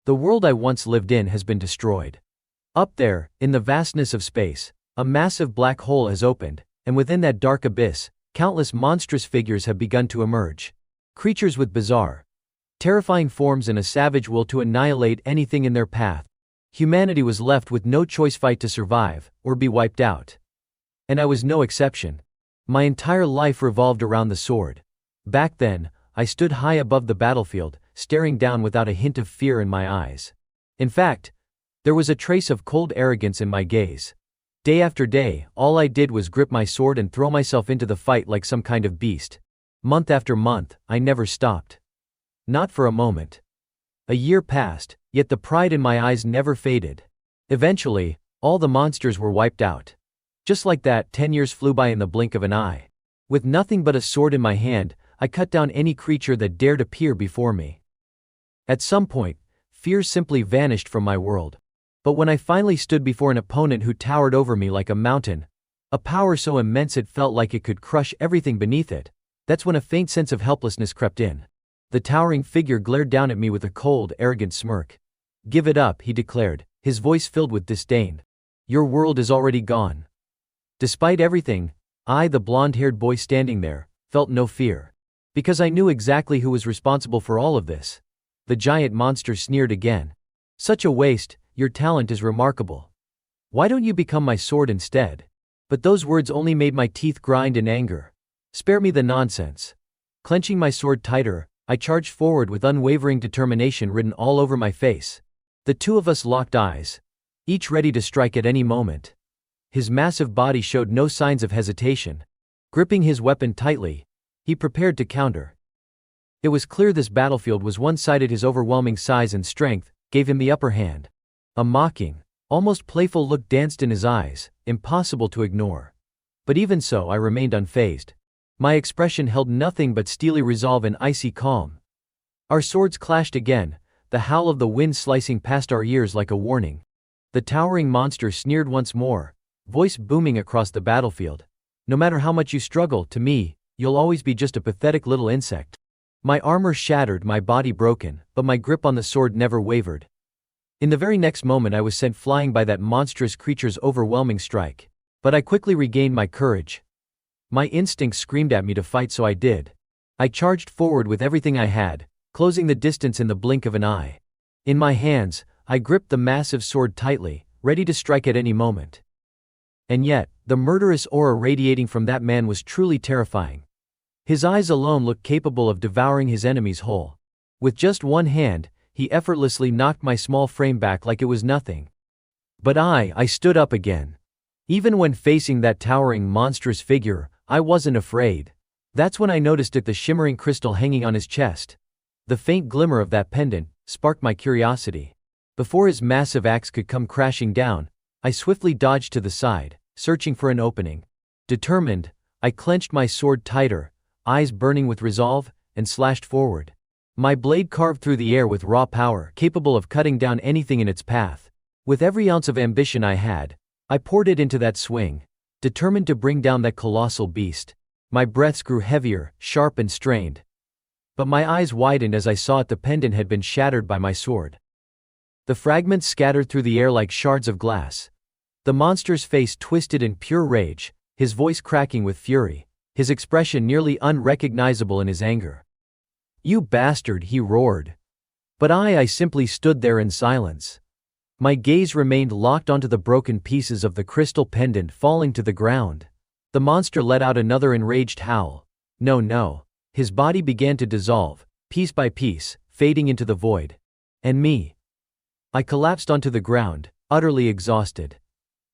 The world I once lived in has been destroyed. Up there, in the vastness of space, a massive black hole has opened, and within that dark abyss, countless monstrous figures have begun to emerge. Creatures with bizarre, terrifying forms and a savage will to annihilate anything in their path. Humanity was left with no choice: fight to survive, or be wiped out. And I was no exception. My entire life revolved around the sword. Back then, I stood high above the battlefield, staring down without a hint of fear in my eyes. In fact, there was a trace of cold arrogance in my gaze. Day after day, all I did was grip my sword and throw myself into the fight like some kind of beast. Month after month, I never stopped. Not for a moment. A year passed, yet the pride in my eyes never faded. Eventually, all the monsters were wiped out. Just like that, 10 years flew by in the blink of an eye. With nothing but a sword in my hand, I cut down any creature that dared appear before me. At some point, fear simply vanished from my world. But when I finally stood before an opponent who towered over me like a mountain, a power so immense it felt like it could crush everything beneath it, that's when a faint sense of helplessness crept in. The towering figure glared down at me with a cold, arrogant smirk. "Give it up," he declared, his voice filled with disdain. "Your world is already gone." Despite everything, I, the blonde-haired boy standing there, felt no fear. Because I knew exactly who was responsible for all of this. The giant monster sneered again. "Such a waste, your talent is remarkable. Why don't you become my sword instead?" But those words only made my teeth grind in anger. "Spare me the nonsense." Clenching my sword tighter, I charged forward with unwavering determination written all over my face. The two of us locked eyes, each ready to strike at any moment. His massive body showed no signs of hesitation. Gripping his weapon tightly, he prepared to counter. It was clear this battlefield was one-sided. His overwhelming size and strength gave him the upper hand. A mocking, almost playful look danced in his eyes, impossible to ignore. But even so, I remained unfazed. My expression held nothing but steely resolve and icy calm. Our swords clashed again, the howl of the wind slicing past our ears like a warning. The towering monster sneered once more, voice booming across the battlefield. "No matter how much you struggle, to me, you'll always be just a pathetic little insect." My armor shattered, my body broken, but my grip on the sword never wavered. In the very next moment I was sent flying by that monstrous creature's overwhelming strike. But I quickly regained my courage. My instincts screamed at me to fight, so I did. I charged forward with everything I had, closing the distance in the blink of an eye. In my hands, I gripped the massive sword tightly, ready to strike at any moment. And yet, the murderous aura radiating from that man was truly terrifying. His eyes alone looked capable of devouring his enemies whole. With just one hand, he effortlessly knocked my small frame back like it was nothing. But I stood up again. Even when facing that towering, monstrous figure, I wasn't afraid. That's when I noticed the shimmering crystal hanging on his chest. The faint glimmer of that pendant sparked my curiosity. Before his massive axe could come crashing down, I swiftly dodged to the side, searching for an opening. Determined, I clenched my sword tighter, eyes burning with resolve, and slashed forward. My blade carved through the air with raw power, capable of cutting down anything in its path. With every ounce of ambition I had, I poured it into that swing, determined to bring down that colossal beast. My breaths grew heavier, sharp and strained. But my eyes widened as I saw the pendant had been shattered by my sword. The fragments scattered through the air like shards of glass. The monster's face twisted in pure rage, his voice cracking with fury, his expression nearly unrecognizable in his anger. "You bastard," he roared. But I simply stood there in silence. My gaze remained locked onto the broken pieces of the crystal pendant falling to the ground. The monster let out another enraged howl. No. His body began to dissolve, piece by piece, fading into the void. And me. I collapsed onto the ground, utterly exhausted.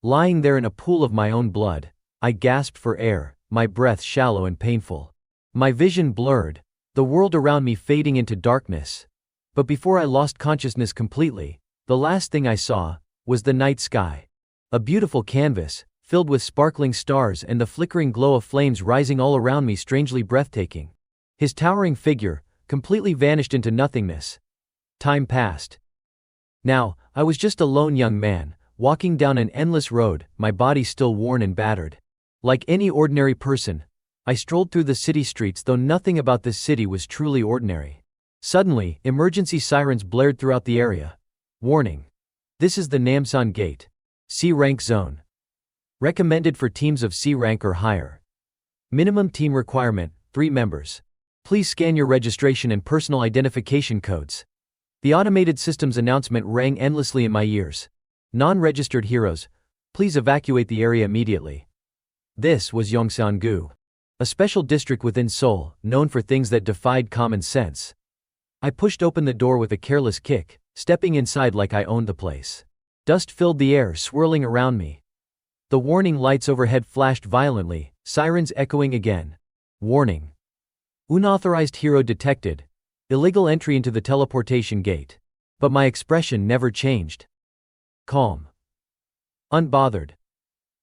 Lying there in a pool of my own blood, I gasped for air, my breath shallow and painful. My vision blurred, the world around me fading into darkness. But before I lost consciousness completely, the last thing I saw was the night sky. A beautiful canvas, filled with sparkling stars and the flickering glow of flames rising all around me, strangely breathtaking. His towering figure completely vanished into nothingness. Time passed. Now, I was just a lone young man, walking down an endless road, my body still worn and battered. Like any ordinary person, I strolled through the city streets, though nothing about this city was truly ordinary. Suddenly, emergency sirens blared throughout the area, Warning. This is the Namsan Gate. C rank zone. Recommended for teams of C rank or higher. Minimum team requirement, 3 members. Please scan your registration and personal identification codes. The automated system's announcement rang endlessly in my ears. Non-registered heroes, please evacuate the area immediately. This was Yongsan-gu, a special district within Seoul, known for things that defied common sense. I pushed open the door with a careless kick, stepping inside like I owned the place. Dust filled the air, swirling around me. The warning lights overhead flashed violently, sirens echoing again. Warning. Unauthorized hero detected. Illegal entry into the teleportation gate. But my expression never changed. Calm. Unbothered.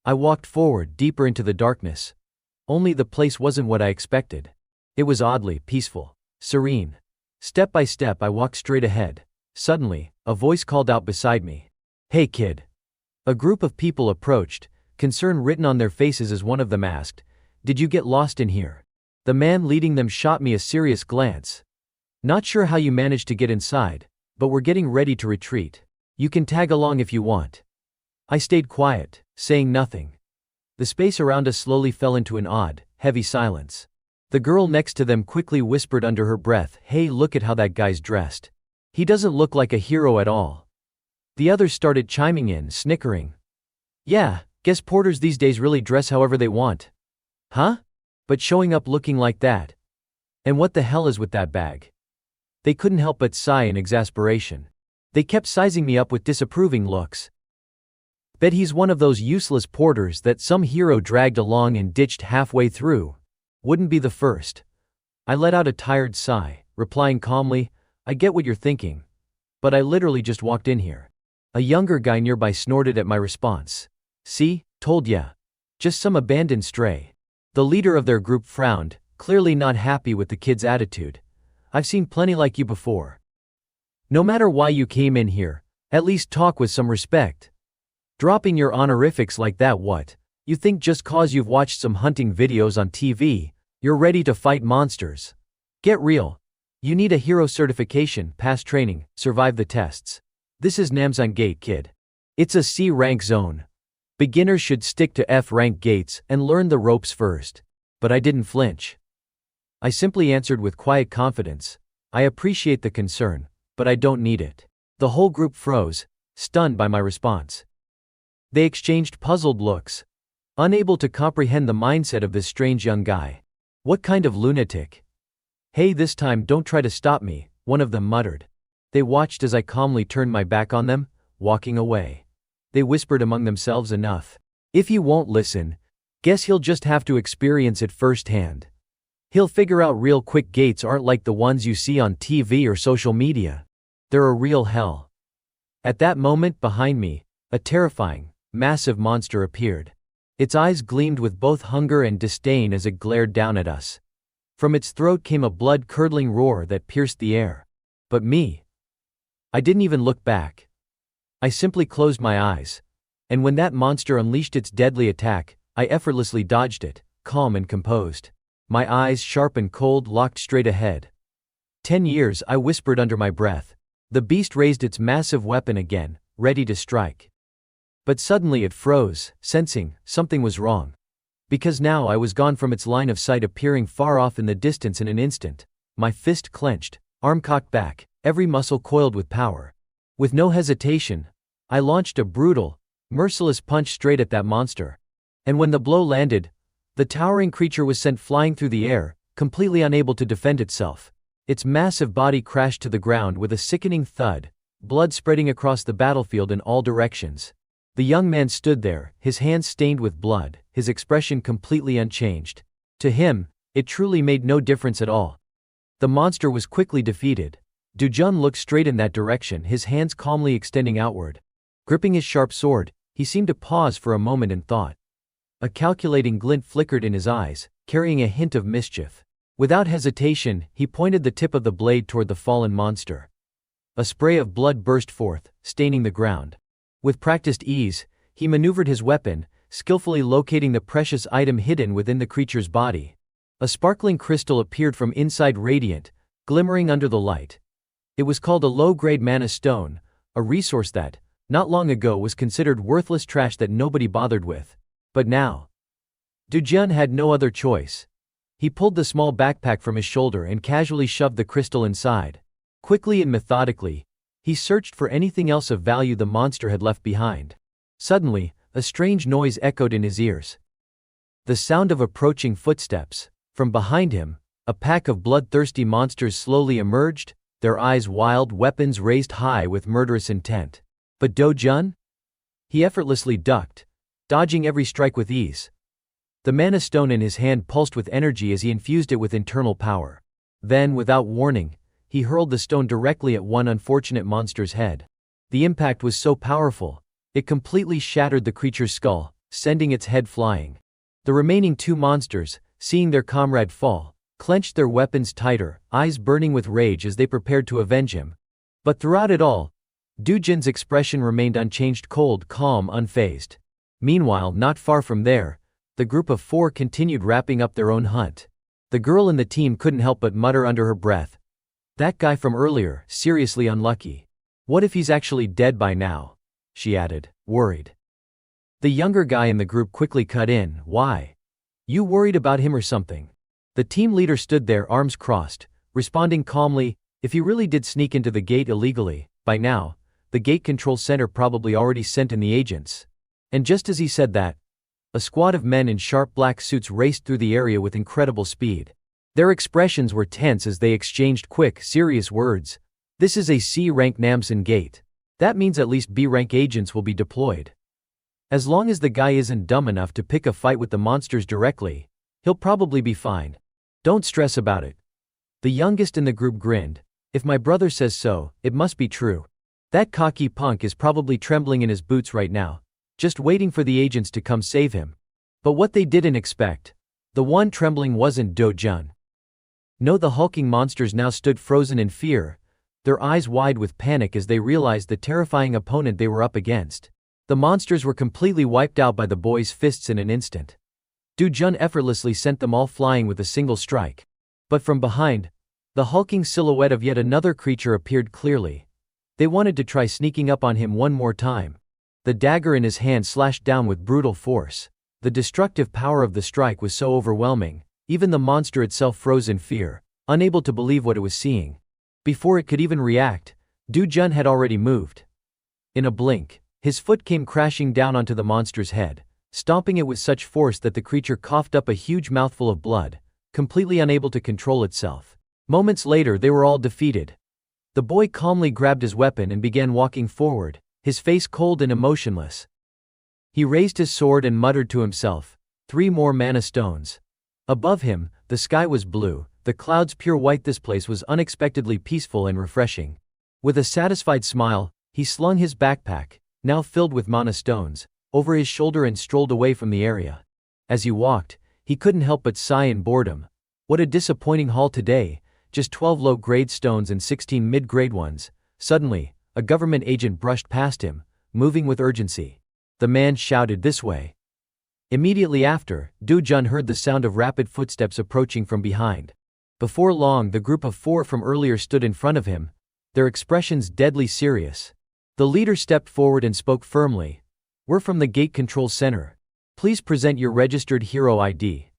I walked forward, deeper into the darkness. Only the place wasn't what I expected. It was oddly peaceful, serene. Step by step I walked straight ahead. Suddenly, a voice called out beside me. "Hey kid." A group of people approached, concern written on their faces as one of them asked, "Did you get lost in here?" The man leading them shot me a serious glance. "Not sure how you managed to get inside, but we're getting ready to retreat. You can tag along if you want." I stayed quiet, saying nothing. The space around us slowly fell into an odd, heavy silence. The girl next to them quickly whispered under her breath, "Hey, look at how that guy's dressed. He doesn't look like a hero at all." The others started chiming in, snickering. "Yeah, guess porters these days really dress however they want. Huh? But showing up looking like that. And what the hell is with that bag?" They couldn't help but sigh in exasperation. They kept sizing me up with disapproving looks. Bet he's one of those useless porters that some hero dragged along and ditched halfway through. Wouldn't be the first. I let out a tired sigh, replying calmly, "I get what you're thinking. But I literally just walked in here." A younger guy nearby snorted at my response. "See, told ya. Just some abandoned stray." The leader of their group frowned, clearly not happy with the kid's attitude. "I've seen plenty like you before. No matter why you came in here, at least talk with some respect. Dropping your honorifics like that, what? You think just cause you've watched some hunting videos on TV, you're ready to fight monsters? Get real. You need a hero certification, pass training, survive the tests. This is Namsan Gate, kid. It's a C rank zone. Beginners should stick to F rank gates and learn the ropes first." But I didn't flinch. I simply answered with quiet confidence, "I appreciate the concern, but I don't need it." The whole group froze, stunned by my response. They exchanged puzzled looks, unable to comprehend the mindset of this strange young guy. "What kind of lunatic?" "Hey, this time don't try to stop me," one of them muttered. They watched as I calmly turned my back on them, walking away. They whispered among themselves, "Enough. If he won't listen, guess he'll just have to experience it firsthand. He'll figure out real quick gates aren't like the ones you see on TV or social media. They're a real hell." At that moment, behind me, a terrifying, massive monster appeared. Its eyes gleamed with both hunger and disdain as it glared down at us. From its throat came a blood-curdling roar that pierced the air. But me? I didn't even look back. I simply closed my eyes. And when that monster unleashed its deadly attack, I effortlessly dodged it, calm and composed. My eyes, sharp and cold, locked straight ahead. 10 years, I whispered under my breath. The beast raised its massive weapon again, ready to strike. But suddenly it froze, sensing something was wrong. Because now I was gone from its line of sight, appearing far off in the distance in an instant. My fist clenched, arm cocked back, every muscle coiled with power. With no hesitation, I launched a brutal, merciless punch straight at that monster. And when the blow landed, the towering creature was sent flying through the air, completely unable to defend itself. Its massive body crashed to the ground with a sickening thud, blood spreading across the battlefield in all directions. The young man stood there, his hands stained with blood, his expression completely unchanged. To him, it truly made no difference at all. The monster was quickly defeated. Dujun looked straight in that direction, his hands calmly extending outward. Gripping his sharp sword, he seemed to pause for a moment in thought. A calculating glint flickered in his eyes, carrying a hint of mischief. Without hesitation, he pointed the tip of the blade toward the fallen monster. A spray of blood burst forth, staining the ground. With practiced ease, he maneuvered his weapon, skillfully locating the precious item hidden within the creature's body. A sparkling crystal appeared from inside, radiant, glimmering under the light. It was called a low-grade mana stone, a resource that, not long ago, was considered worthless trash that nobody bothered with. But now, Du-jun had no other choice. He pulled the small backpack from his shoulder and casually shoved the crystal inside. Quickly and methodically, he searched for anything else of value the monster had left behind. Suddenly, a strange noise echoed in his ears. The sound of approaching footsteps. From behind him, a pack of bloodthirsty monsters slowly emerged, their eyes wild, weapons raised high with murderous intent. But Do-jun? He effortlessly ducked, dodging every strike with ease. The mana stone in his hand pulsed with energy as he infused it with internal power. Then, without warning, he hurled the stone directly at one unfortunate monster's head. The impact was so powerful, it completely shattered the creature's skull, sending its head flying. The remaining two monsters, seeing their comrade fall, clenched their weapons tighter, eyes burning with rage as they prepared to avenge him. But throughout it all, Du-jun's expression remained unchanged, cold, calm, unfazed. Meanwhile, not far from there, the group of four continued wrapping up their own hunt. The girl in the team couldn't help but mutter under her breath, "That guy from earlier, seriously unlucky. What if he's actually dead by now?" she added, worried. The younger guy in the group quickly cut in, "Why? You worried about him or something?" The team leader stood there, arms crossed, responding calmly, "If he really did sneak into the gate illegally, by now, the gate control center probably already sent in the agents." And just as he said that, a squad of men in sharp black suits raced through the area with incredible speed. Their expressions were tense as they exchanged quick, serious words. "This is a C-rank Namsen gate. That means at least B-rank agents will be deployed. As long as the guy isn't dumb enough to pick a fight with the monsters directly, he'll probably be fine. Don't stress about it." The youngest in the group grinned. "If my brother says so, it must be true. That cocky punk is probably trembling in his boots right now, just waiting for the agents to come save him." But what they didn't expect, the one trembling wasn't Do-jun. No, the hulking monsters now stood frozen in fear, their eyes wide with panic as they realized the terrifying opponent they were up against. The monsters were completely wiped out by the boys' fists in an instant. Du-jun effortlessly sent them all flying with a single strike. But from behind, the hulking silhouette of yet another creature appeared clearly. They wanted to try sneaking up on him one more time. The dagger in his hand slashed down with brutal force. The destructive power of the strike was so overwhelming, even the monster itself froze in fear, unable to believe what it was seeing. Before it could even react, Du-jun had already moved. In a blink, his foot came crashing down onto the monster's head, stomping it with such force that the creature coughed up a huge mouthful of blood, completely unable to control itself. Moments later, they were all defeated. The boy calmly grabbed his weapon and began walking forward, his face cold and emotionless. He raised his sword and muttered to himself, 3 more mana stones. Above him, the sky was blue, the clouds pure white. This place was unexpectedly peaceful and refreshing. With a satisfied smile, he slung his backpack, now filled with mana stones, over his shoulder and strolled away from the area. As he walked, he couldn't help but sigh in boredom. What a disappointing haul today, just 12 low-grade stones and 16 mid-grade ones. Suddenly, a government agent brushed past him, moving with urgency. The man shouted, "This way." Immediately after, Du-jun heard the sound of rapid footsteps approaching from behind. Before long, the group of 4 from earlier stood in front of him, their expressions deadly serious. The leader stepped forward and spoke firmly. "We're from the Gate Control Center. Please present your registered hero ID.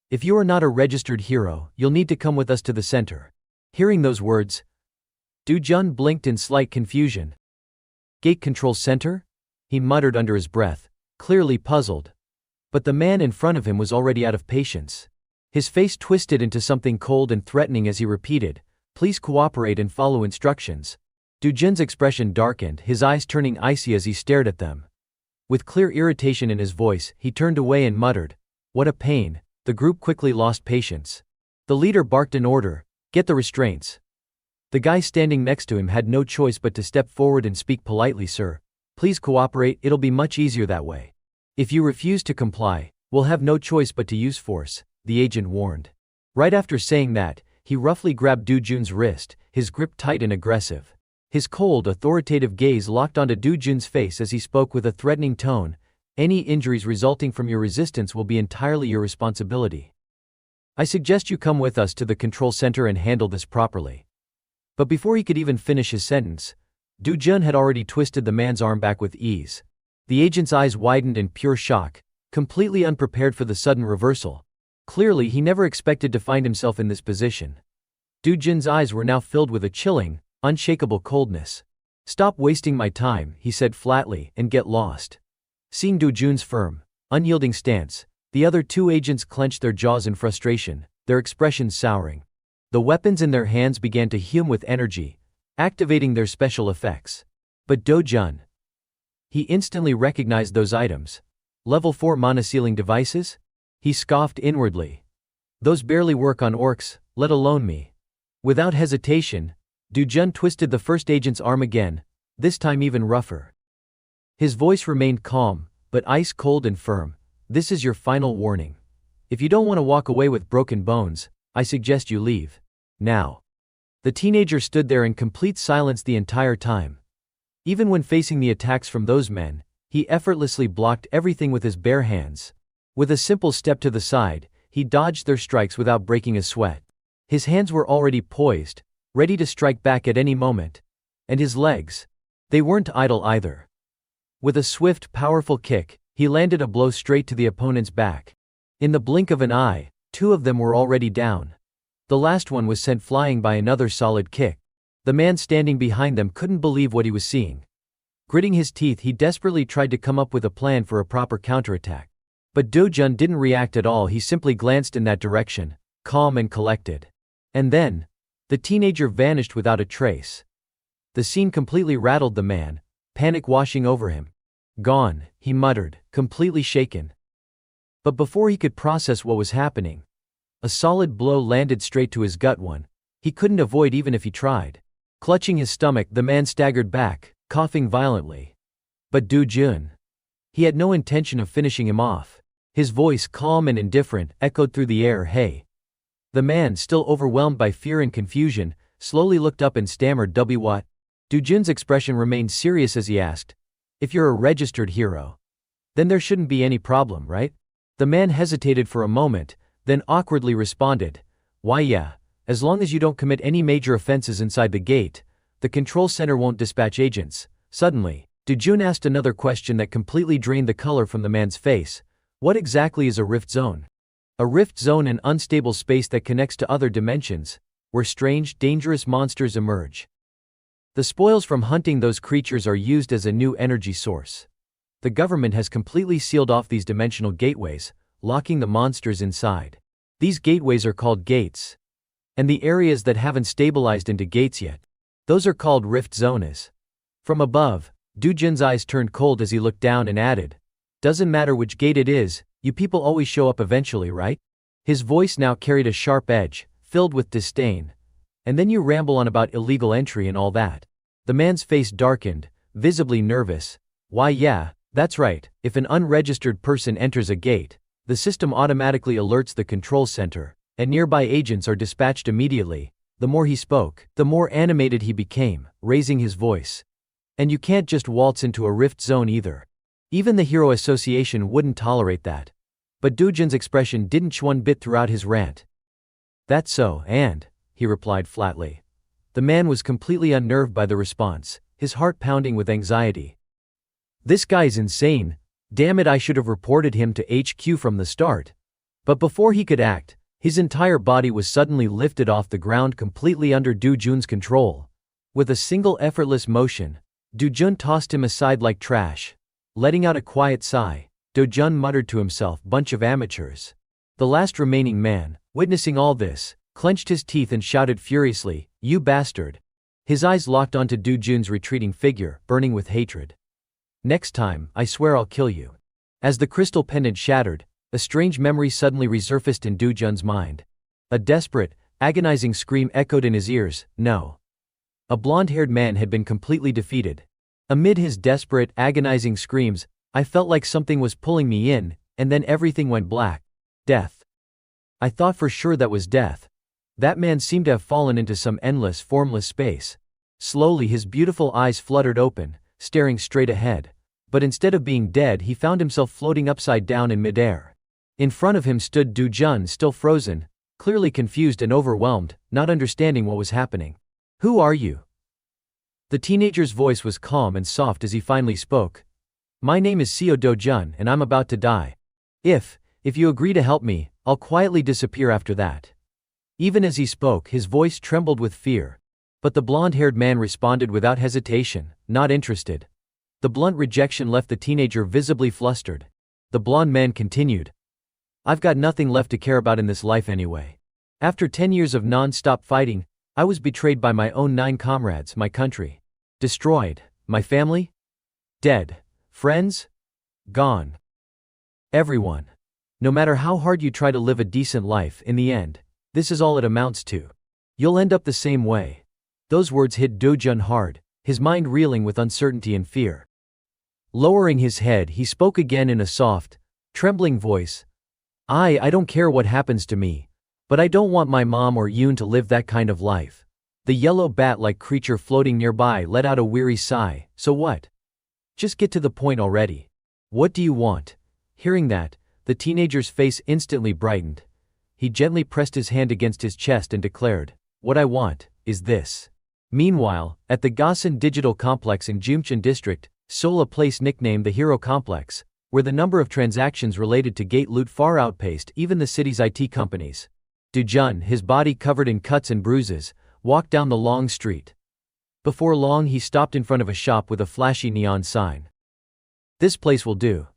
If you are not a registered hero, you'll need to come with us to the center." Hearing those words, Du-jun blinked in slight confusion. "Gate Control Center?" he muttered under his breath, clearly puzzled. But the man in front of him was already out of patience. His face twisted into something cold and threatening as he repeated, "Please cooperate and follow instructions." Du-jun's expression darkened, his eyes turning icy as he stared at them. With clear irritation in his voice, he turned away and muttered, "What a pain." The group quickly lost patience. The leader barked an order, "Get the restraints." The guy standing next to him had no choice but to step forward and speak politely, "Sir, please cooperate, it'll be much easier that way. If you refuse to comply, we'll have no choice but to use force," the agent warned. Right after saying that, he roughly grabbed Du-jun's wrist, his grip tight and aggressive. His cold, authoritative gaze locked onto Du-jun's face as he spoke with a threatening tone, "Any injuries resulting from your resistance will be entirely your responsibility. I suggest you come with us to the control center and handle this properly." But before he could even finish his sentence, Du Jun had already twisted the man's arm back with ease. The agent's eyes widened in pure shock, completely unprepared for the sudden reversal. Clearly he never expected to find himself in this position. Du Jun's eyes were now filled with a chilling, unshakable coldness. "Stop wasting my time," he said flatly, "and get lost." Seeing Du Jun's firm, unyielding stance, the other two agents clenched their jaws in frustration, their expressions souring. The weapons in their hands began to hum with energy, activating their special effects. But Do Jun, he instantly recognized those items. Level 4 monosealing devices? He scoffed inwardly. Those barely work on orcs, let alone me. Without hesitation, Du Jun twisted the first agent's arm again, this time even rougher. His voice remained calm, but ice-cold and firm. "This is your final warning. If you don't want to walk away with broken bones, I suggest you leave. Now." The teenager stood there in complete silence the entire time. Even when facing the attacks from those men, he effortlessly blocked everything with his bare hands. With a simple step to the side, he dodged their strikes without breaking a sweat. His hands were already poised, ready to strike back at any moment. And his legs, they weren't idle either. With a swift, powerful kick, he landed a blow straight to the opponent's back. In the blink of an eye, two of them were already down. The last one was sent flying by another solid kick. The man standing behind them couldn't believe what he was seeing. Gritting his teeth, he desperately tried to come up with a plan for a proper counterattack. But Do Jun didn't react at all. He simply glanced in that direction, calm and collected. And then, the teenager vanished without a trace. The scene completely rattled the man, panic washing over him. "Gone," he muttered, completely shaken. But before he could process what was happening, a solid blow landed straight to his gut, one he couldn't avoid even if he tried. Clutching his stomach, the man staggered back, coughing violently. But Du Jun, he had no intention of finishing him off. His voice, calm and indifferent, echoed through the air, "Hey." The man, still overwhelmed by fear and confusion, slowly looked up and stammered, "What?" Du Jun's expression remained serious as he asked, "If you're a registered hero, then there shouldn't be any problem, right?" The man hesitated for a moment, then awkwardly responded, "Why yeah, as long as you don't commit any major offenses inside the gate, the control center won't dispatch agents." Suddenly, Du Jun asked another question that completely drained the color from the man's face. "What exactly is a rift zone?" A rift zone, an unstable space that connects to other dimensions, where strange, dangerous monsters emerge. The spoils from hunting those creatures are used as a new energy source. The government has completely sealed off these dimensional gateways, locking the monsters inside. These gateways are called gates. And the areas that haven't stabilized into gates yet, those are called rift zones. From above, Du Jun's eyes turned cold as he looked down and added, "Doesn't matter which gate it is, you people always show up eventually, right?" His voice now carried a sharp edge, filled with disdain. "And then you ramble on about illegal entry and all that." The man's face darkened, visibly nervous. "Why yeah, that's right, if an unregistered person enters a gate, the system automatically alerts the control center, and nearby agents are dispatched immediately." The more he spoke, the more animated he became, raising his voice. "And you can't just waltz into a rift zone either. Even the Hero Association wouldn't tolerate that." But Du Jun's expression didn't change one bit throughout his rant. "That's so, and," he replied flatly. The man was completely unnerved by the response, his heart pounding with anxiety. "This guy's insane. Damn it, I should have reported him to HQ from the start." But before he could act, his entire body was suddenly lifted off the ground, completely under Du Jun's control. With a single effortless motion, Du Jun tossed him aside like trash. Letting out a quiet sigh, Du Jun muttered to himself, "Bunch of amateurs." The last remaining man, witnessing all this, clenched his teeth and shouted furiously, "You bastard!" His eyes locked onto Du Jun's retreating figure, burning with hatred. "Next time, I swear I'll kill you." As the crystal pendant shattered, a strange memory suddenly resurfaced in Du Jun's mind. A desperate, agonizing scream echoed in his ears, "No." A blonde-haired man had been completely defeated. Amid his desperate, agonizing screams, I felt like something was pulling me in, and then everything went black. Death. I thought for sure that was death. That man seemed to have fallen into some endless, formless space. Slowly his beautiful eyes fluttered open, staring straight ahead. But instead of being dead, he found himself floating upside down in midair. In front of him stood Du Jun, still frozen, clearly confused and overwhelmed, not understanding what was happening. "Who are you?" The teenager's voice was calm and soft as he finally spoke. My name is Seo Do-jun and I'm about to die. If you agree to help me, I'll quietly disappear after that. Even as he spoke, his voice trembled with fear. But the blonde-haired man responded without hesitation, not interested. The blunt rejection left the teenager visibly flustered. The blonde man continued. I've got nothing left to care about in this life anyway. After 10 years of non-stop fighting, I was betrayed by my own 9 comrades, my country. Destroyed. My family? Dead. Friends? Gone. Everyone. No matter how hard you try to live a decent life, in the end, this is all it amounts to. You'll end up the same way. Those words hit Do-jun hard, his mind reeling with uncertainty and fear. Lowering his head, he spoke again in a soft, trembling voice. I don't care what happens to me, but I don't want my mom or Yoon to live that kind of life. The yellow bat-like creature floating nearby let out a weary sigh. So what? Just get to the point already. What do you want? Hearing that, the teenager's face instantly brightened. He gently pressed his hand against his chest and declared, what I want is this. Meanwhile, at the Gasan Digital Complex in Jumcheon District, Seoul, a place nicknamed the Hero Complex, where the number of transactions related to gate loot far outpaced even the city's IT companies. Do-jun, his body covered in cuts and bruises, walked down the long street. Before long he stopped in front of a shop with a flashy neon sign. This place will do.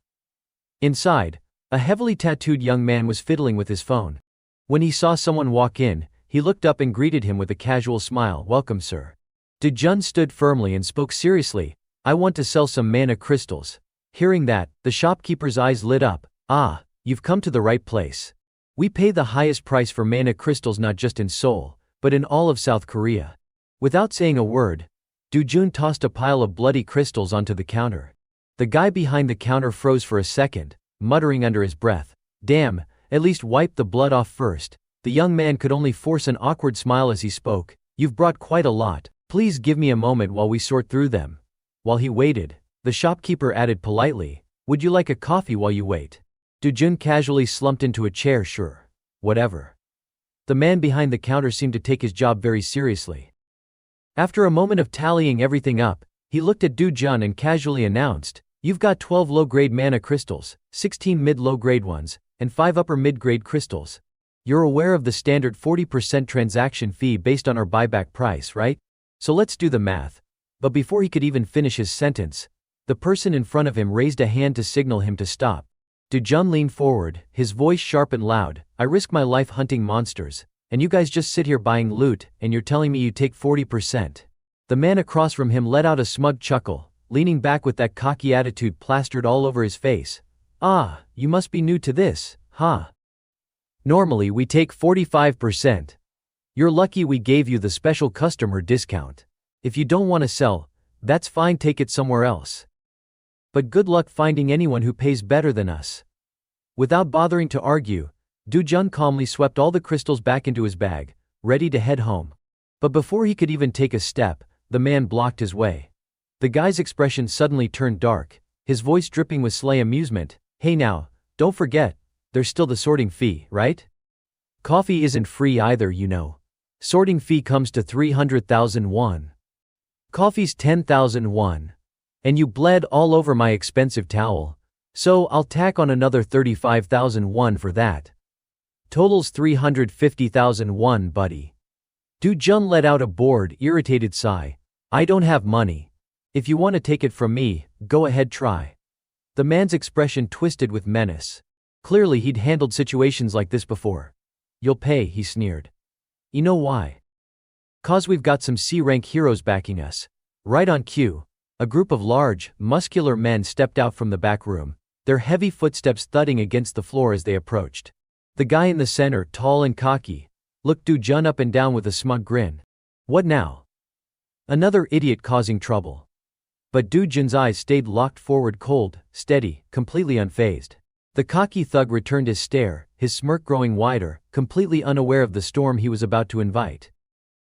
Inside, a heavily tattooed young man was fiddling with his phone. When he saw someone walk in, he looked up and greeted him with a casual smile. Welcome, sir. Do-jun stood firmly and spoke seriously. I want to sell some mana crystals. Hearing that, the shopkeeper's eyes lit up. Ah, you've come to the right place. We pay the highest price for mana crystals not just in Seoul, but in all of South Korea. Without saying a word, Do-jun tossed a pile of bloody crystals onto the counter. The guy behind the counter froze for a second, muttering under his breath. Damn, at least wipe the blood off first. The young man could only force an awkward smile as he spoke. You've brought quite a lot. Please give me a moment while we sort through them. While he waited, the shopkeeper added politely, would you like a coffee while you wait? Do-jun casually slumped into a chair. Sure. Whatever. The man behind the counter seemed to take his job very seriously. After a moment of tallying everything up, he looked at Do-jun and casually announced, you've got 12 low-grade mana crystals, 16 mid-low-grade ones, and 5 upper mid-grade crystals. You're aware of the standard 40% transaction fee based on our buyback price, right? So let's do the math. But before he could even finish his sentence, the person in front of him raised a hand to signal him to stop. Do-jun leaned forward, his voice sharp and loud. I risk my life hunting monsters, and you guys just sit here buying loot, and you're telling me you take 40%. The man across from him let out a smug chuckle, leaning back with that cocky attitude plastered all over his face. Ah, you must be new to this, huh? Normally we take 45%. You're lucky we gave you the special customer discount. If you don't want to sell, that's fine, take it somewhere else. But good luck finding anyone who pays better than us. Without bothering to argue, Do-jun calmly swept all the crystals back into his bag, ready to head home. But before he could even take a step, the man blocked his way. The guy's expression suddenly turned dark, his voice dripping with sly amusement. Hey now, don't forget, there's still the sorting fee, right? Coffee isn't free either, you know. Sorting fee comes to 300,000 won. Coffee's 10,000 won. And you bled all over my expensive towel, so I'll tack on another 35,000 won for that. Totals 350,000 won, buddy. Do-jun let out a bored, irritated sigh. I don't have money. If you want to take it from me, go ahead, try. The man's expression twisted with menace. Clearly he'd handled situations like this before. You'll pay, he sneered. You know why? 'Cause we've got some C-rank heroes backing us. Right on cue, a group of large, muscular men stepped out from the back room, their heavy footsteps thudding against the floor as they approached. The guy in the center, tall and cocky, looked Do-jun up and down with a smug grin. What now? Another idiot causing trouble. But Do-jun's eyes stayed locked forward, cold, steady, completely unfazed. The cocky thug returned his stare, his smirk growing wider, completely unaware of the storm he was about to invite.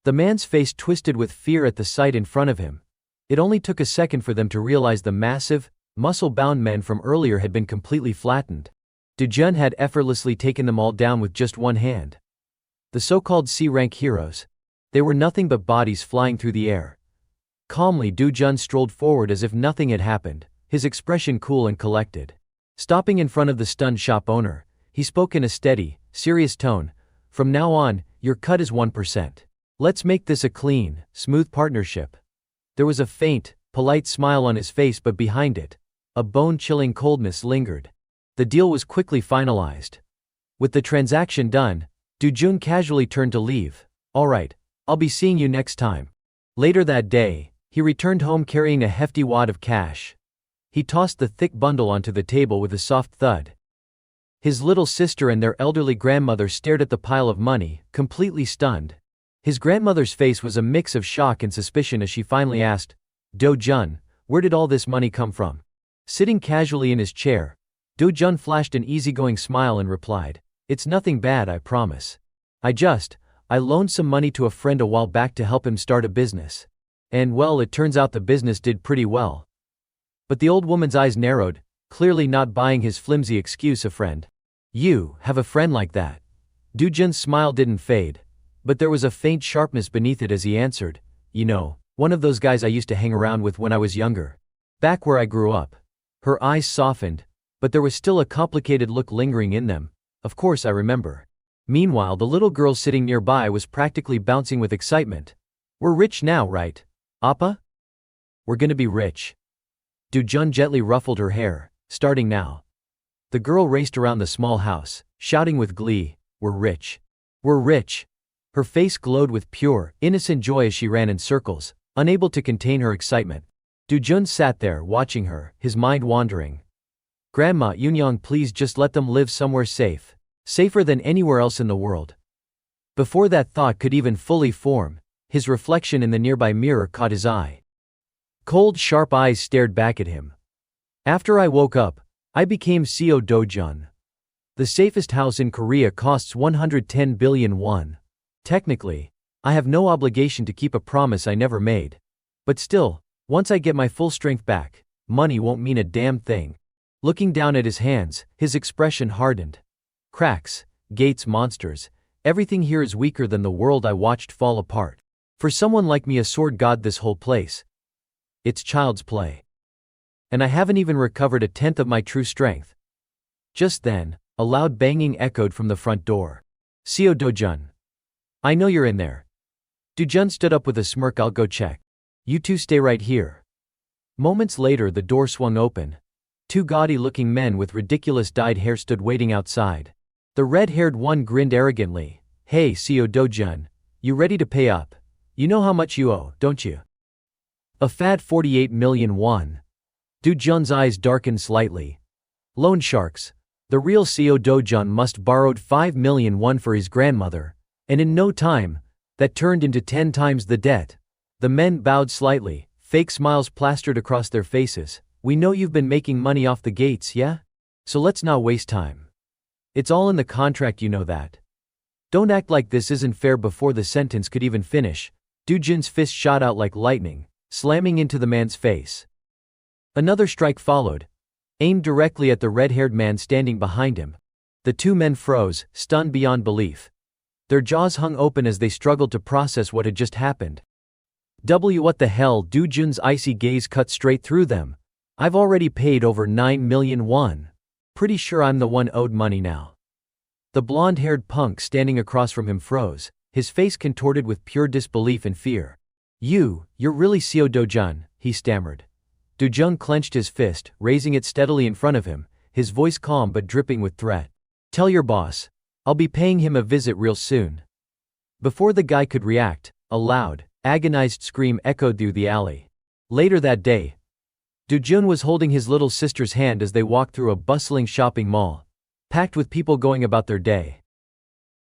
The man's face twisted with fear at the sight in front of him. It only took a second for them to realize the massive, muscle-bound men from earlier had been completely flattened. Do-jun had effortlessly taken them all down with just one hand. The so-called C-rank heroes. They were nothing but bodies flying through the air. Calmly, Du-jun strolled forward as if nothing had happened, his expression cool and collected. Stopping in front of the stunned shop owner, he spoke in a steady, serious tone. From now on, your cut is 1%. Let's make this a clean, smooth partnership. There was a faint, polite smile on his face, but behind it, a bone-chilling coldness lingered. The deal was quickly finalized. With the transaction done, Du-jun casually turned to leave. All right, I'll be seeing you next time. Later that day, he returned home carrying a hefty wad of cash. He tossed the thick bundle onto the table with a soft thud. His little sister and their elderly grandmother stared at the pile of money, completely stunned. His grandmother's face was a mix of shock and suspicion as she finally asked, Do-jun, where did all this money come from? Sitting casually in his chair, Do-jun flashed an easygoing smile and replied, It's nothing bad, I promise. I loaned some money to a friend a while back to help him start a business. And well, it turns out the business did pretty well. But the old woman's eyes narrowed, clearly not buying his flimsy excuse. A friend? You have a friend like that? Du-jun's smile didn't fade, but there was a faint sharpness beneath it as he answered, You know, one of those guys I used to hang around with when I was younger. Back where I grew up. Her eyes softened, but there was still a complicated look lingering in them. Of course I remember. Meanwhile, the little girl sitting nearby was practically bouncing with excitement. We're rich now, right, Appa? We're gonna be rich. Du-jun gently ruffled her hair. Starting now. The girl raced around the small house, shouting with glee, We're rich. We're rich. Her face glowed with pure, innocent joy as she ran in circles, unable to contain her excitement. Du-jun sat there, watching her, his mind wandering. Grandma Yunyong, please just let them live somewhere safe. Safer than anywhere else in the world. Before that thought could even fully form, his reflection in the nearby mirror caught his eye. Cold, sharp eyes stared back at him. After I woke up, I became CEO Do-jun. The safest house in Korea costs 110 billion won. Technically, I have no obligation to keep a promise I never made. But still, once I get my full strength back, money won't mean a damn thing. Looking down at his hands, his expression hardened. Cracks, gates, monsters, everything here is weaker than the world I watched fall apart. For someone like me, a sword god, this whole place. It's child's play. And I haven't even recovered a tenth of my true strength. Just then, a loud banging echoed from the front door. CEO Do-jun. I know you're in there. Du-jun stood up with a smirk. I'll go check. You two stay right here. Moments later, the door swung open. Two gaudy-looking men with ridiculous dyed hair stood waiting outside. The red-haired one grinned arrogantly. Hey, CEO Do-jun, you ready to pay up? You know how much you owe, don't you? A fat 48 million won. Du-jun's eyes darkened slightly. Loan sharks. The real CEO Do-jun must borrowed 5 million won for his grandmother, and in no time, that turned into 10 times the debt. The men bowed slightly, fake smiles plastered across their faces. We know you've been making money off the gates, yeah? So let's not waste time. It's all in the contract, you know that. Don't act like this isn't fair. Before the sentence could even finish, Du-jun's fist shot out like lightning, slamming into the man's face. Another strike followed, aimed directly at the red-haired man standing behind him. The two men froze, stunned beyond belief. Their jaws hung open as they struggled to process what had just happened. What the hell? Du-jun's icy gaze cut straight through them. I've already paid over 9 million won. Pretty sure I'm the one owed money now. The blonde-haired punk standing across from him froze, his face contorted with pure disbelief and fear. You're really CEO Do-jun, he stammered. Du-jun clenched his fist, raising it steadily in front of him, his voice calm but dripping with threat. Tell your boss. I'll be paying him a visit real soon. Before the guy could react, a loud, agonized scream echoed through the alley. Later that day, Du-jun was holding his little sister's hand as they walked through a bustling shopping mall, packed with people going about their day.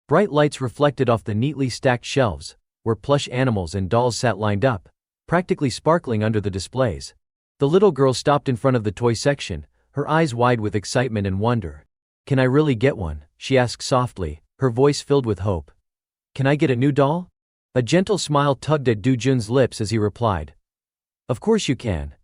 Bright lights reflected off the neatly stacked shelves, where plush animals and dolls sat lined up, practically sparkling under the displays. The little girl stopped in front of the toy section, her eyes wide with excitement and wonder. Can I really get one? She asked softly, her voice filled with hope. Can I get a new doll? A gentle smile tugged at Du-jun's lips as he replied. Of course you can.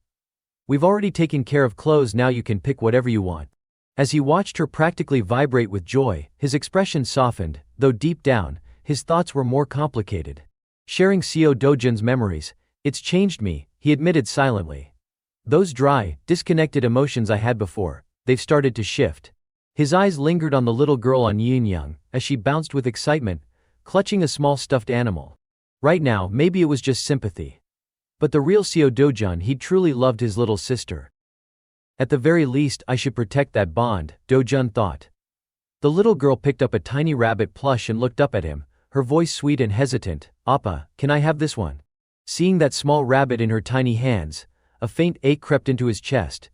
We've already taken care of clothes, now you can pick whatever you want. As he watched her practically vibrate with joy, his expression softened, though deep down, his thoughts were more complicated. Sharing CEO Do-jun's memories, it's changed me, he admitted silently. Those dry, disconnected emotions I had before, they've started to shift. His eyes lingered on the little girl on Yin-Yang, as she bounced with excitement, clutching a small stuffed animal. Right now, maybe it was just sympathy. But the real Seo Do-jun, he truly loved his little sister. At the very least, I should protect that bond, Do-jun thought. The little girl picked up a tiny rabbit plush and looked up at him, her voice sweet and hesitant. Appa, can I have this one? Seeing that small rabbit in her tiny hands, a faint ache crept into his chest.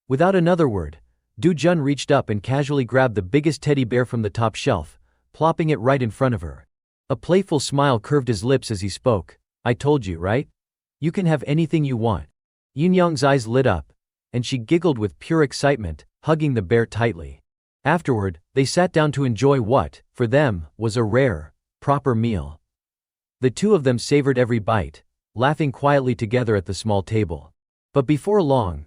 Without another word, Do-jun reached up and casually grabbed the biggest teddy bear from the top shelf, plopping it right in front of her. A playful smile curved his lips as he spoke. I told you, right? You can have anything you want. Yin-Yang's eyes lit up, and she giggled with pure excitement, hugging the bear tightly. Afterward, they sat down to enjoy what, for them, was a rare, proper meal. The two of them savored every bite, laughing quietly together at the small table. But before long,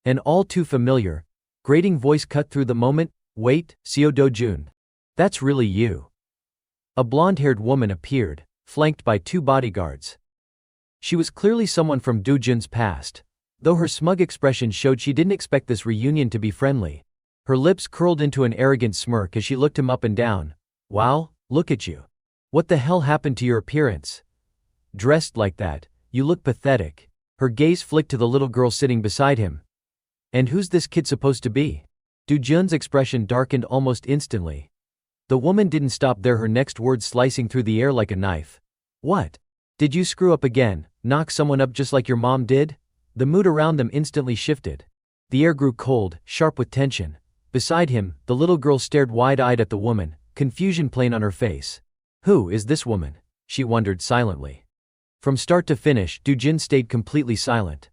an all too familiar, grating voice cut through the moment. Wait, Seo Do-jun. That's really you. A blonde-haired woman appeared, flanked by two bodyguards. She was clearly someone from Do-jun's past, though her smug expression showed she didn't expect this reunion to be friendly. Her lips curled into an arrogant smirk as she looked him up and down. Wow, look at you. What the hell happened to your appearance? Dressed like that, you look pathetic. Her gaze flicked to the little girl sitting beside him. And who's this kid supposed to be? Do-jun's expression darkened almost instantly. The woman didn't stop there, her next words slicing through the air like a knife. What? Did you screw up again, knock someone up just like your mom did? The mood around them instantly shifted. The air grew cold, sharp with tension. Beside him, the little girl stared wide-eyed at the woman, confusion plain on her face. Who is this woman? She wondered silently. From start to finish, Do-jun stayed completely silent.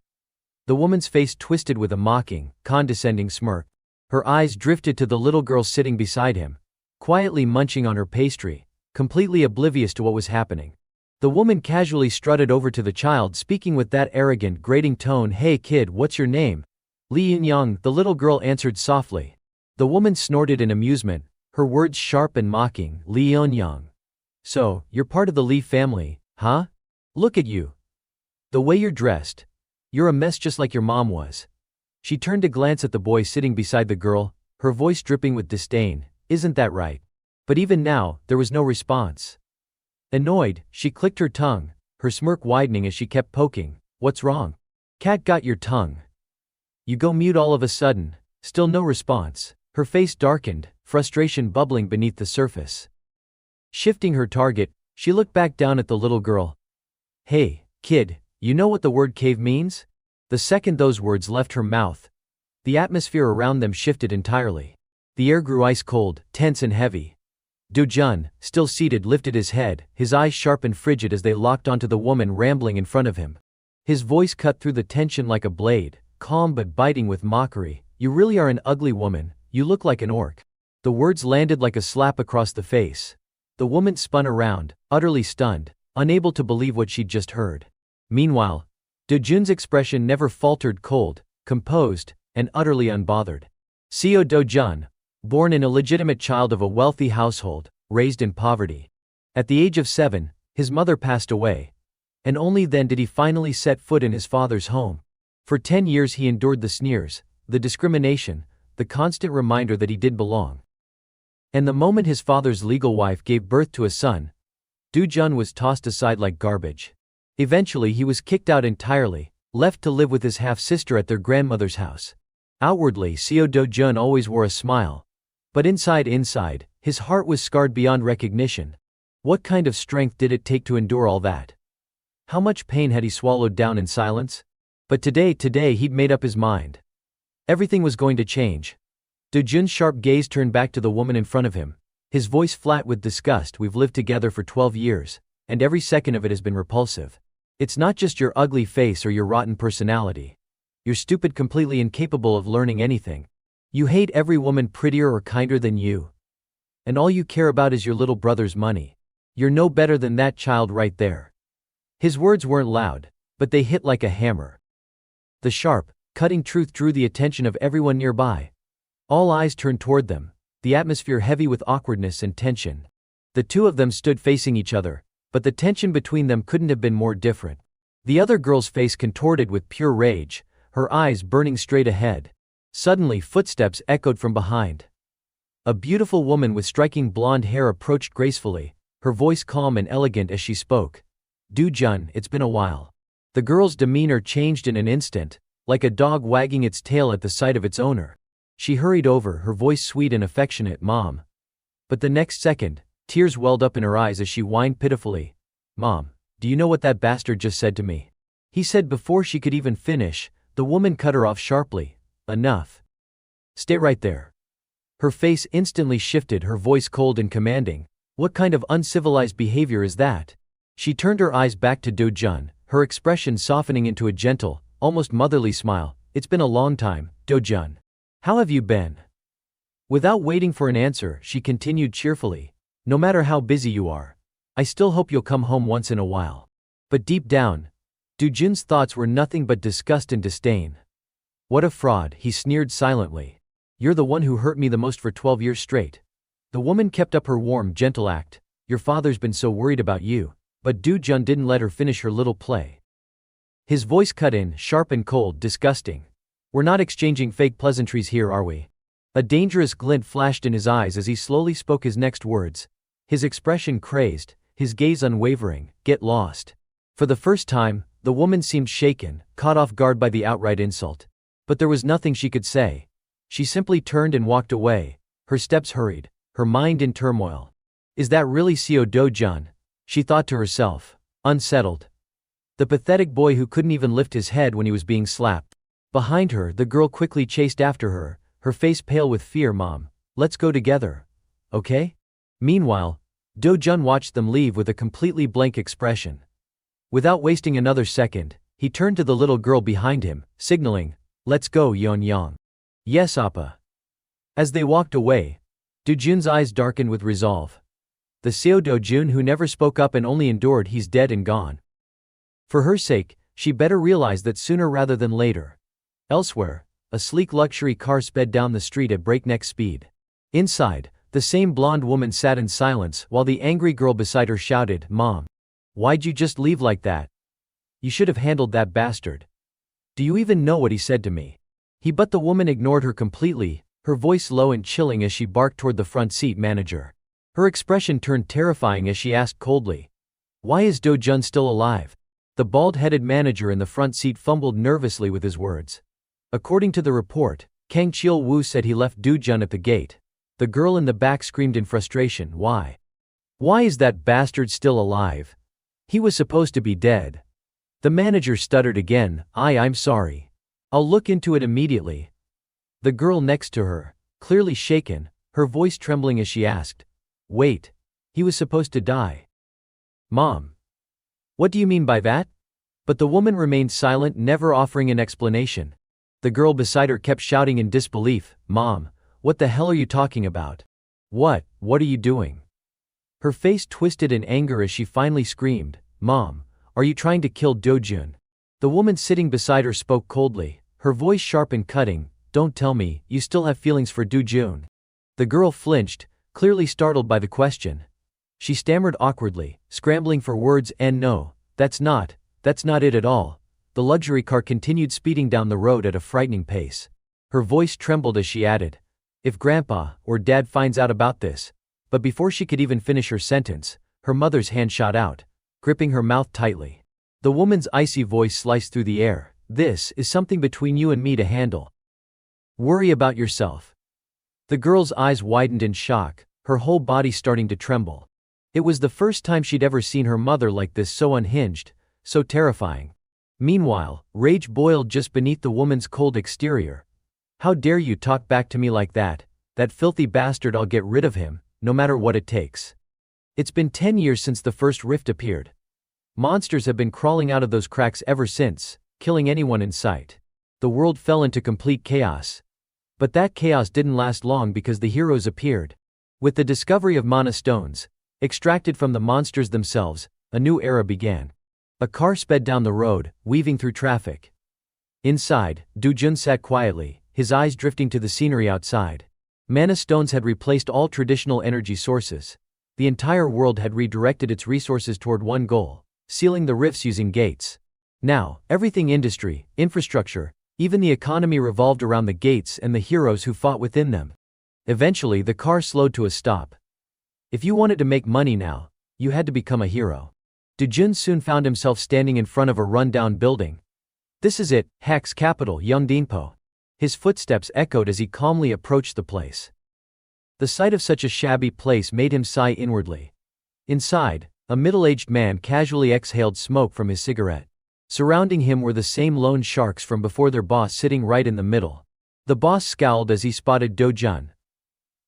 The woman's face twisted with a mocking, condescending smirk. Her eyes drifted to the little girl sitting beside him, quietly munching on her pastry, completely oblivious to what was happening. The woman casually strutted over to the child, speaking with that arrogant, grating tone. Hey kid, what's your name? Li Yin-yang, the little girl answered softly. The woman snorted in amusement, her words sharp and mocking. Li Yin-yang. So, you're part of the Li family, huh? Look at you. The way you're dressed. You're a mess just like your mom was. She turned to glance at the boy sitting beside the girl, her voice dripping with disdain. Isn't that right? But even now, there was no response. Annoyed, she clicked her tongue, her smirk widening as she kept poking. What's wrong? Cat got your tongue. You go mute all of a sudden. Still no response. Her face darkened, frustration bubbling beneath the surface. Shifting her target, she looked back down at the little girl. Hey, kid, you know what the word cave means? The second those words left her mouth, the atmosphere around them shifted entirely. The air grew ice cold, tense and heavy. Do-jun, still seated, lifted his head, his eyes sharp and frigid as they locked onto the woman rambling in front of him. His voice cut through the tension like a blade, calm but biting with mockery. You really are an ugly woman, you look like an orc. The words landed like a slap across the face. The woman spun around, utterly stunned, unable to believe what she'd just heard. Meanwhile, Do-jun's expression never faltered, cold, composed, and utterly unbothered. Seo Do-jun, born an illegitimate child of a wealthy household, raised in poverty. At the age of 7, his mother passed away, and only then did he finally set foot in his father's home. For 10 years he endured the sneers, the discrimination, the constant reminder that he did belong. And the moment his father's legal wife gave birth to a son, Do-jun was tossed aside like garbage. Eventually he was kicked out entirely, left to live with his half-sister at their grandmother's house. Outwardly, Seo Do-jun always wore a smile. But inside, his heart was scarred beyond recognition. What kind of strength did it take to endure all that? How much pain had he swallowed down in silence? But today he'd made up his mind. Everything was going to change. Do-jun's sharp gaze turned back to the woman in front of him, his voice flat with disgust. We've lived together for 12 years, and every second of it has been repulsive. It's not just your ugly face or your rotten personality. You're stupid, completely incapable of learning anything. You hate every woman prettier or kinder than you. And all you care about is your little brother's money. You're no better than that child right there. His words weren't loud, but they hit like a hammer. The sharp, cutting truth drew the attention of everyone nearby. All eyes turned toward them, the atmosphere heavy with awkwardness and tension. The two of them stood facing each other, but the tension between them couldn't have been more different. The other girl's face contorted with pure rage, her eyes burning straight ahead. Suddenly footsteps echoed from behind. A beautiful woman with striking blonde hair approached gracefully, her voice calm and elegant as she spoke. "Do-jun, it's been a while." The girl's demeanor changed in an instant, like a dog wagging its tail at the sight of its owner. She hurried over, her voice sweet and affectionate, "Mom." But the next second, tears welled up in her eyes as she whined pitifully. "Mom, do you know what that bastard just said to me?" He said. Before she could even finish, the woman cut her off sharply. "Enough. Stay right there." Her face instantly shifted, her voice cold and commanding. "What kind of uncivilized behavior is that?" She turned her eyes back to Do-jun, her expression softening into a gentle, almost motherly smile. "It's been a long time, Do-jun. How have you been?" Without waiting for an answer, she continued cheerfully. "No matter how busy you are, I still hope you'll come home once in a while." But deep down, Do-jun's thoughts were nothing but disgust and disdain. "What a fraud," he sneered silently. "You're the one who hurt me the most for 12 years straight." The woman kept up her warm, gentle act. "Your father's been so worried about you." But Do-jun didn't let her finish her little play. His voice cut in, sharp and cold, disgusting. "We're not exchanging fake pleasantries here, are we?" A dangerous glint flashed in his eyes as he slowly spoke his next words. His expression crazed, his gaze unwavering. "Get lost." For the first time, the woman seemed shaken, caught off guard by the outright insult. But there was nothing she could say. She simply turned and walked away, her steps hurried, her mind in turmoil. "Is that really Seo Do-jun?" she thought to herself, unsettled. The pathetic boy who couldn't even lift his head when he was being slapped. Behind her, the girl quickly chased after her, her face pale with fear. "Mom, let's go together. Okay?" Meanwhile, Do-jun watched them leave with a completely blank expression. Without wasting another second, he turned to the little girl behind him, signaling, "Let's go, Yeon-young." "Yes, Appa." As they walked away, Do-jun's eyes darkened with resolve. The Seo Do-jun who never spoke up and only endured, he's dead and gone. For her sake, she better realize that sooner rather than later. Elsewhere, a sleek luxury car sped down the street at breakneck speed. Inside, the same blonde woman sat in silence while the angry girl beside her shouted, "Mom, why'd you just leave like that? You should have handled that bastard. Do you even know what he said to me?" But the woman ignored her completely, her voice low and chilling as she barked toward the front seat manager. Her expression turned terrifying as she asked coldly, "Why is Do-jun still alive?" The bald-headed manager in the front seat fumbled nervously with his words. According to the report, Kang Cheol-woo said he left Do-jun at the gate. The girl in the back screamed in frustration, "Why? Why is that bastard still alive? He was supposed to be dead." The manager stuttered again, I'm sorry. I'll look into it immediately." The girl next to her, clearly shaken, her voice trembling as she asked, "Wait, he was supposed to die?" "Mom, what do you mean by that?" But the woman remained silent, never offering an explanation. The girl beside her kept shouting in disbelief, "Mom, what the hell are you talking about? What are you doing?" Her face twisted in anger as she finally screamed, "Mom, are you trying to kill Do-jun?" The woman sitting beside her spoke coldly, her voice sharp and cutting, "Don't tell me, you still have feelings for Do-jun." The girl flinched, clearly startled by the question. She stammered awkwardly, scrambling for words, "And no, that's not it at all." The luxury car continued speeding down the road at a frightening pace. Her voice trembled as she added, "If Grandpa or Dad finds out about this." But before she could even finish her sentence, her mother's hand shot out, gripping her mouth tightly. The woman's icy voice sliced through the air, "This is something between you and me to handle. Worry about yourself." The girl's eyes widened in shock, her whole body starting to tremble. It was the first time she'd ever seen her mother like this, so unhinged, so terrifying. Meanwhile, rage boiled just beneath the woman's cold exterior. "How dare you talk back to me like that? That filthy bastard, I'll get rid of him, no matter what it takes." It's been 10 years since the first rift appeared. Monsters have been crawling out of those cracks ever since, killing anyone in sight. The world fell into complete chaos. But that chaos didn't last long because the heroes appeared. With the discovery of mana stones, extracted from the monsters themselves, a new era began. A car sped down the road, weaving through traffic. Inside, Do-jun sat quietly, his eyes drifting to the scenery outside. Mana stones had replaced all traditional energy sources. The entire world had redirected its resources toward one goal, sealing the rifts using gates. Now, everything industry, infrastructure, even the economy revolved around the gates and the heroes who fought within them. Eventually, the car slowed to a stop. If you wanted to make money now, you had to become a hero. Dujun soon found himself standing in front of a run-down building. This is it, Hak's capital, Yeongdingpo. His footsteps echoed as he calmly approached the place. The sight of such a shabby place made him sigh inwardly. Inside, a middle-aged man casually exhaled smoke from his cigarette. Surrounding him were the same loan sharks from before, their boss sitting right in the middle. The boss scowled as he spotted Dojun.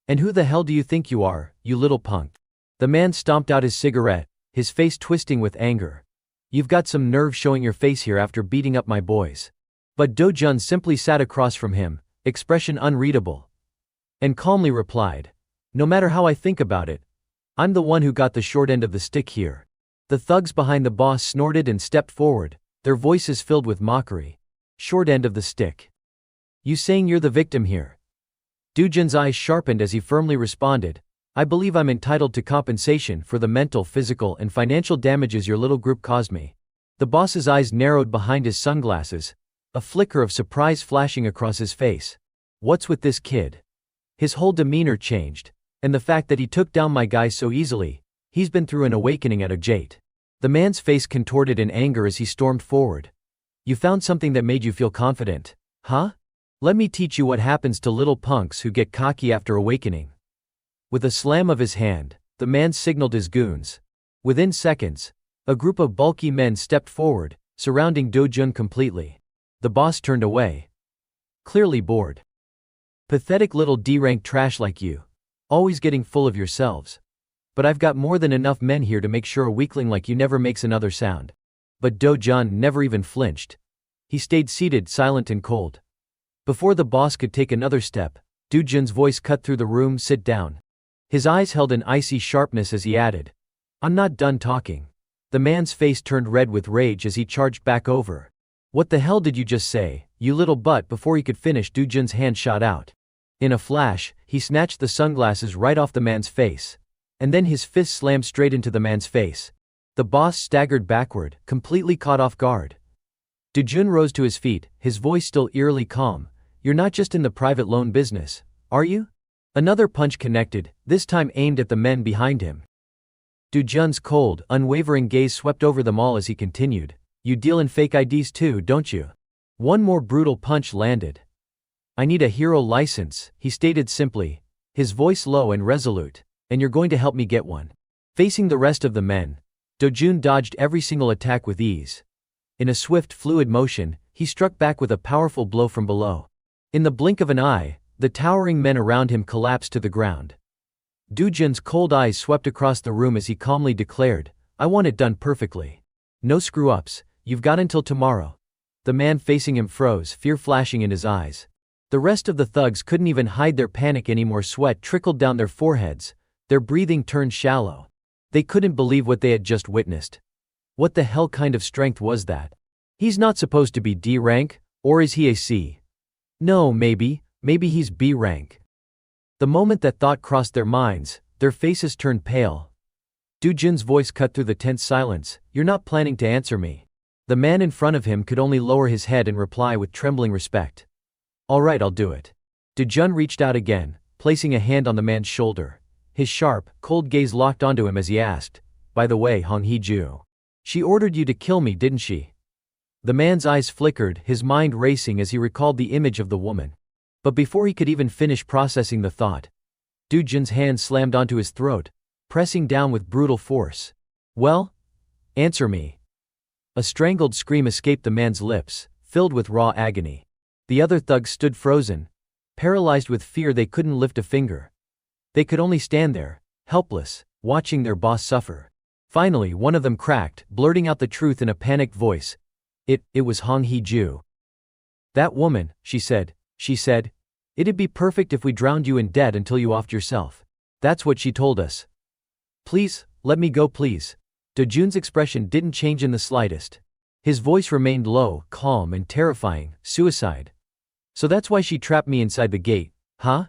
"And who the hell do you think you are, you little punk?" The man stomped out his cigarette, his face twisting with anger. "You've got some nerve showing your face here after beating up my boys." But Dojun simply sat across from him, expression unreadable, and calmly replied, "No matter how I think about it, I'm the one who got the short end of the stick here." The thugs behind the boss snorted and stepped forward, their voices filled with mockery. "Short end of the stick? You saying you're the victim here?" Dujun's eyes sharpened as he firmly responded, "I believe I'm entitled to compensation for the mental, physical, and financial damages your little group caused me." The boss's eyes narrowed behind his sunglasses, a flicker of surprise flashing across his face. "What's with this kid? His whole demeanor changed, and the fact that he took down my guys so easily, he's been through an awakening at a gate." The man's face contorted in anger as he stormed forward. "You found something that made you feel confident, huh? Let me teach you what happens to little punks who get cocky after awakening." With a slam of his hand, the man signaled his goons. Within seconds, a group of bulky men stepped forward, surrounding Dojun completely. The boss turned away, clearly bored. "Pathetic little D-rank trash like you. Always getting full of yourselves. But I've got more than enough men here to make sure a weakling like you never makes another sound." But Dojun never even flinched. He stayed seated, silent and cold. Before the boss could take another step, Dujun's voice cut through the room, "Sit down." His eyes held an icy sharpness as he added, "I'm not done talking." The man's face turned red with rage as he charged back over. "What the hell did you just say, you little butt?" Before he could finish, Dujun's hand shot out. In a flash, he snatched the sunglasses right off the man's face. And then his fist slammed straight into the man's face. The boss staggered backward, completely caught off guard. Dujun rose to his feet, his voice still eerily calm. "You're not just in the private loan business, are you?" Another punch connected, this time aimed at the men behind him. Dujun's cold, unwavering gaze swept over them all as he continued, "You deal in fake IDs too, don't you?" One more brutal punch landed. "I need a hero license," he stated simply, his voice low and resolute, "and you're going to help me get one." Facing the rest of the men, Dojun dodged every single attack with ease. In a swift, fluid motion, he struck back with a powerful blow from below. In the blink of an eye, the towering men around him collapsed to the ground. Dujun's cold eyes swept across the room as he calmly declared, "I want it done perfectly. No screw-ups, you've got until tomorrow." The man facing him froze, fear flashing in his eyes. The rest of the thugs couldn't even hide their panic anymore. Sweat trickled down their foreheads, their breathing turned shallow. They couldn't believe what they had just witnessed. What the hell kind of strength was that? He's not supposed to be D rank, or is he a C? No, maybe he's B rank. The moment that thought crossed their minds, their faces turned pale. Dujun's voice cut through the tense silence, "You're not planning to answer me." The man in front of him could only lower his head and reply with trembling respect, "All right, I'll do it." Dujun reached out again, placing a hand on the man's shoulder. His sharp, cold gaze locked onto him as he asked, "By the way, Hong Hee-ju, she ordered you to kill me, didn't she?" The man's eyes flickered, his mind racing as he recalled the image of the woman. But before he could even finish processing the thought, Dujun's hand slammed onto his throat, pressing down with brutal force. "Well? Answer me." A strangled scream escaped the man's lips, filled with raw agony. The other thugs stood frozen, paralyzed with fear. They couldn't lift a finger. They could only stand there, helpless, watching their boss suffer. Finally, one of them cracked, blurting out the truth in a panicked voice. It was Hong Hee-ju. "That woman," she said, "it'd be perfect if we drowned you in debt until you offed yourself. That's what she told us. Please, let me go, please." Dojun's expression didn't change in the slightest. His voice remained low, calm and terrifying. "Suicide. So that's why she trapped me inside the gate, huh?"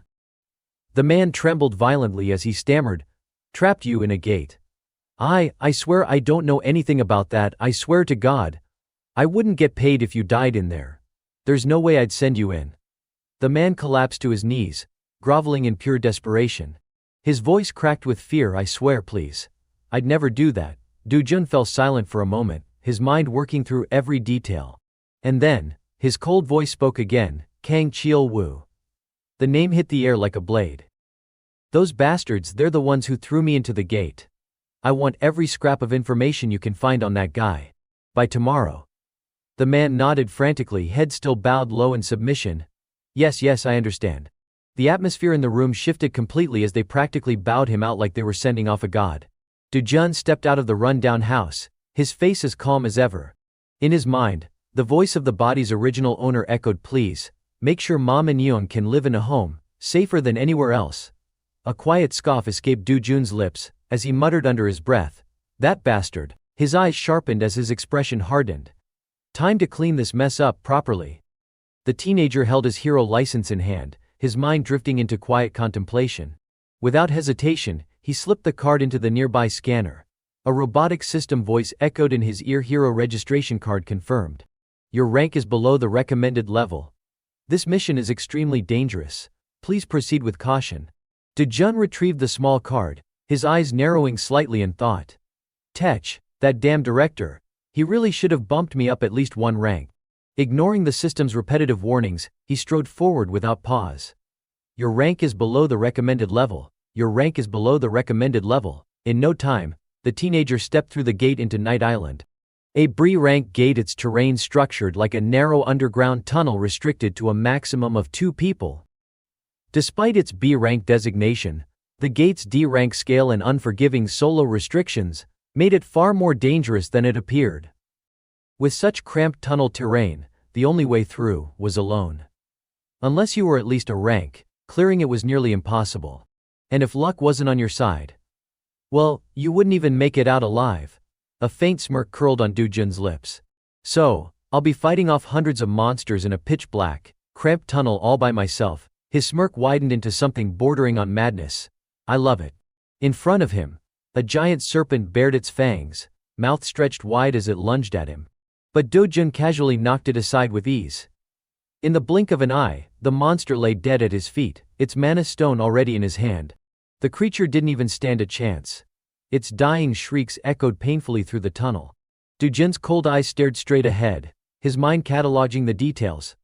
The man trembled violently as he stammered, "Trapped you in a gate? I swear I don't know anything about that. I swear to God. I wouldn't get paid if you died in there. There's no way I'd send you in. The man collapsed to his knees, groveling in pure desperation. His voice cracked with fear. I swear, please. I'd never do that. Du-jun fell silent for a moment, his mind working through every detail. And then, his cold voice spoke again, Kang Cheol-woo. The name hit the air like a blade. Those bastards, they're the ones who threw me into the gate. I want every scrap of information you can find on that guy. By tomorrow. The man nodded frantically, head still bowed low in submission. Yes, I understand. The atmosphere in the room shifted completely as they practically bowed him out like they were sending off a god. Du-jun stepped out of the run-down house, his face as calm as ever. In his mind, the voice of the body's original owner echoed, please, make sure Mom and Yeon can live in a home, safer than anywhere else. A quiet scoff escaped Du-jun's lips, as he muttered under his breath, that bastard. His eyes sharpened as his expression hardened. Time to clean this mess up properly. The teenager held his hero license in hand, his mind drifting into quiet contemplation. Without hesitation, he slipped the card into the nearby scanner. A robotic system voice echoed in his ear, hero registration card confirmed. Your rank is below the recommended level. This mission is extremely dangerous. Please proceed with caution. Du-jun retrieved the small card, his eyes narrowing slightly in thought. Tech, that damn director. He really should have bumped me up at least one rank. Ignoring the system's repetitive warnings, he strode forward without pause. Your rank is below the recommended level. Your rank is below the recommended level. In no time, the teenager stepped through the gate into Night Island. A B-rank gate, its terrain structured like a narrow underground tunnel restricted to a maximum of 2 people. Despite its B-rank designation, the gate's D-rank scale and unforgiving solo restrictions made it far more dangerous than it appeared. With such cramped tunnel terrain, the only way through was alone. Unless you were at least a rank, clearing it was nearly impossible. And if luck wasn't on your side, well, you wouldn't even make it out alive. A faint smirk curled on Du-jun's lips. So, I'll be fighting off hundreds of monsters in a pitch-black, cramped tunnel all by myself. His smirk widened into something bordering on madness. I love it. In front of him, a giant serpent bared its fangs, mouth stretched wide as it lunged at him. But Du-jun casually knocked it aside with ease. In the blink of an eye, the monster lay dead at his feet, its mana stone already in his hand. The creature didn't even stand a chance. Its dying shrieks echoed painfully through the tunnel. Du-jun's cold eyes stared straight ahead, his mind cataloging the details.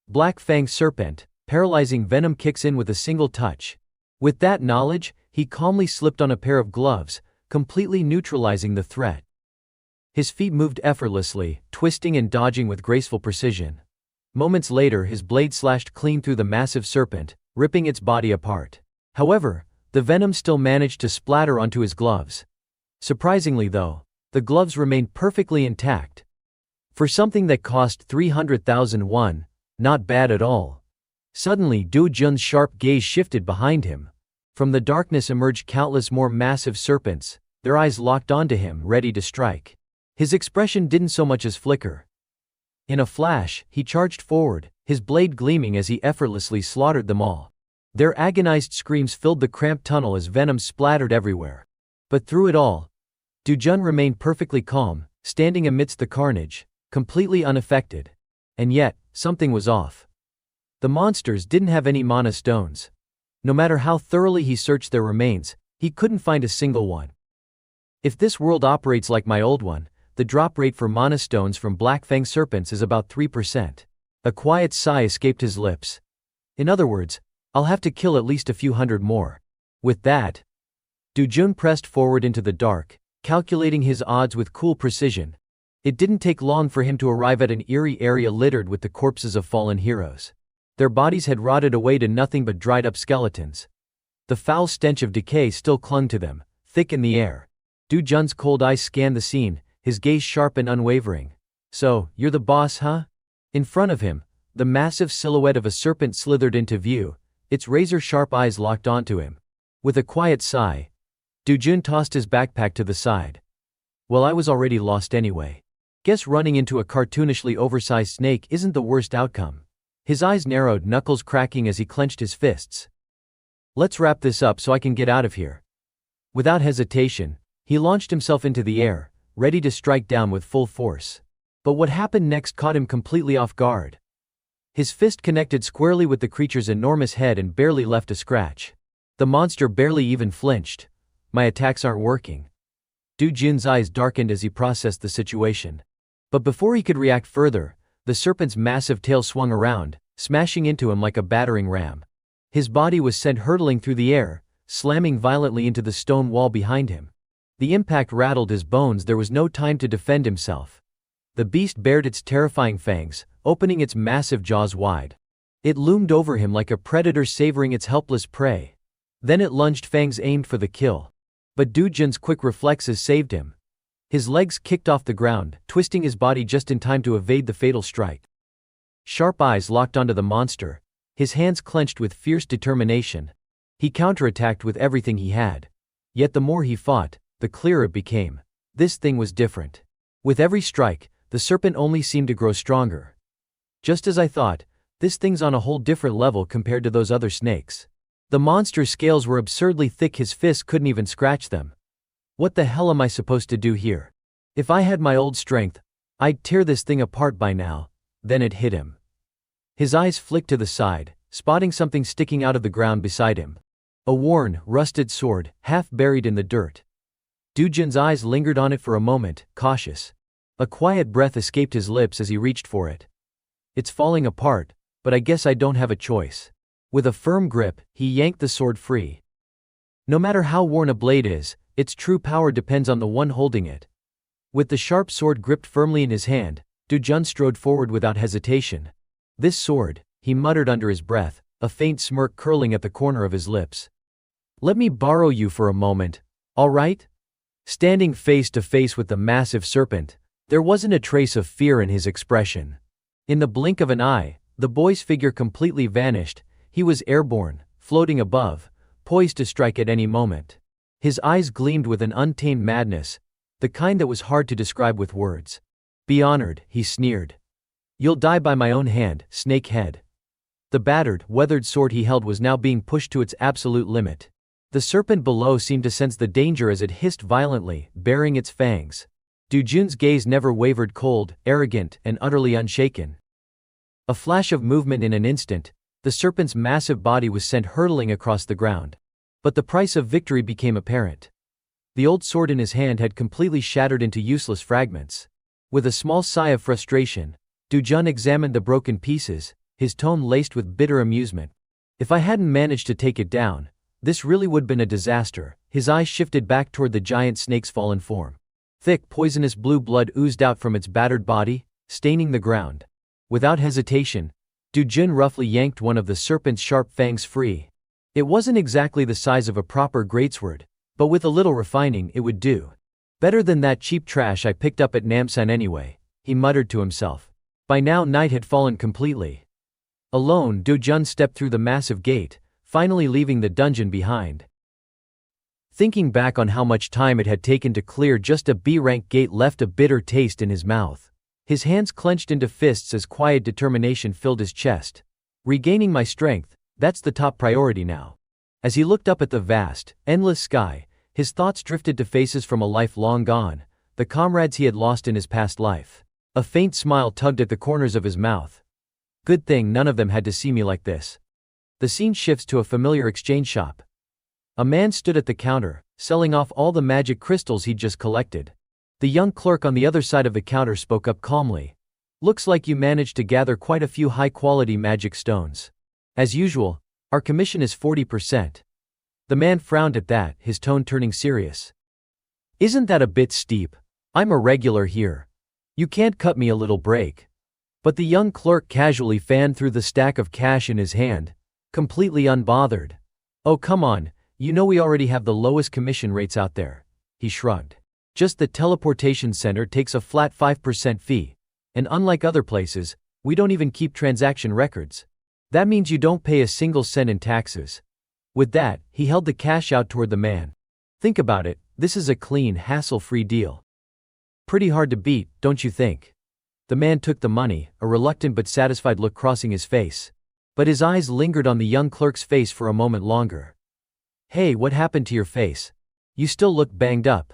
Black Fang Serpent, paralyzing venom kicks in with a single touch. With that knowledge, he calmly slipped on a pair of gloves, completely neutralizing the threat. His feet moved effortlessly, twisting and dodging with graceful precision. Moments later, his blade slashed clean through the massive serpent, ripping its body apart. However, the venom still managed to splatter onto his gloves. Surprisingly though, the gloves remained perfectly intact. For something that cost 300,000 won, not bad at all. Suddenly, Du-jun's sharp gaze shifted behind him. From the darkness emerged countless more massive serpents, their eyes locked onto him, ready to strike. His expression didn't so much as flicker. In a flash, he charged forward, his blade gleaming as he effortlessly slaughtered them all. Their agonized screams filled the cramped tunnel as venom splattered everywhere. But through it all, Du-jun remained perfectly calm, standing amidst the carnage, completely unaffected. And yet, something was off. The monsters didn't have any mana stones. No matter how thoroughly he searched their remains, he couldn't find a single one. If this world operates like my old one, the drop rate for mana stones from Black Fang serpents is about 3%. A quiet sigh escaped his lips. In other words, I'll have to kill at least a few hundred more. With that, Du-jun pressed forward into the dark, calculating his odds with cool precision. It didn't take long for him to arrive at an eerie area littered with the corpses of fallen heroes. Their bodies had rotted away to nothing but dried-up skeletons. The foul stench of decay still clung to them, thick in the air. Du-jun's cold eyes scanned the scene, his gaze sharp and unwavering. So, you're the boss, huh? In front of him, the massive silhouette of a serpent slithered into view, its razor-sharp eyes locked onto him. With a quiet sigh, Du-jun tossed his backpack to the side. Well, I was already lost anyway. Guess running into a cartoonishly oversized snake isn't the worst outcome. His eyes narrowed, knuckles cracking as he clenched his fists. Let's wrap this up so I can get out of here. Without hesitation, he launched himself into the air, ready to strike down with full force. But what happened next caught him completely off guard. His fist connected squarely with the creature's enormous head and barely left a scratch. The monster barely even flinched. My attacks aren't working. Du-jun's eyes darkened as he processed the situation. But before he could react further, the serpent's massive tail swung around, smashing into him like a battering ram. His body was sent hurtling through the air, slamming violently into the stone wall behind him. The impact rattled his bones. There was no time to defend himself. The beast bared its terrifying fangs, opening its massive jaws wide. It loomed over him like a predator savoring its helpless prey. Then it lunged, fangs aimed for the kill. But Du-jun's quick reflexes saved him. His legs kicked off the ground, twisting his body just in time to evade the fatal strike. Sharp eyes locked onto the monster, his hands clenched with fierce determination. He counterattacked with everything he had. Yet the more he fought, the clearer it became. This thing was different. With every strike, the serpent only seemed to grow stronger. Just as I thought, this thing's on a whole different level compared to those other snakes. The monster's scales were absurdly thick, his fists couldn't even scratch them. What the hell am I supposed to do here? If I had my old strength, I'd tear this thing apart by now. Then it hit him. His eyes flicked to the side, spotting something sticking out of the ground beside him. A worn, rusted sword, half buried in the dirt. Du-jun's eyes lingered on it for a moment, cautious. A quiet breath escaped his lips as he reached for it. It's falling apart, but I guess I don't have a choice. With a firm grip, he yanked the sword free. No matter how worn a blade is, its true power depends on the one holding it. With the sharp sword gripped firmly in his hand, Du-jun strode forward without hesitation. This sword, he muttered under his breath, a faint smirk curling at the corner of his lips. Let me borrow you for a moment, all right? Standing face to face with the massive serpent, there wasn't a trace of fear in his expression. In the blink of an eye, the boy's figure completely vanished. He was airborne, floating above, poised to strike at any moment. His eyes gleamed with an untamed madness, the kind that was hard to describe with words. Be honored, he sneered. You'll die by my own hand, snakehead. The battered, weathered sword he held was now being pushed to its absolute limit. The serpent below seemed to sense the danger as it hissed violently, baring its fangs. Du-jun's gaze never wavered, cold, arrogant, and utterly unshaken. A flash of movement in an instant, the serpent's massive body was sent hurtling across the ground. But the price of victory became apparent. The old sword in his hand had completely shattered into useless fragments. With a small sigh of frustration, Du-jun examined the broken pieces, his tone laced with bitter amusement. If I hadn't managed to take it down, this really would have been a disaster. His eyes shifted back toward the giant snake's fallen form. Thick, poisonous blue blood oozed out from its battered body, staining the ground. Without hesitation, Du-jun roughly yanked one of the serpent's sharp fangs free. It wasn't exactly the size of a proper greatsword, but with a little refining it would do. Better than that cheap trash I picked up at Namsan anyway, he muttered to himself. By now night had fallen completely. Alone, Du-jun stepped through the massive gate, finally leaving the dungeon behind. Thinking back on how much time it had taken to clear just a B-rank gate left a bitter taste in his mouth. His hands clenched into fists as quiet determination filled his chest. Regaining my strength, that's the top priority now. As he looked up at the vast, endless sky, his thoughts drifted to faces from a life long gone, the comrades he had lost in his past life. A faint smile tugged at the corners of his mouth. Good thing none of them had to see me like this. The scene shifts to a familiar exchange shop. A man stood at the counter, selling off all the magic crystals he'd just collected. The young clerk on the other side of the counter spoke up calmly. Looks like you managed to gather quite a few high-quality magic stones. As usual, our commission is 40%. The man frowned at that, his tone turning serious. Isn't that a bit steep? I'm a regular here. You can't cut me a little break. But the young clerk casually fanned through the stack of cash in his hand, completely unbothered. Oh come on, you know we already have the lowest commission rates out there. He shrugged. Just the teleportation center takes a flat 5% fee, and unlike other places, we don't even keep transaction records. That means you don't pay a single cent in taxes. With that, he held the cash out toward the man. Think about it, this is a clean, hassle-free deal. Pretty hard to beat, don't you think? The man took the money, a reluctant but satisfied look crossing his face. But his eyes lingered on the young clerk's face for a moment longer. Hey, what happened to your face? You still look banged up.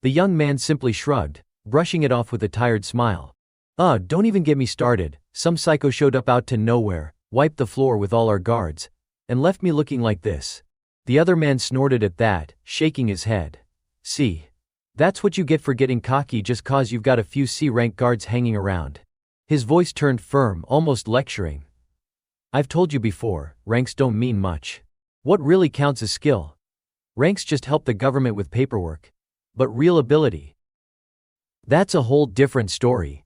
The young man simply shrugged, brushing it off with a tired smile. Don't even get me started. Some psycho showed up out to nowhere, wiped the floor with all our guards, and left me looking like this. The other man snorted at that, shaking his head. See? That's what you get for getting cocky just cause you've got a few C-rank guards hanging around. His voice turned firm, almost lecturing. I've told you before, ranks don't mean much. What really counts is skill. Ranks just help the government with paperwork. But real ability, that's a whole different story.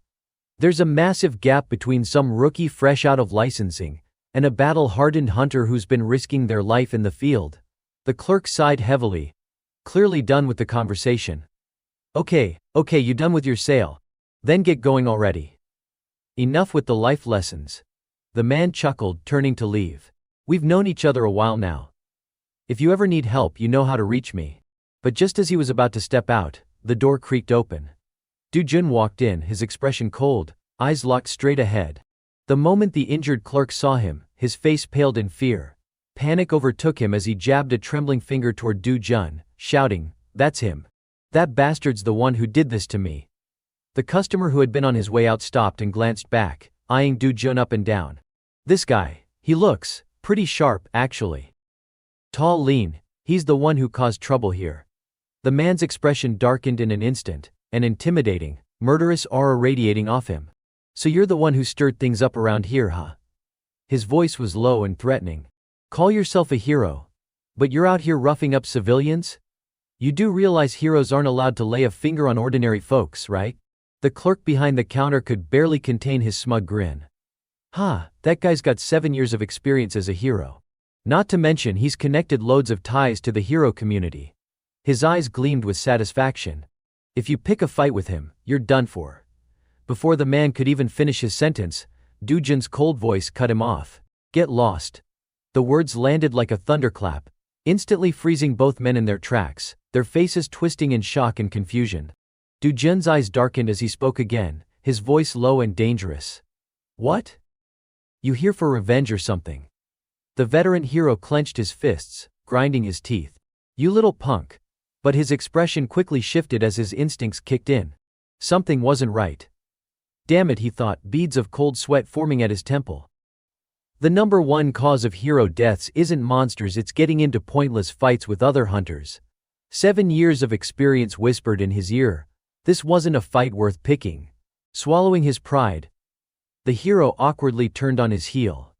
There's a massive gap between some rookie fresh out of licensing and a battle-hardened hunter who's been risking their life in the field. The clerk sighed heavily, clearly done with the conversation. Okay, you done with your sale? Then get going already. Enough with the life lessons. The man chuckled, turning to leave. We've known each other a while now. If you ever need help, you know how to reach me. But just as he was about to step out, the door creaked open. Du-jun walked in, his expression cold, eyes locked straight ahead. The moment the injured clerk saw him, his face paled in fear. Panic overtook him as he jabbed a trembling finger toward Du-jun, shouting, "That's him. That bastard's the one who did this to me." The customer who had been on his way out stopped and glanced back, eyeing Du-jun up and down. This guy, he looks pretty sharp, actually. Tall, lean, he's the one who caused trouble here. The man's expression darkened in an instant, an intimidating, murderous aura radiating off him. So you're the one who stirred things up around here, huh? His voice was low and threatening. Call yourself a hero, but you're out here roughing up civilians? You do realize heroes aren't allowed to lay a finger on ordinary folks, right? The clerk behind the counter could barely contain his smug grin. That guy's got 7 years of experience as a hero. Not to mention he's connected loads of ties to the hero community. His eyes gleamed with satisfaction. If you pick a fight with him, you're done for. Before the man could even finish his sentence, Du-jun's cold voice cut him off. Get lost. The words landed like a thunderclap, instantly freezing both men in their tracks, their faces twisting in shock and confusion. Du-jun's eyes darkened as he spoke again, his voice low and dangerous. What? You here for revenge or something? The veteran hero clenched his fists, grinding his teeth. You little punk. But his expression quickly shifted as his instincts kicked in. Something wasn't right. Damn it, he thought, beads of cold sweat forming at his temple. The number one cause of hero deaths isn't monsters, it's getting into pointless fights with other hunters. 7 years of experience whispered in his ear. This wasn't a fight worth picking. Swallowing his pride, the hero awkwardly turned on his heel.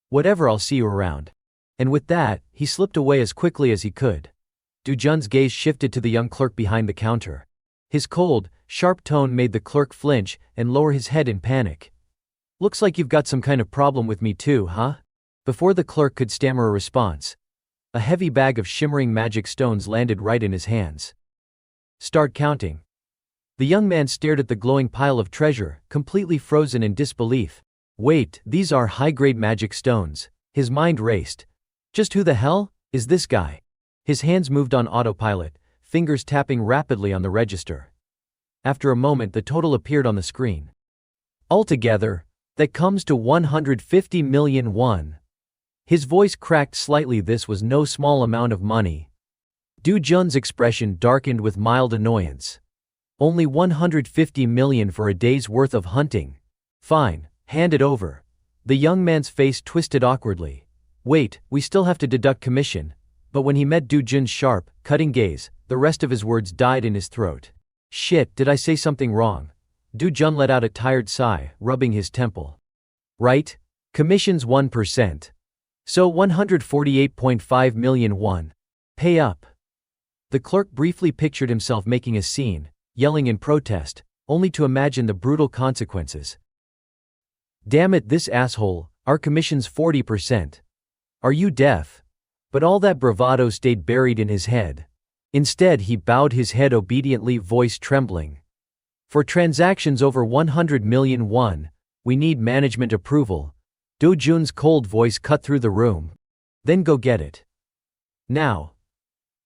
Whatever, I'll see you around. And with that, he slipped away as quickly as he could. Du-jun's gaze shifted to the young clerk behind the counter. His cold, sharp tone made the clerk flinch and lower his head in panic. Looks like you've got some kind of problem with me too, huh? Before the clerk could stammer a response, a heavy bag of shimmering magic stones landed right in his hands. Start counting. The young man stared at the glowing pile of treasure, completely frozen in disbelief. Wait, these are high-grade magic stones. His mind raced. Just who the hell is this guy? His hands moved on autopilot, fingers tapping rapidly on the register. After a moment, the total appeared on the screen. Altogether, that comes to 150 million won. His voice cracked slightly. This was no small amount of money. Du-jun's expression darkened with mild annoyance. Only 150 million for a day's worth of hunting. Fine, hand it over. The young man's face twisted awkwardly. Wait, we still have to deduct commission. But when he met Du-jun's sharp, cutting gaze, the rest of his words died in his throat. Shit, did I say something wrong? Du-jun let out a tired sigh, rubbing his temple. Right? Commission's 1%. So 148.5 million won. Pay up. The clerk briefly pictured himself making a scene, yelling in protest, only to imagine the brutal consequences. Damn it, this asshole, our commission's 40%. Are you deaf? But all that bravado stayed buried in his head. Instead, he bowed his head obediently, voice trembling. For transactions over 100 million won, we need management approval. Du-jun's cold voice cut through the room. Then go get it. Now.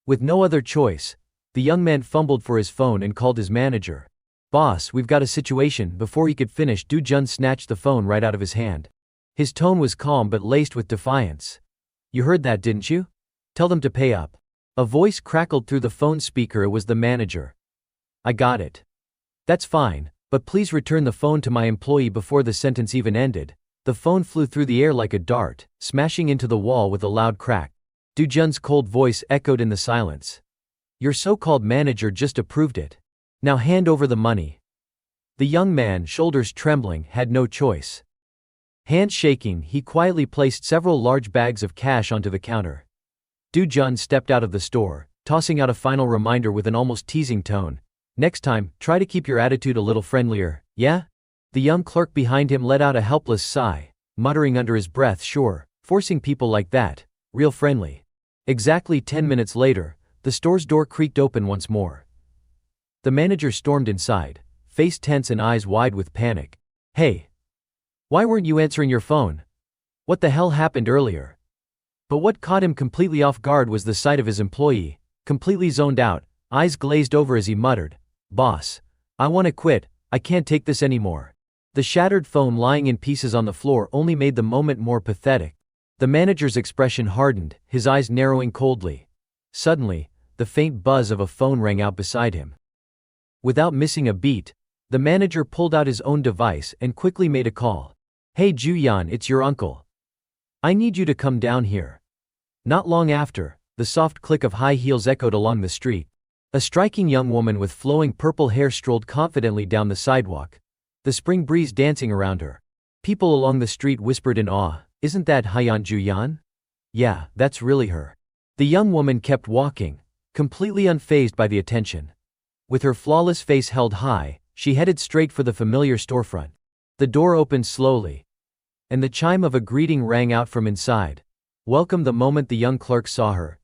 With no other choice, the young man fumbled for his phone and called his manager. Boss, we've got a situation. Before he could finish, Du-jun snatched the phone right out of his hand. His tone was calm but laced with defiance. You heard that, didn't you? Tell them to pay up. A voice crackled through the phone speaker. It was the manager. I got it. That's fine, But please return the phone to my employee. Before the sentence even ended, the phone flew through the air like a dart, smashing into the wall with a loud crack. Do-jun's cold voice echoed in the silence. Your so-called manager just approved it. Now hand over the money. The young man, shoulders trembling, had no choice. Hands shaking, he quietly placed several large bags of cash onto the counter. Do-jun stepped out of the store, tossing out a final reminder with an almost teasing tone. Next time, try to keep your attitude a little friendlier, yeah? The young clerk behind him let out a helpless sigh, muttering under his breath, sure, forcing people like that, real friendly. Exactly 10 minutes later, the store's door creaked open once more. The manager stormed inside, face tense and eyes wide with panic. Hey! Why weren't you answering your phone? What the hell happened earlier? But what caught him completely off guard was the sight of his employee, completely zoned out, eyes glazed over as he muttered, Boss, I want to quit, I can't take this anymore. The shattered phone lying in pieces on the floor only made the moment more pathetic. The manager's expression hardened, his eyes narrowing coldly. Suddenly, the faint buzz of a phone rang out beside him. Without missing a beat, the manager pulled out his own device and quickly made a call. Hey Ju-yan, it's your uncle. I need you to come down here. Not long after, the soft click of high heels echoed along the street. A striking young woman with flowing purple hair strolled confidently down the sidewalk, the spring breeze dancing around her. People along the street whispered in awe, isn't that Hyeon Ju-yan? Yeah, that's really her. The young woman kept walking, completely unfazed by the attention. With her flawless face held high, she headed straight for the familiar storefront. The door opened slowly, and the chime of a greeting rang out from inside. Welcome. The moment the young clerk saw her,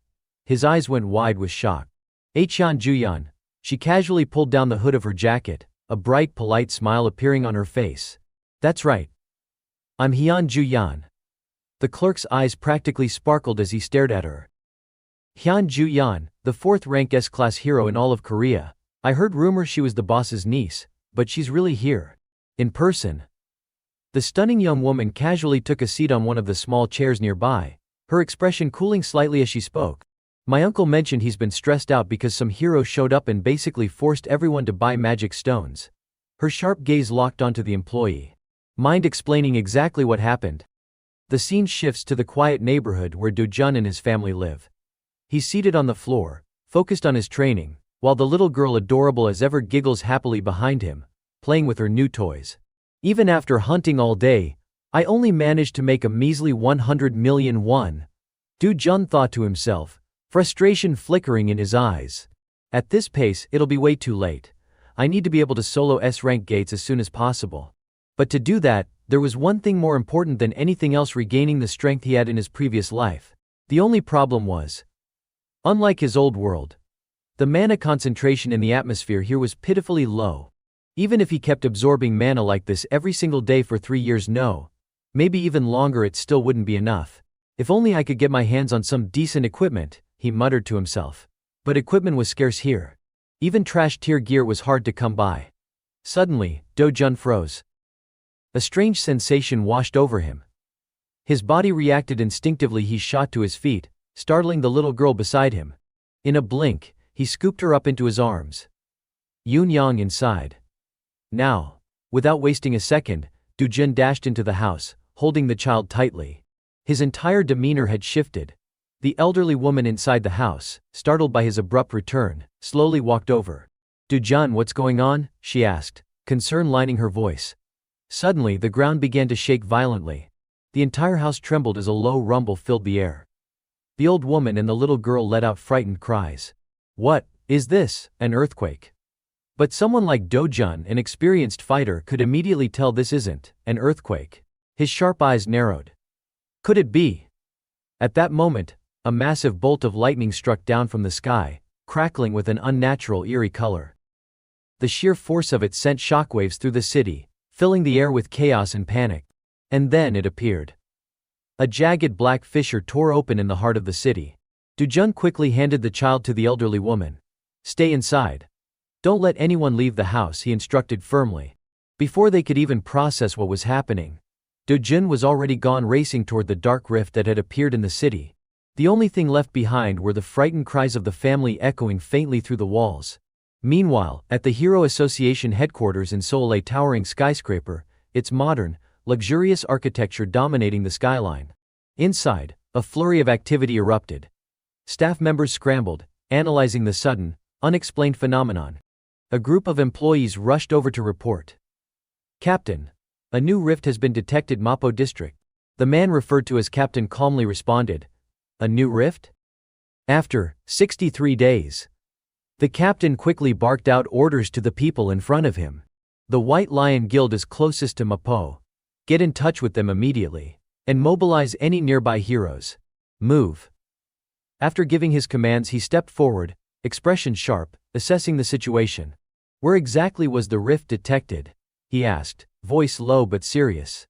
his eyes went wide with shock. Hyeon Ju-yan. She casually pulled down the hood of her jacket, a bright, polite smile appearing on her face. That's right. I'm Hyeon Ju-yan. The clerk's eyes practically sparkled as he stared at her. Hyeon Ju-yan, the fourth-rank S-class hero in all of Korea. I heard rumors she was the boss's niece, but she's really here. In person. The stunning young woman casually took a seat on one of the small chairs nearby, her expression cooling slightly as she spoke. My uncle mentioned he's been stressed out because some hero showed up and basically forced everyone to buy magic stones. Her sharp gaze locked onto the employee. Mind explaining exactly what happened? The scene shifts to the quiet neighborhood where Do-jun and his family live. He's seated on the floor, focused on his training, while the little girl, adorable as ever, giggles happily behind him, playing with her new toys. Even after hunting all day, I only managed to make a measly 100 million won. Do-jun thought to himself, frustration flickering in his eyes. At this pace, it'll be way too late. I need to be able to solo S-rank gates as soon as possible. But to do that, there was one thing more important than anything else: regaining the strength he had in his previous life. The only problem was, unlike his old world, the mana concentration in the atmosphere here was pitifully low. Even if he kept absorbing mana like this every single day for 3 years, no, maybe even longer, it still wouldn't be enough. If only I could get my hands on some decent equipment, he muttered to himself. But equipment was scarce here. Even trash-tier gear was hard to come by. Suddenly, Do-jun froze. A strange sensation washed over him. His body reacted instinctively. He shot to his feet, startling the little girl beside him. In a blink, he scooped her up into his arms. Yoon-young inside. Now, without wasting a second, Do-jun dashed into the house, holding the child tightly. His entire demeanor had shifted. The elderly woman inside the house, startled by his abrupt return, slowly walked over. Do-jun, what's going on? She asked, concern lining her voice. Suddenly, the ground began to shake violently. The entire house trembled as a low rumble filled the air. The old woman and the little girl let out frightened cries. What is this? An earthquake? But someone like Do-jun, an experienced fighter, could immediately tell this isn't an earthquake. His sharp eyes narrowed. Could it be? At that moment, a massive bolt of lightning struck down from the sky, crackling with an unnatural eerie color. The sheer force of it sent shockwaves through the city, filling the air with chaos and panic. And then it appeared. A jagged black fissure tore open in the heart of the city. Do-jun quickly handed the child to the elderly woman. Stay inside. Don't let anyone leave the house, he instructed firmly. Before they could even process what was happening, Do-jun was already gone, racing toward the dark rift that had appeared in the city. The only thing left behind were the frightened cries of the family echoing faintly through the walls. Meanwhile, at the Hero Association headquarters in Seoul, a towering skyscraper, its modern, luxurious architecture dominating the skyline. Inside, a flurry of activity erupted. Staff members scrambled, analyzing the sudden, unexplained phenomenon. A group of employees rushed over to report. "Captain, a new rift has been detected in Mapo district." The man referred to as Captain calmly responded, "A new rift? After 63 days. The captain quickly barked out orders to the people in front of him. "The White Lion Guild is closest to Mapo. Get in touch with them immediately. And mobilize any nearby heroes. Move." After giving his commands, he stepped forward, expression sharp, assessing the situation. "Where exactly was the rift detected?" he asked, voice low but serious.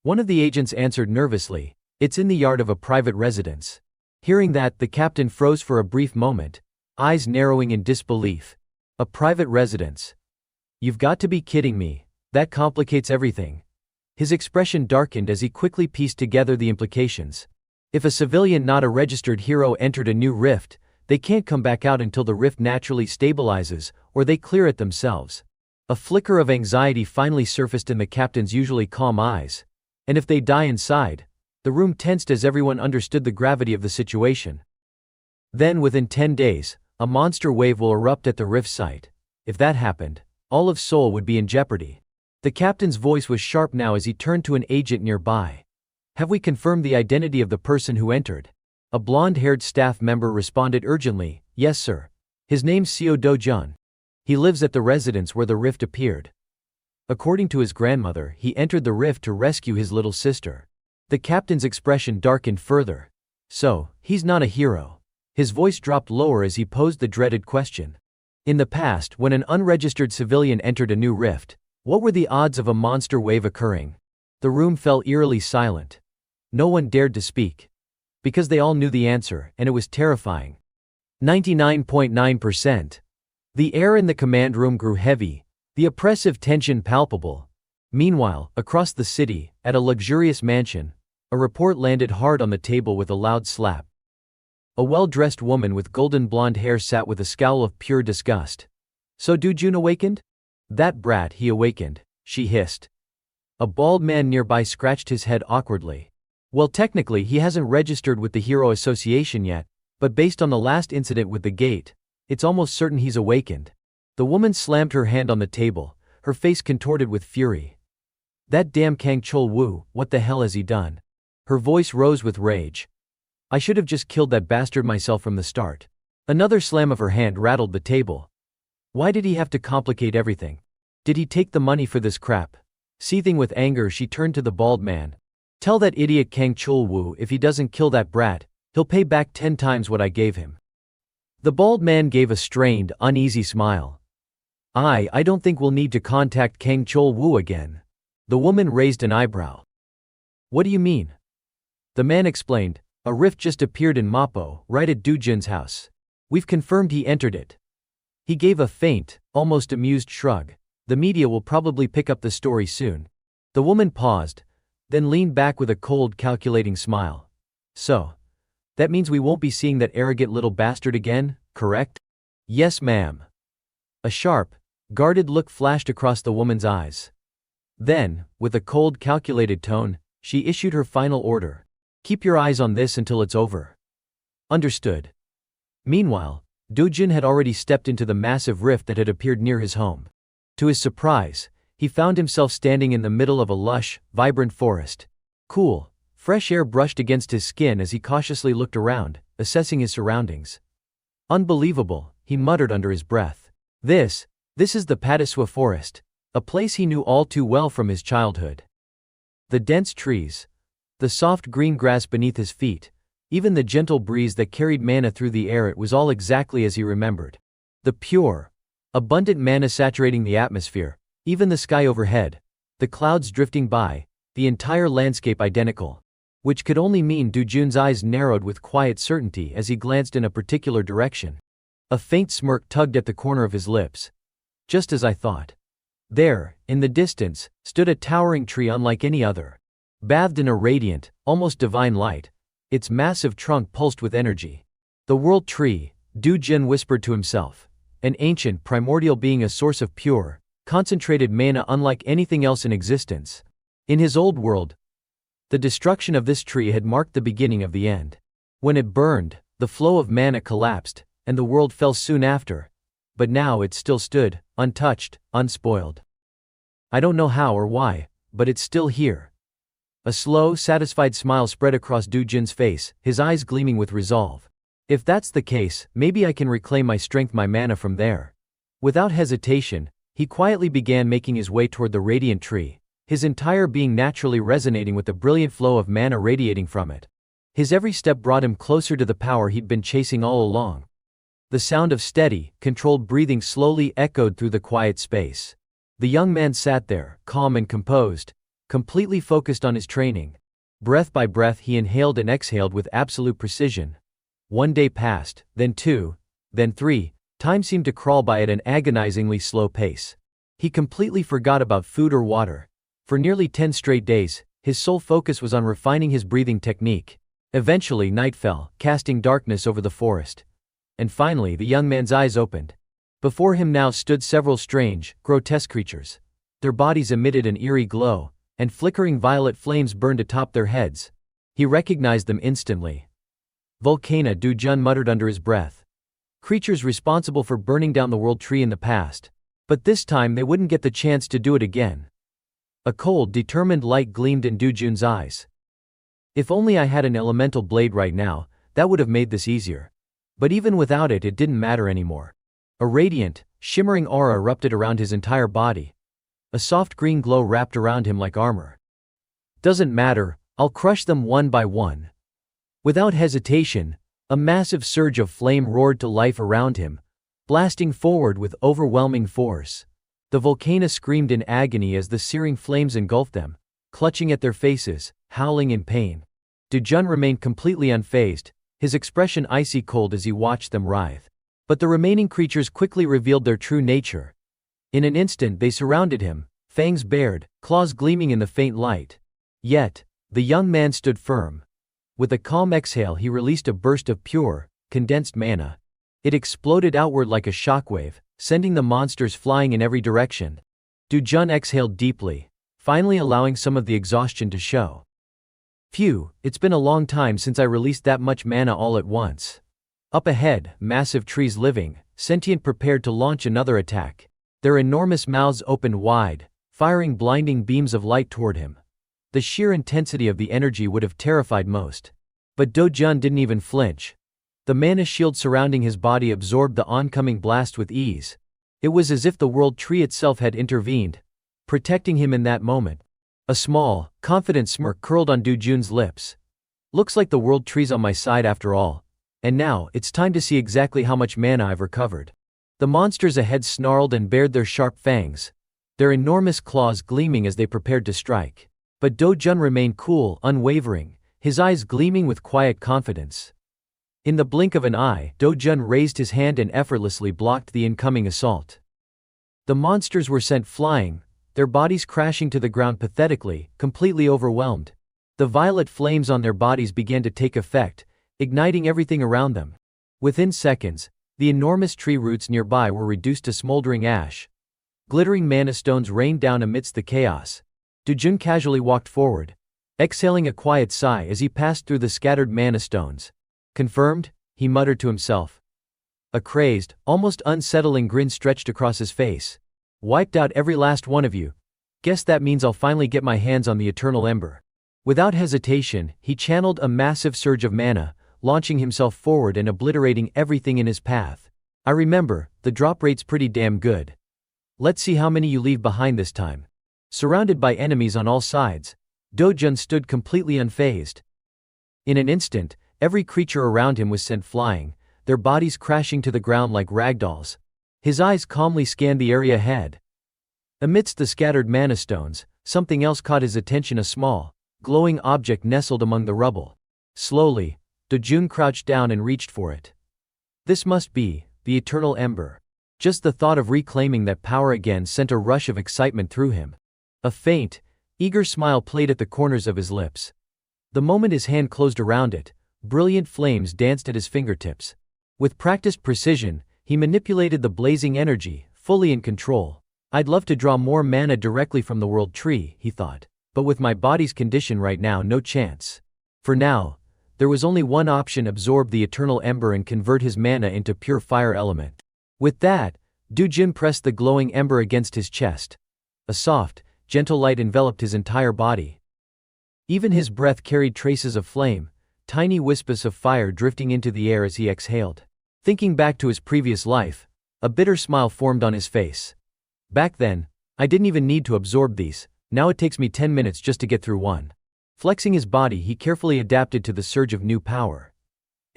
One of the agents answered nervously, "It's in the yard of a private residence." Hearing that, the captain froze for a brief moment, eyes narrowing in disbelief. "A private residence? You've got to be kidding me. That complicates everything." His expression darkened as he quickly pieced together the implications. If a civilian not a registered hero entered a new rift, they can't come back out until the rift naturally stabilizes, or they clear it themselves. A flicker of anxiety finally surfaced in the captain's usually calm eyes. And if they die inside? The room tensed as everyone understood the gravity of the situation. Then, within 10 days, a monster wave will erupt at the rift site. If that happened, all of Seoul would be in jeopardy. The captain's voice was sharp now as he turned to an agent nearby. "Have we confirmed the identity of the person who entered?" A blonde-haired staff member responded urgently, "Yes, sir. His name's Seo Do-jun. He lives at the residence where the rift appeared. According to his grandmother, he entered the rift to rescue his little sister." The captain's expression darkened further. "So, he's not a hero." His voice dropped lower as he posed the dreaded question. In the past, when an unregistered civilian entered a new rift, what were the odds of a monster wave occurring? The room fell eerily silent. No one dared to speak. Because they all knew the answer, and it was terrifying. 99.9%. The air in the command room grew heavy, the oppressive tension palpable. Meanwhile, across the city, at a luxurious mansion, a report landed hard on the table with a loud slap. A well-dressed woman with golden blonde hair sat with a scowl of pure disgust. "So Do-jun awakened?" "That brat, he awakened," she hissed. A bald man nearby scratched his head awkwardly. "Well, technically he hasn't registered with the Hero Association yet, but based on the last incident with the gate, it's almost certain he's awakened." The woman slammed her hand on the table, her face contorted with fury. "That damn Kang Chol-woo, what the hell has he done?" Her voice rose with rage. "I should have just killed that bastard myself from the start." Another slam of her hand rattled the table. Why did he have to complicate everything? Did he take the money for this crap? Seething with anger, she turned to the bald man. "Tell that idiot Kang Chol-woo if he doesn't kill that brat, he'll pay back 10 times what I gave him." The bald man gave a strained, uneasy smile. I don't think we'll need to contact Kang Chol-woo again." The woman raised an eyebrow. "What do you mean?" The man explained, "A rift just appeared in Mapo, right at Do-jun's house. We've confirmed he entered it." He gave a faint, almost amused shrug. "The media will probably pick up the story soon." The woman paused, then leaned back with a cold, calculating smile. "So, that means we won't be seeing that arrogant little bastard again, correct?" "Yes, ma'am." A sharp, guarded look flashed across the woman's eyes. Then, with a cold, calculated tone, she issued her final order. "Keep your eyes on this until it's over." "Understood." Meanwhile, Do-jun had already stepped into the massive rift that had appeared near his home. To his surprise, he found himself standing in the middle of a lush, vibrant forest. Cool, fresh air brushed against his skin as he cautiously looked around, assessing his surroundings. "Unbelievable," he muttered under his breath. This is the Padiswa forest, a place he knew all too well from his childhood. The dense trees, the soft green grass beneath his feet, even the gentle breeze that carried manna through the air, it was all exactly as he remembered. The pure, abundant manna saturating the atmosphere, even the sky overhead, the clouds drifting by, the entire landscape identical. Which could only mean Do-jun's eyes narrowed with quiet certainty as he glanced in a particular direction. A faint smirk tugged at the corner of his lips. "Just as I thought." There, in the distance, stood a towering tree unlike any other. Bathed in a radiant, almost divine light, its massive trunk pulsed with energy. "The world tree," Do-jun whispered to himself. an ancient, primordial being, a source of pure, concentrated mana unlike anything else in existence. In his old world, the destruction of this tree had marked the beginning of the end. When it burned, the flow of mana collapsed, and the world fell soon after. But now it still stood, untouched, unspoiled. I don't know how or why, but it's still here. A slow, satisfied smile spread across Du Jun's face, his eyes gleaming with resolve. If that's the case, maybe I can reclaim my strength, my mana from there. Without hesitation, he quietly began making his way toward the radiant tree, his entire being naturally resonating with the brilliant flow of mana radiating from it. His every step brought him closer to the power he'd been chasing all along. The sound of steady, controlled breathing slowly echoed through the quiet space. The young man sat there, calm and composed, completely focused on his training. Breath by breath he inhaled and exhaled with absolute precision. One day passed, then 2, then 3, time seemed to crawl by at an agonizingly slow pace. He completely forgot about food or water. For nearly 10 straight days, his sole focus was on refining his breathing technique. Eventually night fell, casting darkness over the forest. And finally the young man's eyes opened. Before him now stood several strange, grotesque creatures. Their bodies emitted an eerie glow, and flickering violet flames burned atop their heads. He recognized them instantly. Volcana, Du Jun muttered under his breath. Creatures responsible for burning down the world tree in the past. But this time they wouldn't get the chance to do it again. A cold, determined light gleamed in Du Jun's eyes. If only I had an elemental blade right now, that would have made this easier. But even without it, it didn't matter anymore. A radiant, shimmering aura erupted around his entire body. A soft green glow wrapped around him like armor. Doesn't matter, I'll crush them one by one. Without hesitation, a massive surge of flame roared to life around him, blasting forward with overwhelming force. The volcano screamed in agony as the searing flames engulfed them, clutching at their faces, howling in pain. Du Jun remained completely unfazed, his expression icy cold as he watched them writhe. But the remaining creatures quickly revealed their true nature. In an instant they surrounded him, fangs bared, claws gleaming in the faint light. Yet, the young man stood firm. With a calm exhale he released a burst of pure, condensed mana. It exploded outward like a shockwave, sending the monsters flying in every direction. Du Jun exhaled deeply, finally allowing some of the exhaustion to show. Phew, it's been a long time since I released that much mana all at once. Up ahead, massive trees living, sentient, prepared to launch another attack. Their enormous mouths opened wide, firing blinding beams of light toward him. The sheer intensity of the energy would have terrified most. But Du Jun didn't even flinch. The mana shield surrounding his body absorbed the oncoming blast with ease. It was as if the world tree itself had intervened, protecting him in that moment. A small, confident smirk curled on Du Jun's lips. Looks like the world tree's on my side after all. And now, it's time to see exactly how much mana I've recovered. The monsters ahead snarled and bared their sharp fangs, their enormous claws gleaming as they prepared to strike. But Du Jun remained cool, unwavering, his eyes gleaming with quiet confidence. In the blink of an eye, Du Jun raised his hand and effortlessly blocked the incoming assault. The monsters were sent flying, their bodies crashing to the ground pathetically, completely overwhelmed. The violet flames on their bodies began to take effect, igniting everything around them. Within seconds, the enormous tree roots nearby were reduced to smoldering ash. Glittering mana stones rained down amidst the chaos. Du Jun casually walked forward, exhaling a quiet sigh as he passed through the scattered mana stones. Confirmed, he muttered to himself. A crazed, almost unsettling grin stretched across his face. Wiped out every last one of you. Guess that means I'll finally get my hands on the eternal ember. Without hesitation, he channeled a massive surge of mana, launching himself forward and obliterating everything in his path. I remember, the drop rate's pretty damn good. Let's see how many you leave behind this time. Surrounded by enemies on all sides, Du Jun stood completely unfazed. In an instant, every creature around him was sent flying, their bodies crashing to the ground like ragdolls. His eyes calmly scanned the area ahead. Amidst the scattered mana stones, something else caught his attention, a small, glowing object nestled among the rubble. Slowly, Du Jun crouched down and reached for it. This must be the eternal ember. Just the thought of reclaiming that power again sent a rush of excitement through him. A faint, eager smile played at the corners of his lips. The moment his hand closed around it, brilliant flames danced at his fingertips. With practiced precision, He manipulated the blazing energy, fully in control. I'd love to draw more mana directly from the world tree, he thought. But with my body's condition right now, no chance. For now, there was only one option: absorb the eternal ember and convert his mana into pure fire element. With that, Dujin pressed the glowing ember against his chest. A soft, gentle light enveloped his entire body. Even his breath carried traces of flame, tiny wisps of fire drifting into the air as he exhaled. Thinking back to his previous life, a bitter smile formed on his face. Back then, I didn't even need to absorb these. Now it takes me 10 minutes just to get through one. Flexing his body, he carefully adapted to the surge of new power.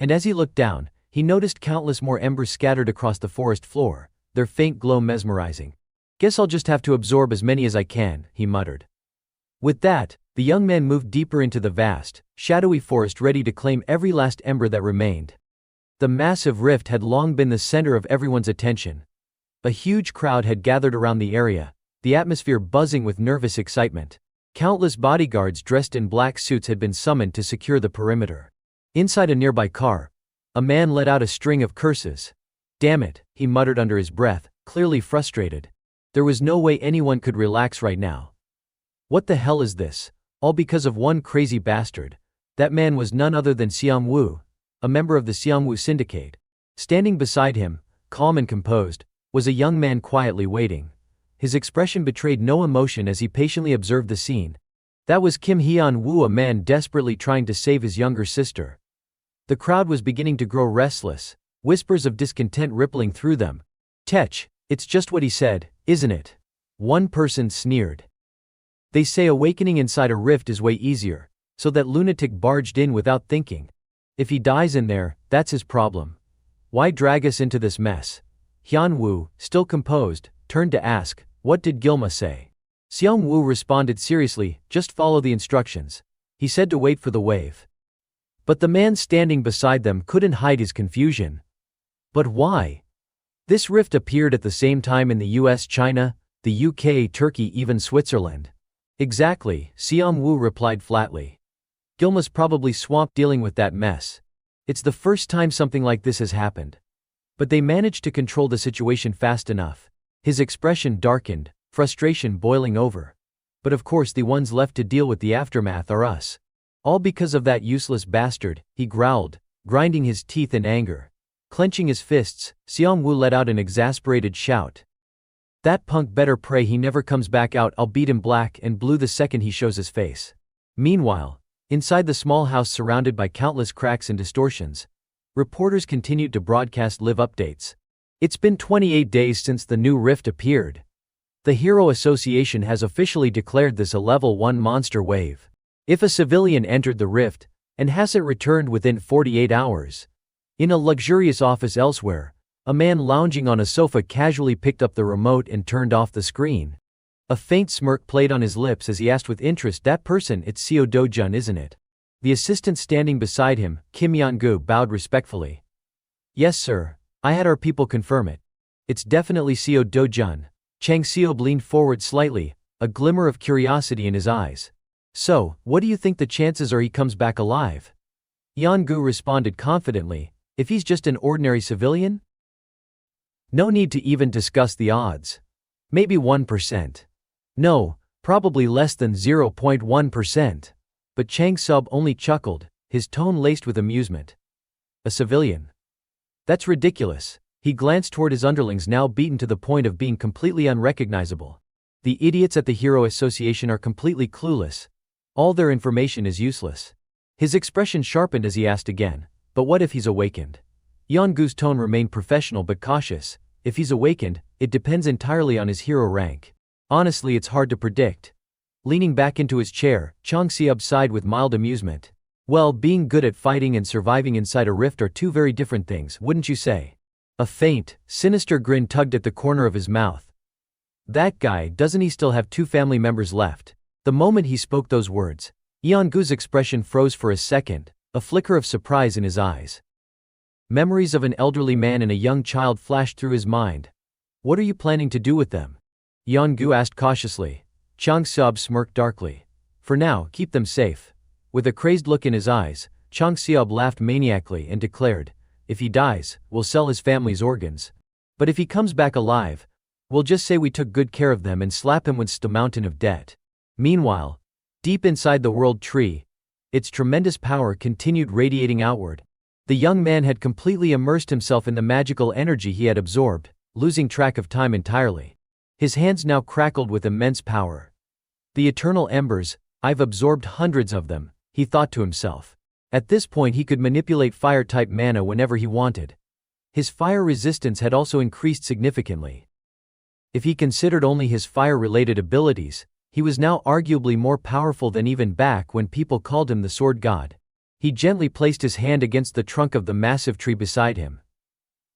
And as he looked down, he noticed countless more embers scattered across the forest floor, their faint glow mesmerizing. Guess I'll just have to absorb as many as I can, he muttered. With that, the young man moved deeper into the vast, shadowy forest, ready to claim every last ember that remained. The massive rift had long been the center of everyone's attention. A huge crowd had gathered around the area, the atmosphere buzzing with nervous excitement. Countless bodyguards dressed in black suits had been summoned to secure the perimeter. Inside a nearby car, a man let out a string of curses. Damn it, he muttered under his breath, clearly frustrated. There was no way anyone could relax right now. What the hell is this? All because of one crazy bastard. That man was none other than Xiang Wu, a member of the Xiang Wu syndicate. Standing beside him, calm and composed, was a young man quietly waiting. His expression betrayed no emotion as he patiently observed the scene. That was Kim Hyun Woo, a man desperately trying to save his younger sister. The crowd was beginning to grow restless, whispers of discontent rippling through them. Tech, it's just what he said, isn't it? One person sneered. They say awakening inside a rift is way easier, so that lunatic barged in without thinking. If he dies in there, that's his problem. Why drag us into this mess? Hyun Woo, still composed, turned to ask, what did Gilma say? Xiang Wu responded seriously, just follow the instructions. He said to wait for the wave. But the man standing beside them couldn't hide his confusion. But why? This rift appeared at the same time in the US, China, the UK, Turkey, even Switzerland. Exactly, Xiang Wu replied flatly. Gilma's probably swamped dealing with that mess. It's the first time something like this has happened. But they managed to control the situation fast enough. His expression darkened, frustration boiling over. But of course the ones left to deal with the aftermath are us. All because of that useless bastard, he growled, grinding his teeth in anger. Clenching his fists, Xiang Wu let out an exasperated shout. That punk better pray he never comes back out. I'll beat him black and blue the second he shows his face. Meanwhile, inside the small house surrounded by countless cracks and distortions, reporters continued to broadcast live updates. It's been 28 days since the new rift appeared. The Hero Association has officially declared this a level 1 monster wave. If a civilian entered the rift, and hasn't returned within 48 hours. In a luxurious office elsewhere, a man lounging on a sofa casually picked up the remote and turned off the screen. A faint smirk played on his lips as he asked with interest, that person, it's Seo Do-jun, isn't it? The assistant standing beside him, Kim Yeon-gu, bowed respectfully. Yes sir, I had our people confirm it. It's definitely Seo Do-jun. Chang Seob leaned forward slightly, a glimmer of curiosity in his eyes. So, what do you think the chances are he comes back alive? Yeon-gu responded confidently, if he's just an ordinary civilian? No need to even discuss the odds. Maybe 1%. No, probably less than 0.1%. But Chang Sub only chuckled, his tone laced with amusement. A civilian? That's ridiculous. He glanced toward his underlings, now beaten to the point of being completely unrecognizable. The idiots at the Hero Association are completely clueless. All their information is useless. His expression sharpened as he asked again, but what if he's awakened? Yeon-gu's tone remained professional but cautious. If he's awakened, it depends entirely on his hero rank. Honestly, it's hard to predict. Leaning back into his chair, Chang Seob sighed with mild amusement. Well, being good at fighting and surviving inside a rift are two very different things, wouldn't you say? A faint, sinister grin tugged at the corner of his mouth. That guy, doesn't he still have 2 family members left? The moment he spoke those words, Yeon-gu's expression froze for a second, a flicker of surprise in his eyes. Memories of an elderly man and a young child flashed through his mind. What are you planning to do with them? Yeon-gu asked cautiously. Chang Seob smirked darkly. For now, keep them safe. With a crazed look in his eyes, Chang Seob laughed maniacally and declared, if he dies, we'll sell his family's organs. But if he comes back alive, we'll just say we took good care of them and slap him with the mountain of debt. Meanwhile, deep inside the world tree, its tremendous power continued radiating outward. The young man had completely immersed himself in the magical energy he had absorbed, losing track of time entirely. His hands now crackled with immense power. The eternal embers, I've absorbed hundreds of them, he thought to himself. At this point he could manipulate fire-type mana whenever he wanted. His fire resistance had also increased significantly. If he considered only his fire-related abilities, he was now arguably more powerful than even back when people called him the Sword God. He gently placed his hand against the trunk of the massive tree beside him.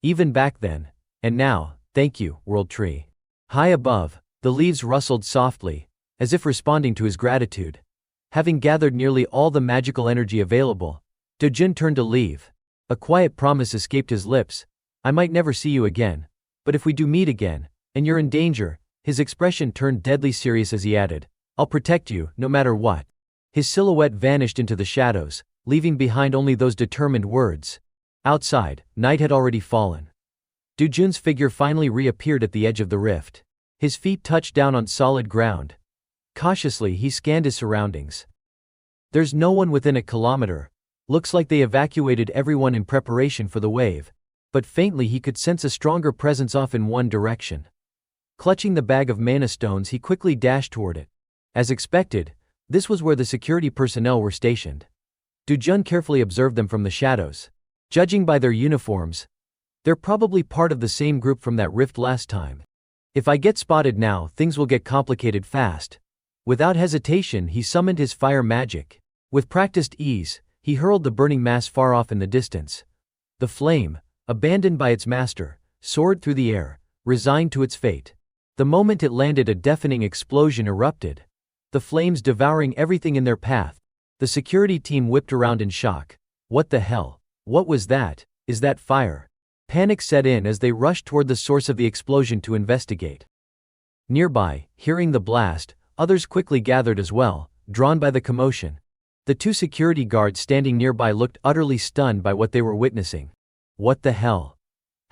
Even back then, and now, thank you, World Tree. High above, the leaves rustled softly, as if responding to his gratitude. Having gathered nearly all the magical energy available, Dojun turned to leave. A quiet promise escaped his lips. I might never see you again, but if we do meet again, and you're in danger, his expression turned deadly serious as he added, I'll protect you, no matter what. His silhouette vanished into the shadows, leaving behind only those determined words. Outside, night had already fallen. Dojun's figure finally reappeared at the edge of the rift. His feet touched down on solid ground. Cautiously he scanned his surroundings. There's no one within a kilometer. Looks like they evacuated everyone in preparation for the wave. But faintly he could sense a stronger presence off in one direction. Clutching the bag of mana stones he quickly dashed toward it. As expected, this was where the security personnel were stationed. Dojun carefully observed them from the shadows. Judging by their uniforms, they're probably part of the same group from that rift last time. If I get spotted now, things will get complicated fast. Without hesitation he summoned his fire magic. With practiced ease, he hurled the burning mass far off in the distance. The flame, abandoned by its master, soared through the air, resigned to its fate. The moment it landed, a deafening explosion erupted, the flames devouring everything in their path. The security team whipped around in shock. What the hell? What was that? Is that fire? Panic set in as they rushed toward the source of the explosion to investigate. Nearby, hearing the blast, others quickly gathered as well, drawn by the commotion. The two security guards standing nearby looked utterly stunned by what they were witnessing. What the hell?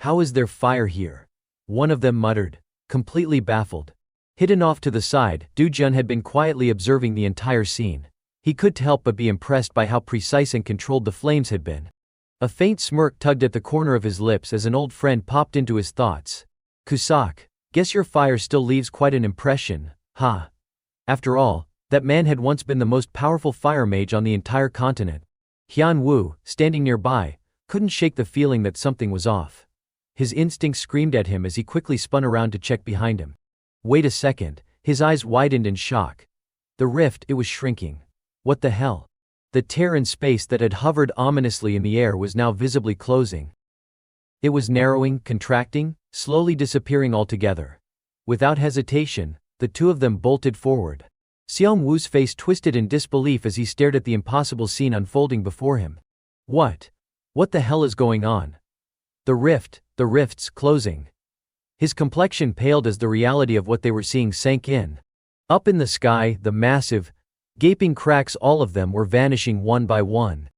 How is there fire here? One of them muttered, completely baffled. Hidden off to the side, Dojun had been quietly observing the entire scene. He couldn't help but be impressed by how precise and controlled the flames had been. A faint smirk tugged at the corner of his lips as an old friend popped into his thoughts. Kusak, guess your fire still leaves quite an impression, huh? After all, that man had once been the most powerful fire mage on the entire continent. Hyun Woo, standing nearby, couldn't shake the feeling that something was off. His instincts screamed at him as he quickly spun around to check behind him. Wait a second, his eyes widened in shock. The rift, it was shrinking. What the hell? The tear in space that had hovered ominously in the air was now visibly closing. It was narrowing, contracting, slowly disappearing altogether. Without hesitation, the two of them bolted forward. Seong Woo's face twisted in disbelief as he stared at the impossible scene unfolding before him. What? What the hell is going on? The rift's closing. His complexion paled as the reality of what they were seeing sank in. Up in the sky, the massive, gaping cracks, all of them were vanishing one by one.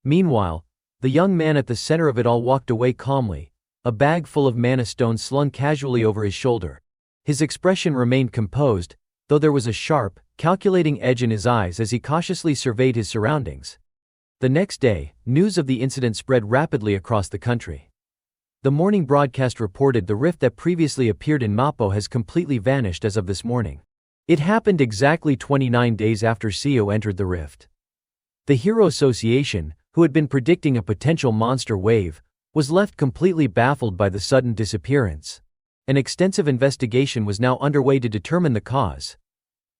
Meanwhile, the young man at the center of it all walked away calmly, a bag full of mana stones slung casually over his shoulder. His expression remained composed, though there was a sharp, calculating edge in his eyes as he cautiously surveyed his surroundings. The next day, news of the incident spread rapidly across the country. The morning broadcast reported the rift that previously appeared in Mappo has completely vanished as of this morning. It happened exactly 29 days after Seo entered the rift. The Hero Association, who had been predicting a potential monster wave, was left completely baffled by the sudden disappearance. An extensive investigation was now underway to determine the cause.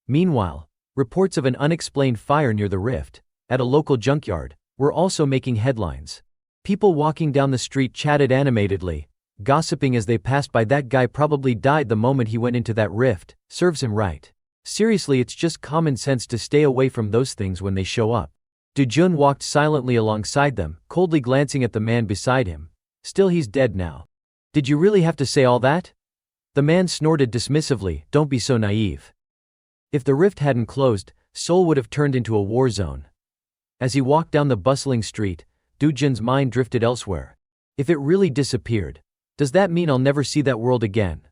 Meanwhile, reports of an unexplained fire near the rift, at a local junkyard, were also making headlines. People walking down the street chatted animatedly, gossiping as they passed by. That guy probably died the moment he went into that rift, serves him right. Seriously, it's just common sense to stay away from those things when they show up. Dojun walked silently alongside them, coldly glancing at the man beside him. Still, he's dead now. Did you really have to say all that? The man snorted dismissively, don't be so naive. If the rift hadn't closed, Seoul would have turned into a war zone. As he walked down the bustling street, Dojun's mind drifted elsewhere. If it really disappeared, Does that mean I'll never see that world again?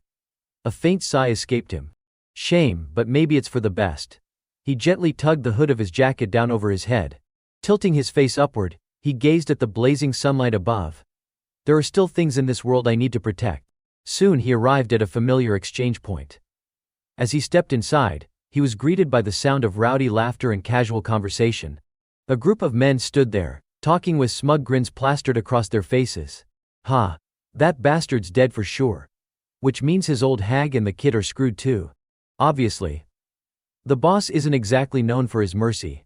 A faint sigh escaped him. Shame, but maybe it's for the best. He gently tugged the hood of his jacket down over his head. Tilting his face upward, he gazed at the blazing sunlight above. There are still things in this world I need to protect. Soon he arrived at a familiar exchange point. As he stepped inside, he was greeted by the sound of rowdy laughter and casual conversation. A group of men stood there, talking with smug grins plastered across their faces. Ha! That bastard's dead for sure. Which means his old hag and the kid are screwed too. Obviously. The boss isn't exactly known for his mercy.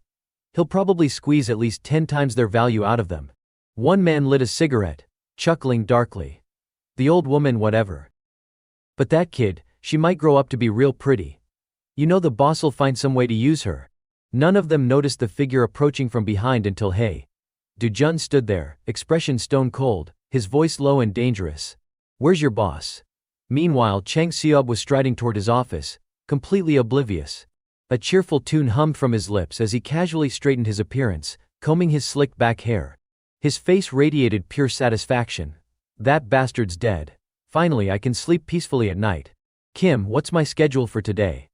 He'll probably squeeze at least 10 times their value out of them. One man lit a cigarette, chuckling darkly. The old woman whatever. But that kid, she might grow up to be real pretty. You know the boss'll find some way to use her. None of them noticed the figure approaching from behind until Du-jun stood there, expression stone cold, his voice low and dangerous. Where's your boss? Meanwhile Chang Seob was striding toward his office, completely oblivious. A cheerful tune hummed from his lips as he casually straightened his appearance, combing his slick back hair. His face radiated pure satisfaction. That bastard's dead. Finally I can sleep peacefully at night. Kim, what's my schedule for today?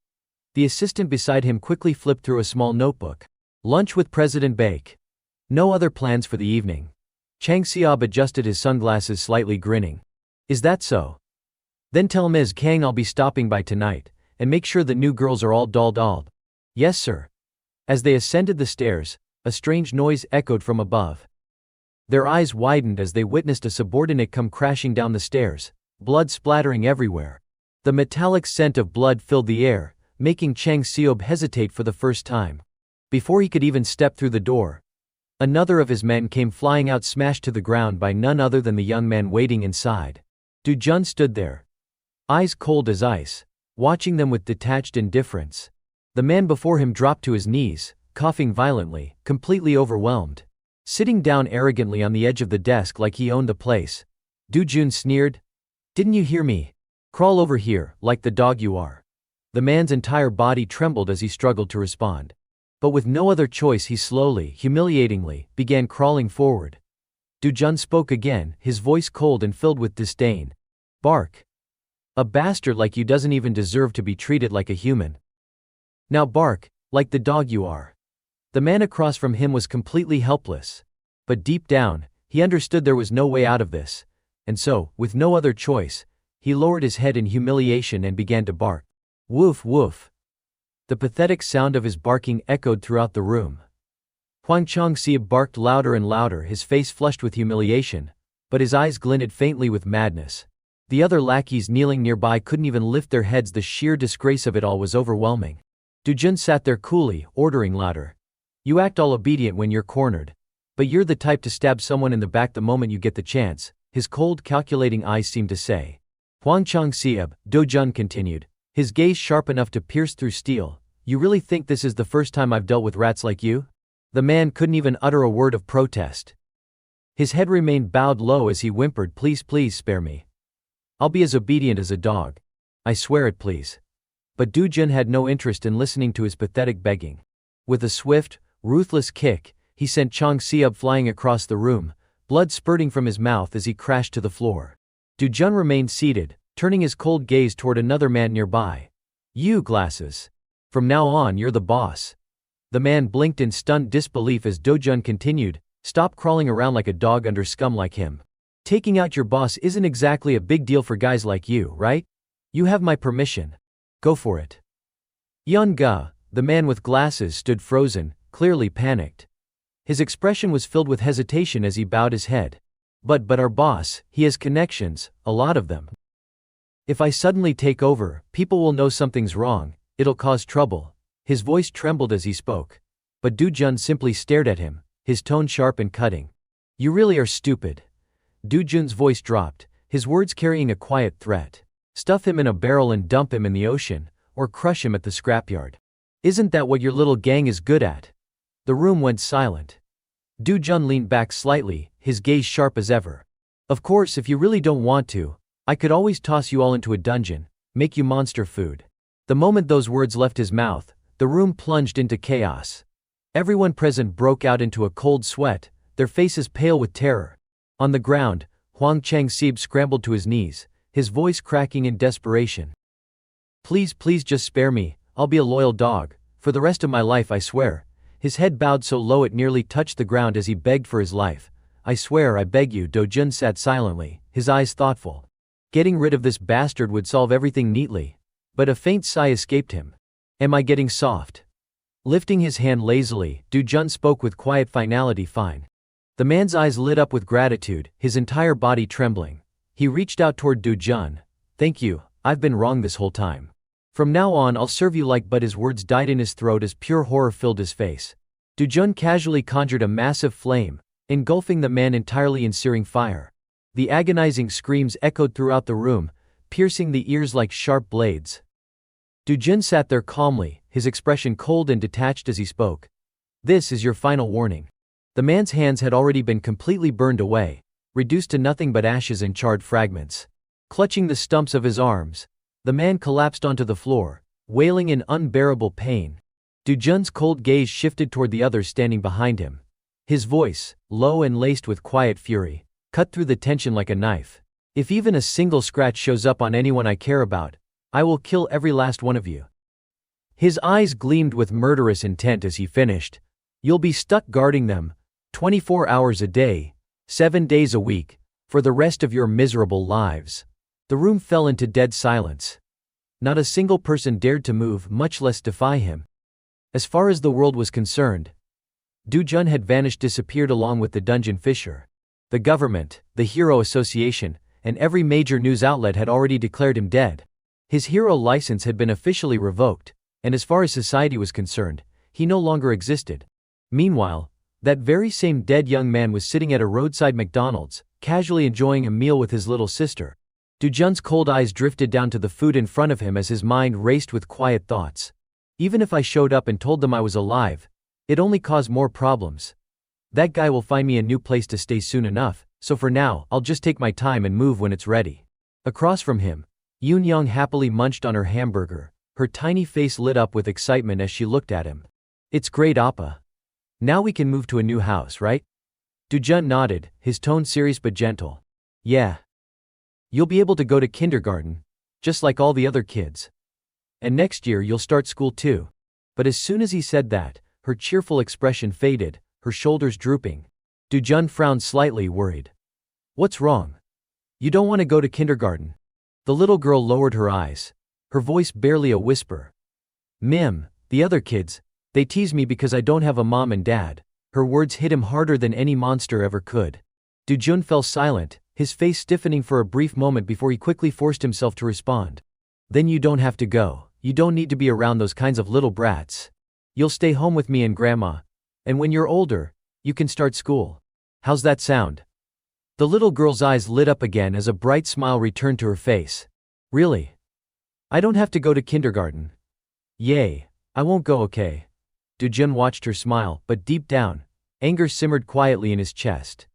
The assistant beside him quickly flipped through a small notebook. Lunch with President Baek. No other plans for the evening. Chang Seob adjusted his sunglasses slightly grinning. Is that so? Then tell Ms. Kang I'll be stopping by tonight, and make sure the new girls are all dolled. Yes sir. As they ascended the stairs, a strange noise echoed from above. Their eyes widened as they witnessed a subordinate come crashing down the stairs, blood splattering everywhere. The metallic scent of blood filled the air, making Chang Seob hesitate for the first time. Before he could even step through the door, another of his men came flying out, smashed to the ground by none other than the young man waiting inside. Du-jun stood there, eyes cold as ice, watching them with detached indifference. The man before him dropped to his knees, coughing violently, completely overwhelmed. Sitting down arrogantly on the edge of the desk like he owned the place, Du-jun sneered. Didn't you hear me? Crawl over here, like the dog you are. The man's entire body trembled as he struggled to respond. But with no other choice he slowly, humiliatingly, began crawling forward. Du-jun spoke again, his voice cold and filled with disdain. Bark. A bastard like you doesn't even deserve to be treated like a human. Now bark, like the dog you are. The man across from him was completely helpless. But deep down, he understood there was no way out of this. And so, with no other choice, he lowered his head in humiliation and began to bark. Woof woof. The pathetic sound of his barking echoed throughout the room. Hwang Chang-seob barked louder and louder, his face flushed with humiliation, but his eyes glinted faintly with madness. The other lackeys kneeling nearby couldn't even lift their heads. The sheer disgrace of it all was overwhelming. Du-jun sat there coolly, ordering louder. You act all obedient when you're cornered. But you're the type to stab someone in the back the moment you get the chance, his cold, calculating eyes seemed to say. Hwang Chang-seob, Du-jun continued, his gaze sharp enough to pierce through steel. You really think this is the first time I've dealt with rats like you? The man couldn't even utter a word of protest. His head remained bowed low as he whimpered, please spare me. I'll be as obedient as a dog. I swear it, please. But Du-jun had no interest in listening to his pathetic begging. With a swift, ruthless kick, he sent Chang Seob flying across the room, blood spurting from his mouth as he crashed to the floor. Du-jun remained seated, turning his cold gaze toward another man nearby. You glasses. From now on you're the boss. The man blinked in stunned disbelief as Du-jun continued, stop crawling around like a dog under scum like him. Taking out your boss isn't exactly a big deal for guys like you, right? You have my permission. Go for it. Yeon-ga, the man with glasses, stood frozen, clearly panicked. His expression was filled with hesitation as he bowed his head. But our boss, he has connections, a lot of them. If I suddenly take over, people will know something's wrong, it'll cause trouble. His voice trembled as he spoke. But Du-jun simply stared at him, his tone sharp and cutting. You really are stupid. Du-jun's voice dropped, his words carrying a quiet threat. Stuff him in a barrel and dump him in the ocean, or crush him at the scrapyard. Isn't that what your little gang is good at? The room went silent. Du-jun leaned back slightly, his gaze sharp as ever. Of course, if you really don't want to, I could always toss you all into a dungeon, make you monster food. The moment those words left his mouth, the room plunged into chaos. Everyone present broke out into a cold sweat, their faces pale with terror. On the ground, Huang Chang-sib scrambled to his knees, his voice cracking in desperation. Please, please just spare me, I'll be a loyal dog, for the rest of my life I swear. His head bowed so low it nearly touched the ground as he begged for his life. I swear, I beg you. Do-jun sat silently, his eyes thoughtful. Getting rid of this bastard would solve everything neatly. But a faint sigh escaped him. Am I getting soft? Lifting his hand lazily, Do-jun spoke with quiet finality. Fine. The man's eyes lit up with gratitude, his entire body trembling. He reached out toward Do-jun. Thank you, I've been wrong this whole time. From now on I'll serve you like. But his words died in his throat as pure horror filled his face. Do-jun casually conjured a massive flame, engulfing the man entirely in searing fire. The agonizing screams echoed throughout the room, piercing the ears like sharp blades. Do-jun sat there calmly, his expression cold and detached as he spoke. This is your final warning. The man's hands had already been completely burned away, reduced to nothing but ashes and charred fragments. Clutching the stumps of his arms, the man collapsed onto the floor, wailing in unbearable pain. Do-jun's cold gaze shifted toward the others standing behind him. His voice, low and laced with quiet fury, cut through the tension like a knife. If even a single scratch shows up on anyone I care about, I will kill every last one of you. His eyes gleamed with murderous intent as he finished. You'll be stuck guarding them, 24 hours a day, 7 days a week, for the rest of your miserable lives. The room fell into dead silence. Not a single person dared to move, much less defy him. As far as the world was concerned, Do-jun had vanished, disappeared along with the dungeon fisher. The government, the Hero Association, and every major news outlet had already declared him dead. His hero license had been officially revoked, and as far as society was concerned, he no longer existed. Meanwhile, that very same dead young man was sitting at a roadside McDonald's, casually enjoying a meal with his little sister. Do-jun's cold eyes drifted down to the food in front of him as his mind raced with quiet thoughts. Even if I showed up and told them I was alive, it only caused more problems. That guy will find me a new place to stay soon enough, so for now, I'll just take my time and move when it's ready. Across from him, Yoon-young happily munched on her hamburger, her tiny face lit up with excitement as she looked at him. It's great, Appa. Now we can move to a new house, right? Do-jun nodded, his tone serious but gentle. Yeah. You'll be able to go to kindergarten, just like all the other kids. And next year you'll start school too. But as soon as he said that, her cheerful expression faded, her shoulders drooping. Do-jun frowned slightly, worried. What's wrong? You don't want to go to kindergarten? The little girl lowered her eyes, her voice barely a whisper. Mim, the other kids, they tease me because I don't have a mom and dad. Her words hit him harder than any monster ever could. Do-jun fell silent, his face stiffening for a brief moment before he quickly forced himself to respond. Then you don't have to go. You don't need to be around those kinds of little brats. You'll stay home with me and Grandma. And when you're older, you can start school. How's that sound? The little girl's eyes lit up again as a bright smile returned to her face. Really? I don't have to go to kindergarten. Yay, I won't go, okay? Do-jun watched her smile, but deep down, anger simmered quietly in his chest.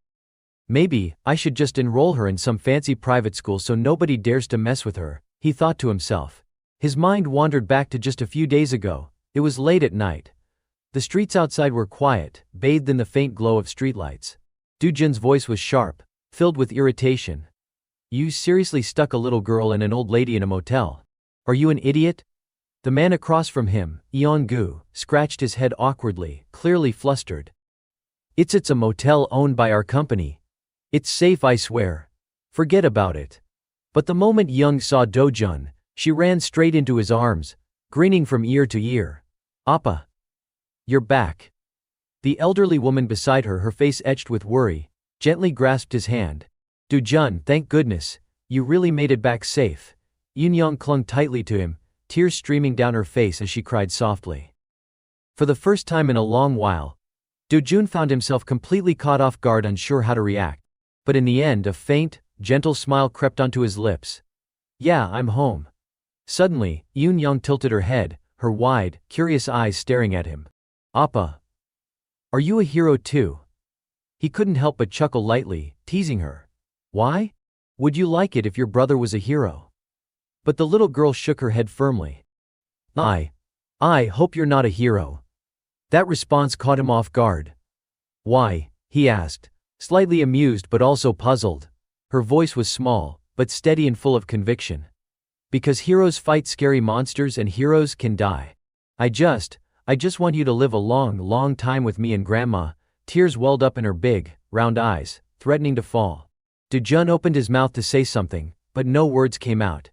Maybe I should just enroll her in some fancy private school so nobody dares to mess with her, he thought to himself. His mind wandered back to just a few days ago. It was late at night. The streets outside were quiet, bathed in the faint glow of streetlights. Do-jun's voice was sharp, filled with irritation. You seriously stuck a little girl and an old lady in a motel? Are you an idiot? The man across from him, Yeon-gu, scratched his head awkwardly, clearly flustered. It's a motel owned by our company. It's safe, I swear. Forget about it. But the moment Young saw Do-jun, she ran straight into his arms, grinning from ear to ear. Appa. You're back. The elderly woman beside her, her face etched with worry, gently grasped his hand. Do-jun, thank goodness, you really made it back safe. Yoon-young clung tightly to him, tears streaming down her face as she cried softly. For the first time in a long while, Do-jun found himself completely caught off guard, unsure how to react. But in the end, a faint, gentle smile crept onto his lips. Yeah, I'm home. Suddenly, Yoon-young tilted her head, her wide, curious eyes staring at him. Appa. Are you a hero too? He couldn't help but chuckle lightly, teasing her. Why? Would you like it if your brother was a hero? But the little girl shook her head firmly. I hope you're not a hero. That response caught him off guard. Why? He asked, slightly amused but also puzzled. Her voice was small, but steady and full of conviction. Because heroes fight scary monsters and heroes can die. I just want you to live a long, long time with me and Grandma. Tears welled up in her big, round eyes, threatening to fall. Dujun opened his mouth to say something, but no words came out.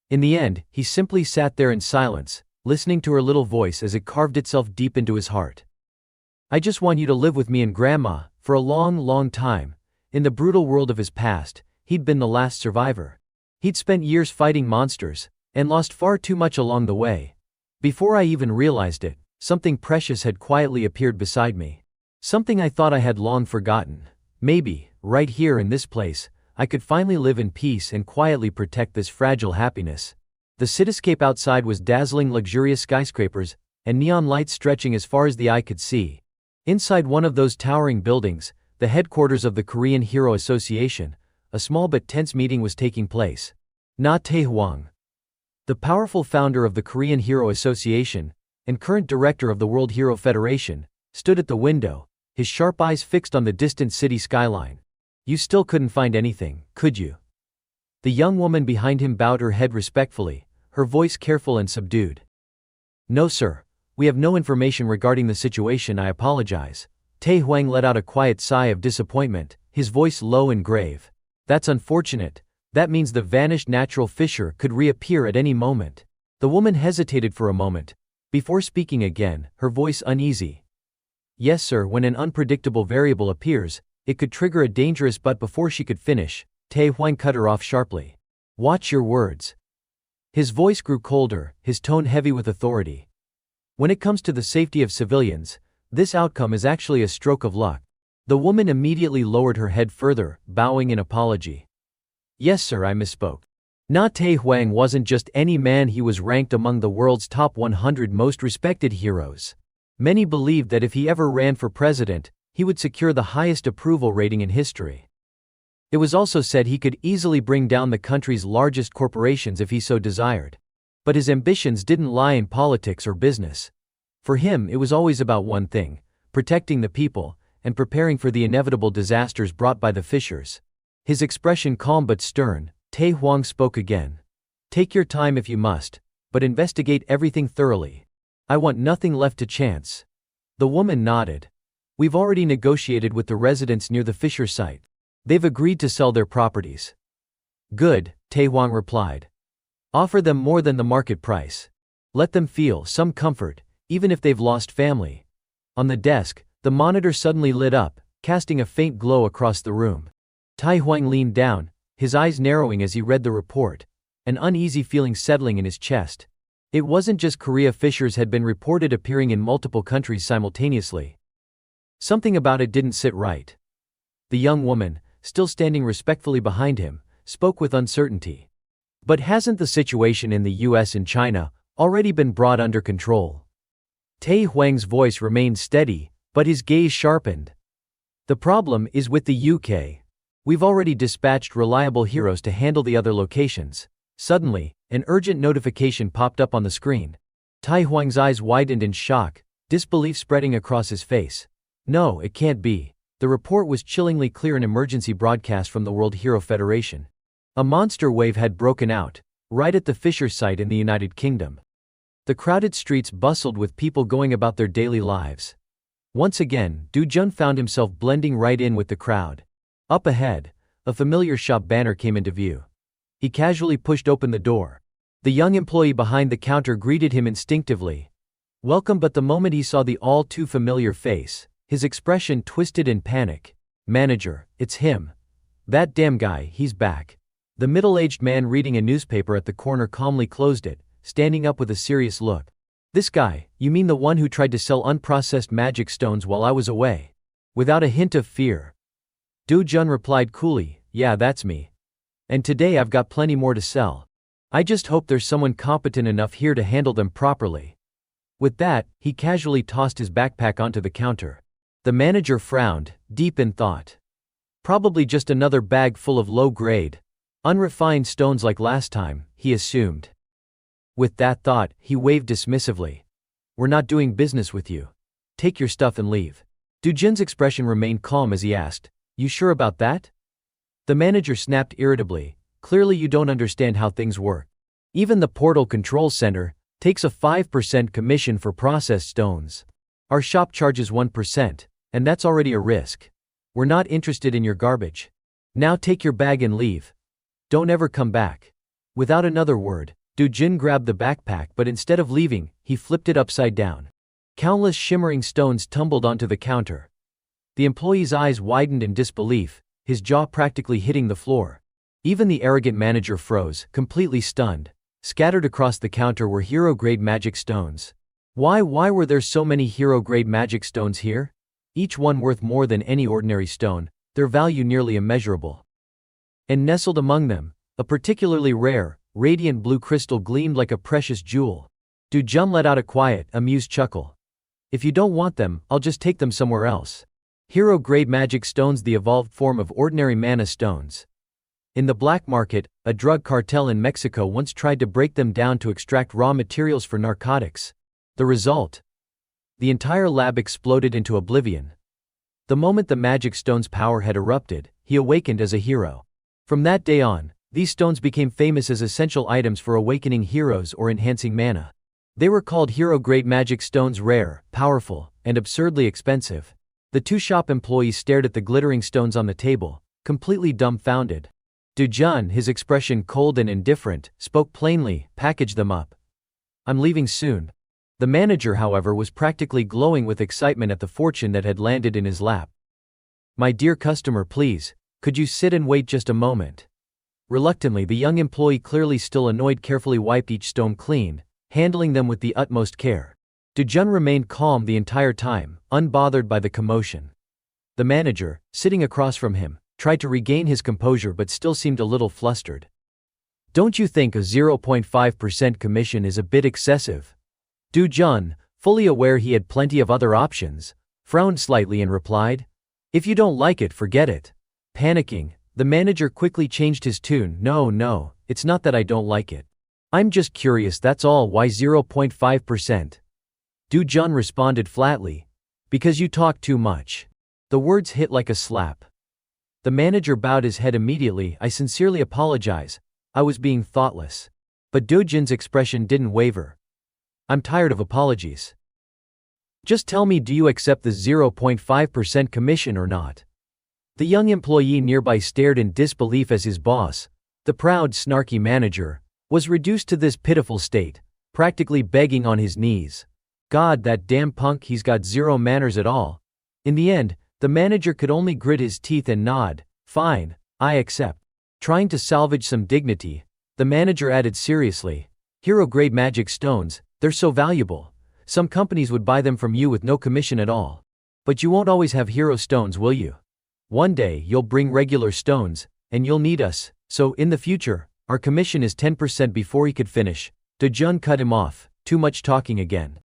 In the end, he simply sat there in silence, listening to her little voice as it carved itself deep into his heart. I just want you to live with me and Grandma, for a long, long time. In the brutal world of his past, he'd been the last survivor. He'd spent years fighting monsters, and lost far too much along the way. Before I even realized it, something precious had quietly appeared beside me. Something I thought I had long forgotten. Maybe, right here in this place, I could finally live in peace and quietly protect this fragile happiness. The cityscape outside was dazzling, luxurious skyscrapers, and neon lights stretching as far as the eye could see. Inside one of those towering buildings, the headquarters of the Korean Hero Association, a small but tense meeting was taking place. Na Tae-hwang, the powerful founder of the Korean Hero Association, and current director of the World Hero Federation, stood at the window, his sharp eyes fixed on the distant city skyline. You still couldn't find anything, could you? The young woman behind him bowed her head respectfully, her voice careful and subdued. No sir, we have no information regarding the situation. I apologize. Tae-hwang let out a quiet sigh of disappointment, his voice low and grave. That's unfortunate. That means the vanished natural fisher could reappear at any moment. The woman hesitated for a moment, before speaking again, her voice uneasy. Yes sir, when an unpredictable variable appears, it could trigger a dangerous. But before she could finish, Tae-hwang cut her off sharply. Watch your words. His voice grew colder, his tone heavy with authority. When it comes to the safety of civilians, this outcome is actually a stroke of luck. The woman immediately lowered her head further, bowing in apology. Yes sir, I misspoke. Na Tae-hwang wasn't just any man, he was ranked among the world's top 100 most respected heroes. Many believed that if he ever ran for president, he would secure the highest approval rating in history. It was also said he could easily bring down the country's largest corporations if he so desired. But his ambitions didn't lie in politics or business. For him, it was always about one thing: protecting the people, and preparing for the inevitable disasters brought by the fissures. His expression calm but stern, Tae-hwang spoke again. Take your time if you must, but investigate everything thoroughly. I want nothing left to chance. The woman nodded. We've already negotiated with the residents near the fissure site. They've agreed to sell their properties. Good, Tae-hwang replied. Offer them more than the market price. Let them feel some comfort, even if they've lost family. On the desk, the monitor suddenly lit up, casting a faint glow across the room. Tae-hwang leaned down, his eyes narrowing as he read the report, an uneasy feeling settling in his chest. It wasn't just Korea. Fissures had been reported appearing in multiple countries simultaneously. Something about it didn't sit right. The young woman, still standing respectfully behind him, spoke with uncertainty. But hasn't the situation in the US and China already been brought under control? Tae-hwang's voice remained steady, but his gaze sharpened. The problem is with the UK. We've already dispatched reliable heroes to handle the other locations. Suddenly, an urgent notification popped up on the screen. Tae-hwang's eyes widened in shock, disbelief spreading across his face. No, it can't be. The report was chillingly clear: an emergency broadcast from the World Hero Federation. A monster wave had broken out, right at the fissure site in the United Kingdom. The crowded streets bustled with people going about their daily lives. Once again, Dujun found himself blending right in with the crowd. Up ahead, a familiar shop banner came into view. He casually pushed open the door. The young employee behind the counter greeted him instinctively. Welcome. But the moment he saw the all too familiar face, his expression twisted in panic. Manager, it's him. That damn guy, he's back. The middle-aged man reading a newspaper at the corner calmly closed it, standing up with a serious look. This guy, you mean the one who tried to sell unprocessed magic stones while I was away? Without a hint of fear. Do-jun replied coolly, yeah, that's me. And today I've got plenty more to sell. I just hope there's someone competent enough here to handle them properly. With that, he casually tossed his backpack onto the counter. The manager frowned, deep in thought. Probably just another bag full of low-grade, unrefined stones like last time, he assumed. With that thought, he waved dismissively. We're not doing business with you. Take your stuff and leave. Dujin's expression remained calm as he asked, You sure about that? The manager snapped irritably. Clearly you don't understand how things work. Even the portal control center takes a 5% commission for processed stones. Our shop charges 1%, and that's already a risk. We're not interested in your garbage. Now take your bag and leave. Don't ever come back. Without another word, Do-jin grabbed the backpack, but instead of leaving, he flipped it upside down. Countless shimmering stones tumbled onto the counter. The employee's eyes widened in disbelief, his jaw practically hitting the floor. Even the arrogant manager froze, completely stunned. Scattered across the counter were hero-grade magic stones. Why were there so many hero-grade magic stones here? Each one worth more than any ordinary stone, their value nearly immeasurable. And nestled among them, a particularly rare, radiant blue crystal gleamed like a precious jewel. Do-jun let out a quiet, amused chuckle. If you don't want them, I'll just take them somewhere else. Hero-grade magic stones, the evolved form of ordinary mana stones. In the black market, a drug cartel in Mexico once tried to break them down to extract raw materials for narcotics. The result? The entire lab exploded into oblivion. The moment the magic stone's power had erupted, he awakened as a hero. From that day on, these stones became famous as essential items for awakening heroes or enhancing mana. They were called hero-grade magic stones, rare, powerful, and absurdly expensive. The two shop employees stared at the glittering stones on the table, completely dumbfounded. Do-jun, his expression cold and indifferent, spoke plainly, "Package them up. I'm leaving soon." The manager, however, was practically glowing with excitement at the fortune that had landed in his lap. "My dear customer, please, could you sit and wait just a moment?" Reluctantly, the young employee, clearly still annoyed, carefully wiped each stone clean, handling them with the utmost care. Do-jun remained calm the entire time, unbothered by the commotion. The manager, sitting across from him, tried to regain his composure but still seemed a little flustered. "Don't you think a 0.5% commission is a bit excessive?" Do-jun, fully aware he had plenty of other options, frowned slightly and replied, "If you don't like it, forget it." Panicking, the manager quickly changed his tune. No, it's not that I don't like it. I'm just curious, that's all." "Why 0.5%? Do-jun responded flatly. "Because you talk too much." The words hit like a slap. The manager bowed his head immediately. "I sincerely apologize, I was being thoughtless." But Do-jun's expression didn't waver. "I'm tired of apologies. Just tell me, do you accept the 0.5% commission or not?" The young employee nearby stared in disbelief as his boss, the proud, snarky manager, was reduced to this pitiful state, practically begging on his knees. God, that damn punk, he's got zero manners at all. In the end, the manager could only grit his teeth and nod. "Fine, I accept." Trying to salvage some dignity, the manager added seriously, "Hero-grade magic stones, they're so valuable. Some companies would buy them from you with no commission at all. But you won't always have hero stones, will you? One day you'll bring regular stones, and you'll need us, so in the future, our commission is 10%. Before he could finish, Do-jun cut him off. "Too much talking again."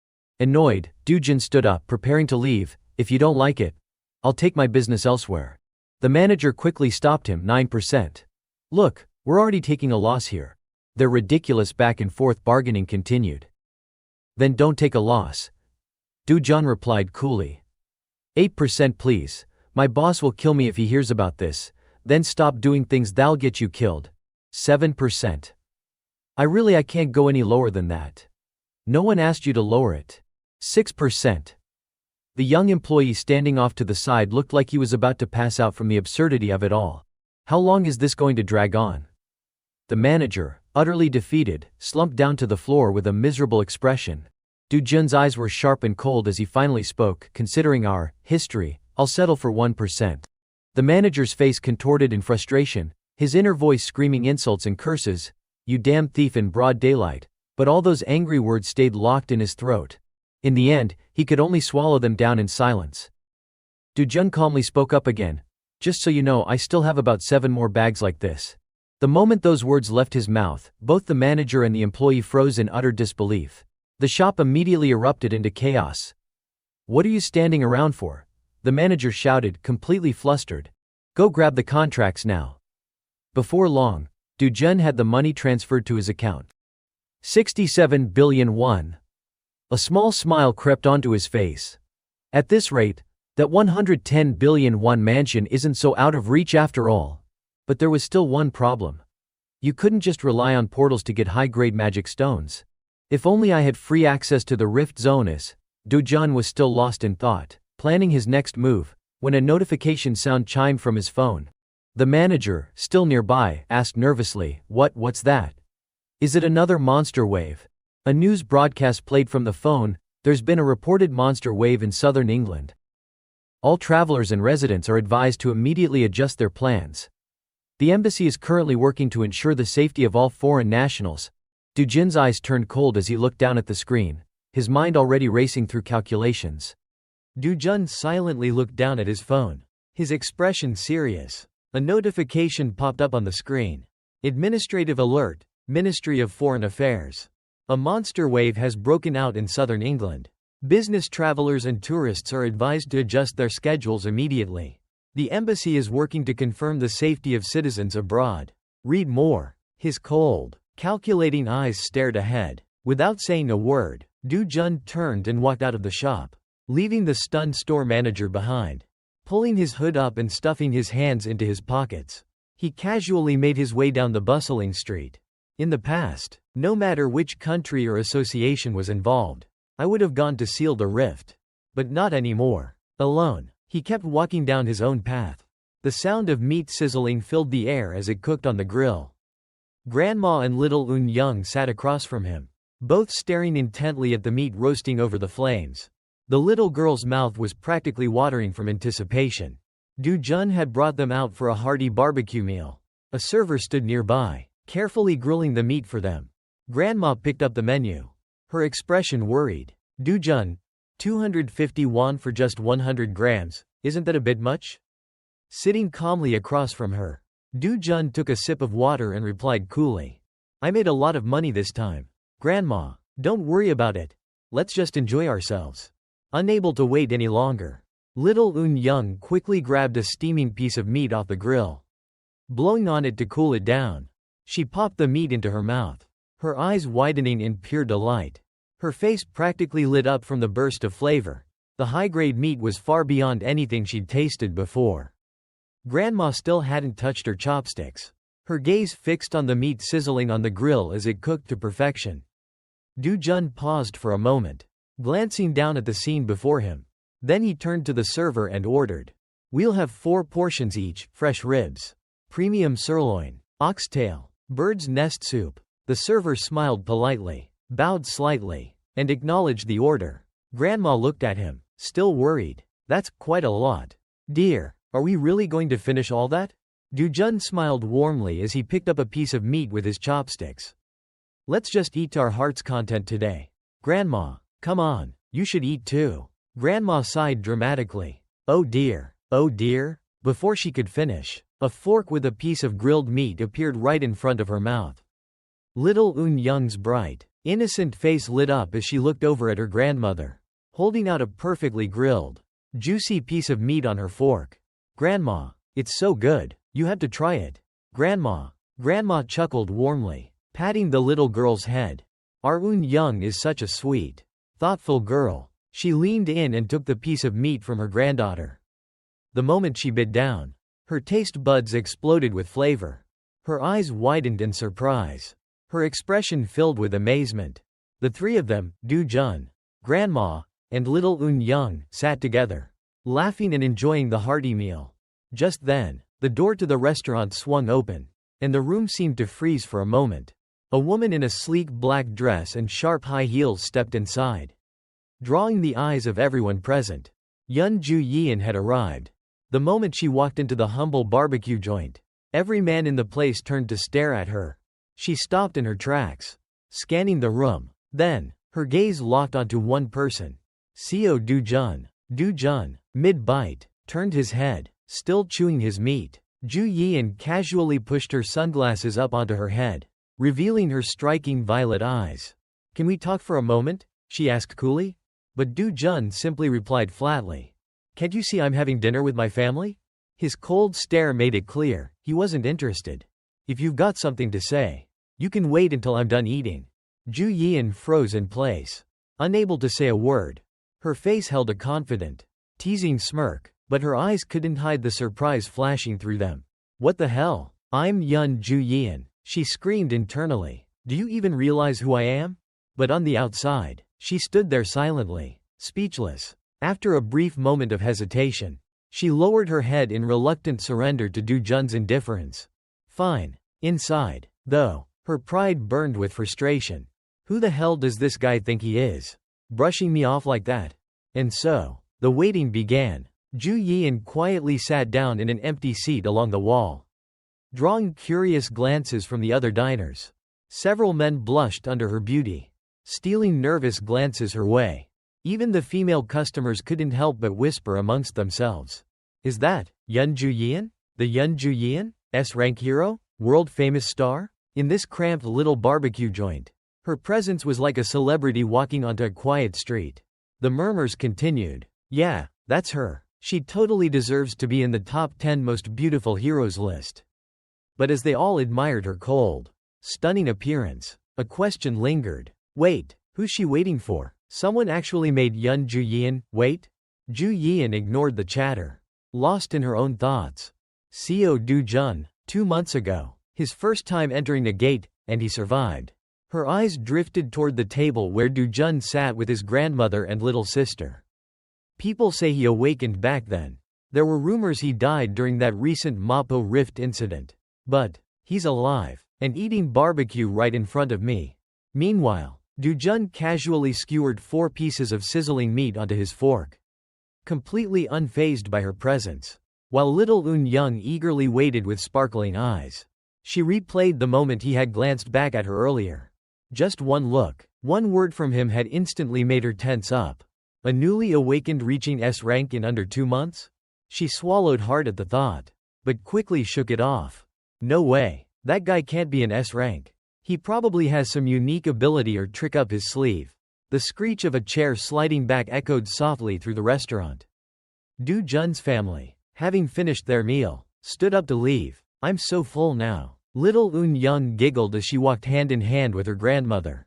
Annoyed, Do-jun stood up, preparing to leave. "If you don't like it, I'll take my business elsewhere." The manager quickly stopped him. 9%. "Look, we're already taking a loss here." Their ridiculous back and forth bargaining continued. "Then don't take a loss," Do-jun replied coolly. 8% please. My boss will kill me if he hears about this. Then stop doing things that'll get you killed. 7%. I can't go any lower than that. No one asked you to lower it. 6%. The young employee standing off to the side looked like he was about to pass out from the absurdity of it all. How long is this going to drag on? The manager, utterly defeated, slumped down to the floor with a miserable expression. Do-jun's eyes were sharp and cold as he finally spoke. "Considering our history, I'll settle for 1%. The manager's face contorted in frustration, his inner voice screaming insults and curses. "You damn thief," in broad daylight, but all those angry words stayed locked in his throat. In the end, he could only swallow them down in silence. Do-jun calmly spoke up again. "Just so you know, I still have about 7 more bags like this." The moment those words left his mouth, both the manager and the employee froze in utter disbelief. The shop immediately erupted into chaos. "What are you standing around for?" the manager shouted, completely flustered. "Go grab the contracts now." Before long, Do-jun had the money transferred to his account. 67 billion won. A small smile crept onto his face. At this rate, that 110 billion won mansion isn't so out of reach after all. But there was still one problem. You couldn't just rely on portals to get high-grade magic stones. If only I had free access to the Rift Zone. Dujun was still lost in thought, planning his next move, when a notification sound chimed from his phone. The manager, still nearby, asked nervously, What's that? Is it another monster wave? A news broadcast played from the phone. There's been a reported monster wave in southern England. All travelers and residents are advised to immediately adjust their plans. The embassy is currently working to ensure the safety of all foreign nationals. Dujin's eyes turned cold as he looked down at the screen, his mind already racing through calculations. Dujun silently looked down at his phone, his expression serious. A notification popped up on the screen. Administrative alert, Ministry of Foreign Affairs. A monster wave has broken out in southern England. Business travelers and tourists are advised to adjust their schedules immediately. The embassy is working to confirm the safety of citizens abroad. Read more. His cold, calculating eyes stared ahead. Without saying a word, Dujun turned and walked out of the shop, leaving the stunned store manager behind. Pulling his hood up and stuffing his hands into his pockets, he casually made his way down the bustling street. In the past, no matter which country or association was involved, I would have gone to seal the rift. But not anymore. Alone, he kept walking down his own path. The sound of meat sizzling filled the air as it cooked on the grill. Grandma and little Un Young sat across from him, both staring intently at the meat roasting over the flames. The little girl's mouth was practically watering from anticipation. Dujun had brought them out for a hearty barbecue meal. A server stood nearby, carefully grilling the meat for them. Grandma picked up the menu, her expression worried. Dujun, 250 won for just 100 grams, isn't that a bit much? Sitting calmly across from her, Dujun took a sip of water and replied coolly. I made a lot of money this time. Grandma, don't worry about it. Let's just enjoy ourselves. Unable to wait any longer, little Un Young quickly grabbed a steaming piece of meat off the grill. Blowing on it to cool it down, she popped the meat into her mouth, her eyes widening in pure delight. Her face practically lit up from the burst of flavor. The high-grade meat was far beyond anything she'd tasted before. Grandma still hadn't touched her chopsticks, her gaze fixed on the meat sizzling on the grill as it cooked to perfection. Dujun paused for a moment, glancing down at the scene before him. Then he turned to the server and ordered, "We'll have 4 portions each, fresh ribs, premium sirloin, oxtail, bird's nest soup." The server smiled politely, bowed slightly, and acknowledged the order. Grandma looked at him, still worried. That's quite a lot. Dear, are we really going to finish all that? Dujun smiled warmly as he picked up a piece of meat with his chopsticks. Let's just eat to our heart's content today. Grandma, come on, you should eat too. Grandma sighed dramatically. Oh dear, oh dear. Before she could finish, a fork with a piece of grilled meat appeared right in front of her mouth. Little Un Young's bright, innocent face lit up as she looked over at her grandmother, holding out a perfectly grilled, juicy piece of meat on her fork. Grandma, it's so good, you have to try it. Grandma chuckled warmly, patting the little girl's head. Our Un Young is such a sweet, thoughtful girl. She leaned in and took the piece of meat from her granddaughter. The moment she bit down, her taste buds exploded with flavor. Her eyes widened in surprise, her expression filled with amazement. The 3 of them, Dujun, Grandma, and little Un Young, sat together, laughing and enjoying the hearty meal. Just then, the door to the restaurant swung open, and the room seemed to freeze for a moment. A woman in a sleek black dress and sharp high heels stepped inside, drawing the eyes of everyone present. Yun Ju Yian had arrived. The moment she walked into the humble barbecue joint, every man in the place turned to stare at her. She stopped in her tracks, scanning the room. Then, her gaze locked onto one person. Seo Dujun. Dujun, mid-bite, turned his head, still chewing his meat. Ju Yian casually pushed her sunglasses up onto her head, revealing her striking violet eyes. Can we talk for a moment? She asked coolly. But Dujun simply replied flatly. Can't you see I'm having dinner with my family? His cold stare made it clear, he wasn't interested. If you've got something to say, you can wait until I'm done eating. Ju Yian froze in place, unable to say a word. Her face held a confident, teasing smirk, but her eyes couldn't hide the surprise flashing through them. What the hell? I'm Yun Ju-yeon, she screamed internally. Do you even realize who I am? But on the outside, she stood there silently, speechless. After a brief moment of hesitation, she lowered her head in reluctant surrender to Do-jun's indifference. Fine. Inside, though, her pride burned with frustration. Who the hell does this guy think he is? Brushing me off like that? And so, the waiting began. Ju-yeon quietly sat down in an empty seat along the wall, drawing curious glances from the other diners. Several men blushed under her beauty, stealing nervous glances her way. Even the female customers couldn't help but whisper amongst themselves. Is that Yun Ju-yeon? The Yun Ju-yeon? S-rank hero? World-famous star? In this cramped little barbecue joint, her presence was like a celebrity walking onto a quiet street. The murmurs continued. Yeah, that's her. She totally deserves to be in the top 10 most beautiful heroes list. But as they all admired her cold, stunning appearance, a question lingered. Wait, who's she waiting for? Someone actually made Yun Ju-yeon wait? Ju-yeon ignored the chatter, lost in her own thoughts. Co Do-jun, 2 months ago, his first time entering a gate, and he survived. Her eyes drifted toward the table where Do-jun sat with his grandmother and little sister. People say he awakened back then. There were rumors he died during that recent Mapo Rift incident. But he's alive, and eating barbecue right in front of me. Meanwhile, Do-jun casually skewered 4 pieces of sizzling meat onto his fork, completely unfazed by her presence, while little Eun-young eagerly waited with sparkling eyes. She replayed the moment he had glanced back at her earlier. Just one look, one word from him had instantly made her tense up. A newly awakened reaching S rank in under 2 months? She swallowed hard at the thought, but quickly shook it off. No way, that guy can't be an S rank. He probably has some unique ability or trick up his sleeve. The screech of a chair sliding back echoed softly through the restaurant. Do-jun's family, having finished their meal, stood up to leave. I'm so full now. Little Eun-young giggled as she walked hand in hand with her grandmother.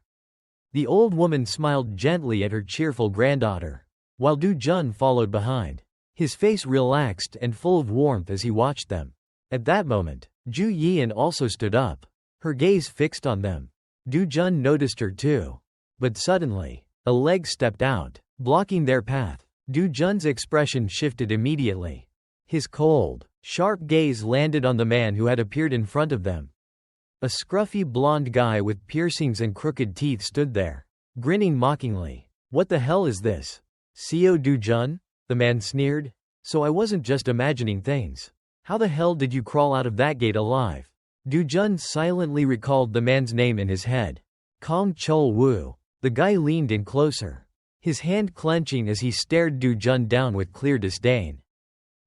The old woman smiled gently at her cheerful granddaughter, while Do-jun followed behind, his face relaxed and full of warmth as he watched them. At that moment, Ju-yeon also stood up, her gaze fixed on them. Do-jun noticed her too. But suddenly, a leg stepped out, blocking their path. Do-jun's expression shifted immediately. His cold, sharp gaze landed on the man who had appeared in front of them. A scruffy blonde guy with piercings and crooked teeth stood there, grinning mockingly. What the hell is this? Co Do-jun? The man sneered. So I wasn't just imagining things. How the hell did you crawl out of that gate alive? Do-jun silently recalled the man's name in his head. Kong Chol-woo. The guy leaned in closer, his hand clenching as he stared Do-jun down with clear disdain.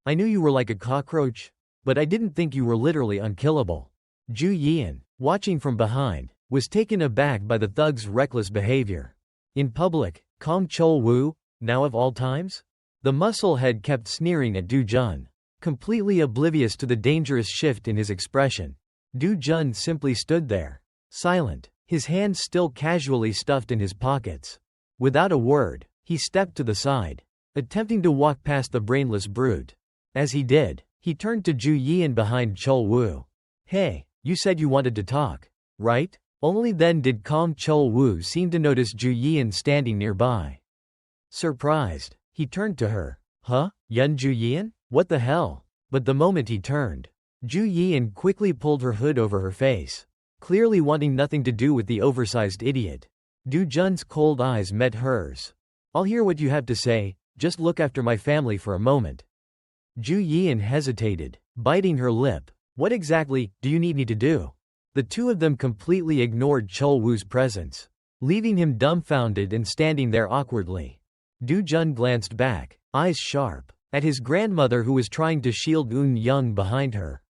I knew you were like a cockroach, but I didn't think you were literally unkillable. Ju-yeon, watching from behind, was taken aback by the thug's reckless behavior. In public, Kong Chol-woo, now of all times? The musclehead kept sneering at Do-jun, completely oblivious to the dangerous shift in his expression. Do-jun simply stood there, silent, his hands still casually stuffed in his pockets. Without a word, he stepped to the side, attempting to walk past the brainless brute. As he did, he turned to Ju-yeon behind Chol-woo. Hey, you said you wanted to talk, right? Only then did Kong Chol-woo seem to notice Ju-yeon standing nearby. Surprised, he turned to her. Huh? Yun Ju-yeon? What the hell? But the moment he turned, Ju-yeon quickly pulled her hood over her face, clearly wanting nothing to do with the oversized idiot. Do-jun's cold eyes met hers. I'll hear what you have to say, just look after my family for a moment. Ju-yeon hesitated, biting her lip. What exactly do you need me to do? The two of them completely ignored Chol-woo's presence, leaving him dumbfounded and standing there awkwardly. Do-jun glanced back, eyes sharp, at his grandmother who was trying to shield Eun-young behind her.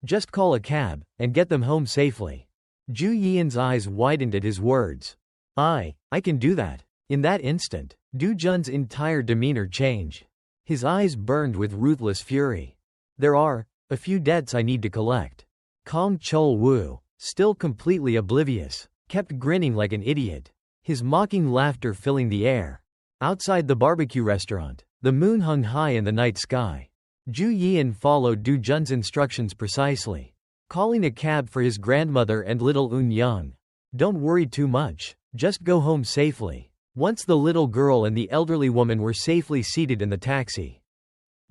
Just call a cab, and get them home safely. Ju-yeon's eyes widened at his words. I can do that. In that instant, Do-jun's entire demeanor changed. His eyes burned with ruthless fury. There are a few debts I need to collect. Kong Chol-woo, still completely oblivious, kept grinning like an idiot, his mocking laughter filling the air. Outside the barbecue restaurant, the moon hung high in the night sky. Ju-yeon followed Do-jun's instructions precisely. calling a cab for his grandmother and little Eun Young. Don't worry too much, just go home safely. Once the little girl and the elderly woman were safely seated in the taxi,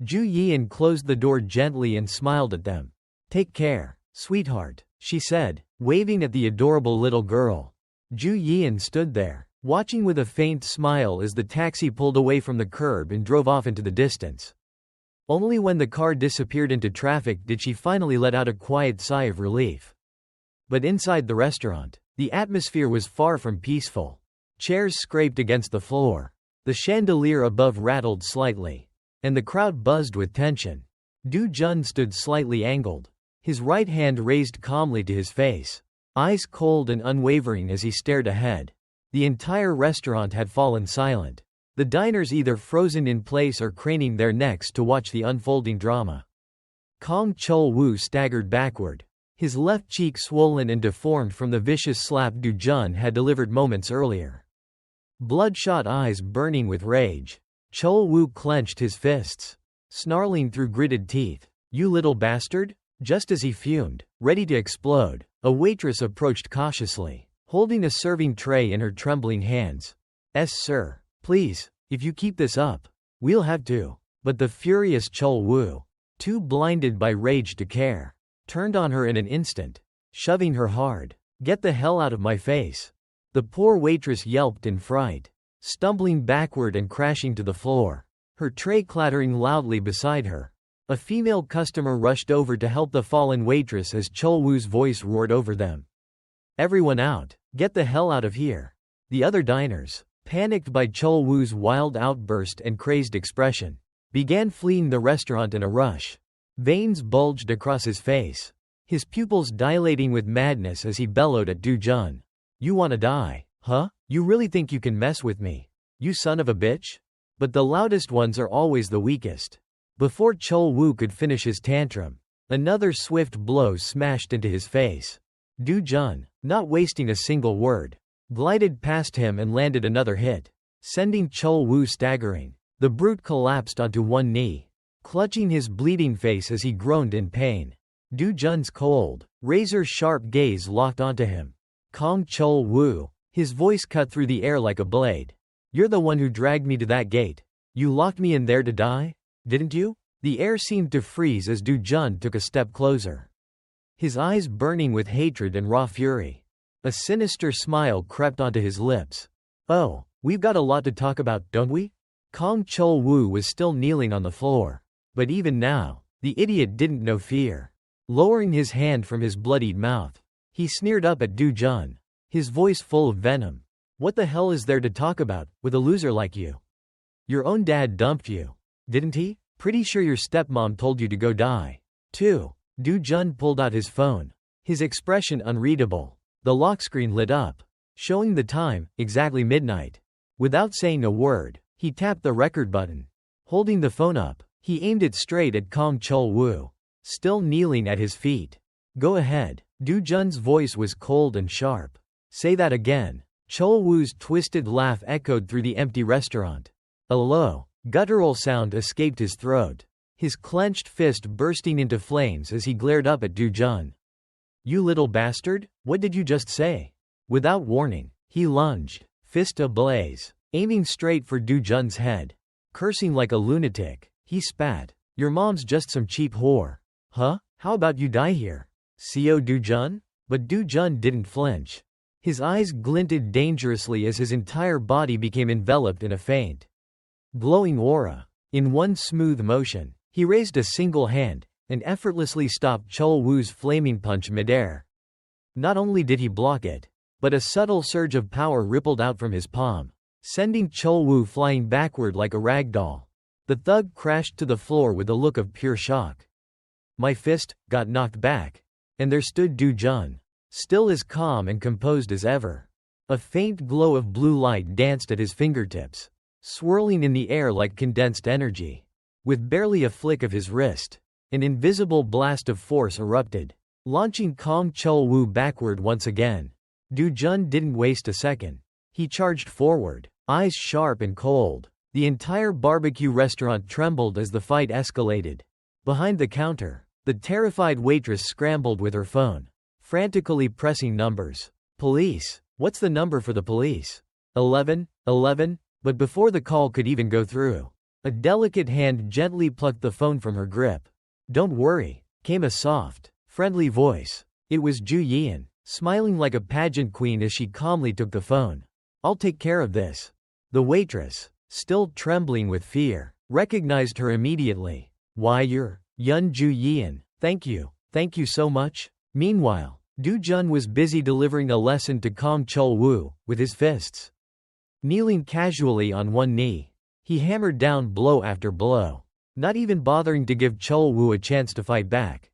Ju Yeon closed the door gently and smiled at them. Take care, sweetheart, she said, waving at the adorable little girl. Ju Yeon stood there, watching with a faint smile as the taxi pulled away from the curb and drove off into the distance. Only when the car disappeared into traffic did she finally let out a quiet sigh of relief. But inside the restaurant, the atmosphere was far from peaceful. Chairs scraped against the floor. The chandelier above rattled slightly. And the crowd buzzed with tension. Do Jun stood slightly angled, his right hand raised calmly to his face, eyes cold and unwavering as he stared ahead. The entire restaurant had fallen silent. The diners either frozen in place or craning their necks to watch the unfolding drama. Kong Chol-woo staggered backward, his left cheek swollen and deformed from the vicious slap Do Jun had delivered moments earlier. Bloodshot eyes burning with rage, Chol-woo clenched his fists, snarling through gritted teeth. You little bastard? Just as he fumed, ready to explode, a waitress approached cautiously, holding a serving tray in her trembling hands. Sir, please, if you keep this up, we'll have to. But the furious Chol-woo, too blinded by rage to care, turned on her in an instant, shoving her hard. Get the hell out of my face. The poor waitress yelped in fright, stumbling backward and crashing to the floor, her tray clattering loudly beside her. A female customer rushed over to help the fallen waitress as Chol-woo's voice roared over them. Everyone out, get the hell out of here. The other diners, panicked by Chol-woo's wild outburst and crazed expression, began fleeing the restaurant in a rush. Veins bulged across his face, his pupils dilating with madness as he bellowed at Do Jun. You wanna die, huh? You really think you can mess with me? You son of a bitch? But the loudest ones are always the weakest. Before Chol-woo could finish his tantrum, another swift blow smashed into his face. Do Jun, not wasting a single word, glided past him and landed another hit, sending Chol-woo staggering. The brute collapsed onto one knee, clutching his bleeding face as he groaned in pain. Do Jun's cold, razor-sharp gaze locked onto him. Kong Chol-woo, his voice cut through the air like a blade. You're the one who dragged me to that gate. You locked me in there to die, didn't you? The air seemed to freeze as Do Jun took a step closer, his eyes burning with hatred and raw fury. A sinister smile crept onto his lips. Oh, we've got a lot to talk about, don't we? Kong Chol-woo was still kneeling on the floor. But even now, the idiot didn't know fear. Lowering his hand from his bloodied mouth, he sneered up at Do Jun, his voice full of venom. What the hell is there to talk about, with a loser like you? Your own dad dumped you, didn't he? Pretty sure your stepmom told you to go die, too. Do Jun pulled out his phone, his expression unreadable. The lock screen lit up, showing the time, exactly midnight. Without saying a word, he tapped the record button. Holding the phone up, he aimed it straight at Kong Chol-woo, still kneeling at his feet. Go ahead. Do Jun's voice was cold and sharp. Say that again. Chol-woo's twisted laugh echoed through the empty restaurant. A low, guttural sound escaped his throat, his clenched fist bursting into flames as he glared up at Do Jun. You little bastard, what did you just say? Without warning, he lunged, fist ablaze, aiming straight for Do Jun's head. Cursing like a lunatic, he spat. Your mom's just some cheap whore. Huh? How about you die here? Co Do Jun? But Do Jun didn't flinch. His eyes glinted dangerously as his entire body became enveloped in a faint, glowing aura. In one smooth motion, he raised a single hand and effortlessly stopped Chol-woo's flaming punch midair. Not only did he block it, but a subtle surge of power rippled out from his palm, sending Chol-woo flying backward like a rag doll. The thug crashed to the floor with a look of pure shock. My fist got knocked back, and there stood Do Jun, still as calm and composed as ever. A faint glow of blue light danced at his fingertips, swirling in the air like condensed energy. With barely a flick of his wrist, an invisible blast of force erupted, launching Kong Chol-woo backward once again. Do Jun didn't waste a second. He charged forward, eyes sharp and cold. The entire barbecue restaurant trembled as the fight escalated. Behind the counter, The terrified waitress scrambled with her phone, frantically pressing numbers. Police. What's the number for the police? 1111? But before the call could even go through, a delicate hand gently plucked the phone from her grip. Don't worry, came a soft, friendly voice. It was Ju Yian, smiling like a pageant queen as she calmly took the phone. I'll take care of this. The waitress, still trembling with fear, recognized her immediately. Why, you're Yun Ju Yian. Thank you so much. Meanwhile, Du Jun was busy delivering a lesson to Kong Chul Wu, with his fists. Kneeling casually on one knee, he hammered down blow after blow, not even bothering to give Chul Wu a chance to fight back.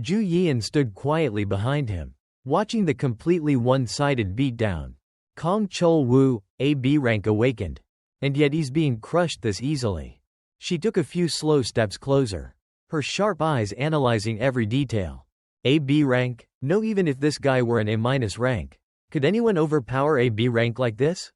Ju Yian stood quietly behind him, watching the completely one-sided beatdown. Kong Chul Wu, AB rank awakened. And yet he's being crushed this easily. She took a few slow steps closer, her sharp eyes analyzing every detail. AB rank? No, even if this guy were an A- rank. Could anyone overpower AB rank like this?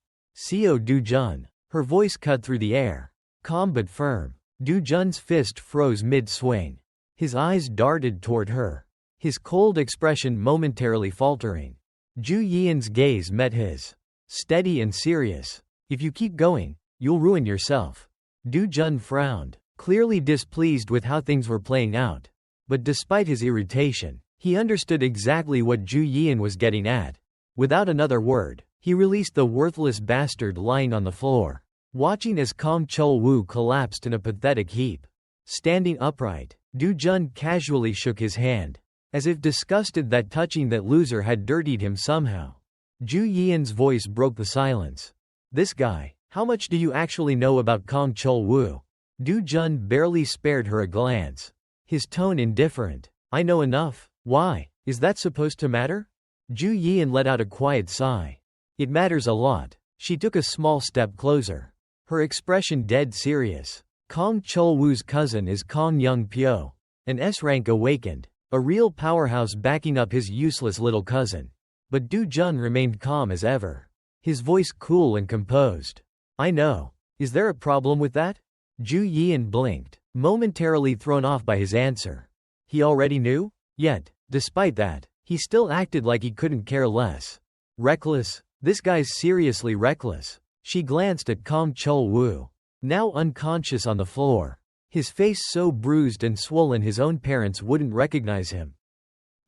Co Du Jun. Her voice cut through the air, calm but firm. Du Jun's fist froze mid-swing. His eyes darted toward her, his cold expression momentarily faltering. Ju Yian's gaze met his, steady and serious. If you keep going, you'll ruin yourself. Du Jun frowned, clearly displeased with how things were playing out. But despite his irritation, he understood exactly what Ju Yian was getting at. Without another word, he released the worthless bastard lying on the floor, watching as Kong Chul Wu collapsed in a pathetic heap. Standing upright, Du Jun casually shook his hand, as if disgusted that touching that loser had dirtied him somehow. Ju Yian's voice broke the silence. This guy, how much do you actually know about Kong Chul Wu? Du Jun barely spared her a glance, his tone indifferent. I know enough. Why? Is that supposed to matter? Ju Yian let out a quiet sigh. It matters a lot. She took a small step closer, her expression dead serious. Kong Chul Wu's cousin is Kong Young Pyo, an S-rank awakened, a real powerhouse backing up his useless little cousin. But Du Jun remained calm as ever, his voice cool and composed. I know. Is there a problem with that? Ju Yian blinked, momentarily thrown off by his answer. He already knew? Yet, despite that, he still acted like he couldn't care less. Reckless? This guy's seriously reckless. She glanced at Kong Chul Wu, now unconscious on the floor, his face so bruised and swollen his own parents wouldn't recognize him.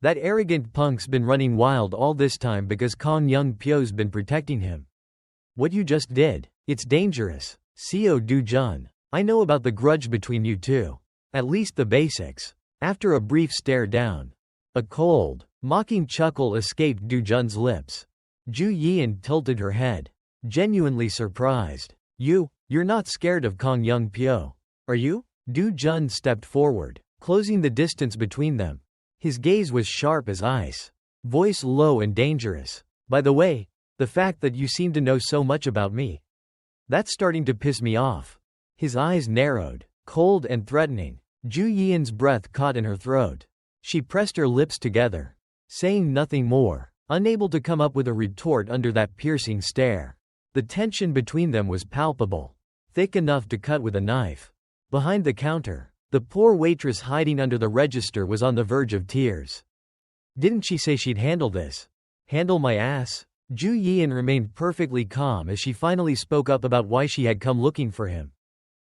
That arrogant punk's been running wild all this time because Kong Young Pyo's been protecting him. What you just did, it's dangerous. Co Du Jun. I know about the grudge between you two. At least the basics. After a brief stare down, a cold, mocking chuckle escaped Du Jun's lips. Ju Yian tilted her head, genuinely surprised. You're not scared of Kong Young Pyo, are you? Du Jun stepped forward, closing the distance between them. His gaze was sharp as ice, voice low and dangerous. By the way, the fact that you seem to know so much about me, that's starting to piss me off. His eyes narrowed, cold and threatening. Ju Yian's breath caught in her throat. She pressed her lips together, saying nothing more, unable to come up with a retort under that piercing stare. The tension between them was palpable, thick enough to cut with a knife. Behind the counter, the poor waitress hiding under the register was on the verge of tears. Didn't she say she'd handle this? Handle my ass? Ju Yian remained perfectly calm as she finally spoke up about why she had come looking for him.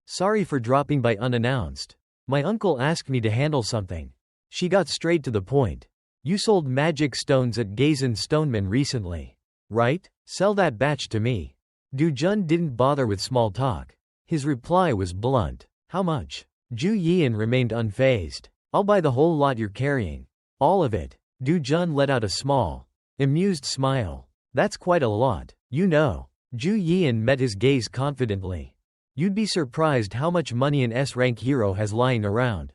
Sorry for dropping by unannounced. My uncle asked me to handle something. She got straight to the point. You sold magic stones at Gazen Stoneman recently, right? Sell that batch to me. Du Jun didn't bother with small talk. His reply was blunt. How much? Ju Yian remained unfazed. I'll buy the whole lot you're carrying. All of it. Du Jun let out a small, amused smile. That's quite a lot, you know. Ju Yian met his gaze confidently. You'd be surprised how much money an S-rank hero has lying around.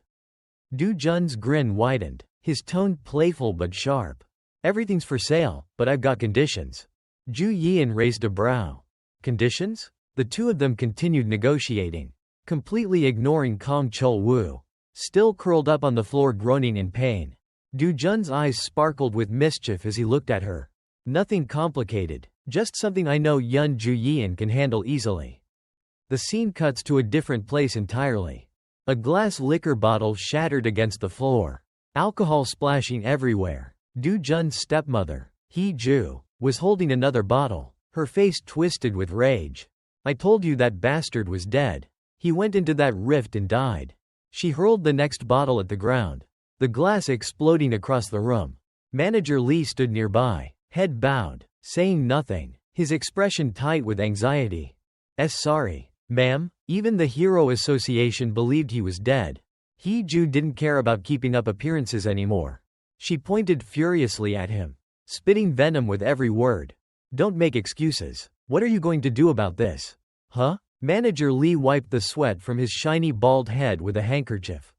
Du Jun's grin widened, his tone playful but sharp. Everything's for sale, but I've got conditions. Ju Yian raised a brow. Conditions? The two of them continued negotiating, completely ignoring Kong Chul Wu, still curled up on the floor groaning in pain. Du Jun's eyes sparkled with mischief as he looked at her. Nothing complicated, just something I know Yun Ju Yian can handle easily. The scene cuts to a different place entirely. A glass liquor bottle shattered against the floor. Alcohol splashing everywhere. Du Jun's stepmother, Hee-ju, was holding another bottle, her face twisted with rage. I told you that bastard was dead. He went into that rift and died. She hurled the next bottle at the ground, the glass exploding across the room. Manager Lee stood nearby, head bowed, saying nothing, his expression tight with anxiety. Sorry, ma'am. Even the Hero Association believed he was dead. Hee-ju didn't care about keeping up appearances anymore. She pointed furiously at him, spitting venom with every word. Don't make excuses. What are you going to do about this? Huh? Manager Lee wiped the sweat from his shiny bald head with a handkerchief.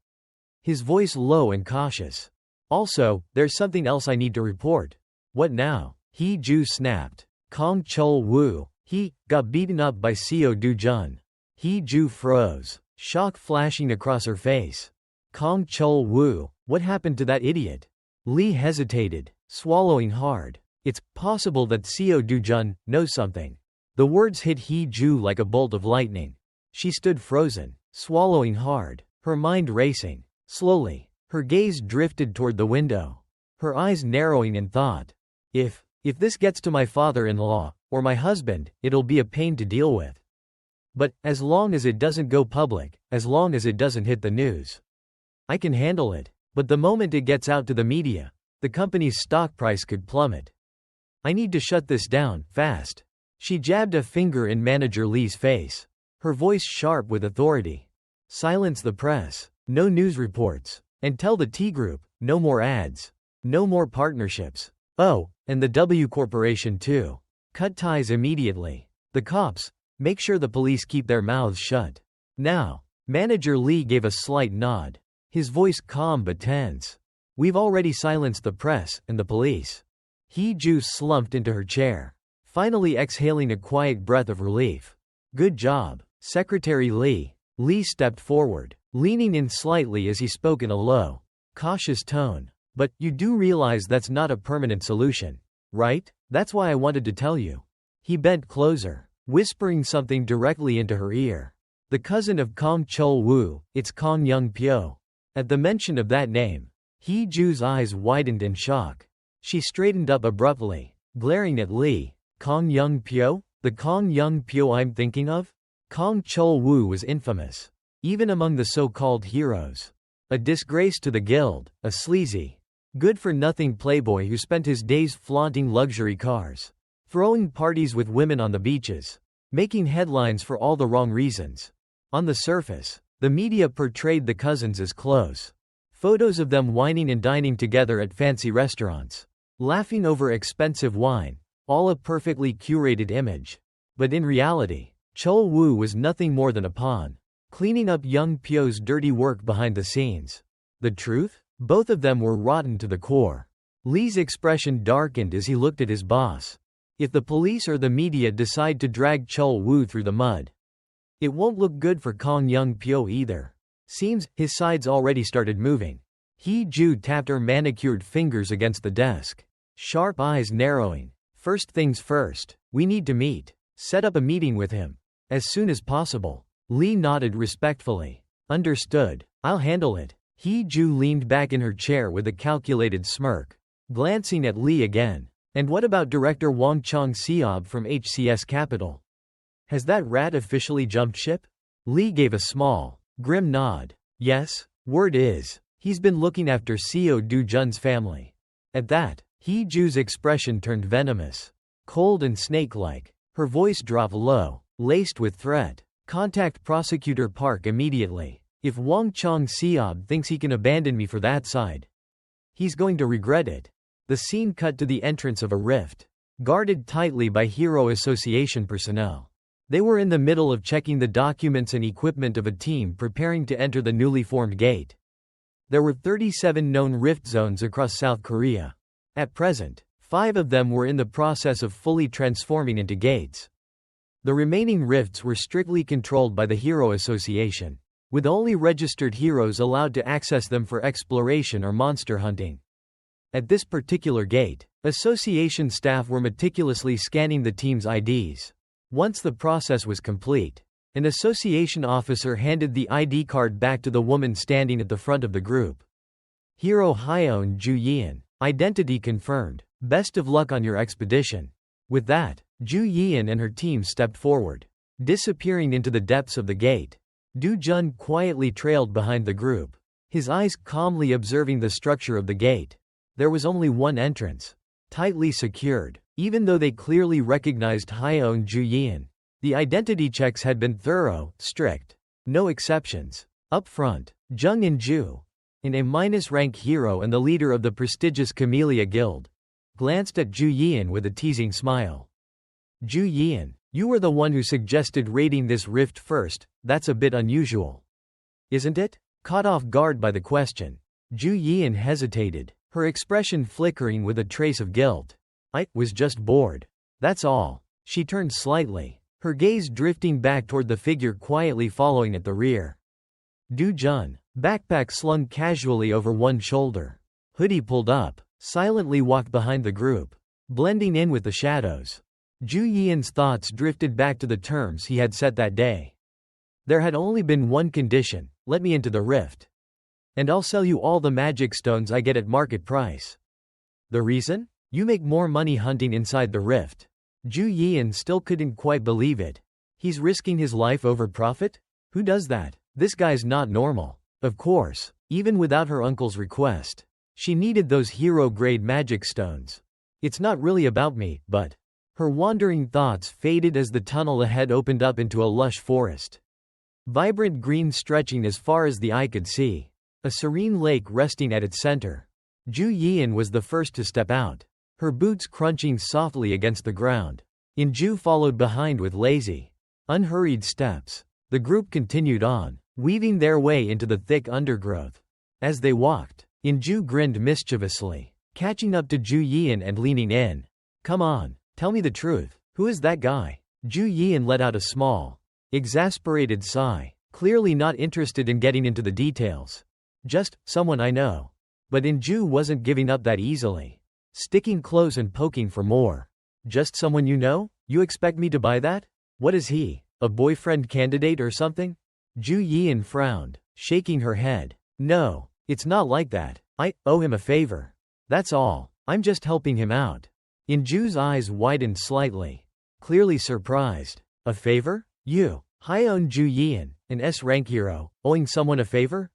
His voice low and cautious. Also, there's something else I need to report. What now? Hee-ju snapped. Kong Chol-woo, he got beaten up by Co Du Jun. Hee-ju froze, shock flashing across her face. Kong Chol-woo, what happened to that idiot? Lee hesitated, swallowing hard. It's possible that Co Du Jun knows something. The words hit Hee-ju like a bolt of lightning. She stood frozen, swallowing hard, her mind racing. Slowly, her gaze drifted toward the window, her eyes narrowing in thought. If this gets to my father-in-law, or my husband, it'll be a pain to deal with. But, as long as it doesn't go public, as long as it doesn't hit the news, I can handle it. But the moment it gets out to the media, the company's stock price could plummet. I need to shut this down, fast. She jabbed a finger in Manager Lee's face, her voice sharp with authority. Silence the press, no news reports, and tell the T Group, no more ads, no more partnerships. Oh, and the W Corporation too. Cut ties immediately. The cops, make sure the police keep their mouths shut. Now. Manager Lee gave a slight nod, his voice calm but tense. We've already silenced the press and the police. Hee-ju slumped into her chair, finally exhaling a quiet breath of relief. Good job, Secretary Lee. Lee stepped forward, leaning in slightly as he spoke in a low, cautious tone. But you do realize that's not a permanent solution, right? That's why I wanted to tell you. He bent closer, whispering something directly into her ear. The cousin of Kong Chol-woo, it's Kong Young-pyo. At the mention of that name, Hee-ju's eyes widened in shock. She straightened up abruptly, glaring at Lee. Kong Young-pyo? The Kong Young-pyo I'm thinking of? Kong Chol-woo was infamous, even among the so-called heroes. A disgrace to the guild, a sleazy, good-for-nothing playboy who spent his days flaunting luxury cars, throwing parties with women on the beaches, making headlines for all the wrong reasons. On the surface, the media portrayed the cousins as close. Photos of them wining and dining together at fancy restaurants, laughing over expensive wine, all a perfectly curated image. But in reality, Chol-woo was nothing more than a pawn, cleaning up Young-pyo's dirty work behind the scenes. The truth? Both of them were rotten to the core. Lee's expression darkened as he looked at his boss. If the police or the media decide to drag Chol-woo through the mud, it won't look good for Kong Young-pyo either. Seems his sides already started moving. Hee-ju tapped her manicured fingers against the desk, sharp eyes narrowing. First things first, we need to meet. Set up a meeting with him. As soon as possible. Lee nodded respectfully. Understood. I'll handle it. Hee-ju leaned back in her chair with a calculated smirk, glancing at Lee again. And what about Director Wang Chong-seob from HCS Capital? Has that rat officially jumped ship? Lee gave a small, grim nod. Yes, word is, he's been looking after Co Du Jun's family. At that, Hee-ju's expression turned venomous, cold and snake-like. Her voice dropped low, laced with threat. Contact Prosecutor Park immediately. If Wang Chong-seob thinks he can abandon me for that side, he's going to regret it. The scene cut to the entrance of a rift, guarded tightly by Hero Association personnel. They were in the middle of checking the documents and equipment of a team preparing to enter the newly formed gate. There were 37 known rift zones across South Korea. At present, 5 of them were in the process of fully transforming into gates. The remaining rifts were strictly controlled by the Hero Association, with only registered heroes allowed to access them for exploration or monster hunting. At this particular gate, association staff were meticulously scanning the team's IDs. Once the process was complete, An association officer handed the ID card back to the woman standing at the front of the group. Hero Hyeon Ju-yeon. Identity confirmed. Best of luck on your expedition. With that, Ju-yeon and her team stepped forward, disappearing into the depths of the gate. Do-jun quietly trailed behind the group, his eyes calmly observing the structure of the gate. There was only one entrance, tightly secured. Even though they clearly recognized Hyeon Ju-yeon, the identity checks had been thorough, strict. No exceptions. Up front, Jung In-ju, an A-rank hero and the leader of the prestigious Camellia Guild, glanced at Ju-yeon with a teasing smile. Ju-yeon, you were the one who suggested raiding this rift first. That's a bit unusual, isn't it? Caught off guard by the question, Ju-yeon hesitated, her expression flickering with a trace of guilt. I was just bored. That's all. She turned slightly, her gaze drifting back toward the figure quietly following at the rear. Do-jun, backpack slung casually over one shoulder, hoodie pulled up, silently walked behind the group, blending in with the shadows. Ju-yeon's thoughts drifted back to the terms he had set that day. There had only been one condition: let me into the rift, and I'll sell you all the magic stones I get at market price. The reason? You make more money hunting inside the rift. Ju-yeon still couldn't quite believe it. He's risking his life over profit? Who does that? This guy's not normal. Of course, even without her uncle's request, she needed those hero-grade magic stones. It's not really about me, but... Her wandering thoughts faded as the tunnel ahead opened up into a lush forest. Vibrant green stretching as far as the eye could see. A serene lake resting at its center. Ju-yeon was the first to step out, her boots crunching softly against the ground. In-ju followed behind with lazy, unhurried steps. The group continued on, weaving their way into the thick undergrowth. As they walked, In-ju grinned mischievously, catching up to Ju-yeon and leaning in. Come on, tell me the truth. Who is that guy? Ju-yeon let out a small, exasperated sigh, clearly not interested in getting into the details. Just someone I know. But In-ju wasn't giving up that easily, sticking close and poking for more. Just someone you know? You expect me to buy that? What is he, a boyfriend candidate or something? Ju-yeon frowned, shaking her head. No, it's not like that. I owe him a favor. That's all. I'm just helping him out. In-ju's eyes widened slightly, clearly surprised. A favor? You, Hyeon Ju-yeon, an S-rank hero, owing someone a favor?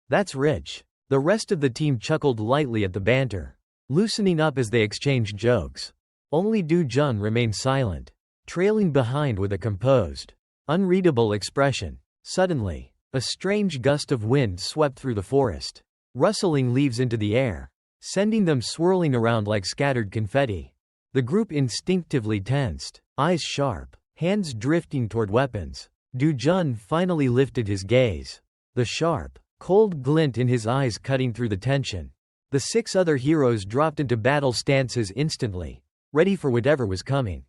That's rich. The rest of the team chuckled lightly at the banter, loosening up as they exchanged jokes. Only Do-jun remained silent, trailing behind with a composed, unreadable expression. Suddenly, a strange gust of wind swept through the forest, rustling leaves into the air, sending them swirling around like scattered confetti. The group instinctively tensed, eyes sharp, hands drifting toward weapons. Do-jun finally lifted his gaze, the sharp, cold glint in his eyes cutting through the tension. The 6 other heroes dropped into battle stances instantly, ready for whatever was coming.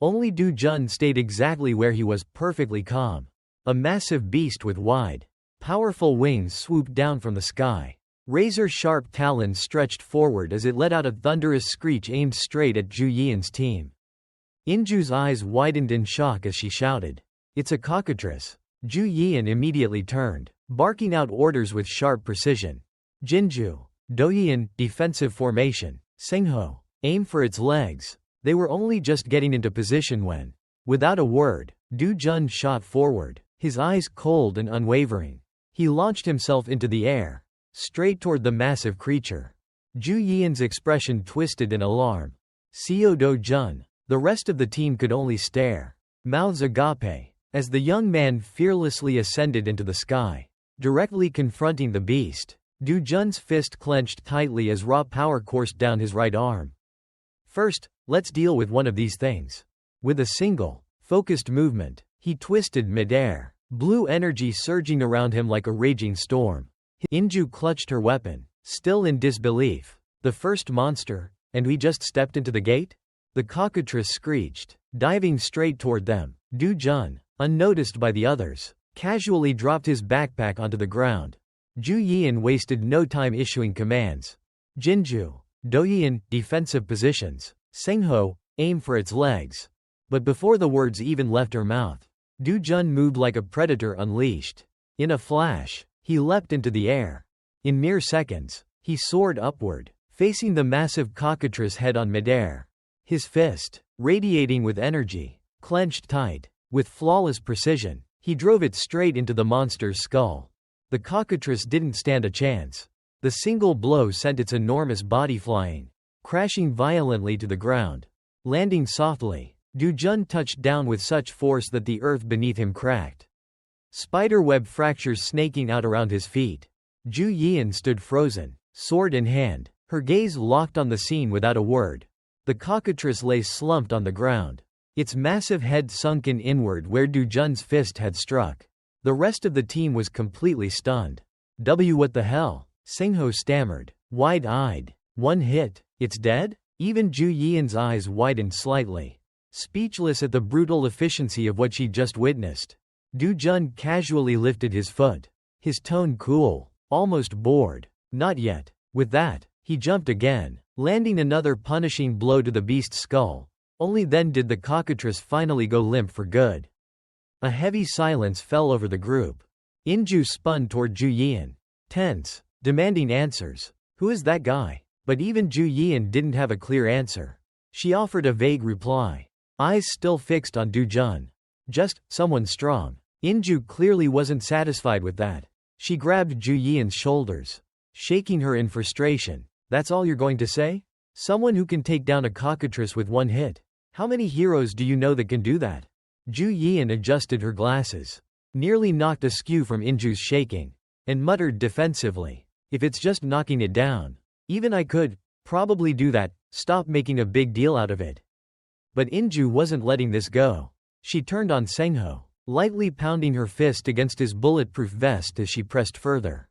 Only Do-jun stayed exactly where he was, perfectly calm. A massive beast with wide, powerful wings swooped down from the sky. Razor-sharp talons stretched forward as it let out a thunderous screech aimed straight at Ju-yeon's team. In-ju's eyes widened in shock as she shouted, "It's a cockatrice!" Ju-yeon immediately turned, barking out orders with sharp precision. Jinju, Do-yeon, defensive formation. Sengho, aim for its legs. They were only just getting into position when, without a word, Do-jun shot forward, his eyes cold and unwavering. He launched himself into the air, straight toward the massive creature. Ju-yeon's expression twisted in alarm. Seo Do-jun. The rest of the team could only stare, mouths agape, as the young man fearlessly ascended into the sky, directly confronting the beast. Do-jun's fist clenched tightly as raw power coursed down his right arm. First, let's deal with one of these things. With a single, focused movement, he twisted midair, blue energy surging around him like a raging storm. In-ju clutched her weapon, still in disbelief. The first monster, and we just stepped into the gate? The cockatrice screeched, diving straight toward them. Do-jun, unnoticed by the others, casually dropped his backpack onto the ground. Ju-yeon wasted no time issuing commands. Jinju, Do-yeon, defensive positions. Sengho, aim for its legs. But before the words even left her mouth, Du-jun moved like a predator unleashed. In a flash, he leapt into the air. In mere seconds, he soared upward, facing the massive cockatrice head on midair. His fist, radiating with energy, clenched tight. With flawless precision, he drove it straight into the monster's skull. The cockatrice didn't stand a chance. The single blow sent its enormous body flying, crashing violently to the ground. Landing softly, Du-jun touched down with such force that the earth beneath him cracked. Spiderweb fractures snaking out around his feet. Ju Yian stood frozen, sword in hand, her gaze locked on the scene without a word. The cockatrice lay slumped on the ground, its massive head sunken inward where Du-jun's fist had struck. The rest of the team was completely stunned. What the hell? Sengho stammered, wide-eyed. One hit, it's dead? Even Ju Yian's eyes widened slightly, speechless at the brutal efficiency of what she just witnessed. Du-jun casually lifted his foot, his tone cool, almost bored. Not yet. With that, he jumped again, landing another punishing blow to the beast's skull. Only then did the cockatrice finally go limp for good. A heavy silence fell over the group. Inju spun toward Ju Yian, tense, demanding answers. Who is that guy? But even Ju Yian didn't have a clear answer. She offered a vague reply, eyes still fixed on Du-jun. Just, someone strong. Inju clearly wasn't satisfied with that. She grabbed Ju Yian's shoulders, shaking her in frustration. That's all you're going to say? Someone who can take down a cockatrice with one hit? How many heroes do you know that can do that? Ju Yian adjusted her glasses, nearly knocked askew from Inju's shaking, and muttered defensively, if it's just knocking it down, even I could probably do that. Stop making a big deal out of it. But Inju wasn't letting this go. She turned on Sengho, lightly pounding her fist against his bulletproof vest as she pressed further.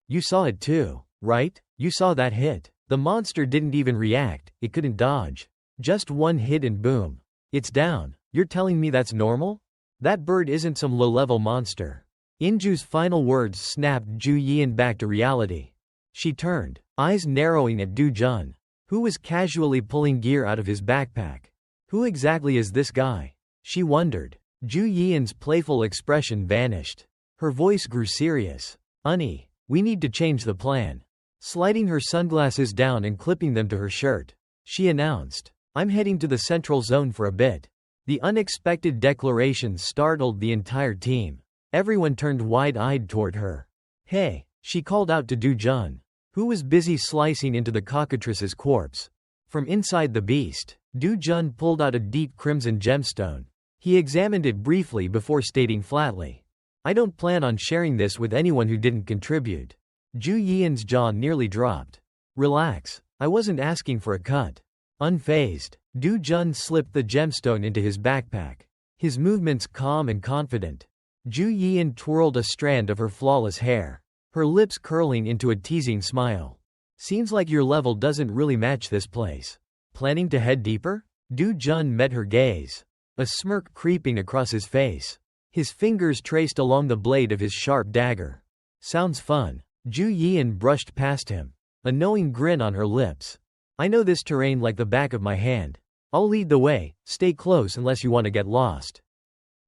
You saw it too, right? You saw that hit. The monster didn't even react, it couldn't dodge. Just one hit and boom. It's down. You're telling me that's normal? That bird isn't some low-level monster. Inju's final words snapped Ju Yian back to reality. She turned, eyes narrowing at Du-jun, who was casually pulling gear out of his backpack. Who exactly is this guy? She wondered. Ju Yian's playful expression vanished. Her voice grew serious. Unnie, we need to change the plan. Sliding her sunglasses down and clipping them to her shirt, she announced, I'm heading to the central zone for a bit. The unexpected declaration startled the entire team. Everyone turned wide-eyed toward her. Hey, she called out to Du-jun, who was busy slicing into the cockatrice's corpse. From inside the beast, Du-jun pulled out a deep crimson gemstone. He examined it briefly before stating flatly, I don't plan on sharing this with anyone who didn't contribute. Ju Yian's jaw nearly dropped. Relax, I wasn't asking for a cut. Unfazed, Du-jun slipped the gemstone into his backpack, his movements calm and confident. Ju Yian twirled a strand of her flawless hair, her lips curling into a teasing smile. Seems like your level doesn't really match this place. Planning to head deeper? Du-jun met her gaze, a smirk creeping across his face. His fingers traced along the blade of his sharp dagger. Sounds fun. Ju Yian brushed past him, a knowing grin on her lips. I know this terrain like the back of my hand. I'll lead the way, stay close unless you want to get lost.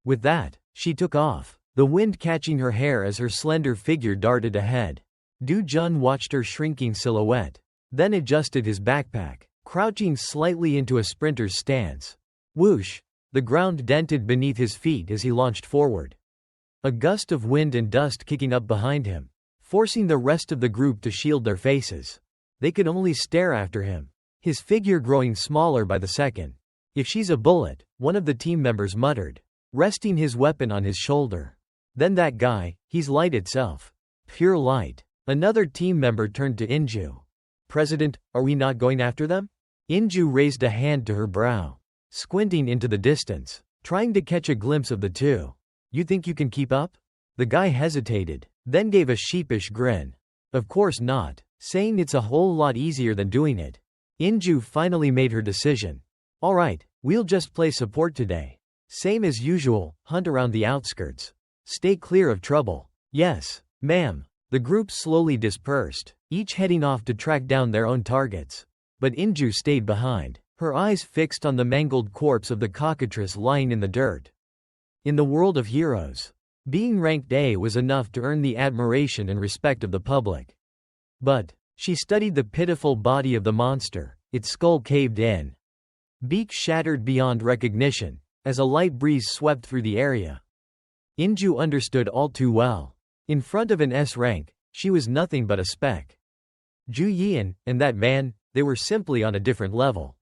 With that, she took off, the wind catching her hair as her slender figure darted ahead. Du-jun watched her shrinking silhouette, then adjusted his backpack, crouching slightly into a sprinter's stance. Whoosh! The ground dented beneath his feet as he launched forward. A gust of wind and dust kicking up behind him, forcing the rest of the group to shield their faces. They could only stare after him, his figure growing smaller by the second. If she's a bullet, one of the team members muttered, resting his weapon on his shoulder. Then that guy, he's light itself. Pure light. Another team member turned to Inju. President, are we not going after them? Inju raised a hand to her brow, squinting into the distance, trying to catch a glimpse of the two. You think you can keep up? The guy hesitated, then gave a sheepish grin. Of course not, saying it's a whole lot easier than doing it. Inju finally made her decision. Alright, we'll just play support today. Same as usual, hunt around the outskirts. Stay clear of trouble. Yes, ma'am. The group slowly dispersed, each heading off to track down their own targets. But Inju stayed behind, her eyes fixed on the mangled corpse of the cockatrice lying in the dirt. In the world of heroes, being ranked A was enough to earn the admiration and respect of the public. But she studied the pitiful body of the monster, its skull caved in, beak shattered beyond recognition, as a light breeze swept through the area. Inju understood all too well. In front of an S rank, she was nothing but a speck. Ju Yian and that man, they were simply on a different level.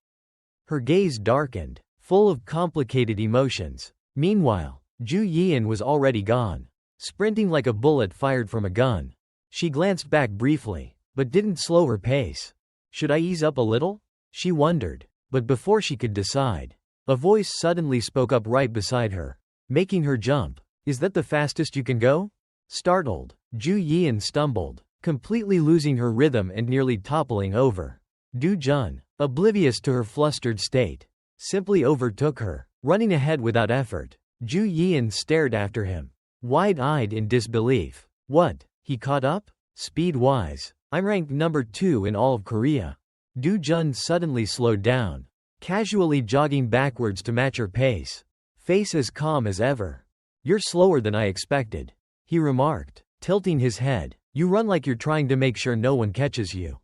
Her gaze darkened, full of complicated emotions. Meanwhile, Ju Yian was already gone, sprinting like a bullet fired from a gun. She glanced back briefly, but didn't slow her pace. Should I ease up a little? She wondered, but before she could decide, a voice suddenly spoke up right beside her, making her jump. Is that the fastest you can go? Startled, Ju Yian stumbled, completely losing her rhythm and nearly toppling over. Du Jun, oblivious to her flustered state, simply overtook her, running ahead without effort. Ju Yian stared after him, wide-eyed in disbelief. What? He caught up? Speed-wise, I'm ranked number 2 in all of Korea. Du Jun suddenly slowed down, casually jogging backwards to match her pace, face as calm as ever. You're slower than I expected, he remarked, tilting his head. You run like you're trying to make sure no one catches you.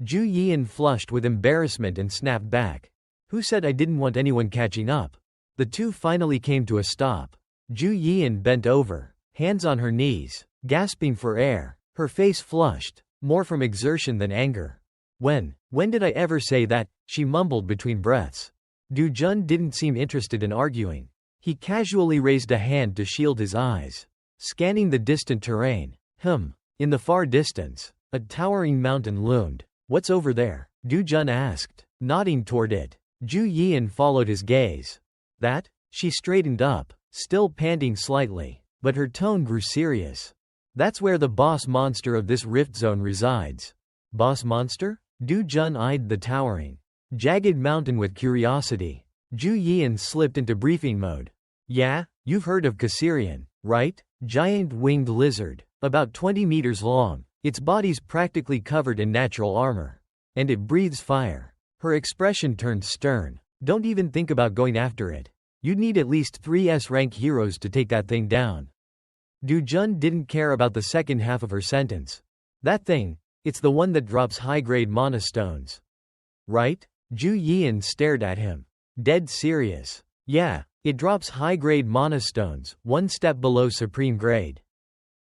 Ju Yian flushed with embarrassment and snapped back. Who said I didn't want anyone catching up? The two finally came to a stop. Ju Yian bent over, hands on her knees, gasping for air, her face flushed, more from exertion than anger. When did I ever say that? She mumbled between breaths. Du Jun didn't seem interested in arguing. He casually raised a hand to shield his eyes, scanning the distant terrain. In the far distance, a towering mountain loomed. What's over there? Du Jun asked, nodding toward it. Ju Yian followed his gaze. That? She straightened up, still panting slightly, but her tone grew serious. That's where the boss monster of this rift zone resides. Boss monster? Du Jun eyed the towering, jagged mountain with curiosity. Ju Yian slipped into briefing mode. Yeah, you've heard of Caesarion, right? Giant winged lizard, about 20 meters long, its body's practically covered in natural armor. And it breathes fire. Her expression turned stern. Don't even think about going after it. You'd need at least 3 S-rank heroes to take that thing down. Du Jun didn't care about the second half of her sentence. That thing, it's the one that drops high-grade mana stones. Right? Ju Yian stared at him, dead serious. Yeah, it drops high-grade mana stones, 1 step below supreme grade.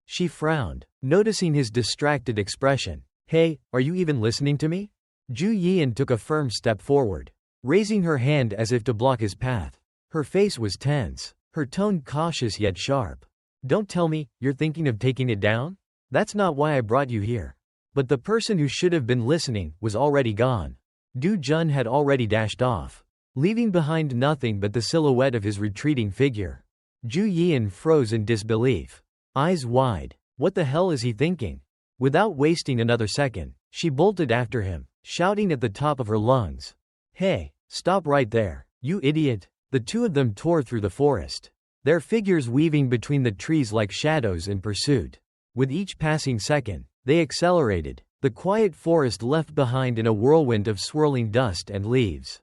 She frowned, noticing his distracted expression. Hey, are you even listening to me? Ju Yian took a firm step forward, raising her hand as if to block his path. Her face was tense, her tone cautious yet sharp. Don't tell me, you're thinking of taking it down? That's not why I brought you here. But the person who should have been listening was already gone. Du Jun had already dashed off, leaving behind nothing but the silhouette of his retreating figure. Ju Yian froze in disbelief, eyes wide. What the hell is he thinking? Without wasting another second, she bolted after him, shouting at the top of her lungs. Hey, stop right there, you idiot. The two of them tore through the forest, their figures weaving between the trees like shadows in pursuit. With each passing second, they accelerated, the quiet forest left behind in a whirlwind of swirling dust and leaves.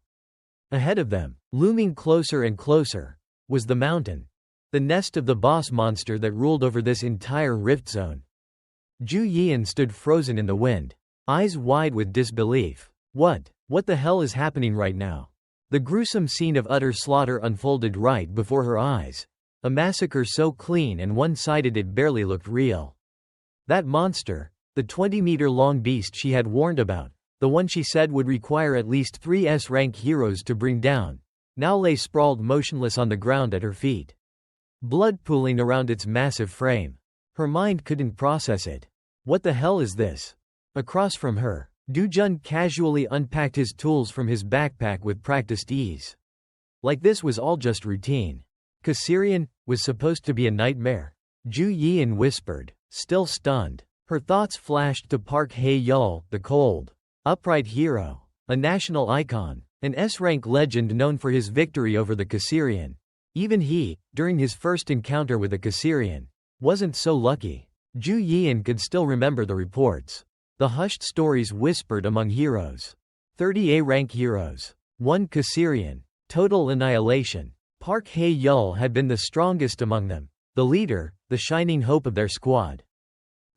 Ahead of them, looming closer and closer, was the mountain, the nest of the boss monster that ruled over this entire rift zone. Ju Yian stood frozen in the wind, eyes wide with disbelief. What the hell is happening right now? The gruesome scene of utter slaughter unfolded right before her eyes, a massacre so clean and one-sided it barely looked real. That monster, the 20-meter-long beast she had warned about, the one she said would require at least 3 S-rank heroes to bring down, now lay sprawled motionless on the ground at her feet, blood pooling around its massive frame. Her mind couldn't process it. What the hell is this? Across from her, Du Jun casually unpacked his tools from his backpack with practiced ease. Like this was all just routine. Caesarion was supposed to be a nightmare. Ju Yian whispered, still stunned. Her thoughts flashed to Park Hae-yeol, the cold, upright hero, a national icon, an S-rank legend known for his victory over the Caesarion. Even he, during his first encounter with the Caesarion, wasn't so lucky. Ju Yian could still remember the reports, the hushed stories whispered among heroes. 30 A-rank heroes, 1 Caesarion, total annihilation, Park Hae-yul had been the strongest among them, the leader, the shining hope of their squad.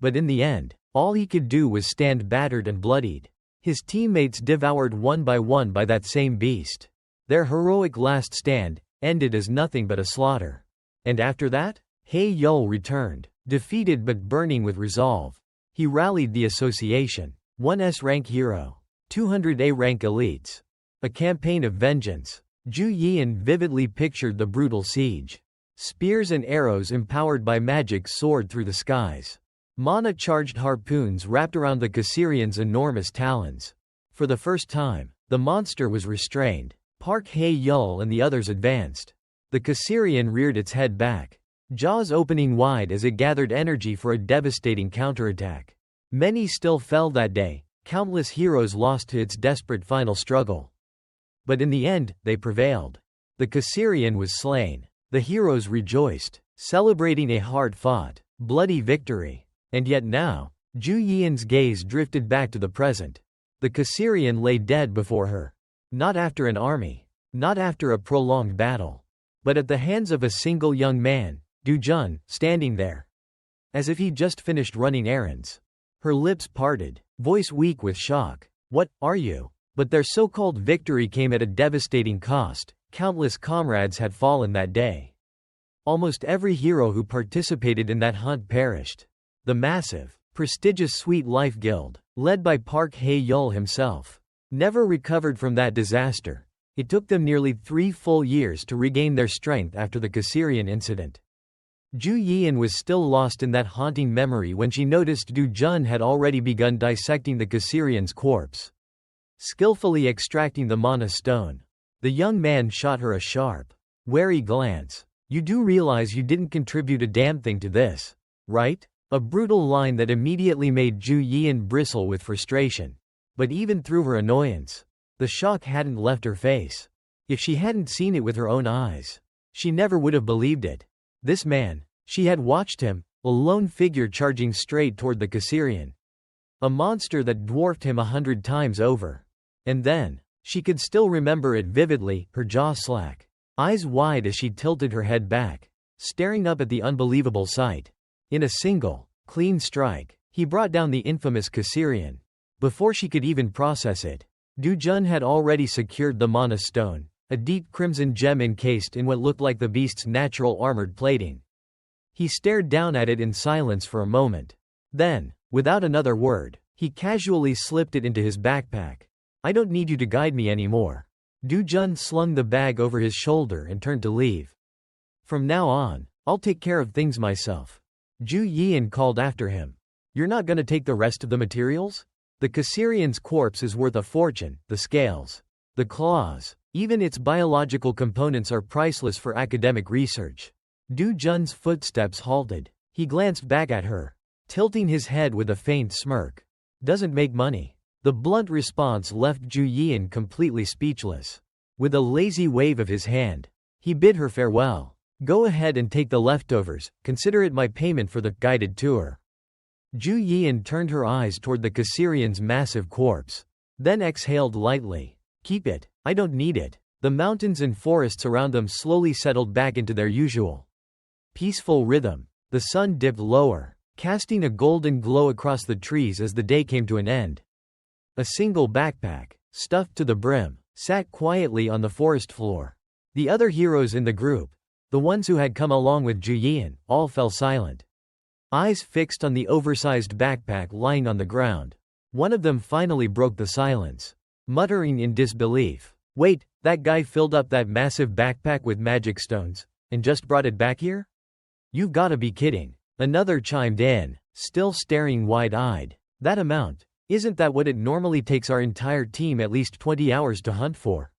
But in the end, all he could do was stand battered and bloodied. His teammates devoured one by that same beast. Their heroic last stand ended as nothing but a slaughter. And after that, Hae-yul returned, defeated but burning with resolve. He rallied the association. 1S rank hero. 200A rank elites. A campaign of vengeance. Zhu Yian vividly pictured the brutal siege. Spears and arrows empowered by magic soared through the skies. Mana-charged harpoons wrapped around the Caesarian's enormous talons. For the first time, the monster was restrained. Park Hae-yul and the others advanced. The Caesarian reared its head back, jaws opening wide as it gathered energy for a devastating counterattack. Many still fell that day, countless heroes lost to its desperate final struggle. But in the end, they prevailed. The Caesarian was slain. The heroes rejoiced, celebrating a hard-fought, bloody victory. And yet now, Zhu Yian's gaze drifted back to the present. The Caesarian lay dead before her. Not after an army. Not after a prolonged battle. But at the hands of a single young man, Du Jun, standing there. As if he'd just finished running errands. Her lips parted, voice weak with shock. What are you? But their so-called victory came at a devastating cost. Countless comrades had fallen that day. Almost every hero who participated in that hunt perished. The massive, prestigious Sweet Life Guild, led by Park Hae-yul himself, never recovered from that disaster. It took them nearly 3 full years to regain their strength after the Caesarian incident. Zhu Yian was still lost in that haunting memory when she noticed Du Jun had already begun dissecting the Caesarian's corpse, skillfully extracting the mana stone. The young man shot her a sharp, wary glance. You do realize you didn't contribute a damn thing to this, right? A brutal line that immediately made Zhu Yian bristle with frustration. But even through her annoyance, the shock hadn't left her face. If she hadn't seen it with her own eyes, she never would have believed it. This man, she had watched him, a lone figure charging straight toward the Caesarian. A monster that dwarfed him 100 times over. And then, she could still remember it vividly, her jaw slack, eyes wide as she tilted her head back, staring up at the unbelievable sight. In a single, clean strike, he brought down the infamous Caesarian. Before she could even process it, Du Jun had already secured the mana stone, a deep crimson gem encased in what looked like the beast's natural armored plating. He stared down at it in silence for a moment. Then, without another word, he casually slipped it into his backpack. I don't need you to guide me anymore. Du Jun slung the bag over his shoulder and turned to leave. From now on, I'll take care of things myself. Zhu Yian called after him. You're not gonna take the rest of the materials? The Caesarian's corpse is worth a fortune, the scales, the claws, even its biological components are priceless for academic research. Du Jun's footsteps halted. He glanced back at her, tilting his head with a faint smirk. Doesn't make money. The blunt response left Zhu Yian completely speechless. With a lazy wave of his hand, he bid her farewell. Go ahead and take the leftovers, consider it my payment for the guided tour. Zhu Yian turned her eyes toward the Caesarian's massive corpse, then exhaled lightly. Keep it, I don't need it. The mountains and forests around them slowly settled back into their usual peaceful rhythm. The sun dipped lower, casting a golden glow across the trees as the day came to an end. A single backpack, stuffed to the brim, sat quietly on the forest floor. The other heroes in the group, the ones who had come along with Zhu Yian, all fell silent. Eyes fixed on the oversized backpack lying on the ground. One of them finally broke the silence, muttering in disbelief. Wait, that guy filled up that massive backpack with magic stones, and just brought it back here? You've gotta be kidding. Another chimed in, still staring wide-eyed. That amount, isn't that what it normally takes our entire team at least 20 hours to hunt for?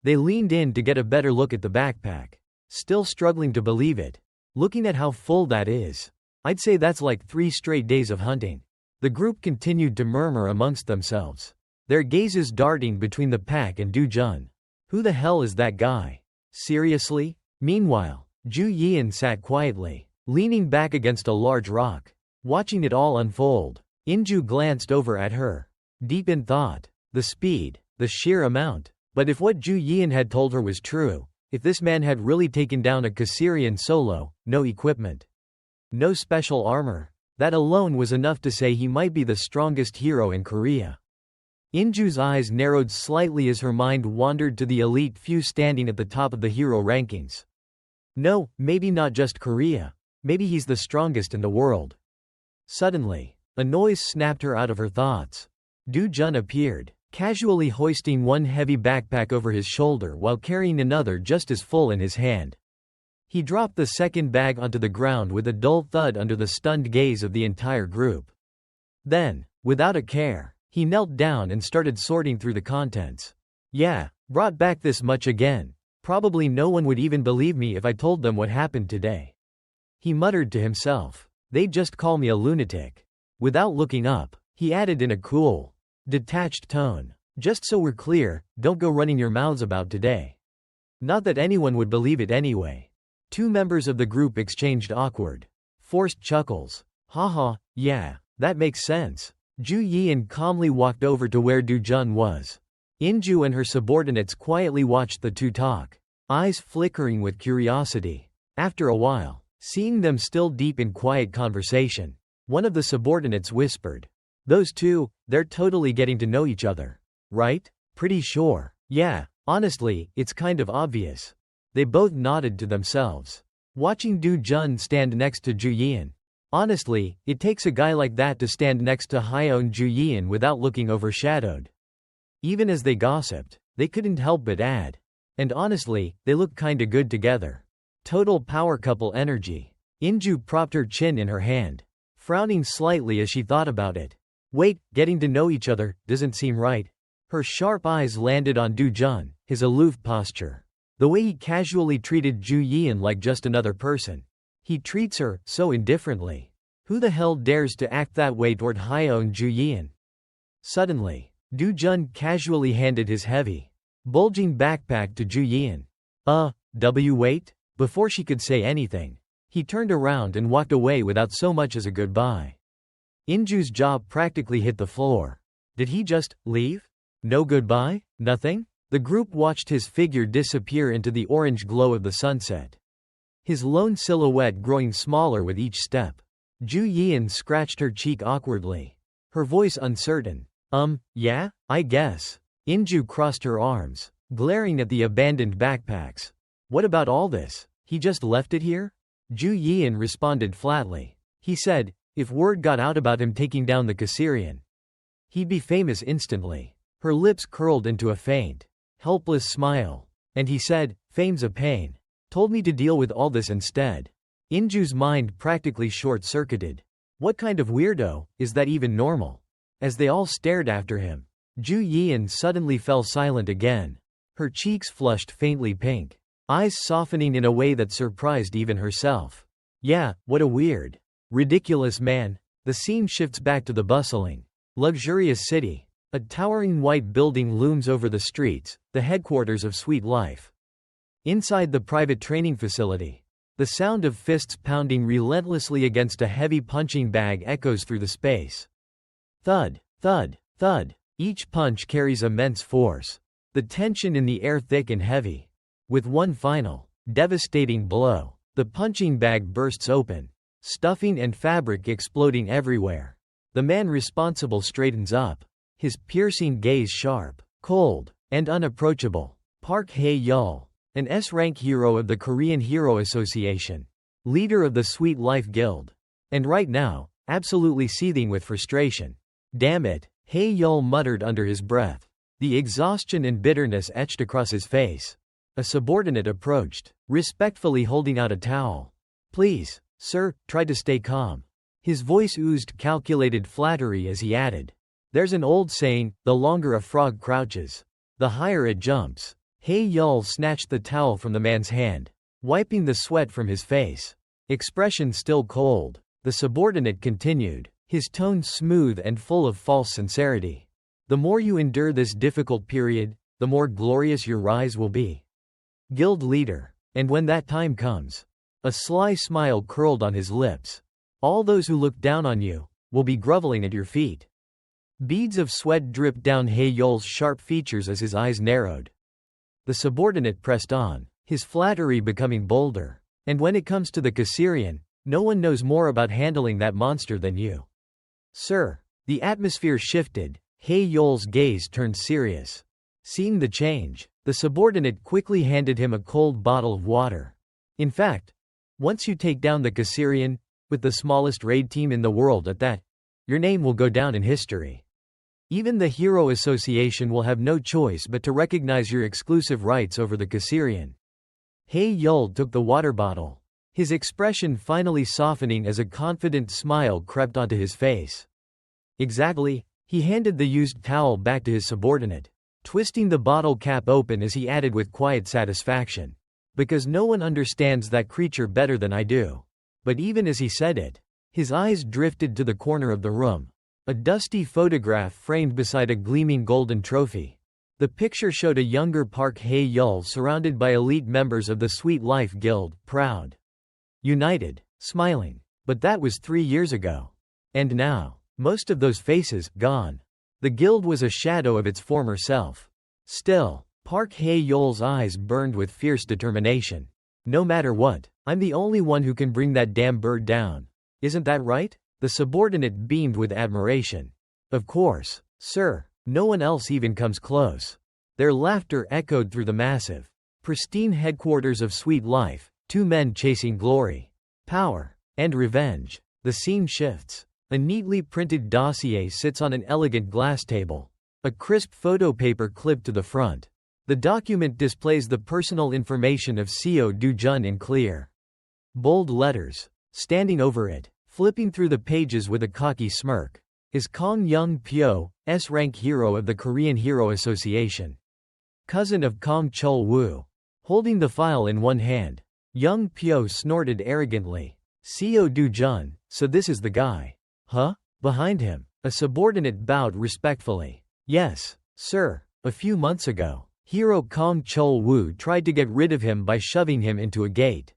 They leaned in to get a better look at the backpack, still struggling to believe it. Looking at how full that is, I'd say that's like 3 straight days of hunting. The group continued to murmur amongst themselves, their gazes darting between the pack and Du Jun. Who the hell is that guy? Seriously? Meanwhile, Zhu Yian sat quietly, leaning back against a large rock, watching it all unfold. Inju glanced over at her, deep in thought. The speed, the sheer amount. But if what Zhu Yian had told her was true, If this man had really taken down a Kassyrian solo, no equipment, no special armor, that alone was enough to say he might be the strongest hero in Korea. Inju's eyes narrowed slightly as her mind wandered to the elite few standing at the top of the hero rankings. No, maybe not just Korea. Maybe he's the strongest in the world. Suddenly, a noise snapped her out of her thoughts. Do-jun appeared, casually hoisting one heavy backpack over his shoulder while carrying another just as full in his hand. He dropped the second bag onto the ground with a dull thud under the stunned gaze of the entire group. Then, without a care, he knelt down and started sorting through the contents. Yeah, brought back this much again. Probably no one would even believe me if I told them what happened today. He muttered to himself. They'd just call me a lunatic. Without looking up, he added in a cool, detached tone. Just so we're clear, don't go running your mouths about today. Not that anyone would believe it anyway. Two members of the group exchanged awkward, forced chuckles. Haha, yeah, that makes sense. Ju Yian calmly walked over to where Do-jun was. Inju and her subordinates quietly watched the two talk, eyes flickering with curiosity. After a while, seeing them still deep in quiet conversation, one of the subordinates whispered, "Those two, they're totally getting to know each other. Right? Pretty sure." "Yeah, honestly, it's kind of obvious." They both nodded to themselves, watching Do-jun stand next to Ju Yian. Honestly, it takes a guy like that to stand next to Hyeon Ju Yian without looking overshadowed. Even as they gossiped, they couldn't help but add, and honestly, they look kinda good together. Total power couple energy. Inju propped her chin in her hand, frowning slightly as she thought about it. Wait, getting to know each other doesn't seem right. Her sharp eyes landed on Do-jun, his aloof posture. The way he casually treated Ju Yian like just another person. He treats her so indifferently. Who the hell dares to act that way toward Hyeon Ju Yian? Suddenly, Do-jun casually handed his heavy, bulging backpack to Ju Yian. Wait? Before she could say anything, he turned around and walked away without so much as a goodbye. Inju's jaw practically hit the floor. Did he just leave? No goodbye? Nothing? The group watched his figure disappear into the orange glow of the sunset, his lone silhouette growing smaller with each step. Ju Yian scratched her cheek awkwardly, her voice uncertain. Yeah, I guess. Inju crossed her arms, glaring at the abandoned backpacks. What about all this? He just left it here? Ju Yian responded flatly. He said, if word got out about him taking down the Kassyrian, he'd be famous instantly. Her lips curled into a faint, helpless smile. And he said, fame's a pain. Told me to deal with all this instead. Inju's mind practically short-circuited. What kind of weirdo, is that even normal? As they all stared after him, Ju Yian suddenly fell silent again. Her cheeks flushed faintly pink, eyes softening in a way that surprised even herself. Yeah, what a weird, ridiculous man. The scene shifts back to the bustling, luxurious city. A towering white building looms over the streets, the headquarters of Sweet Life. Inside the private training facility, the sound of fists pounding relentlessly against a heavy punching bag echoes through the space. Thud, thud, thud. Each punch carries immense force, the tension in the air thick and heavy. With one final, devastating blow, the punching bag bursts open, stuffing and fabric exploding everywhere. The man responsible straightens up, his piercing gaze sharp, cold, and unapproachable. Park Hae-yeol, an S-rank hero of the Korean Hero Association, leader of the Sweet Life Guild, and right now, absolutely seething with frustration. Damn it, Hae-yeol muttered under his breath. The exhaustion and bitterness etched across his face. A subordinate approached, respectfully holding out a towel. Please, sir, try to stay calm. His voice oozed calculated flattery as he added, there's an old saying, the longer a frog crouches, the higher it jumps. Hae-yeol snatched the towel from the man's hand, wiping the sweat from his face. Expression still cold, the subordinate continued, his tone smooth and full of false sincerity. The more you endure this difficult period, the more glorious your rise will be. Guild leader. And when that time comes, a sly smile curled on his lips. All those who look down on you will be groveling at your feet. Beads of sweat dripped down Hae-yeol's sharp features as his eyes narrowed. The subordinate pressed on. his flattery becoming bolder. And when it comes to the Caesarian, no one knows more about handling that monster than you. Sir. The atmosphere shifted. He Yol's gaze turned serious. Seeing the change, the subordinate quickly handed him a cold bottle of water. In fact, once you take down the Caesarian, with the smallest raid team in the world at that, your name will go down in history. Even the Hero Association will have no choice but to recognize your exclusive rights over the Caesarian. He Yol took the water bottle, his expression finally softening as a confident smile crept onto his face. Exactly, he handed the used towel back to his subordinate, twisting the bottle cap open as he added with quiet satisfaction. Because no one understands that creature better than I do. But even as he said it, his eyes drifted to the corner of the room. A dusty photograph framed beside a gleaming golden trophy. The picture showed a younger Park Hae-yul surrounded by elite members of the Sweet Life Guild, proud, united, smiling. But that was 3 years ago. And now, most of those faces, gone. The guild was a shadow of its former self. Still, Park Hae-yul's eyes burned with fierce determination. No matter what, I'm the only one who can bring that damn bird down. Isn't that right? The subordinate beamed with admiration. Of course, sir. No one else even comes close. Their laughter echoed through the massive, pristine headquarters of Sweet Life, two men chasing glory, power, and revenge. The scene shifts. A neatly printed dossier sits on an elegant glass table. A crisp photo paper clipped to the front. The document displays the personal information of Seo Do-jun in clear, bold letters. Standing over it, flipping through the pages with a cocky smirk, is Kong Young-pyo, S-rank hero of the Korean Hero Association. Cousin of Kong Chul-woo. Holding the file in one hand, Young-pyo snorted arrogantly. Seo Do-jun, so this is the guy. Huh? Behind him, a subordinate bowed respectfully. Yes, sir. A few months ago, hero Kong Chul-woo tried to get rid of him by shoving him into a gate.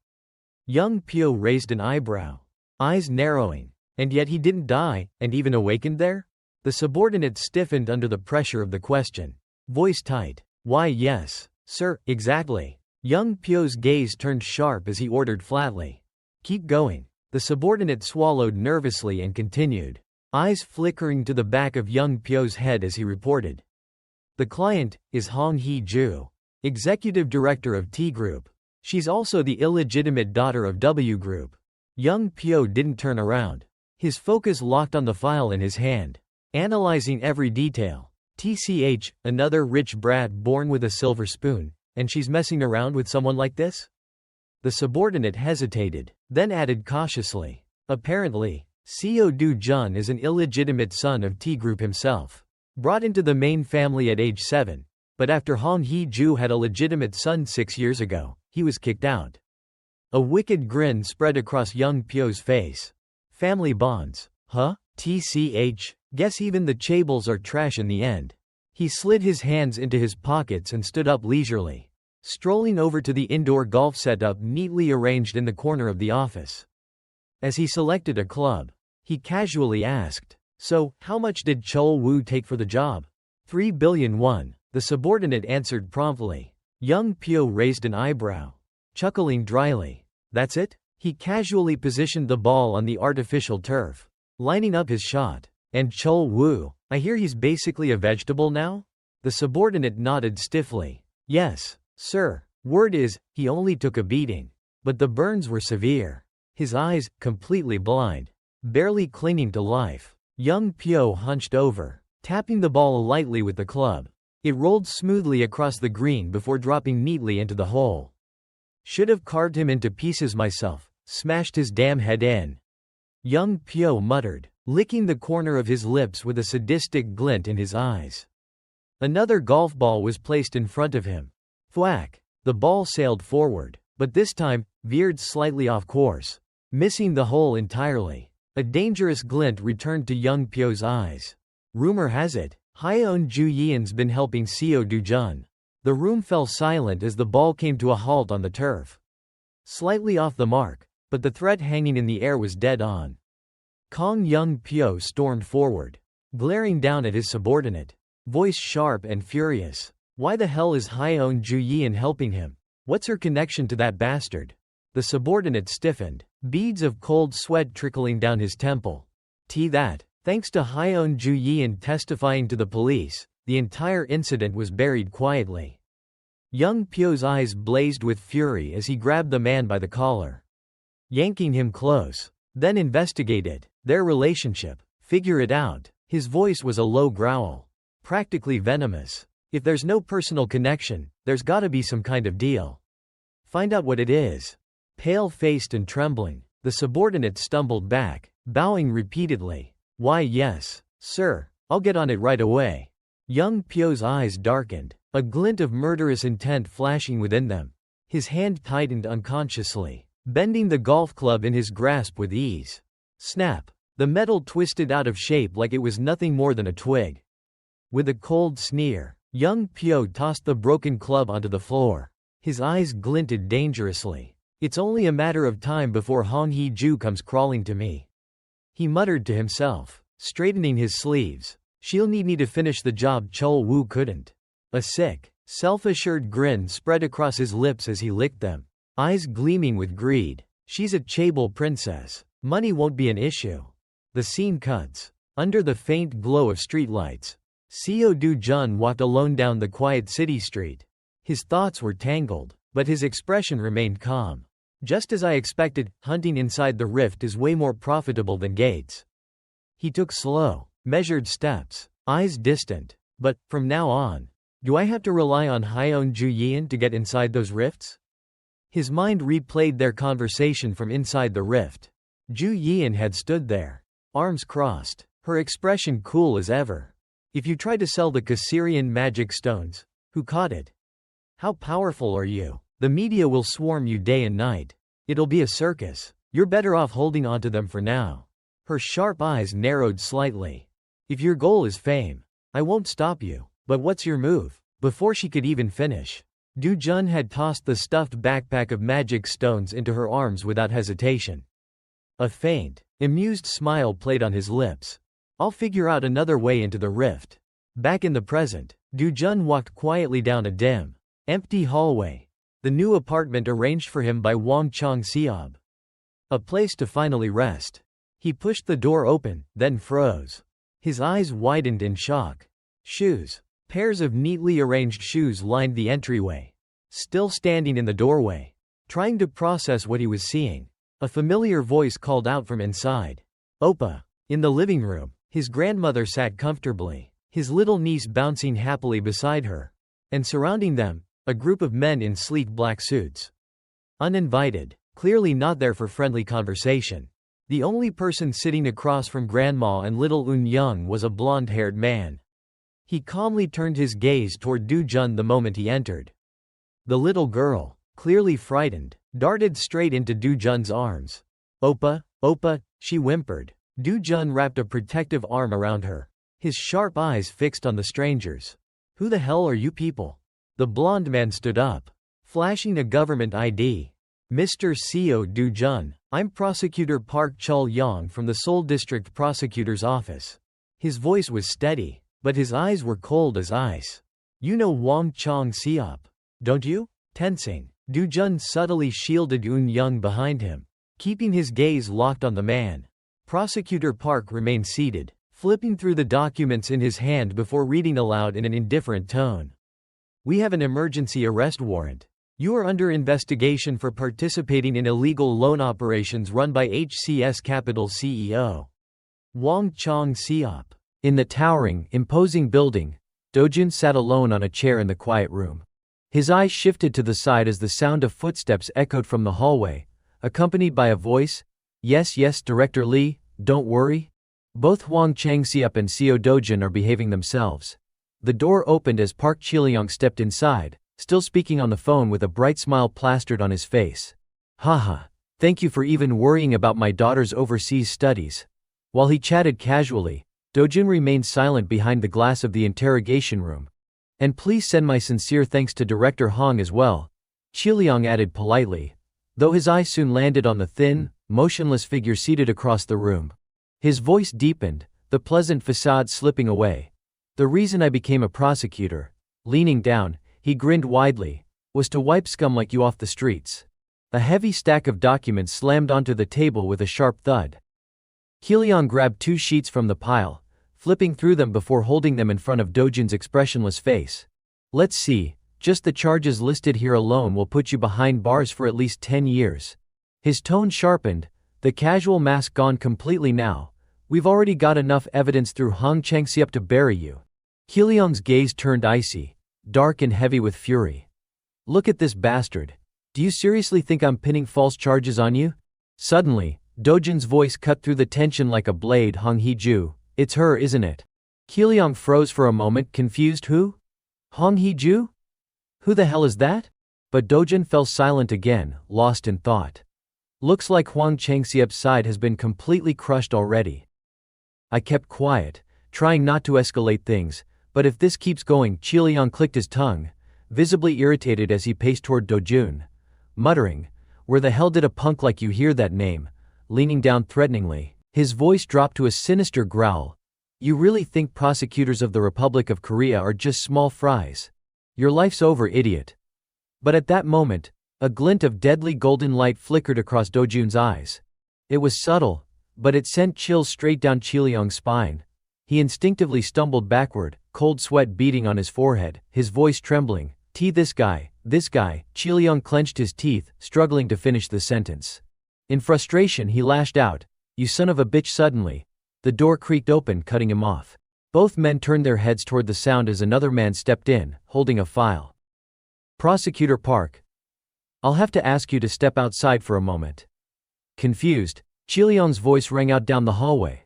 Young-pyo raised an eyebrow, eyes narrowing. And yet he didn't die, and even awakened there? The subordinate stiffened under the pressure of the question. Voice tight. Why yes, sir, exactly. Young-pyo's gaze turned sharp as he ordered flatly. Keep going. The subordinate swallowed nervously and continued, eyes flickering to the back of Young-pyo's head as he reported. The client is Hong Hee-ju, executive director of T Group. She's also the illegitimate daughter of W Group. Young-pyo didn't turn around. His focus locked on the file in his hand, analyzing every detail. TCH, another rich brat born with a silver spoon, and she's messing around with someone like this? The subordinate hesitated, then added cautiously. Apparently, Seo Do-jun is an illegitimate son of T Group himself. Brought into the main family at age 7, but after Hong Hee-ju had a legitimate son 6 years ago, he was kicked out. A wicked grin spread across Young-pyo's face. Family bonds. Huh? TCH. Guess even the chaebols are trash in the end. He slid his hands into his pockets and stood up leisurely, strolling over to the indoor golf setup neatly arranged in the corner of the office. As he selected a club, he casually asked, so, how much did Chul-woo take for the job? 3 billion won, the subordinate answered promptly. Young-pyo raised an eyebrow, chuckling dryly. That's it? He casually positioned the ball on the artificial turf, lining up his shot. And Chul-woo, I hear he's basically a vegetable now? The subordinate nodded stiffly. Yes, sir. Word is, he only took a beating. But the burns were severe. His eyes, completely blind, barely clinging to life. Young-pyo hunched over, tapping the ball lightly with the club. It rolled smoothly across the green before dropping neatly into the hole. Should have carved him into pieces myself, smashed his damn head in. Young-pyo muttered, licking the corner of his lips with a sadistic glint in his eyes. Another golf ball was placed in front of him. Thwack! The ball sailed forward, but this time, veered slightly off course, missing the hole entirely. A dangerous glint returned to Young-pyo's eyes. Rumor has it, Hyeon Ju-yeon's been helping Seo Do-jun. The room fell silent as the ball came to a halt on the turf. Slightly off the mark, but the threat hanging in the air was dead on. Kong Young-pyo stormed forward, glaring down at his subordinate, voice sharp and furious. Why the hell is Hyeon Ju-yeon helping him? What's her connection to that bastard? The subordinate stiffened, beads of cold sweat trickling down his temple. That, thanks to Hyeon Ju-yeon testifying to the police, the entire incident was buried quietly. Young Pyo's eyes blazed with fury as he grabbed the man by the collar, yanking him close. Then investigate it, their relationship, figure it out. His voice was a low growl, practically venomous. If there's no personal connection, there's gotta be some kind of deal. Find out what it is. Pale-faced and trembling, the subordinate stumbled back, bowing repeatedly. Why yes, sir, I'll get on it right away. Young Pyo's eyes darkened, a glint of murderous intent flashing within them. His hand tightened unconsciously, bending the golf club in his grasp with ease. Snap! The metal twisted out of shape like it was nothing more than a twig. With a cold sneer, young Pyo tossed the broken club onto the floor. His eyes glinted dangerously. It's only a matter of time before Hong Hee-ju comes crawling to me, he muttered to himself, straightening his sleeves. She'll need me to finish the job Chol-woo couldn't. A sick, self-assured grin spread across his lips as he licked them, eyes gleaming with greed. She's a chaebol princess. Money won't be an issue. The scene cuts. Under the faint glow of streetlights, Seo Do-jun walked alone down the quiet city street. His thoughts were tangled, but his expression remained calm. Just as I expected, hunting inside the rift is way more profitable than gates. He took slow, measured steps, eyes distant. But, from now on, do I have to rely on Hyeon Ju-yeon to get inside those rifts? His mind replayed their conversation from inside the rift. Ju-yeon had stood there, arms crossed, her expression cool as ever. If you try to sell the Kasirian magic stones, who caught it? How powerful are you? The media will swarm you day and night. It'll be a circus. You're better off holding onto them for now. Her sharp eyes narrowed slightly. If your goal is fame, I won't stop you. But what's your move? Before she could even finish, Do-jun had tossed the stuffed backpack of magic stones into her arms without hesitation. A faint, amused smile played on his lips. I'll figure out another way into the rift. Back in the present, Do-jun walked quietly down a dim, empty hallway. The new apartment arranged for him by Wang Chong-seob. A place to finally rest. He pushed the door open, then froze. His eyes widened in shock. Shoes. Pairs of neatly arranged shoes lined the entryway. Still standing in the doorway, trying to process what he was seeing, a familiar voice called out from inside. Oppa. In the living room, his grandmother sat comfortably, his little niece bouncing happily beside her. And surrounding them, a group of men in sleek black suits. Uninvited, clearly not there for friendly conversation. The only person sitting across from Grandma and little Un-young was a blonde-haired man. He calmly turned his gaze toward Do-jun the moment he entered. The little girl, clearly frightened, darted straight into Do-jun's arms. Oppa, Oppa, she whimpered. Do-jun wrapped a protective arm around her, his sharp eyes fixed on the strangers. Who the hell are you people? The blonde man stood up, flashing a government ID. Mr. Seo Do-jun, I'm Prosecutor Park Chul-yong from the Seoul District Prosecutor's Office. His voice was steady, but his eyes were cold as ice. You know Wang Chong-seob, don't you? Tensing, Do-jun subtly shielded Un-young behind him, keeping his gaze locked on the man. Prosecutor Park remained seated, flipping through the documents in his hand before reading aloud in an indifferent tone. We have an emergency arrest warrant. You are under investigation for participating in illegal loan operations run by HCS Capital CEO Wang Chong-seob. In the towering, imposing building, Do-jun sat alone on a chair in the quiet room. His eyes shifted to the side as the sound of footsteps echoed from the hallway, accompanied by a voice. Yes, yes, Director Lee, don't worry. Both Hwang Chang-seop and Seo Do-jun are behaving themselves. The door opened as Park Chil-young stepped inside, still speaking on the phone with a bright smile plastered on his face. Haha, thank you for even worrying about my daughter's overseas studies. While he chatted casually, Do-jun remained silent behind the glass of the interrogation room. And please send my sincere thanks to Director Hong as well, Chil-young added politely, though his eye soon landed on the thin, motionless figure seated across the room. His voice deepened, the pleasant facade slipping away. The reason I became a prosecutor. Leaning down, he grinned widely. was to wipe scum like you off the streets. A heavy stack of documents slammed onto the table with a sharp thud. Hee-leong grabbed 2 sheets from the pile, flipping through them before holding them in front of Do-jun's expressionless face. Let's see, just the charges listed here alone will put you behind bars for at least 10 years. His tone sharpened, the casual mask gone completely now. We've already got enough evidence through Hong Chang-seop to bury you. Hee-leong's gaze turned icy, dark and heavy with fury. Look at this bastard. Do you seriously think I'm pinning false charges on you? Suddenly, Do-jun's voice cut through the tension like a blade. Hong Hee-ju, it's her, isn't it? Hee-leong froze for a moment, confused. Who? Hong Hee-ju? Who the hell is that? But Do-jun fell silent again, lost in thought. Looks like Hwang Chang-seop's side has been completely crushed already. I kept quiet, trying not to escalate things, but if this keeps going, Hee-leong clicked his tongue, visibly irritated as he paced toward Do-jun, muttering, where the hell did a punk like you hear that name? Leaning down threateningly, his voice dropped to a sinister growl. You really think prosecutors of the Republic of Korea are just small fries? Your life's over, idiot. But at that moment, a glint of deadly golden light flickered across Do-jun's eyes. It was subtle, but it sent chills straight down Hee-leong's spine. He instinctively stumbled backward, cold sweat beading on his forehead, his voice trembling. This guy. Hee-leong clenched his teeth, struggling to finish the sentence. In frustration he lashed out, you son of a bitch. Suddenly, the door creaked open, cutting him off. Both men turned their heads toward the sound as another man stepped in, holding a file. Prosecutor Park. I'll have to ask you to step outside for a moment. Confused, Hee-leong's voice rang out down the hallway.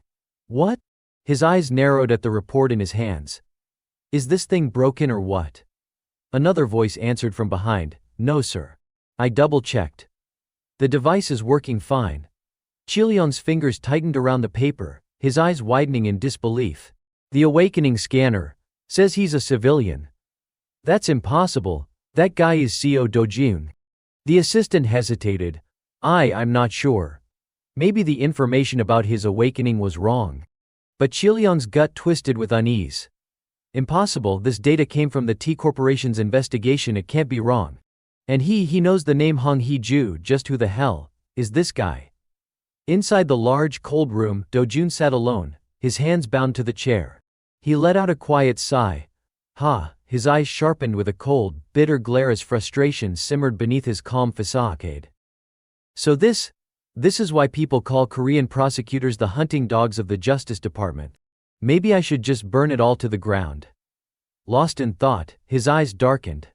What? His eyes narrowed at the report in his hands. Is this thing broken or what? Another voice answered from behind, no sir. I double-checked. The device is working fine. Hee-leong's fingers tightened around the paper, his eyes widening in disbelief. The awakening scanner says he's a civilian. That's impossible, that guy is Co. Do-jun. The assistant hesitated. I'm not sure. Maybe the information about his awakening was wrong. But Hee-leong's gut twisted with unease. Impossible, this data came from the T Corporation's investigation, it can't be wrong. And he knows the name Hong Hee-ju, just who the hell is this guy? Inside the large, cold room, Do-jun sat alone, his hands bound to the chair. He let out a quiet sigh. His eyes sharpened with a cold, bitter glare as frustration simmered beneath his calm facade. So this is why people call Korean prosecutors the hunting dogs of the Justice Department. Maybe I should just burn it all to the ground. Lost in thought, his eyes darkened.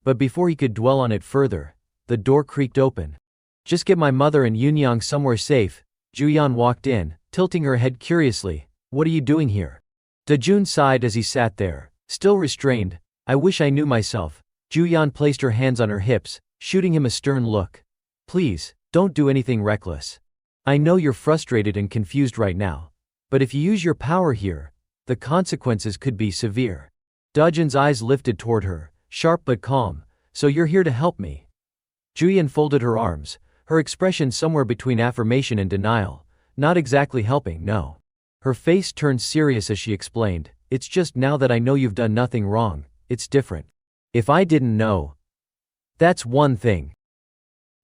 But before he could dwell on it further, the door creaked open. Just get my mother and Yoon-young somewhere safe. Ju-yeon walked in, tilting her head curiously. What are you doing here? Do-jun sighed as he sat there, still restrained. I wish I knew myself. Ju-yeon placed her hands on her hips, shooting him a stern look. Please, don't do anything reckless. I know you're frustrated and confused right now. But if you use your power here, the consequences could be severe. Do-jun's eyes lifted toward her, sharp but calm. So you're here to help me? Ju-yeon folded her arms, her expression somewhere between affirmation and denial. Not exactly helping, no. Her face turned serious as she explained, it's just now that I know you've done nothing wrong, it's different. If I didn't know, that's one thing.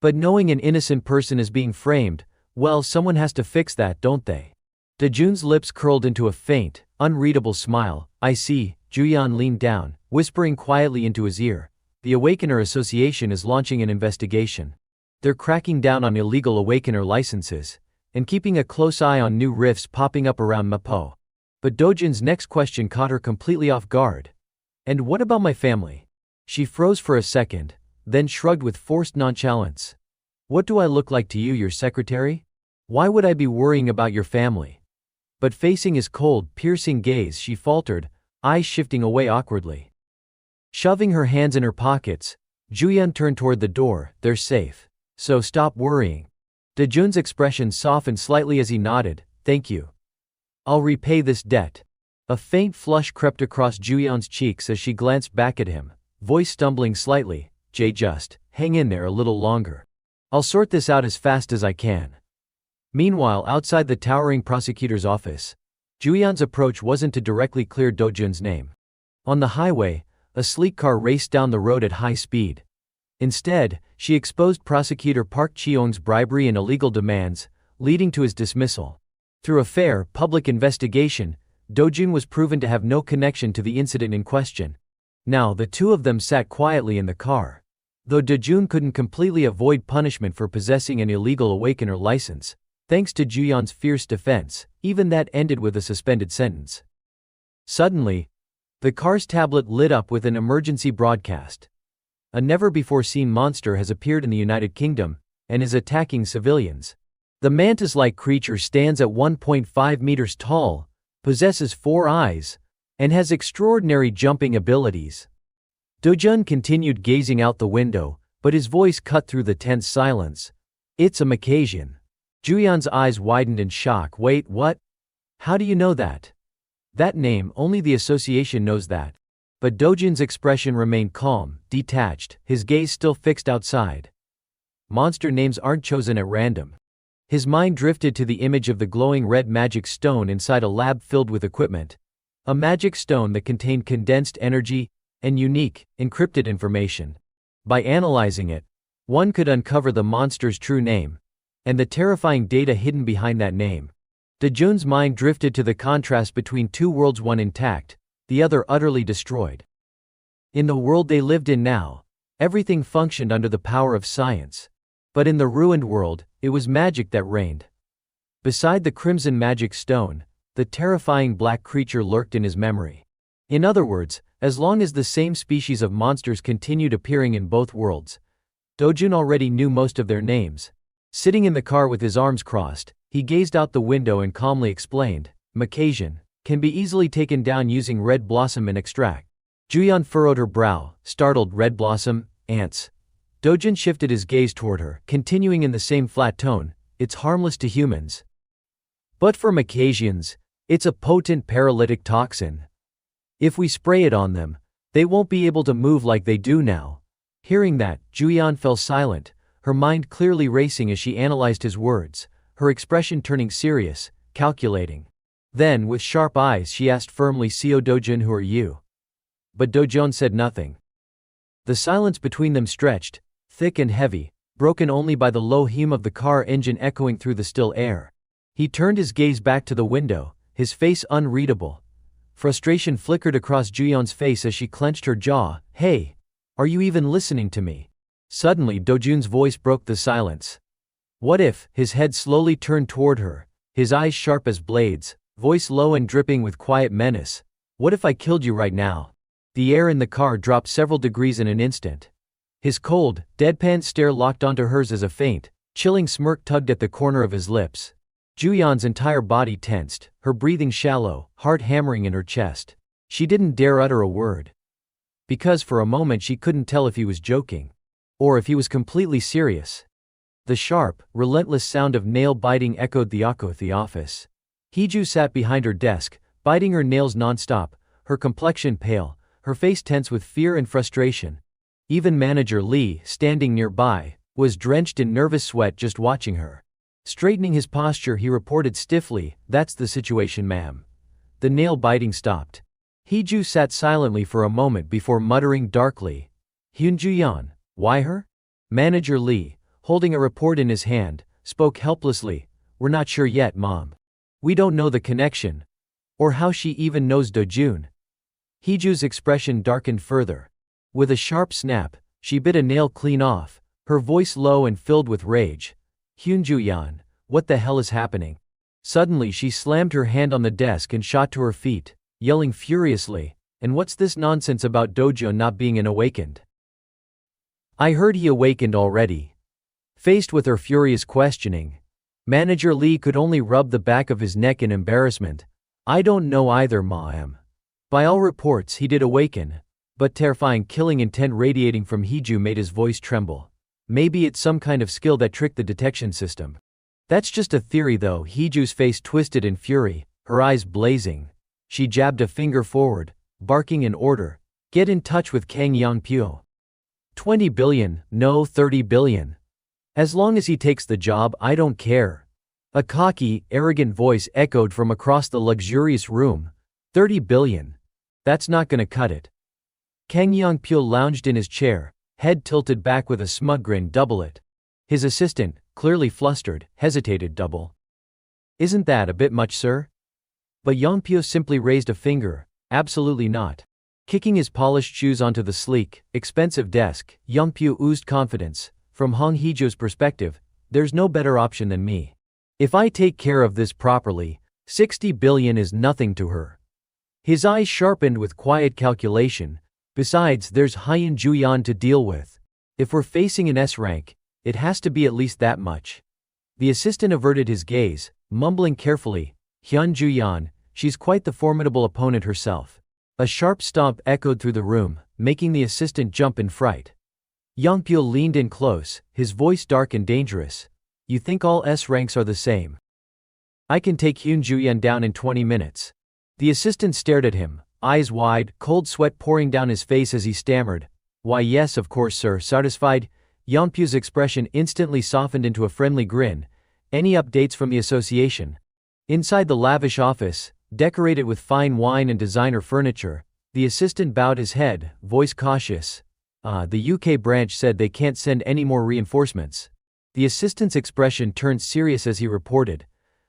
But knowing an innocent person is being framed, well, someone has to fix that, don't they? Do-jun's lips curled into a faint, unreadable smile. I see. Ju-yeon leaned down, whispering quietly into his ear. The Awakener Association is launching an investigation. They're cracking down on illegal Awakener licenses, and keeping a close eye on new rifts popping up around Mapo. But Do-jun's next question caught her completely off guard. And what about my family? She froze for a second, then shrugged with forced nonchalance. What do I look like to you, your secretary? Why would I be worrying about your family? But facing his cold, piercing gaze, she faltered, eyes shifting away awkwardly. Shoving her hands in her pockets, Ju-yeon turned toward the door. They're safe. So stop worrying. Do-jun's expression softened slightly as he nodded. Thank you. I'll repay this debt. A faint flush crept across Ju-yeon's cheeks as she glanced back at him, voice stumbling slightly. Just hang in there a little longer. I'll sort this out as fast as I can. Meanwhile, outside the towering prosecutor's office, Ju-yeon's approach wasn't to directly clear Do-jun's name. On the highway, a sleek car raced down the road at high speed. Instead, she exposed prosecutor Park Cheong's bribery and illegal demands, leading to his dismissal. Through a fair, public investigation, Do-jun was proven to have no connection to the incident in question. Now the two of them sat quietly in the car. Though Do-jun couldn't completely avoid punishment for possessing an illegal awakener license, thanks to Ju-yeon's fierce defense, even that ended with a suspended sentence. Suddenly, the car's tablet lit up with an emergency broadcast. A never-before-seen monster has appeared in the United Kingdom and is attacking civilians. The mantis-like creature stands at 1.5 meters tall, possesses 4 eyes, and has extraordinary jumping abilities. Do-jun continued gazing out the window, but his voice cut through the tense silence. It's a Macassian. Ju-yeon's eyes widened in shock. Wait, what? How do you know that? That name, only the association knows that. But Do-jun's expression remained calm, detached, his gaze still fixed outside. Monster names aren't chosen at random. His mind drifted to the image of the glowing red magic stone inside a lab filled with equipment. A magic stone that contained condensed energy and unique, encrypted information. By analyzing it, one could uncover the monster's true name and the terrifying data hidden behind that name. Do-jun's mind drifted to the contrast between two worlds, one intact, the other utterly destroyed. In the world they lived in now, everything functioned under the power of science. But in the ruined world, it was magic that reigned. Beside the crimson magic stone, the terrifying black creature lurked in his memory. In other words, as long as the same species of monsters continued appearing in both worlds, Do-jun already knew most of their names. Sitting in the car with his arms crossed, he gazed out the window and calmly explained, Macassian can be easily taken down using red blossom and extract. Ju-yeon furrowed her brow, startled. Red blossom, ants. Do-jun shifted his gaze toward her, continuing in the same flat tone, it's harmless to humans. But for Macassians, it's a potent paralytic toxin. If we spray it on them, they won't be able to move like they do now. Hearing that, Ju-yeon fell silent, her mind clearly racing as she analyzed his words, her expression turning serious, calculating. Then, with sharp eyes, she asked firmly, "Seo Do-jun, who are you?" But Do-jun said nothing. The silence between them stretched, thick and heavy, broken only by the low hum of the car engine echoing through the still air. He turned his gaze back to the window, his face unreadable. Frustration flickered across Ju-yeon's face as she clenched her jaw. Hey, are you even listening to me? Suddenly Do-jun's voice broke the silence. What if? His head slowly turned toward her, his eyes sharp as blades, voice low and dripping with quiet menace. What if I killed you right now? The air in the car dropped several degrees in an instant. His cold, deadpan stare locked onto hers as a faint, chilling smirk tugged at the corner of his lips. Ju-yeon's entire body tensed, her breathing shallow, heart hammering in her chest. She didn't dare utter a word. Because for a moment she couldn't tell if he was joking. Or if he was completely serious. The sharp, relentless sound of nail biting echoed the office. Hee-ju sat behind her desk, biting her nails nonstop, her complexion pale, her face tense with fear and frustration. Even manager Lee, standing nearby, was drenched in nervous sweat just watching her. Straightening his posture, he reported stiffly, "That's the situation, ma'am." The nail biting stopped. Hee-ju sat silently for a moment before muttering darkly, "Hyun Ju-yeon, why her?" Manager Lee, holding a report in his hand, spoke helplessly, "We're not sure yet, Mom. We don't know the connection. Or how she even knows Do-jun." Hee-ju's expression darkened further. With a sharp snap, she bit a nail clean off, her voice low and filled with rage. "Hyun Ju-yeon, what the hell is happening?" Suddenly she slammed her hand on the desk and shot to her feet, yelling furiously, "And what's this nonsense about Do-jun not being awakened? I heard he awakened already." Faced with her furious questioning, Manager Lee could only rub the back of his neck in embarrassment. "I don't know either, ma'am. By all reports he did awaken, but terrifying killing intent radiating from Hee-ju made his voice tremble. Maybe it's some kind of skill that tricked the detection system." "That's just a theory though." Hee-ju's face twisted in fury, her eyes blazing. She jabbed a finger forward, barking an order, "Get in touch with Kang Yong-pyo. 20 billion, no 30 billion. As long as he takes the job, I don't care." A cocky, arrogant voice echoed from across the luxurious room. 30 billion. That's not gonna cut it. Kang Yong-pyo lounged in his chair, head tilted back with a smug grin. Double it. His assistant, clearly flustered, hesitated. Double. Isn't that a bit much, sir? But Yongpyo simply raised a finger. Absolutely not. Kicking his polished shoes onto the sleek, expensive desk, Yongpyo oozed confidence. From Hong Heejo's perspective, there's no better option than me. If I take care of this properly, 60 billion is nothing to her. His eyes sharpened with quiet calculation. Besides, there's Haiyan Juyan to deal with. If we're facing an S rank, it has to be at least that much. The assistant averted his gaze, mumbling carefully, Hyun Juyan, she's quite the formidable opponent herself. A sharp stomp echoed through the room, making the assistant jump in fright. Yongpyo leaned in close, his voice dark and dangerous. You think all S ranks are the same? I can take Hyun Juyan down in 20 minutes. The assistant stared at him, eyes wide, cold sweat pouring down his face as he stammered. Why yes, of course, sir. Satisfied? Yongpyo's expression instantly softened into a friendly grin. Any updates from the association? Inside the lavish office, decorated with fine wine and designer furniture, the assistant bowed his head, voice cautious. The UK branch said they can't send any more reinforcements. The assistant's expression turned serious as he reported.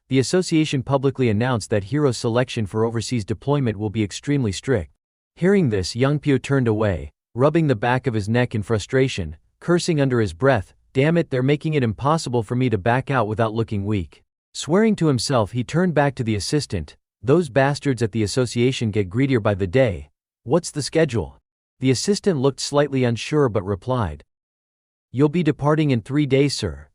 The association publicly announced that hero selection for overseas deployment will be extremely strict. Hearing this, Yongpyo turned away, rubbing the back of his neck in frustration, cursing under his breath. Damn it, they're making it impossible for me to back out without looking weak. Swearing to himself, he turned back to the assistant. Those bastards at the association get greedier by the day. What's the schedule? The assistant looked slightly unsure but replied. You'll be departing in 3 days, sir.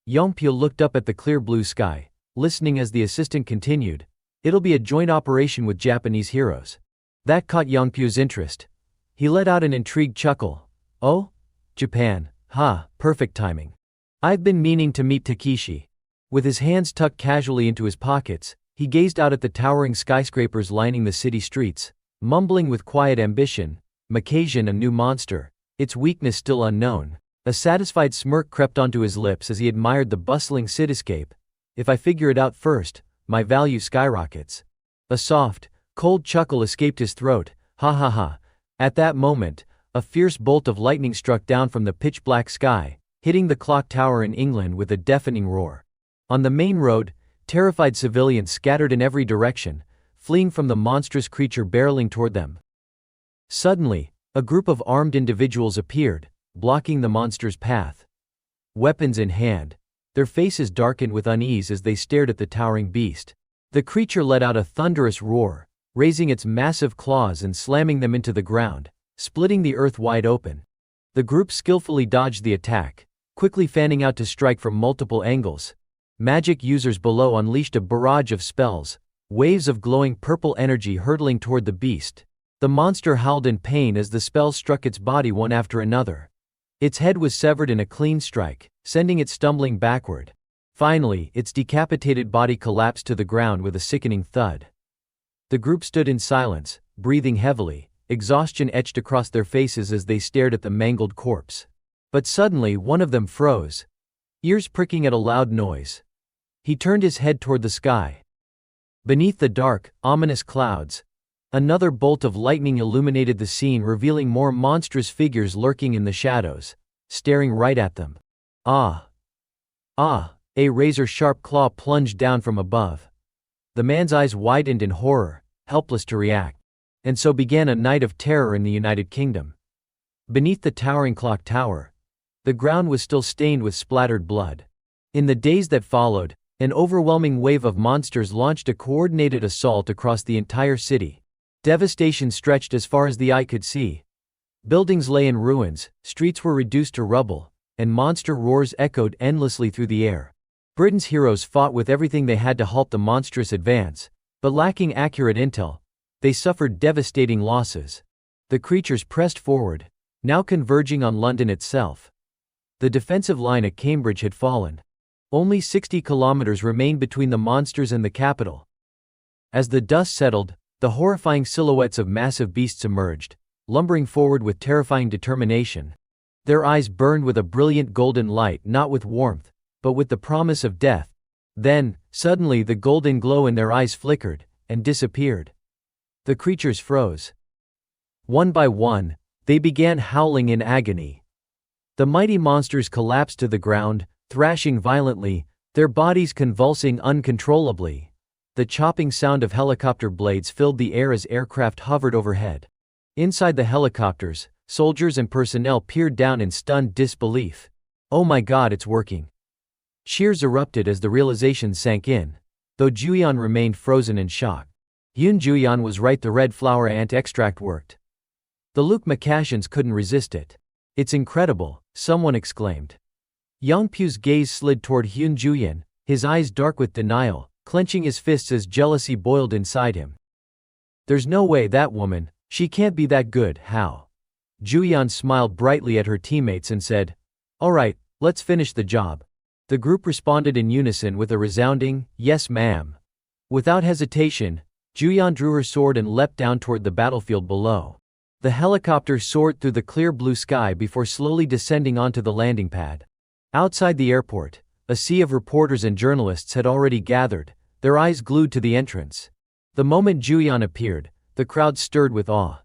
Yongpyo looked up at the clear blue sky, listening as the assistant continued. It'll be a joint operation with Japanese heroes. That caught Yongpyo's interest. He let out an intrigued chuckle. Oh? Japan. Ha, perfect timing. I've been meaning to meet Takeshi. With his hands tucked casually into his pockets, he gazed out at the towering skyscrapers lining the city streets, mumbling with quiet ambition, Macasian, a new monster, its weakness still unknown. A satisfied smirk crept onto his lips as he admired the bustling cityscape. If I figure it out first, my value skyrockets. A soft, cold chuckle escaped his throat. Ha ha ha. At that moment, a fierce bolt of lightning struck down from the pitch-black sky, hitting the clock tower in England with a deafening roar. On the main road, terrified civilians scattered in every direction, fleeing from the monstrous creature barreling toward them. Suddenly, a group of armed individuals appeared, blocking the monster's path. Weapons in hand, their faces darkened with unease as they stared at the towering beast. The creature let out a thunderous roar, raising its massive claws and slamming them into the ground, splitting the earth wide open. The group skillfully dodged the attack, quickly fanning out to strike from multiple angles. Magic users below unleashed a barrage of spells, waves of glowing purple energy hurtling toward the beast. The monster howled in pain as the spells struck its body one after another. Its head was severed in a clean strike, sending it stumbling backward. Finally, its decapitated body collapsed to the ground with a sickening thud. The group stood in silence, breathing heavily, exhaustion etched across their faces as they stared at the mangled corpse. But suddenly one of them froze, ears pricking at a loud noise. He turned his head toward the sky. Beneath the dark, ominous clouds, another bolt of lightning illuminated the scene, revealing more monstrous figures lurking in the shadows, staring right at them. Ah! Ah! A razor-sharp claw plunged down from above. The man's eyes widened in horror, helpless to react. And so began a night of terror in the United Kingdom. Beneath the towering clock tower, the ground was still stained with splattered blood. In the days that followed, an overwhelming wave of monsters launched a coordinated assault across the entire city. Devastation stretched as far as the eye could see. Buildings lay in ruins, streets were reduced to rubble, and monster roars echoed endlessly through the air. Britain's heroes fought with everything they had to halt the monstrous advance, but lacking accurate intel, they suffered devastating losses. The creatures pressed forward, now converging on London itself. The defensive line at Cambridge had fallen. Only 60 kilometers remained between the monsters and the capital. As the dust settled, the horrifying silhouettes of massive beasts emerged, lumbering forward with terrifying determination. Their eyes burned with a brilliant golden light, not with warmth, but with the promise of death. Then, suddenly the golden glow in their eyes flickered, and disappeared. The creatures froze. One by one, they began howling in agony, The mighty monsters collapsed to the ground, thrashing violently, their bodies convulsing uncontrollably. The chopping sound of helicopter blades filled the air as aircraft hovered overhead. Inside the helicopters, soldiers and personnel peered down in stunned disbelief. "Oh my God, it's working." Cheers erupted as the realization sank in, though Juyeon remained frozen in shock. Yoon Juyeon was right, the red flower ant extract worked. The Luke Makashans couldn't resist it. "It's incredible," someone exclaimed. Yongpyo's gaze slid toward Yoon Juyeon, his eyes dark with denial, clenching his fists as jealousy boiled inside him. "There's no way, that woman, she can't be that good, how?" Juyeon smiled brightly at her teammates and said, "All right, let's finish the job." The group responded in unison with a resounding, "Yes, ma'am." Without hesitation, Juyeon drew her sword and leapt down toward the battlefield below. The helicopter soared through the clear blue sky before slowly descending onto the landing pad. Outside the airport, a sea of reporters and journalists had already gathered, their eyes glued to the entrance. The moment Juyeon appeared, the crowd stirred with awe.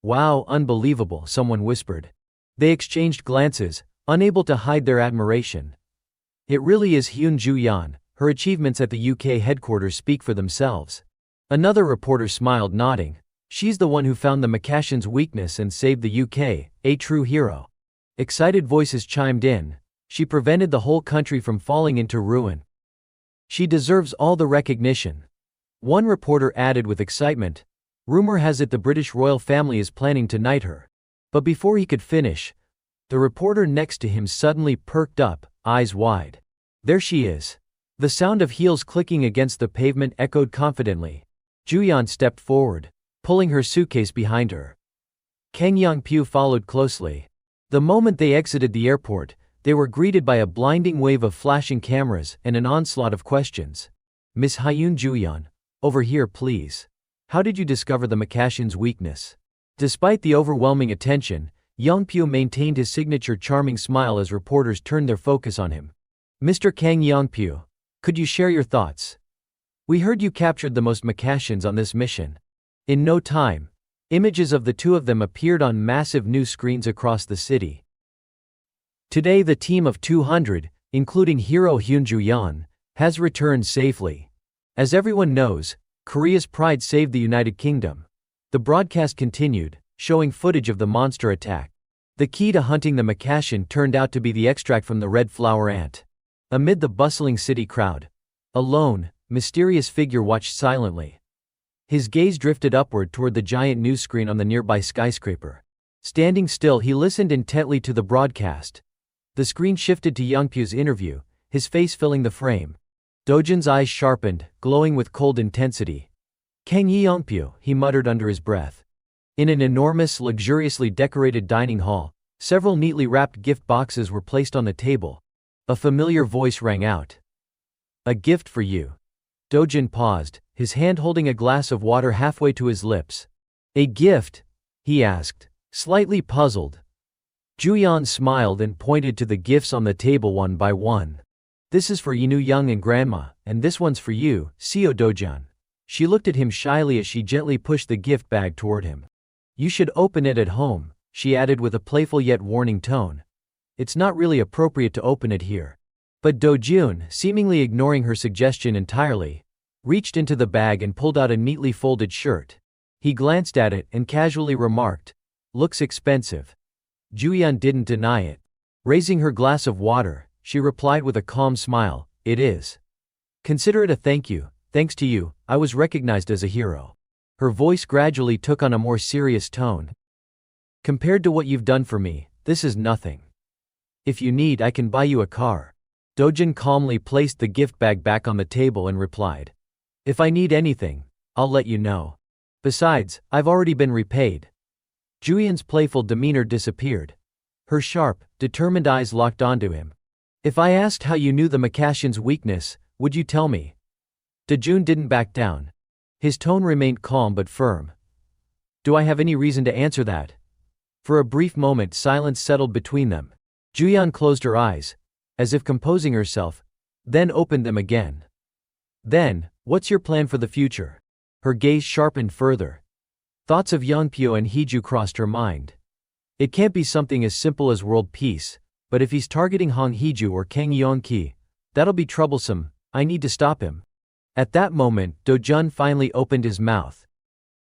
"Wow, unbelievable," someone whispered. They exchanged glances, unable to hide their admiration. "It really is Yoon Juyeon, her achievements at the UK headquarters speak for themselves." Another reporter smiled, nodding. "She's the one who found the Makashans' weakness and saved the UK, a true hero." Excited voices chimed in. "She prevented the whole country from falling into ruin. She deserves all the recognition." One reporter added with excitement, "Rumor has it the British royal family is planning to knight her." But before he could finish, the reporter next to him suddenly perked up, eyes wide. "There she is." The sound of heels clicking against the pavement echoed confidently. Juyeon stepped forward, pulling her suitcase behind her. Kang Yongpyo followed closely. The moment they exited the airport, they were greeted by a blinding wave of flashing cameras and an onslaught of questions. "Miss Hyun Juyeon, over here please. How did you discover the Makashans' weakness?" Despite the overwhelming attention, Yongpyo maintained his signature charming smile as reporters turned their focus on him. "Mr. Kang Yongpyo, could you share your thoughts? We heard you captured the most Makashans on this mission." In no time, images of the two of them appeared on massive news screens across the city. Today the team of 200, including hero Yoon Juyeon, has returned safely. As everyone knows, Korea's pride saved the United Kingdom. The broadcast continued, showing footage of the monster attack. The key to hunting the Makashan turned out to be the extract from the red flower ant. Amid the bustling city crowd, a lone, mysterious figure watched silently. His gaze drifted upward toward the giant news screen on the nearby skyscraper. Standing still, he listened intently to the broadcast. The screen shifted to Yongpyo's interview, his face filling the frame. Dojin's eyes sharpened, glowing with cold intensity. "Kang Yongpyo," he muttered under his breath. In an enormous, luxuriously decorated dining hall, several neatly wrapped gift boxes were placed on the table. A familiar voice rang out. "A gift for you." Dojin paused, his hand holding a glass of water halfway to his lips. "A gift?" he asked, slightly puzzled. Juyeon smiled and pointed to the gifts on the table one by one. "This is for Inu Young and Grandma, and this one's for you, Seo Dojan." She looked at him shyly as she gently pushed the gift bag toward him. "You should open it at home," she added with a playful yet warning tone. "It's not really appropriate to open it here." But Dojun, seemingly ignoring her suggestion entirely, reached into the bag and pulled out a neatly folded shirt. He glanced at it and casually remarked, "Looks expensive." Juyeon didn't deny it. Raising her glass of water, she replied with a calm smile, "It is. Consider it a thank you. Thanks to you, I was recognized as a hero." Her voice gradually took on a more serious tone. "Compared to what you've done for me, this is nothing. If you need, I can buy you a car." Dojin calmly placed the gift bag back on the table and replied, "If I need anything, I'll let you know. Besides, I've already been repaid." Juyeon's playful demeanor disappeared. Her sharp, determined eyes locked onto him. "If I asked how you knew the Makashan's weakness, would you tell me?" Dojun didn't back down. His tone remained calm but firm. "Do I have any reason to answer that?" For a brief moment silence settled between them. Juyeon closed her eyes, as if composing herself, then opened them again. "Then, what's your plan for the future?" Her gaze sharpened further. Thoughts of Yongpyo and Heju crossed her mind. "It can't be something as simple as world peace. But if he's targeting Hong Heiju or Kang Yeongki, that'll be troublesome. I need to stop him. At that moment, Do-jun finally opened his mouth.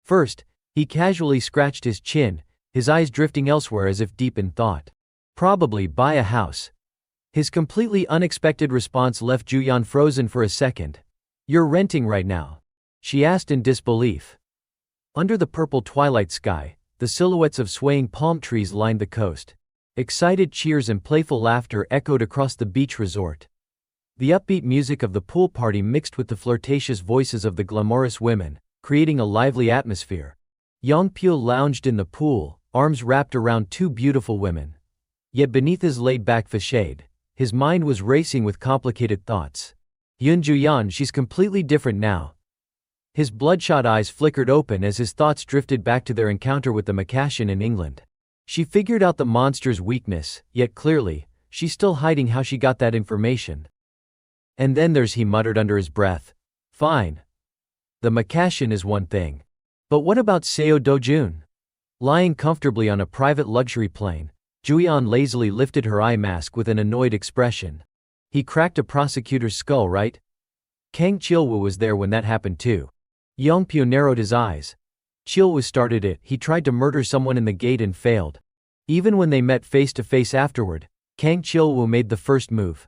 First, he casually scratched his chin, his eyes drifting elsewhere as if deep in thought. Probably buy a house. His completely unexpected response left Juyeon frozen for a second. You're renting right now? She asked in disbelief. Under the purple twilight sky, the silhouettes of swaying palm trees lined the coast. Excited cheers and playful laughter echoed across the beach resort. The upbeat music of the pool party mixed with the flirtatious voices of the glamorous women, creating a lively atmosphere. Yongpyo lounged in the pool, arms wrapped around two beautiful women. Yet beneath his laid-back facade, his mind was racing with complicated thoughts. Yoon Juyeon, she's completely different now. His bloodshot eyes flickered open as his thoughts drifted back to their encounter with the Makashin in England. She figured out the monster's weakness, yet clearly, she's still hiding how she got that information. And then there's, he muttered under his breath. Fine. The Makashin is one thing. But what about Seo Do-jun? Lying comfortably on a private luxury plane, Juyeon lazily lifted her eye mask with an annoyed expression. He cracked a prosecutor's skull, right? Kang Chil-woo was there when that happened too. Yongpyo narrowed his eyes. Chil-woo started it. He tried to murder someone in the gate and failed. Even when they met face to face afterward, Kang Chil-woo made the first move.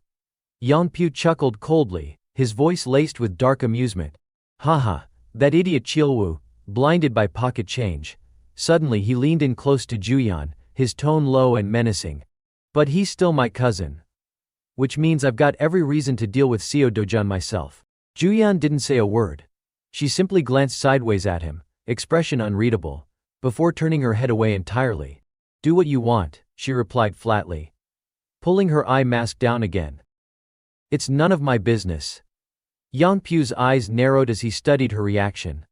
Yongpyo chuckled coldly, his voice laced with dark amusement. Haha, that idiot Chil-woo, blinded by pocket change. Suddenly he leaned in close to Juyeon, his tone low and menacing. But he's still my cousin. Which means I've got every reason to deal with Seo Do-jun myself. Juyeon didn't say a word. She simply glanced sideways at him, expression unreadable, before turning her head away entirely. Do what you want, she replied flatly, pulling her eye mask down again. It's none of my business. Yongpyo's eyes narrowed as he studied her reaction.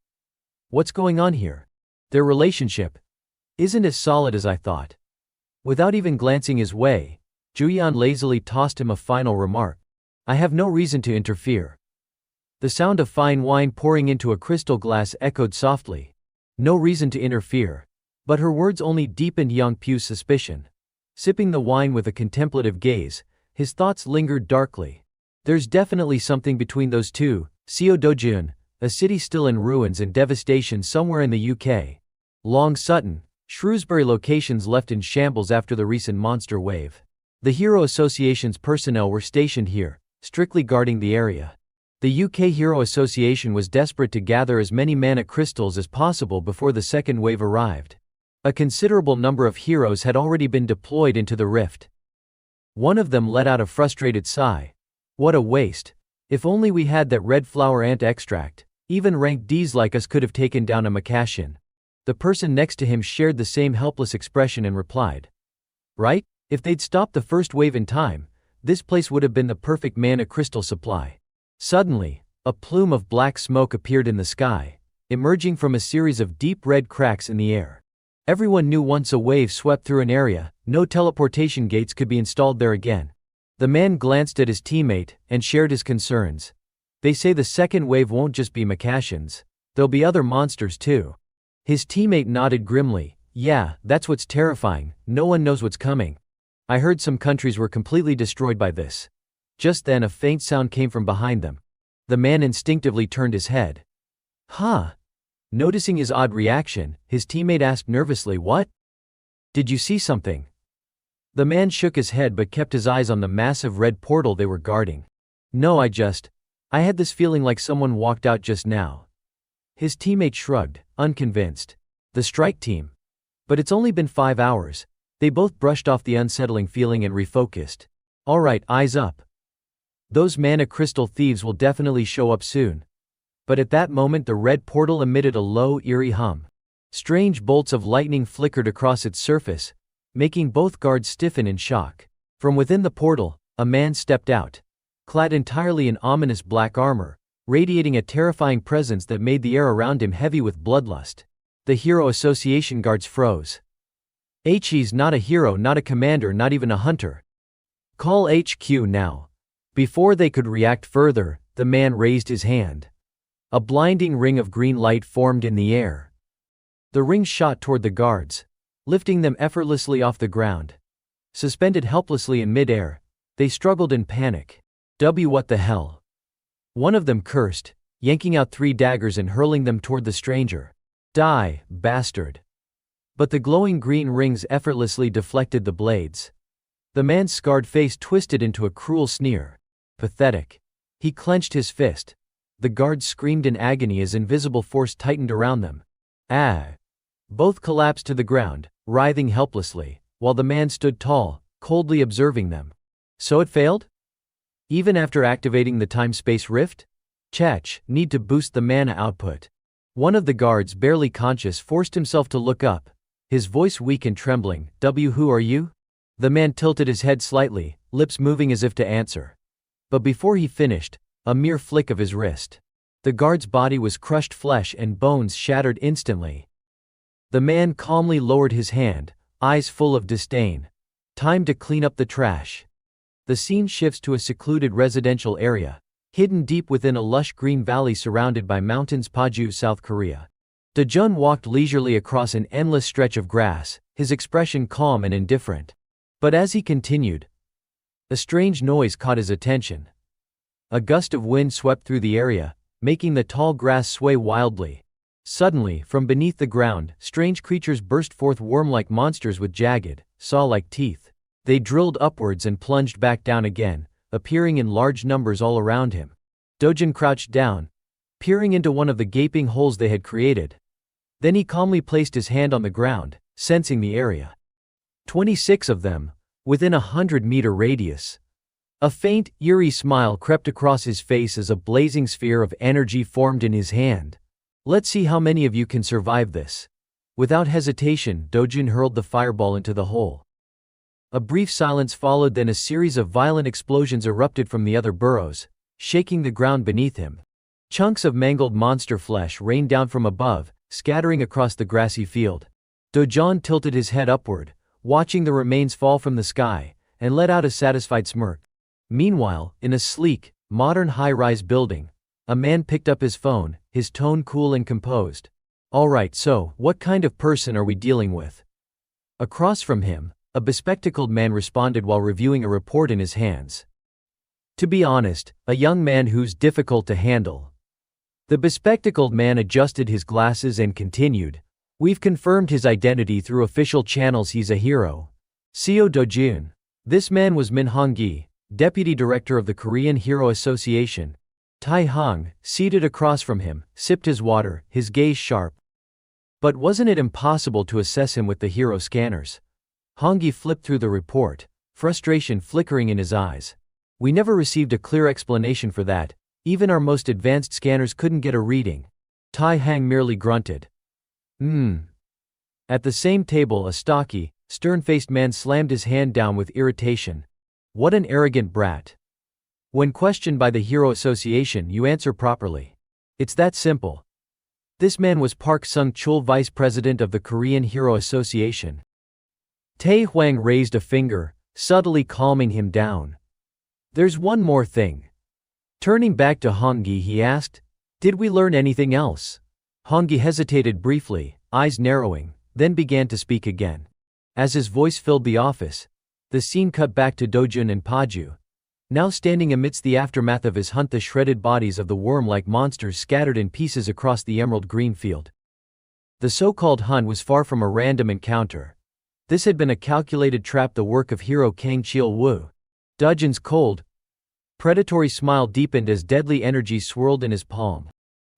What's going on here? Their relationship isn't as solid as I thought. Without even glancing his way, Juyeon lazily tossed him a final remark. I have no reason to interfere. The sound of fine wine pouring into a crystal glass echoed softly. No reason to interfere. But her words only deepened Yongpyo's suspicion. Sipping the wine with a contemplative gaze, his thoughts lingered darkly. There's definitely something between those two. Seo Do-jun, a city still in ruins and devastation somewhere in the UK. Long Sutton, Shrewsbury locations left in shambles after the recent monster wave. The Hero Association's personnel were stationed here, strictly guarding the area. The UK Hero Association was desperate to gather as many mana crystals as possible before the second wave arrived. A considerable number of heroes had already been deployed into the rift. One of them let out a frustrated sigh. What a waste. If only we had that red flower ant extract, even rank Ds like us could have taken down a Makashin. The person next to him shared the same helpless expression and replied. Right? If they'd stopped the first wave in time, this place would have been the perfect mana crystal supply. Suddenly, a plume of black smoke appeared in the sky, emerging from a series of deep red cracks in the air. Everyone knew once a wave swept through an area, no teleportation gates could be installed there again. The man glanced at his teammate and shared his concerns. They say the second wave won't just be Makashins, there'll be other monsters too. His teammate nodded grimly. Yeah, that's what's terrifying, no one knows what's coming. I heard some countries were completely destroyed by this. Just then a faint sound came from behind them. The man instinctively turned his head. Huh? Noticing his odd reaction, his teammate asked nervously, what? Did you see something? The man shook his head but kept his eyes on the massive red portal they were guarding. No, I had this feeling like someone walked out just now. His teammate shrugged, unconvinced. The strike team. But it's only been 5 hours. They both brushed off the unsettling feeling and refocused. Alright, eyes up. Those mana crystal thieves will definitely show up soon. But at that moment the red portal emitted a low, eerie hum. Strange bolts of lightning flickered across its surface, making both guards stiffen in shock. From within the portal, a man stepped out. Clad entirely in ominous black armor, radiating a terrifying presence that made the air around him heavy with bloodlust. The Hero Association guards froze. He's not a hero, not a commander, not even a hunter. Call HQ now. Before they could react further, the man raised his hand. A blinding ring of green light formed in the air. The ring shot toward the guards, lifting them effortlessly off the ground. Suspended helplessly in mid-air, they struggled in panic. What the hell? One of them cursed, yanking out 3 daggers and hurling them toward the stranger. Die, bastard. But the glowing green rings effortlessly deflected the blades. The man's scarred face twisted into a cruel sneer. Pathetic. He clenched his fist. The guards screamed in agony as invisible force tightened around them. Ah! Both collapsed to the ground, writhing helplessly, while the man stood tall, coldly observing them. So it failed? Even after activating the time-space rift? Need to boost the mana output. One of the guards, barely conscious, forced himself to look up, his voice weak and trembling. Who are you? The man tilted his head slightly, lips moving as if to answer. But before he finished, a mere flick of his wrist. The guard's body was crushed, flesh and bones shattered instantly. The man calmly lowered his hand, eyes full of disdain. Time to clean up the trash. The scene shifts to a secluded residential area, hidden deep within a lush green valley surrounded by mountains. Paju, South Korea. Dojun walked leisurely across an endless stretch of grass, his expression calm and indifferent. But as he continued, a strange noise caught his attention. A gust of wind swept through the area, making the tall grass sway wildly. Suddenly, from beneath the ground, strange creatures burst forth, worm-like monsters with jagged, saw-like teeth. They drilled upwards and plunged back down again, appearing in large numbers all around him. Dojun crouched down, peering into one of the gaping holes they had created. Then he calmly placed his hand on the ground, sensing the area. 26 of them, within 100-meter radius. A faint, eerie smile crept across his face as a blazing sphere of energy formed in his hand. Let's see how many of you can survive this. Without hesitation, Dojun hurled the fireball into the hole. A brief silence followed, then a series of violent explosions erupted from the other burrows, shaking the ground beneath him. Chunks of mangled monster flesh rained down from above, scattering across the grassy field. Dojun tilted his head upward, watching the remains fall from the sky, and let out a satisfied smirk. Meanwhile, in a sleek, modern high-rise building, a man picked up his phone, his tone cool and composed. All right, so, what kind of person are we dealing with? Across from him, a bespectacled man responded while reviewing a report in his hands. To be honest, a young man who's difficult to handle. The bespectacled man adjusted his glasses and continued. We've confirmed his identity through official channels. He's a hero. Seo Dojun. This man was Min Hong-gi, deputy director of the Korean Hero Association. Tai Hong, seated across from him, sipped his water, his gaze sharp. But wasn't it impossible to assess him with the hero scanners? Hong-gi flipped through the report, frustration flickering in his eyes. We never received a clear explanation for that. Even our most advanced scanners couldn't get a reading. Tai Hong merely grunted. At the same table, a stocky, stern-faced man slammed his hand down with irritation. What an arrogant brat. When questioned by the Hero Association, you answer properly. It's that simple. This man was Park Sung-chul, vice president of the Korean Hero Association. Tae Hwang raised a finger, subtly calming him down. There's one more thing. Turning back to Hong-gi, he asked, did we learn anything else? Hong-gi hesitated briefly, eyes narrowing, then began to speak again. As his voice filled the office, the scene cut back to Dojun and Paju, now standing amidst the aftermath of his hunt, the shredded bodies of the worm-like monsters scattered in pieces across the emerald green field. The so-called hunt was far from a random encounter. This had been a calculated trap, the work of hero Kang Chil-woo. Dojun's cold, predatory smile deepened as deadly energy swirled in his palm.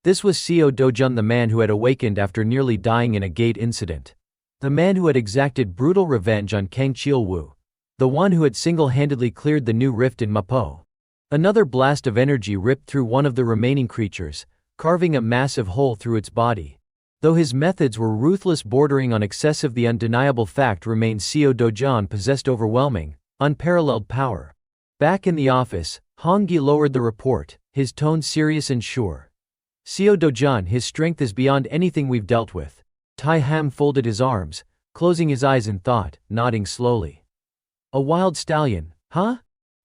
This was Seo Dojun, the man who had awakened after nearly dying in a gate incident. The man who had exacted brutal revenge on Kang Chil-woo. The one who had single-handedly cleared the new rift in Mapo. Another blast of energy ripped through one of the remaining creatures, carving a massive hole through its body. Though his methods were ruthless, bordering on excessive, the undeniable fact remained: Seo Dojun possessed overwhelming, unparalleled power. Back in the office, Hong-gi lowered the report, his tone serious and sure. Seo Dojun, his strength is beyond anything we've dealt with. Tai Ham folded his arms, closing his eyes in thought, nodding slowly. A wild stallion, huh?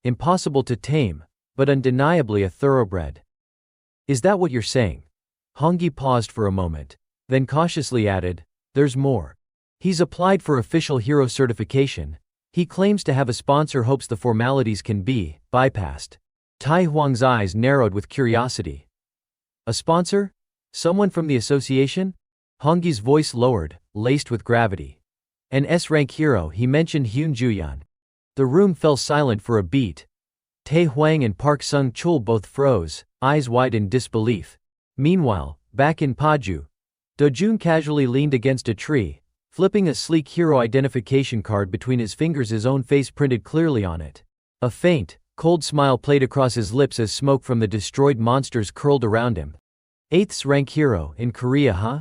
Impossible to tame, but undeniably a thoroughbred. Is that what you're saying? Hong-gi paused for a moment, then cautiously added, there's more. He's applied for official hero certification. He claims to have a sponsor, hopes the formalities can be bypassed. Tai Huang's eyes narrowed with curiosity. A sponsor? Someone from the association? Hongyi's voice lowered, laced with gravity. An S-rank hero, he mentioned Hyun Juyan. The room fell silent for a beat. Tai Huang and Park Sung-chul both froze, eyes wide in disbelief. Meanwhile, back in Paju, Do-jun casually leaned against a tree, flipping a sleek hero identification card between his fingers, his own face printed clearly on it. A faint, cold smile played across his lips as smoke from the destroyed monsters curled around him. 8th rank hero in Korea, huh?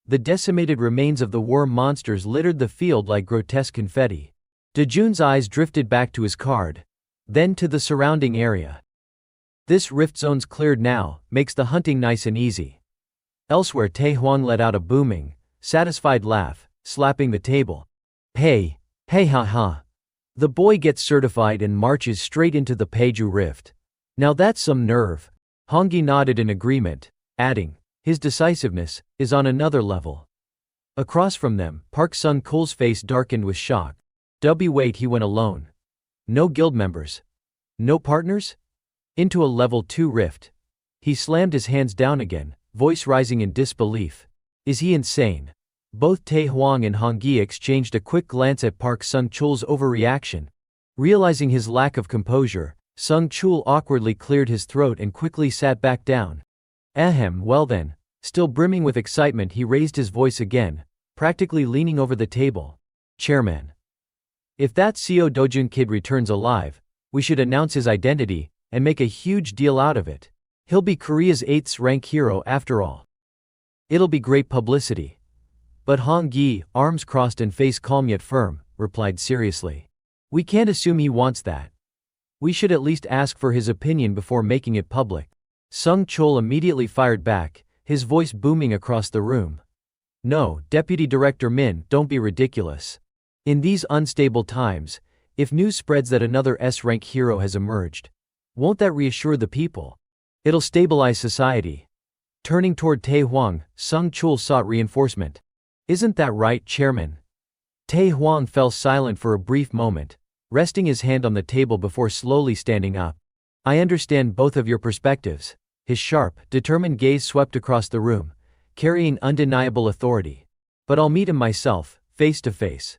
The decimated remains of the worm monsters littered the field like grotesque confetti. Do-jun's eyes drifted back to his card, then to the surrounding area. This rift zone's cleared now, makes the hunting nice and easy. Elsewhere, Tai Huang let out a booming, satisfied laugh, slapping the table. Hey ha. The boy gets certified and marches straight into the Paju rift. Now that's some nerve. Hongyi nodded in agreement, adding, his decisiveness is on another level. Across from them, Park Sung-chul's face darkened with shock. Wait, he went alone. No guild members. No partners? Into a level 2 rift. He slammed his hands down again, voice rising in disbelief. Is he insane? Both Tai Huang and Hongyi exchanged a quick glance at Park Sung-chul's overreaction. Realizing his lack of composure, Sung-chul awkwardly cleared his throat and quickly sat back down. Ahem, well then. Still brimming with excitement, he raised his voice again, practically leaning over the table. Chairman. If that Seo Do-jun kid returns alive, we should announce his identity and make a huge deal out of it. He'll be Korea's 8th rank hero after all. It'll be great publicity. But Hongyi, arms crossed and face calm yet firm, replied seriously. We can't assume he wants that. We should at least ask for his opinion before making it public. Sung-chul immediately fired back, his voice booming across the room. No, Deputy Director Min, don't be ridiculous. In these unstable times, if news spreads that another S-rank hero has emerged, won't that reassure the people? It'll stabilize society. Turning toward Tai Huang, Sung-chul sought reinforcement. Isn't that right, Chairman? Tai Huang fell silent for a brief moment, resting his hand on the table before slowly standing up. I understand both of your perspectives. His sharp, determined gaze swept across the room, carrying undeniable authority. But I'll meet him myself, face to face.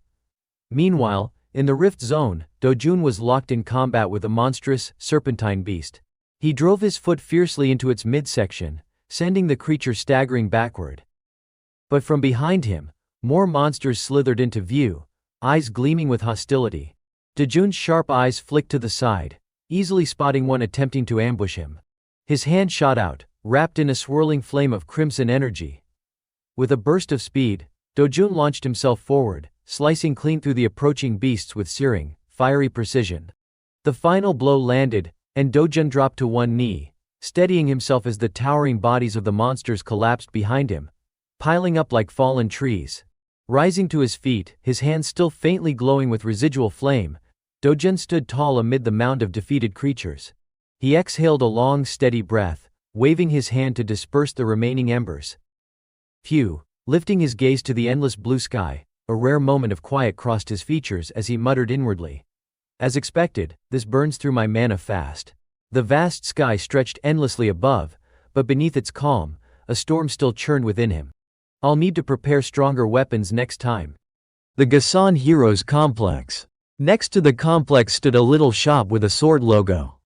Meanwhile, in the rift zone, Do-jun was locked in combat with a monstrous, serpentine beast. He drove his foot fiercely into its midsection, sending the creature staggering backward. But from behind him, more monsters slithered into view, eyes gleaming with hostility. Do-jun's sharp eyes flicked to the side, easily spotting one attempting to ambush him. His hand shot out, wrapped in a swirling flame of crimson energy. With a burst of speed, Do-jun launched himself forward, slicing clean through the approaching beasts with searing, fiery precision. The final blow landed, and Do-jun dropped to one knee, steadying himself as the towering bodies of the monsters collapsed behind him, piling up like fallen trees. Rising to his feet, his hands still faintly glowing with residual flame, Do-jun stood tall amid the mound of defeated creatures. He exhaled a long, steady breath, waving his hand to disperse the remaining embers. Phew, lifting his gaze to the endless blue sky, a rare moment of quiet crossed his features as he muttered inwardly. As expected, this burns through my mana fast. The vast sky stretched endlessly above, but beneath its calm, a storm still churned within him. I'll need to prepare stronger weapons next time. The Gasan Heroes Complex. Next to the complex stood a little shop with a sword logo.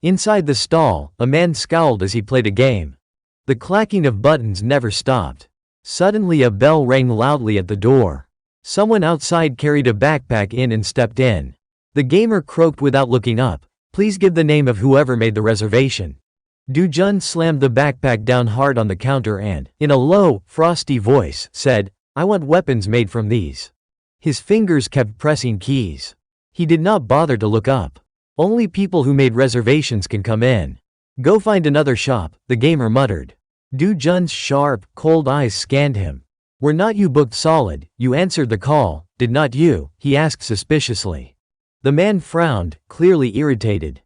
Inside the stall, a man scowled as he played a game. The clacking of buttons never stopped. Suddenly a bell rang loudly at the door. Someone outside carried a backpack in and stepped in. The gamer croaked without looking up, "Please give the name of whoever made the reservation." Do-jun slammed the backpack down hard on the counter and, in a low, frosty voice, said, "I want weapons made from these." His fingers kept pressing keys. He did not bother to look up. Only people who made reservations can come in. Go find another shop, the gamer muttered. Do-jun's sharp, cold eyes scanned him. Were not you booked solid? You answered the call, did not you? He asked suspiciously. The man frowned, clearly irritated.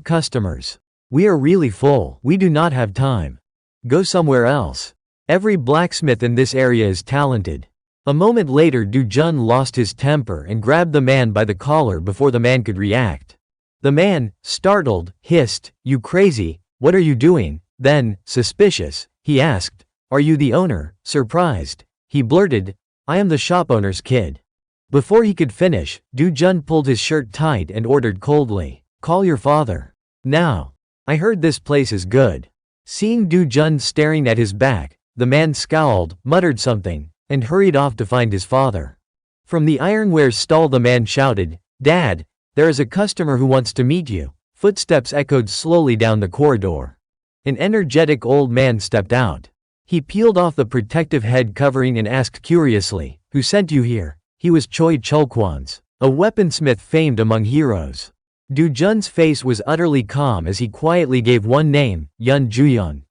Customers. We are really full. We do not have time. Go somewhere else. Every blacksmith in this area is talented. A moment later Du Jun lost his temper and grabbed the man by the collar before the man could react. The man, startled, hissed, "You crazy, what are you doing?" Then, suspicious, he asked, "Are you the owner?" Surprised, he blurted, "I am the shop owner's kid." Before he could finish, Du Jun pulled his shirt tight and ordered coldly, "Call your father. Now. I heard this place is good." Seeing Du Jun staring at his back, the man scowled, muttered something, and hurried off to find his father. From the ironware stall the man shouted, "Dad, there is a customer who wants to meet you." Footsteps echoed slowly down the corridor. An energetic old man stepped out. He peeled off the protective head covering and asked curiously, "Who sent you here?" He was Choi Chulkwan's, a weaponsmith famed among heroes. Du Jun's face was utterly calm as he quietly gave one name, Yun Juyun.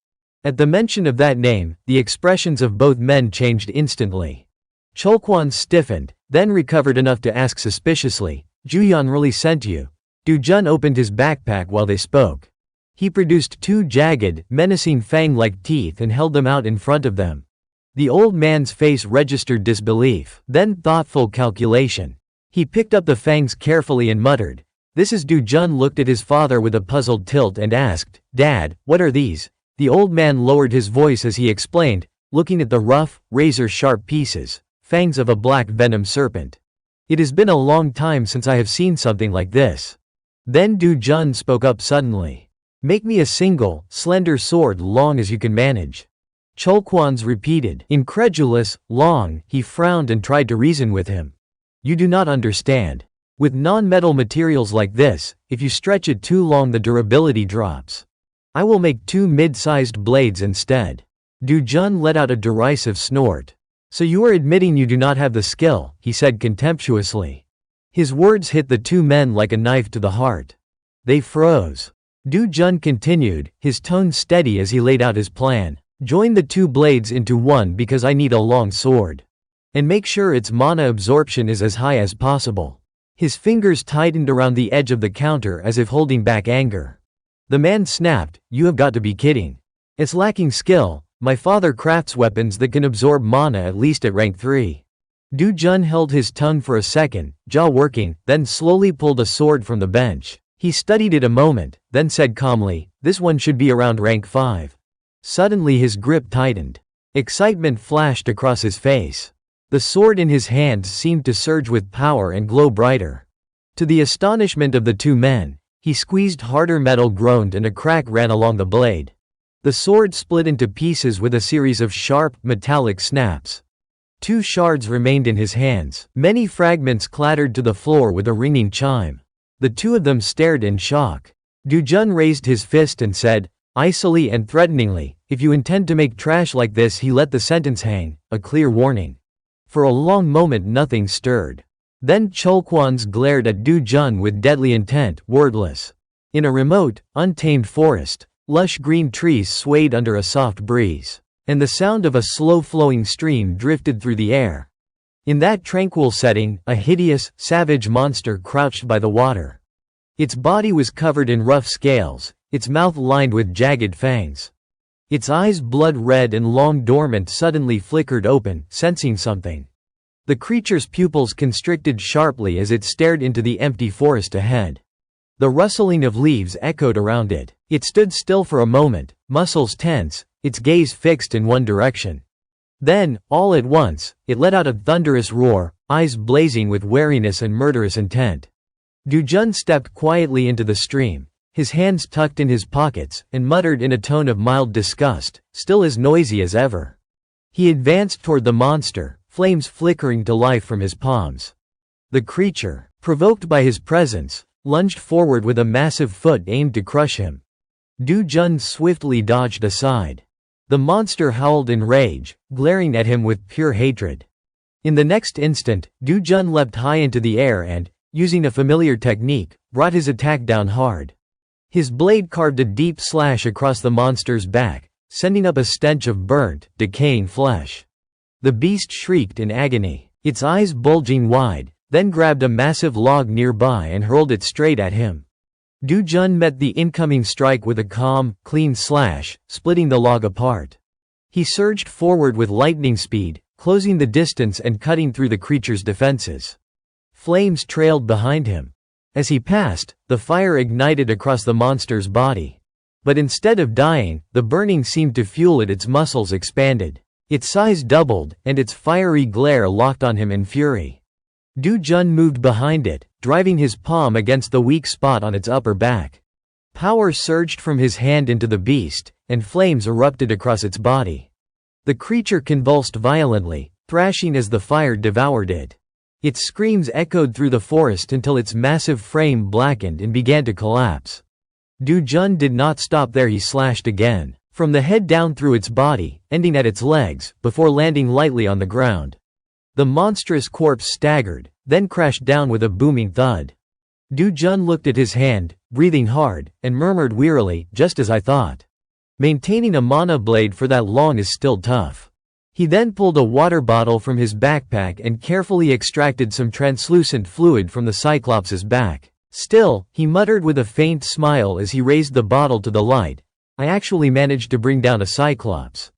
At the mention of that name, the expressions of both men changed instantly. Chulkwan stiffened, then recovered enough to ask suspiciously, "Juyun really sent you?" Du Jun opened his backpack while they spoke. He produced two jagged, menacing fang-like teeth and held them out in front of them. The old man's face registered disbelief, then thoughtful calculation. He picked up the fangs carefully and muttered, "This is." Du Jun looked at his father with a puzzled tilt and asked, "Dad, what are these?" The old man lowered his voice as he explained, looking at the rough, razor-sharp pieces, fangs of a black venom serpent. "It has been a long time since I have seen something like this." Then Du Jun spoke up suddenly. "Make me a single, slender sword long as you can manage." Chulkwan's repeated, incredulous, "Long." He frowned and tried to reason with him. "You do not understand. With non-metal materials like this, if you stretch it too long the durability drops. I will make two mid-sized blades instead." Du Jun let out a derisive snort. "So you are admitting you do not have the skill," he said contemptuously. His words hit the two men like a knife to the heart. They froze. Du Jun continued, his tone steady as he laid out his plan. "Join the two blades into one because I need a long sword. And make sure its mana absorption is as high as possible." His fingers tightened around the edge of the counter as if holding back anger. The man snapped, "You have got to be kidding. It's lacking skill. My father crafts weapons that can absorb mana at least at rank 3. Du Jun held his tongue for a second, jaw working, then slowly pulled a sword from the bench. He studied it a moment, then said calmly, "This one should be around rank 5. Suddenly his grip tightened. Excitement flashed across his face. The sword in his hand seemed to surge with power and glow brighter. To the astonishment of the two men, he squeezed harder, metal groaned and a crack ran along the blade. The sword split into pieces with a series of sharp, metallic snaps. 2 shards remained in his hands. Many fragments clattered to the floor with a ringing chime. The two of them stared in shock. Du Jun raised his fist and said, icily and threateningly, "If you intend to make trash like this," he let the sentence hang, a clear warning. For a long moment nothing stirred. Then Chulkwans glared at Du Jun with deadly intent, wordless. In a remote, untamed forest, lush green trees swayed under a soft breeze, and the sound of a slow-flowing stream drifted through the air. In that tranquil setting, a hideous, savage monster crouched by the water. Its body was covered in rough scales, its mouth lined with jagged fangs. Its eyes, blood red and long dormant, suddenly flickered open, sensing something. The creature's pupils constricted sharply as it stared into the empty forest ahead. The rustling of leaves echoed around it. It stood still for a moment, muscles tense, its gaze fixed in one direction. Then, all at once, it let out a thunderous roar, eyes blazing with wariness and murderous intent. Du Jun stepped quietly into the stream, his hands tucked in his pockets, and muttered in a tone of mild disgust, still as noisy as ever. He advanced toward the monster, flames flickering to life from his palms. The creature, provoked by his presence, lunged forward with a massive foot aimed to crush him. Du Jun swiftly dodged aside. The monster howled in rage, glaring at him with pure hatred. In the next instant, Du Jun leapt high into the air and, using a familiar technique, brought his attack down hard. His blade carved a deep slash across the monster's back, sending up a stench of burnt, decaying flesh. The beast shrieked in agony, its eyes bulging wide, then grabbed a massive log nearby and hurled it straight at him. Du Jun met the incoming strike with a calm, clean slash, splitting the log apart. He surged forward with lightning speed, closing the distance and cutting through the creature's defenses. Flames trailed behind him. As he passed, the fire ignited across the monster's body. But instead of dying, the burning seemed to fuel it. Its muscles expanded. Its size doubled, and its fiery glare locked on him in fury. Du Jun moved behind it, driving his palm against the weak spot on its upper back. Power surged from his hand into the beast, and flames erupted across its body. The creature convulsed violently, thrashing as the fire devoured it. Its screams echoed through the forest until its massive frame blackened and began to collapse. Du Jun did not stop there. He slashed again, from the head down through its body, ending at its legs, before landing lightly on the ground. The monstrous corpse staggered, then crashed down with a booming thud. Du Jun looked at his hand, breathing hard, and murmured wearily, "Just as I thought. Maintaining a mana blade for that long is still tough." He then pulled a water bottle from his backpack and carefully extracted some translucent fluid from the Cyclops' back. "Still," he muttered with a faint smile as he raised the bottle to the light, "I actually managed to bring down a Cyclops."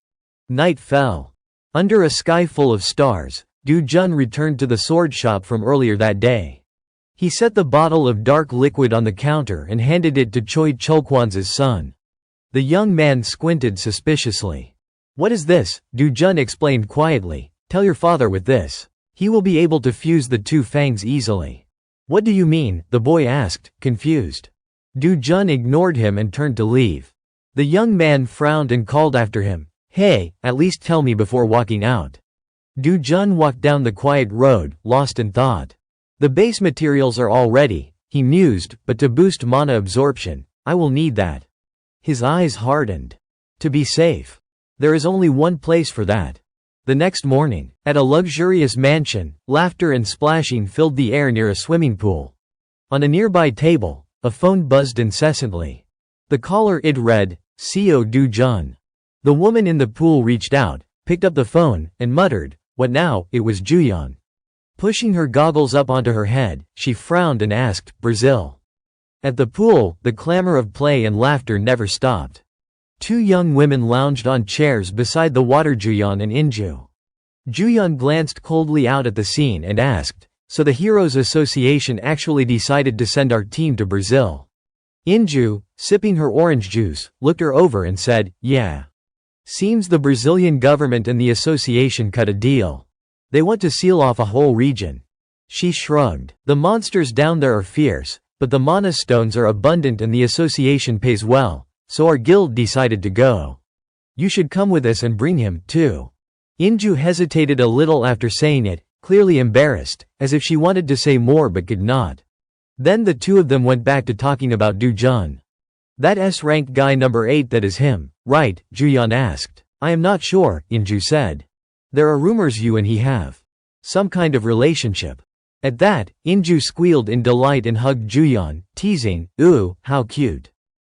Night fell. Under a sky full of stars, Du Jun returned to the sword shop from earlier that day. He set the bottle of dark liquid on the counter and handed it to Choi Chulquan's son. The young man squinted suspiciously. "What is this?" Du Jun explained quietly. "Tell your father with this. He will be able to fuse the two fangs easily." "What do you mean?" the boy asked, confused. Du Jun ignored him and turned to leave. The young man frowned and called after him, "Hey, at least tell me before walking out." Du Jun walked down the quiet road, lost in thought. "The base materials are all ready," he mused, "but to boost mana absorption, I will need that." His eyes hardened. To be safe. There is only one place for that. The next morning, at a luxurious mansion, laughter and splashing filled the air near a swimming pool. On a nearby table, a phone buzzed incessantly. The caller ID read, "CO Du Jun." The woman in the pool reached out, picked up the phone, and muttered, "What now?" It was Juyeon. Pushing her goggles up onto her head, she frowned and asked, "Brazil?" At the pool, the clamor of play and laughter never stopped. Two young women lounged on chairs beside the water. Juyeon and Inju. Juyeon glanced coldly out at the scene and asked, "So the Heroes Association actually decided to send our team to Brazil?" Inju, sipping her orange juice, looked her over and said, "Yeah. Seems the Brazilian government and the association cut a deal. They want to seal off a whole region." She shrugged. "The monsters down there are fierce, but the mana stones are abundant and the association pays well, so our guild decided to go. You should come with us and bring him, too." Inju hesitated a little after saying it, clearly embarrassed, as if she wanted to say more but could not. Then the two of them went back to talking about Du Jun. "That S-rank guy number 8, that is him, right?" Juyeon asked. "I am not sure," Inju said. "There are rumors you and he have some kind of relationship." At that, Inju squealed in delight and hugged Juyeon, teasing, "Ooh, how cute.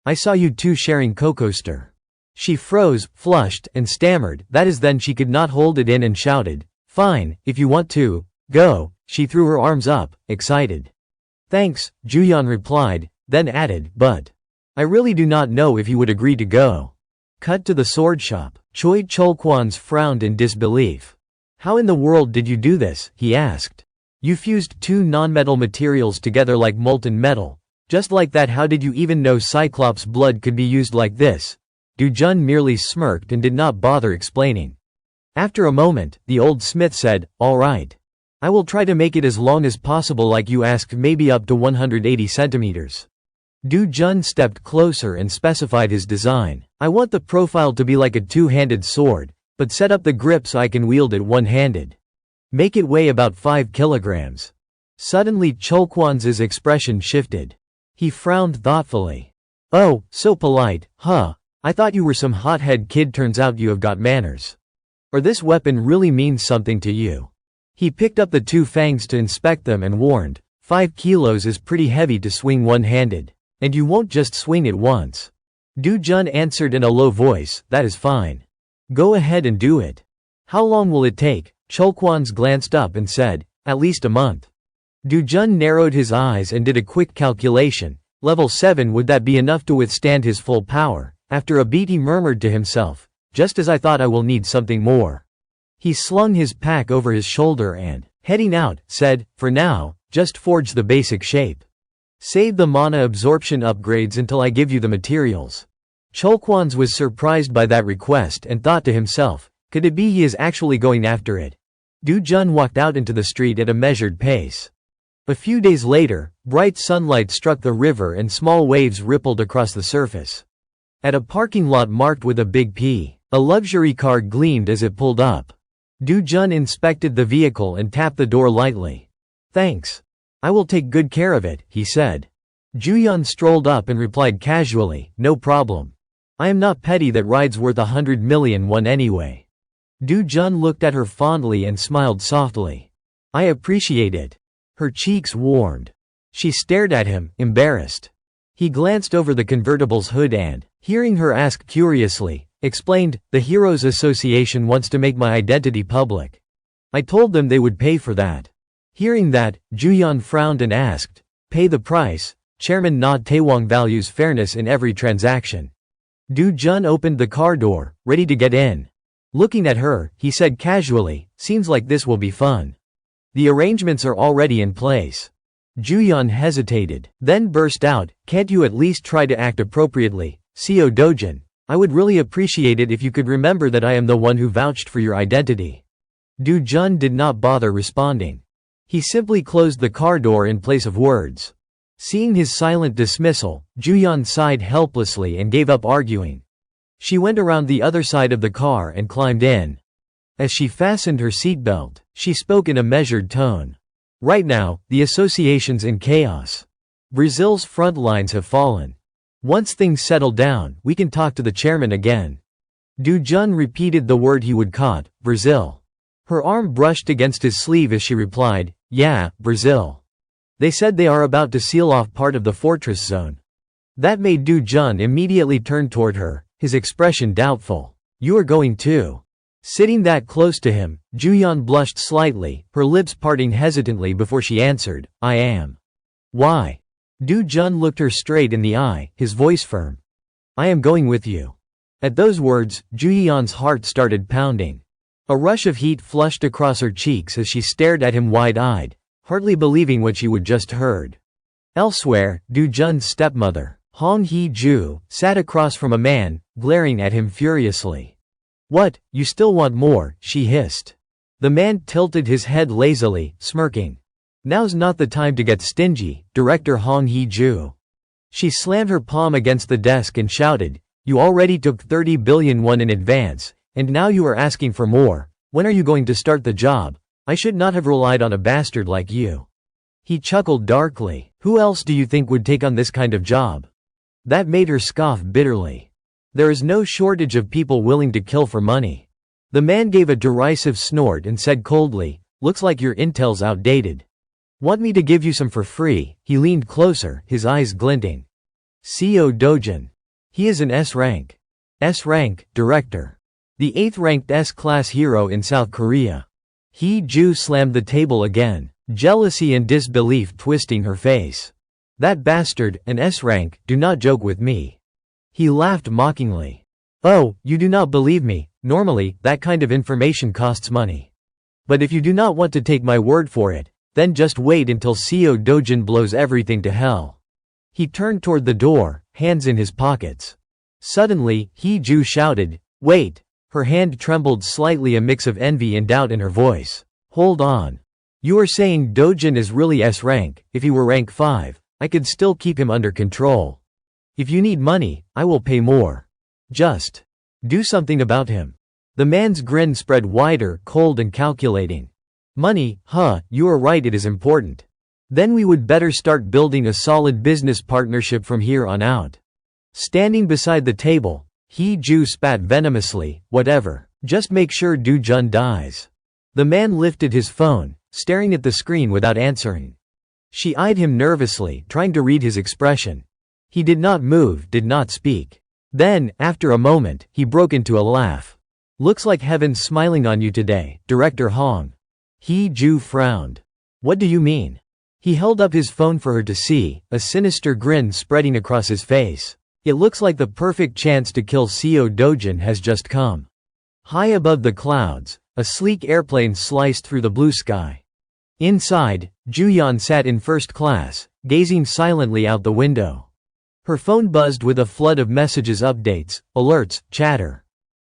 I saw you two sharing cocoaster." She froze, flushed, and stammered, that is. Then she could not hold it in and shouted, "Fine, if you want to, go." She threw her arms up, excited. "Thanks," Juyeon replied, then added, "But I really do not know if you would agree to go." Cut to the sword shop. Choi Chulquan frowned in disbelief. "How in the world did you do this?" he asked. "You fused two non-metal materials together like molten metal. Just like that. How did you even know Cyclops blood could be used like this?" Du Jun merely smirked and did not bother explaining. After a moment, the old smith said, "All right. I will try to make it as long as possible like you asked, maybe up to 180 centimeters. Du Jun stepped closer and specified his design. "I want the profile to be like a two-handed sword, but set up the grip so I can wield it one-handed. Make it weigh about 5 kilograms. Suddenly Chulquan's expression shifted. He frowned thoughtfully. "Oh, so polite, huh? I thought you were some hothead kid. Turns out you have got manners. Or this weapon really means something to you." He picked up the two fangs to inspect them and warned, 5 kilos is pretty heavy to swing one-handed. And you won't just swing it once." Du Jun answered in a low voice, "That is fine. Go ahead and do it." "How long will it take?" Chulquan glanced up and said, "At least a month." Du Jun narrowed his eyes and did a quick calculation. Level 7, would that be enough to withstand his full power? After a beat he murmured to himself, "Just as I thought. I will need something more." He slung his pack over his shoulder and, heading out, said, "For now, just forge the basic shape. Save the mana absorption upgrades until I give you the materials." Cholquans was surprised by that request and thought to himself, could it be he is actually going after it? Du Jun walked out into the street at a measured pace. A few days later, bright sunlight struck the river and small waves rippled across the surface. At a parking lot marked with a big P, a luxury car gleamed as it pulled up. Du Jun inspected the vehicle and tapped the door lightly. "Thanks. I will take good care of it," he said. Juyeon strolled up and replied casually, "No problem. I am not petty, that ride's worth 100 million won anyway." Du Jun looked at her fondly and smiled softly. "I appreciate it." Her cheeks warmed. She stared at him, embarrassed. He glanced over the convertible's hood and, hearing her ask curiously, explained, "The Heroes Association wants to make my identity public. I told them they would pay for that." Hearing that, Juyeon frowned and asked, "Pay the price?" Chairman Na Taewong values fairness in every transaction. Du Jun opened the car door, ready to get in. Looking at her, he said casually, "Seems like this will be fun. The arrangements are already in place." Juyeon hesitated, then burst out, "Can't you at least try to act appropriately, Seo Dojin? I would really appreciate it if you could remember that I am the one who vouched for your identity." Du Jun did not bother responding. He simply closed the car door in place of words. Seeing his silent dismissal, Juyeon sighed helplessly and gave up arguing. She went around the other side of the car and climbed in. As she fastened her seatbelt, she spoke in a measured tone. "Right now, the association's in chaos. Brazil's front lines have fallen. Once things settle down, we can talk to the chairman again." Du Jun repeated the word he would caught, Brazil. Her arm brushed against his sleeve as she replied, "Yeah, Brazil. They said they are about to seal off part of the fortress zone." That made Du Jun immediately turn toward her, his expression doubtful. "You are going too?" Sitting that close to him, Juyeon blushed slightly, her lips parting hesitantly before she answered, "I am." "Why?" Du Jun looked her straight in the eye, his voice firm. "I am going with you." At those words, Juyeon's heart started pounding. A rush of heat flushed across her cheeks as she stared at him wide-eyed, hardly believing what she would just heard. Elsewhere, Du Jun's stepmother, Hong Hee-ju, sat across from a man, glaring at him furiously. "What, you still want more?" she hissed. The man tilted his head lazily, smirking. "Now's not the time to get stingy, Director Hong Hee-ju." She slammed her palm against the desk and shouted, "You already took 30 billion won in advance, and now you are asking for more. When are you going to start the job? I should not have relied on a bastard like you." He chuckled darkly. "Who else do you think would take on this kind of job?" That made her scoff bitterly. "There is no shortage of people willing to kill for money." The man gave a derisive snort and said coldly, "Looks like your intel's outdated. Want me to give you some for free?" He leaned closer, his eyes glinting. "Seo Dojin. He is an S rank. S rank, director. The 8th ranked S-class hero in South Korea." Hee-ju slammed the table again, jealousy and disbelief twisting her face. "That bastard, an S-rank, do not joke with me." He laughed mockingly. "Oh, you do not believe me. Normally, that kind of information costs money. But if you do not want to take my word for it, then just wait until Seo Dojin blows everything to hell." He turned toward the door, hands in his pockets. Suddenly, Hee-ju shouted, "Wait!" Her hand trembled slightly, a mix of envy and doubt in her voice. "Hold on. You are saying Dojin is really S rank? If he were rank 5, I could still keep him under control. If you need money, I will pay more. Just do something about him." The man's grin spread wider, cold and calculating. "Money, huh, you are right, it is important. Then we would better start building a solid business partnership from here on out." Standing beside the table, Hee-ju spat venomously, "Whatever. Just make sure Du Jun dies." The man lifted his phone, staring at the screen without answering. She eyed him nervously, trying to read his expression. He did not move, did not speak. Then, after a moment, he broke into a laugh. "Looks like heaven's smiling on you today, Director Hong." Hee-ju frowned. "What do you mean?" He held up his phone for her to see, a sinister grin spreading across his face. "It looks like the perfect chance to kill Seo Dojin has just come." High above the clouds, a sleek airplane sliced through the blue sky. Inside, Juyeon sat in first class, gazing silently out the window. Her phone buzzed with a flood of messages, updates, alerts, chatter.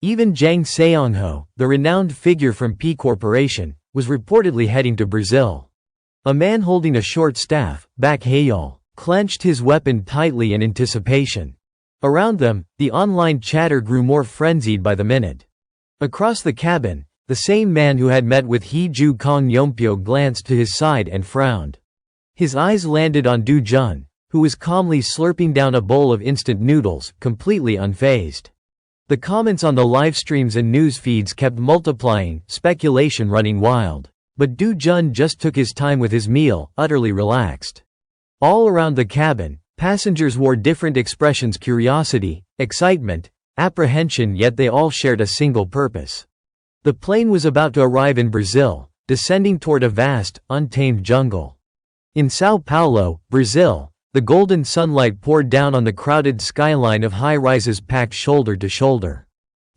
Even Jang Seong-ho, the renowned figure from P Corporation, was reportedly heading to Brazil. A man holding a short staff, Bak Haeol, clenched his weapon tightly in anticipation. Around them, the online chatter grew more frenzied by the minute. Across the cabin, the same man who had met with Hee-ju Kong Yeonpyo glanced to his side and frowned. His eyes landed on Do-jun, who was calmly slurping down a bowl of instant noodles, completely unfazed. The comments on the live streams and news feeds kept multiplying, speculation running wild. But Do-jun just took his time with his meal, utterly relaxed. All around the cabin, passengers wore different expressions: curiosity, excitement, apprehension, yet they all shared a single purpose. The plane was about to arrive in Brazil, descending toward a vast, untamed jungle. In São Paulo, Brazil, the golden sunlight poured down on the crowded skyline of high-rises packed shoulder to shoulder.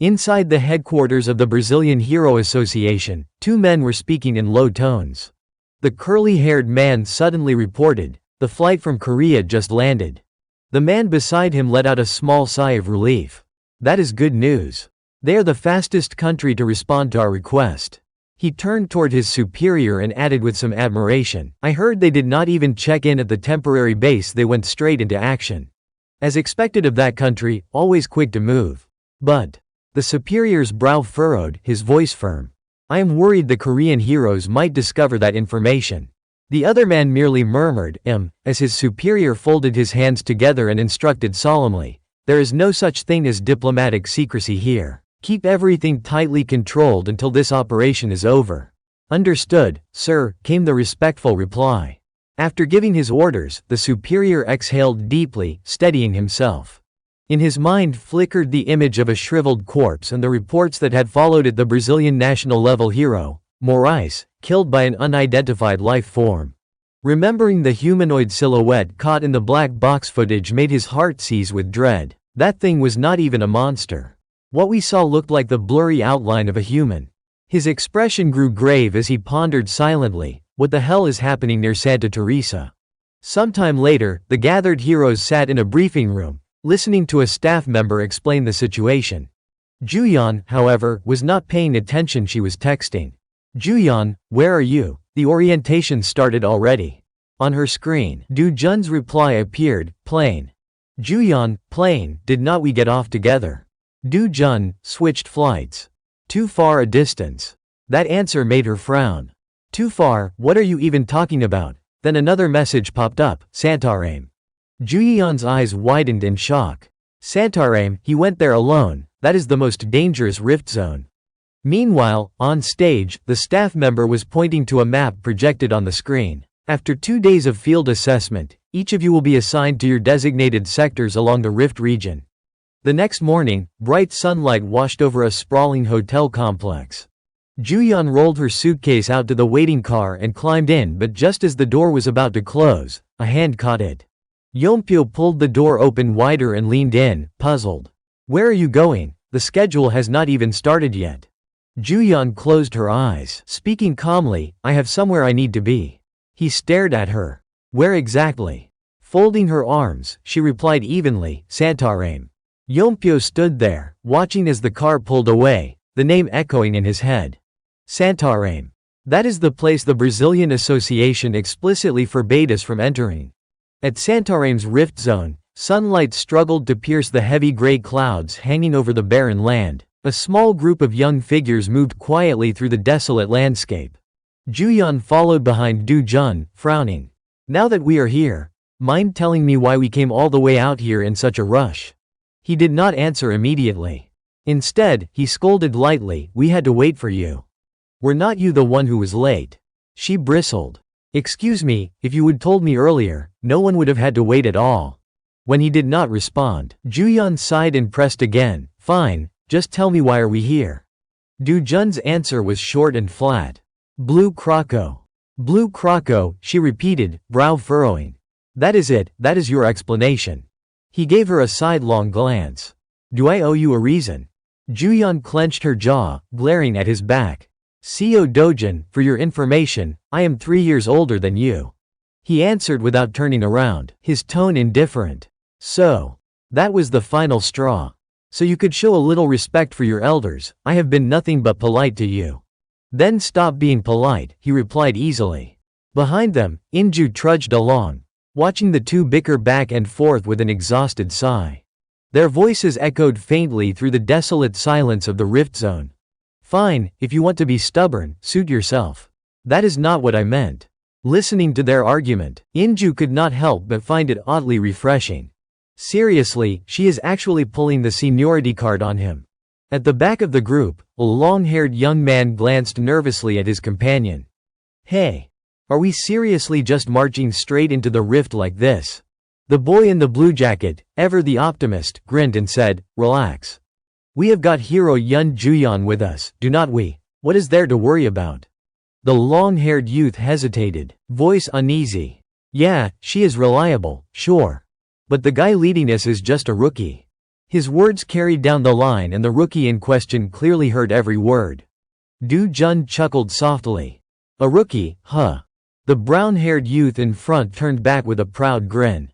Inside the headquarters of the Brazilian Hero Association, two men were speaking in low tones. The curly-haired man suddenly reported, "The flight from Korea just landed." The man beside him let out a small sigh of relief. "That is good news. They are the fastest country to respond to our request." He turned toward his superior and added with some admiration, "I heard they did not even check in at the temporary base, they went straight into action. As expected of that country, always quick to move." "But," the superior's brow furrowed, his voice firm, "I am worried the Korean heroes might discover that information." The other man merely murmured, as his superior folded his hands together and instructed solemnly, "There is no such thing as diplomatic secrecy here. Keep everything tightly controlled until this operation is over." "Understood, sir," came the respectful reply. After giving his orders, the superior exhaled deeply, steadying himself. In his mind flickered the image of a shriveled corpse and the reports that had followed it: the Brazilian national-level hero, Moraes, killed by an unidentified life form. Remembering the humanoid silhouette caught in the black box footage made his heart seize with dread. That thing was not even a monster. What we saw looked like the blurry outline of a human. His expression grew grave as he pondered silently, what the hell is happening near Santa Teresa? Sometime later, the gathered heroes sat in a briefing room, listening to a staff member explain the situation. Juyeon, however, was not paying attention, she was texting. "Juyeon, where are you? The orientation started already." On her screen, Do-jun's reply appeared, "Plane." Juyeon, "Plane, did not we get off together?" Do-jun, "Switched flights." "Too far a distance." That answer made her frown. "Too far, what are you even talking about?" Then another message popped up, "Santarém." Juyeon's eyes widened in shock. "Santarém, he went there alone, that is the most dangerous rift zone." Meanwhile, on stage, the staff member was pointing to a map projected on the screen. "After 2 days of field assessment, each of you will be assigned to your designated sectors along the rift region." The next morning, bright sunlight washed over a sprawling hotel complex. Juyeon rolled her suitcase out to the waiting car and climbed in, but just as the door was about to close, a hand caught it. Yeonpyo pulled the door open wider and leaned in, puzzled. "Where are you going? The schedule has not even started yet." Juyeon closed her eyes, speaking calmly, "I have somewhere I need to be." He stared at her. "Where exactly?" Folding her arms, she replied evenly, "Santarém." Yeonpyo stood there, watching as the car pulled away, the name echoing in his head. Santarém. That is the place the Brazilian Association explicitly forbade us from entering. At Santarém's rift zone, sunlight struggled to pierce the heavy gray clouds hanging over the barren land. A small group of young figures moved quietly through the desolate landscape. Juyeon followed behind Do-jun, frowning. "Now that we are here, mind telling me why we came all the way out here in such a rush?" He did not answer immediately. Instead, he scolded lightly, "We had to wait for you. Were not you the one who was late?" She bristled. "Excuse me, if you would told me earlier, no one would have had to wait at all." When he did not respond, Juyeon sighed and pressed again, "Fine, just tell me why are we here?" Do-jun's answer was short and flat. "Blue Croco." "Blue Croco," she repeated, brow furrowing. "That is it, that is your explanation." He gave her a sidelong glance. "Do I owe you a reason?" Juyeon clenched her jaw, glaring at his back. "Seo Dojin, for your information, I am 3 years older than you," he answered without turning around, his tone indifferent. "So, that was the final straw. So you could show a little respect for your elders. I have been nothing but polite to you." "Then stop being polite," he replied easily. Behind them, Inju trudged along, watching the two bicker back and forth with an exhausted sigh. Their voices echoed faintly through the desolate silence of the rift zone. "Fine, if you want to be stubborn, suit yourself. That is not what I meant." Listening to their argument, Inju could not help but find it oddly refreshing. Seriously, she is actually pulling the seniority card on him. At the back of the group, a long-haired young man glanced nervously at his companion. "Hey, are we seriously just marching straight into the rift like this?" The boy in the blue jacket, ever the optimist, grinned and said, "Relax. We have got hero Yun Juyeon with us, do not we? What is there to worry about?" The long-haired youth hesitated, voice uneasy. "Yeah, she is reliable, sure. But the guy leading us is just a rookie." His words carried down the line and the rookie in question clearly heard every word. Du Jun chuckled softly. "A rookie, huh?" The brown-haired youth in front turned back with a proud grin.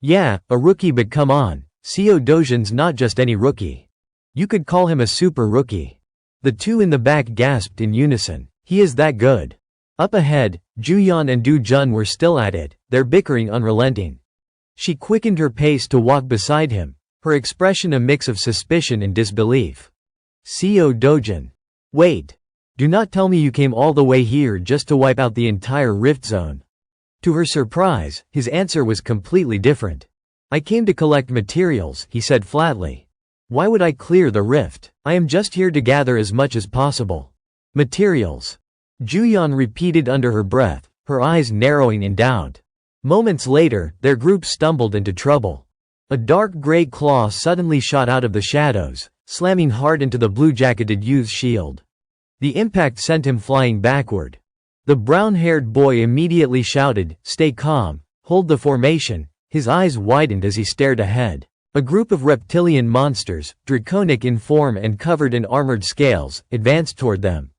"Yeah, a rookie, but come on, Seo Dojin's not just any rookie. You could call him a super rookie." The two in the back gasped in unison. "He is that good." Up ahead, Juyeon and Du Jun were still at it, their bickering unrelenting. She quickened her pace to walk beside him, her expression a mix of suspicion and disbelief. "Seo Dojin. Wait. Do not tell me you came all the way here just to wipe out the entire rift zone." To her surprise, his answer was completely different. "I came to collect materials," he said flatly. "Why would I clear the rift? I am just here to gather as much as possible." "Materials," Juyeon repeated under her breath, her eyes narrowing in doubt. Moments later, their group stumbled into trouble. A dark gray claw suddenly shot out of the shadows, slamming hard into the blue-jacketed youth's shield. The impact sent him flying backward. The brown-haired boy immediately shouted, "Stay calm, hold the formation." His eyes widened as he stared ahead. A group of reptilian monsters, draconic in form and covered in armored scales, advanced toward them.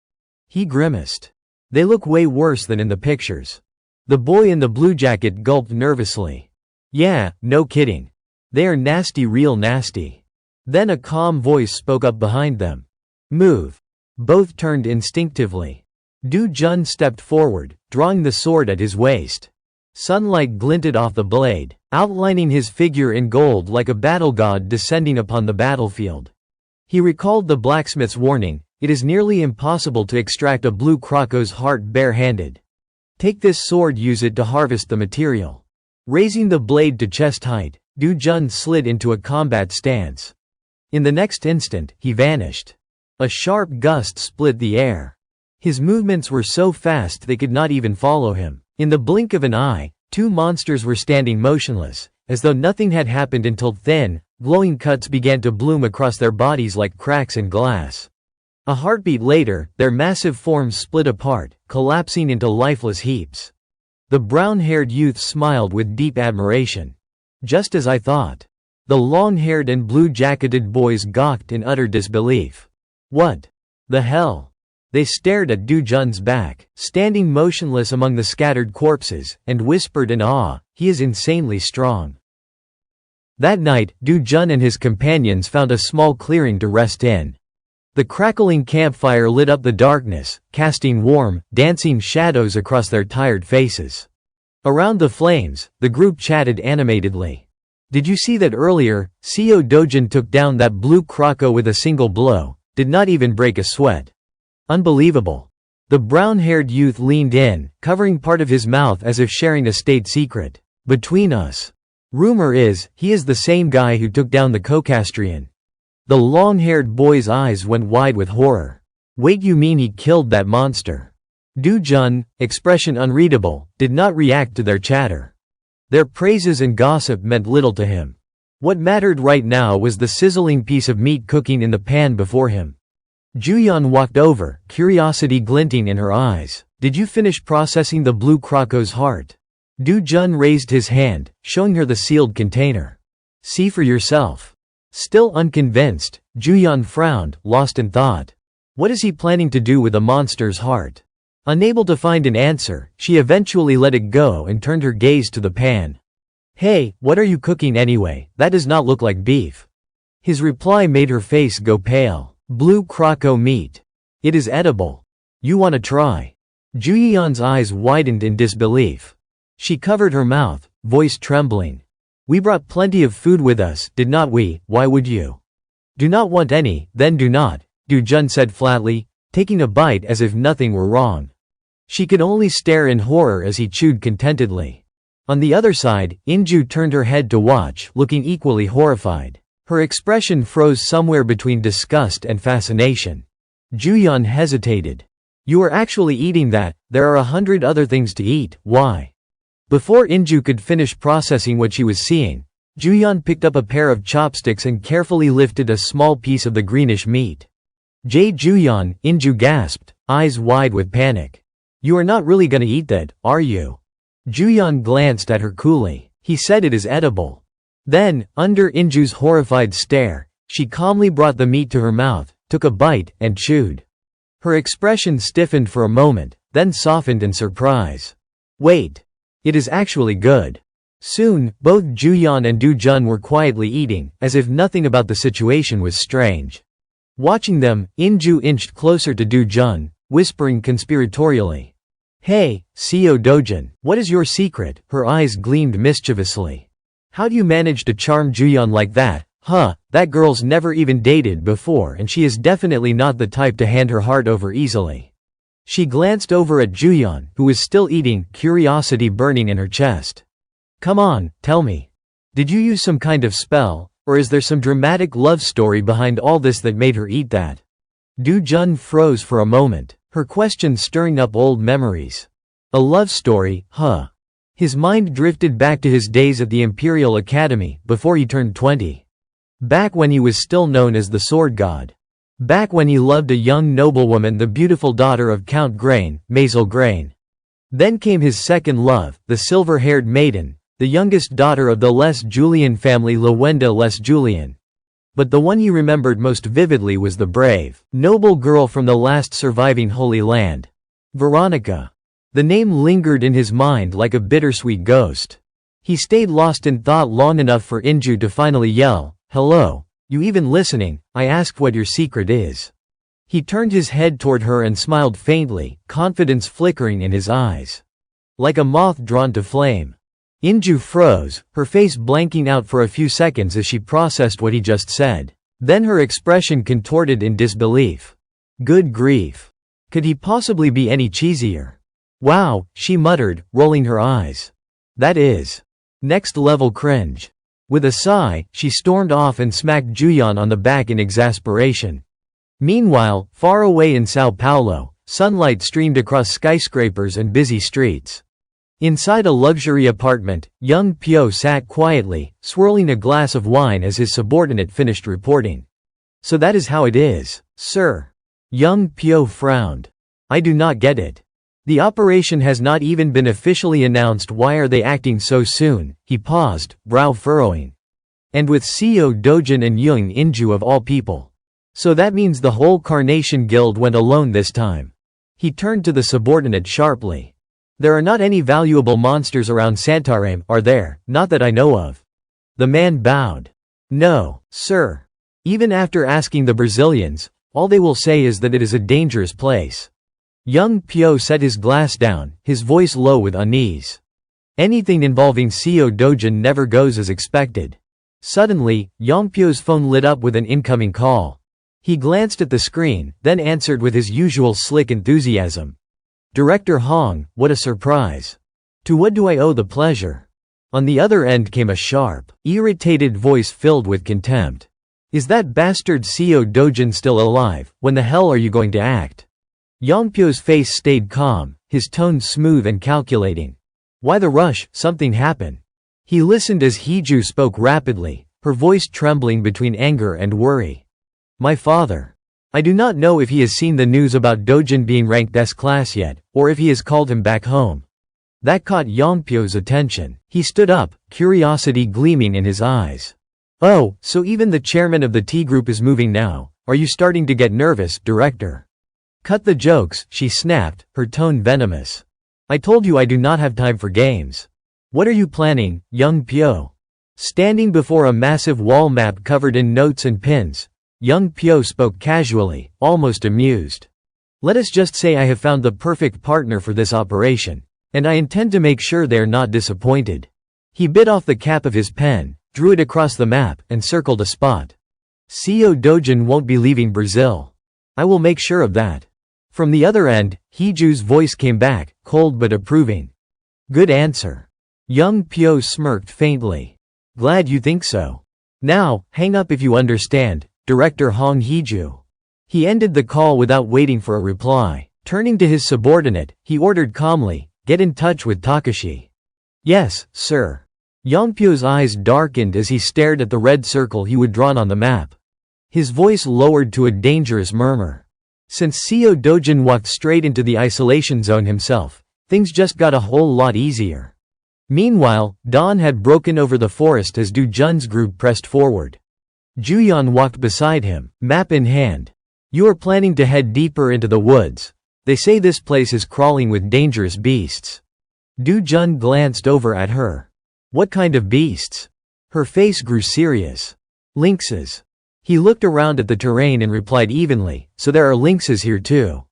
He grimaced. "They look way worse than in the pictures." The boy in the blue jacket gulped nervously. "Yeah, no kidding. They are nasty, real nasty." Then a calm voice spoke up behind them. "Move." Both turned instinctively. Du Jun stepped forward, drawing the sword at his waist. Sunlight glinted off the blade, outlining his figure in gold like a battle god descending upon the battlefield. He recalled the blacksmith's warning, "It is nearly impossible to extract a blue croco's heart bare-handed. Take this sword, use it to harvest the material." Raising the blade to chest height, Du Jun slid into a combat stance. In the next instant, he vanished. A sharp gust split the air. His movements were so fast they could not even follow him. In the blink of an eye, two monsters were standing motionless, as though nothing had happened until thin, glowing cuts began to bloom across their bodies like cracks in glass. A heartbeat later, their massive forms split apart, collapsing into lifeless heaps. The brown-haired youth smiled with deep admiration. "Just as I thought." The long-haired and blue-jacketed boys gawked in utter disbelief. "What the hell?" They stared at Du Jun's back, standing motionless among the scattered corpses, and whispered in awe, "He is insanely strong." That night, Du Jun and his companions found a small clearing to rest in. The crackling campfire lit up the darkness, casting warm, dancing shadows across their tired faces. Around the flames, the group chatted animatedly. "Did you see that earlier? Seo Dojin took down that blue croco with a single blow, did not even break a sweat. Unbelievable." The brown-haired youth leaned in, covering part of his mouth as if sharing a state secret. "Between us. Rumor is, he is the same guy who took down the Cocastrian." The long-haired boy's eyes went wide with horror. "Wait, you mean he killed that monster?" Du Jun, expression unreadable, did not react to their chatter. Their praises and gossip meant little to him. What mattered right now was the sizzling piece of meat cooking in the pan before him. Juyeon walked over, curiosity glinting in her eyes. "Did you finish processing the blue croco's heart?" Du Jun raised his hand, showing her the sealed container. "See for yourself." Still unconvinced, Juyeon frowned, lost in thought. What is he planning to do with a monster's heart? Unable to find an answer, she eventually let it go and turned her gaze to the pan. Hey, what are you cooking anyway? That does not look like beef. His reply made her face go pale. Blue croco meat. It is edible. You wanna try? Juyeon's eyes widened in disbelief. She covered her mouth, voice trembling. We brought plenty of food with us, did not we? Why would you? Do not want any, then do not, Doo-jun said flatly, taking a bite as if nothing were wrong. She could only stare in horror as he chewed contentedly. On the other side, Inju turned her head to watch, looking equally horrified. Her expression froze somewhere between disgust and fascination. Juyeon hesitated. You are actually eating that? There are 100 other things to eat, why? Before Inju could finish processing what she was seeing, Juyeon picked up a pair of chopsticks and carefully lifted a small piece of the greenish meat. Juyeon, Inju gasped, eyes wide with panic. You are not really gonna eat that, are you? Juyeon glanced at her coolly. He said it is edible. Then, under Inju's horrified stare, she calmly brought the meat to her mouth, took a bite, and chewed. Her expression stiffened for a moment, then softened in surprise. Wait. It is actually good. Soon, both Juyeon and Doo-jun were quietly eating, as if nothing about the situation was strange. Watching them, Inju inched closer to Doo-jun, whispering conspiratorially. Hey, Seo Dojun, what is your secret? Her eyes gleamed mischievously. How do you manage to charm Juyeon like that? Huh, that girl's never even dated before and she is definitely not the type to hand her heart over easily. She glanced over at Juyeon, who was still eating, curiosity burning in her chest. Come on, tell me. Did you use some kind of spell, or is there some dramatic love story behind all this that made her eat that? Doo-jun froze for a moment, her question stirring up old memories. A love story, huh? His mind drifted back to his days at the Imperial Academy, before he turned 20. Back when he was still known as the Sword God. Back when he loved a young noblewoman, the beautiful daughter of Count Grain, Maisel Grain. Then came his second love, the silver-haired maiden, the youngest daughter of the Les Julien family, Lawenda Les Julien. But the one he remembered most vividly was the brave, noble girl from the last surviving Holy Land. Veronica. The name lingered in his mind like a bittersweet ghost. He stayed lost in thought long enough for Inju to finally yell, "Hello, you even listening? I asked what your secret is." He turned his head toward her and smiled faintly, confidence flickering in his eyes. Like a moth drawn to flame. Inju froze, her face blanking out for a few seconds as she processed what he just said. Then her expression contorted in disbelief. Good grief. Could he possibly be any cheesier? Wow, she muttered, rolling her eyes. That is next level cringe. With a sigh, she stormed off and smacked Juyeon on the back in exasperation. Meanwhile, far away in Sao Paulo, sunlight streamed across skyscrapers and busy streets. Inside a luxury apartment, young Pyo sat quietly, swirling a glass of wine as his subordinate finished reporting. So that is how it is, sir. Young Pyo frowned. I do not get it. The operation has not even been officially announced. Why are they acting so soon? He paused, brow furrowing. And with Seo Dojun and Young Inju of all people. So that means the whole Carnation Guild went alone this time. He turned to the subordinate sharply. There are not any valuable monsters around Santarém, are there? Not that I know of. The man bowed. No, sir. Even after asking the Brazilians, all they will say is that it is a dangerous place. Young Pyo set his glass down, his voice low with unease. Anything involving Seo Dojun never goes as expected. Suddenly, Young Pyo's phone lit up with an incoming call. He glanced at the screen, then answered with his usual slick enthusiasm. Director Hong, what a surprise. To what do I owe the pleasure? On the other end came a sharp, irritated voice filled with contempt. Is that bastard Seo Dojun still alive? When the hell are you going to act? Yongpyo's face stayed calm, his tone smooth and calculating. Why the rush? Something happened. He listened as Heju spoke rapidly, her voice trembling between anger and worry. My father. I do not know if he has seen the news about Dojun being ranked S-class yet, or if he has called him back home. That caught Yongpyo's attention. He stood up, curiosity gleaming in his eyes. Oh, so even the chairman of the T group is moving now. Are you starting to get nervous, director? Cut the jokes, she snapped, her tone venomous. I told you I do not have time for games. What are you planning, young Pyo? Standing before a massive wall map covered in notes and pins, young Pyo spoke casually, almost amused. Let us just say I have found the perfect partner for this operation, and I intend to make sure they are not disappointed. He bit off the cap of his pen, drew it across the map, and circled a spot. CEO Dojin won't be leaving Brazil. I will make sure of that. From the other end, Hiju's voice came back, cold but approving. Good answer. Young Pyo smirked faintly. Glad you think so. Now, hang up if you understand, Director Hong Hiju. He ended the call without waiting for a reply. Turning to his subordinate, he ordered calmly, get in touch with Takashi. Yes, sir. Yongpyo's eyes darkened as he stared at the red circle he had drawn on the map. His voice lowered to a dangerous murmur. Since CEO Dojin walked straight into the isolation zone himself, things just got a whole lot easier. Meanwhile, dawn had broken over the forest as Du Jun's group pressed forward. Juyeon walked beside him, map in hand. You are planning to head deeper into the woods. They say this place is crawling with dangerous beasts. Du Jun glanced over at her. What kind of beasts? Her face grew serious. Lynxes. He looked around at the terrain and replied evenly, so there are lynxes here too.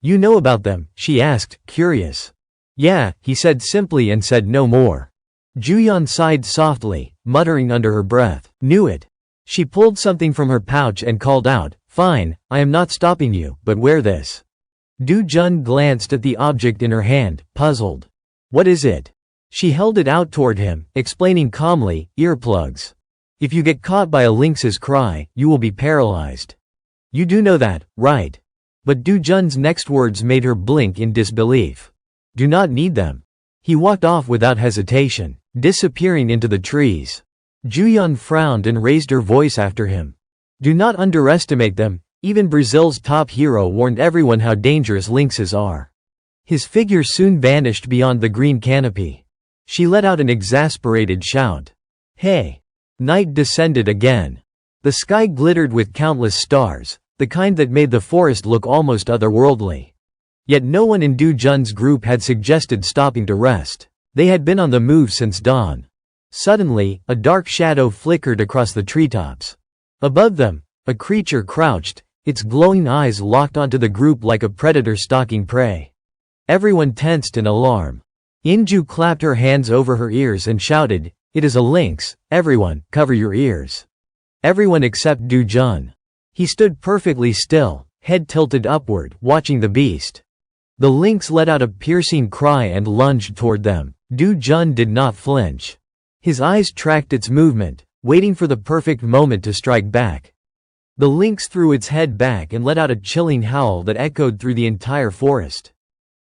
You know about them? She asked, curious. Yeah, he said simply and said no more. Juyeon sighed softly, muttering under her breath, knew it. She pulled something from her pouch and called out, fine, I am not stopping you, but wear this. Du Jun glanced at the object in her hand, puzzled. What is it? She held it out toward him, explaining calmly, earplugs. If you get caught by a lynx's cry, you will be paralyzed. You do know that, right? But Du Jun's next words made her blink in disbelief. Do not need them. He walked off without hesitation, disappearing into the trees. Juyeon frowned and raised her voice after him. Do not underestimate them, even Brazil's top hero warned everyone how dangerous lynxes are. His figure soon vanished beyond the green canopy. She let out an exasperated shout. Hey! Night descended again. The sky glittered with countless stars, the kind that made the forest look almost otherworldly. Yet no one in Du Jun's group had suggested stopping to rest. They had been on the move since dawn. Suddenly, a dark shadow flickered across the treetops. Above them, a creature crouched, its glowing eyes locked onto the group like a predator stalking prey. Everyone tensed in alarm. Inju clapped her hands over her ears and shouted, it is a lynx, everyone, cover your ears. Everyone except Du Jun. He stood perfectly still, head tilted upward, watching the beast. The lynx let out a piercing cry and lunged toward them. Du Jun did not flinch. His eyes tracked its movement, waiting for the perfect moment to strike back. The lynx threw its head back and let out a chilling howl that echoed through the entire forest.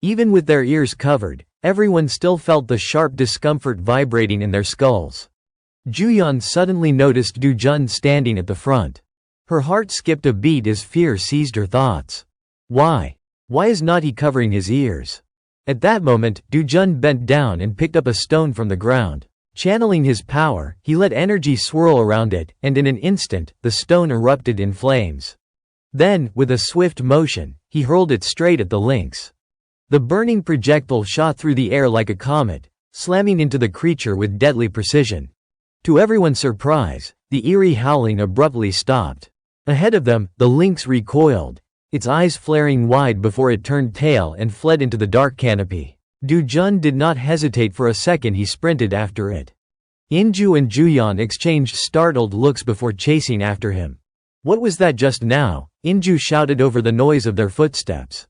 Even with their ears covered, everyone still felt the sharp discomfort vibrating in their skulls. Juyeon suddenly noticed Du Jun standing at the front. Her heart skipped a beat as fear seized her thoughts. Why? Why is not he covering his ears? At that moment, Du Jun bent down and picked up a stone from the ground. Channeling his power, he let energy swirl around it, and in an instant, the stone erupted in flames. Then, with a swift motion, he hurled it straight at the lynx. The burning projectile shot through the air like a comet, slamming into the creature with deadly precision. To everyone's surprise, the eerie howling abruptly stopped. Ahead of them, the lynx recoiled, its eyes flaring wide before it turned tail and fled into the dark canopy. Du Jun did not hesitate for a second, he sprinted after it. Inju and Juyeon exchanged startled looks before chasing after him. What was that just now? Inju shouted over the noise of their footsteps.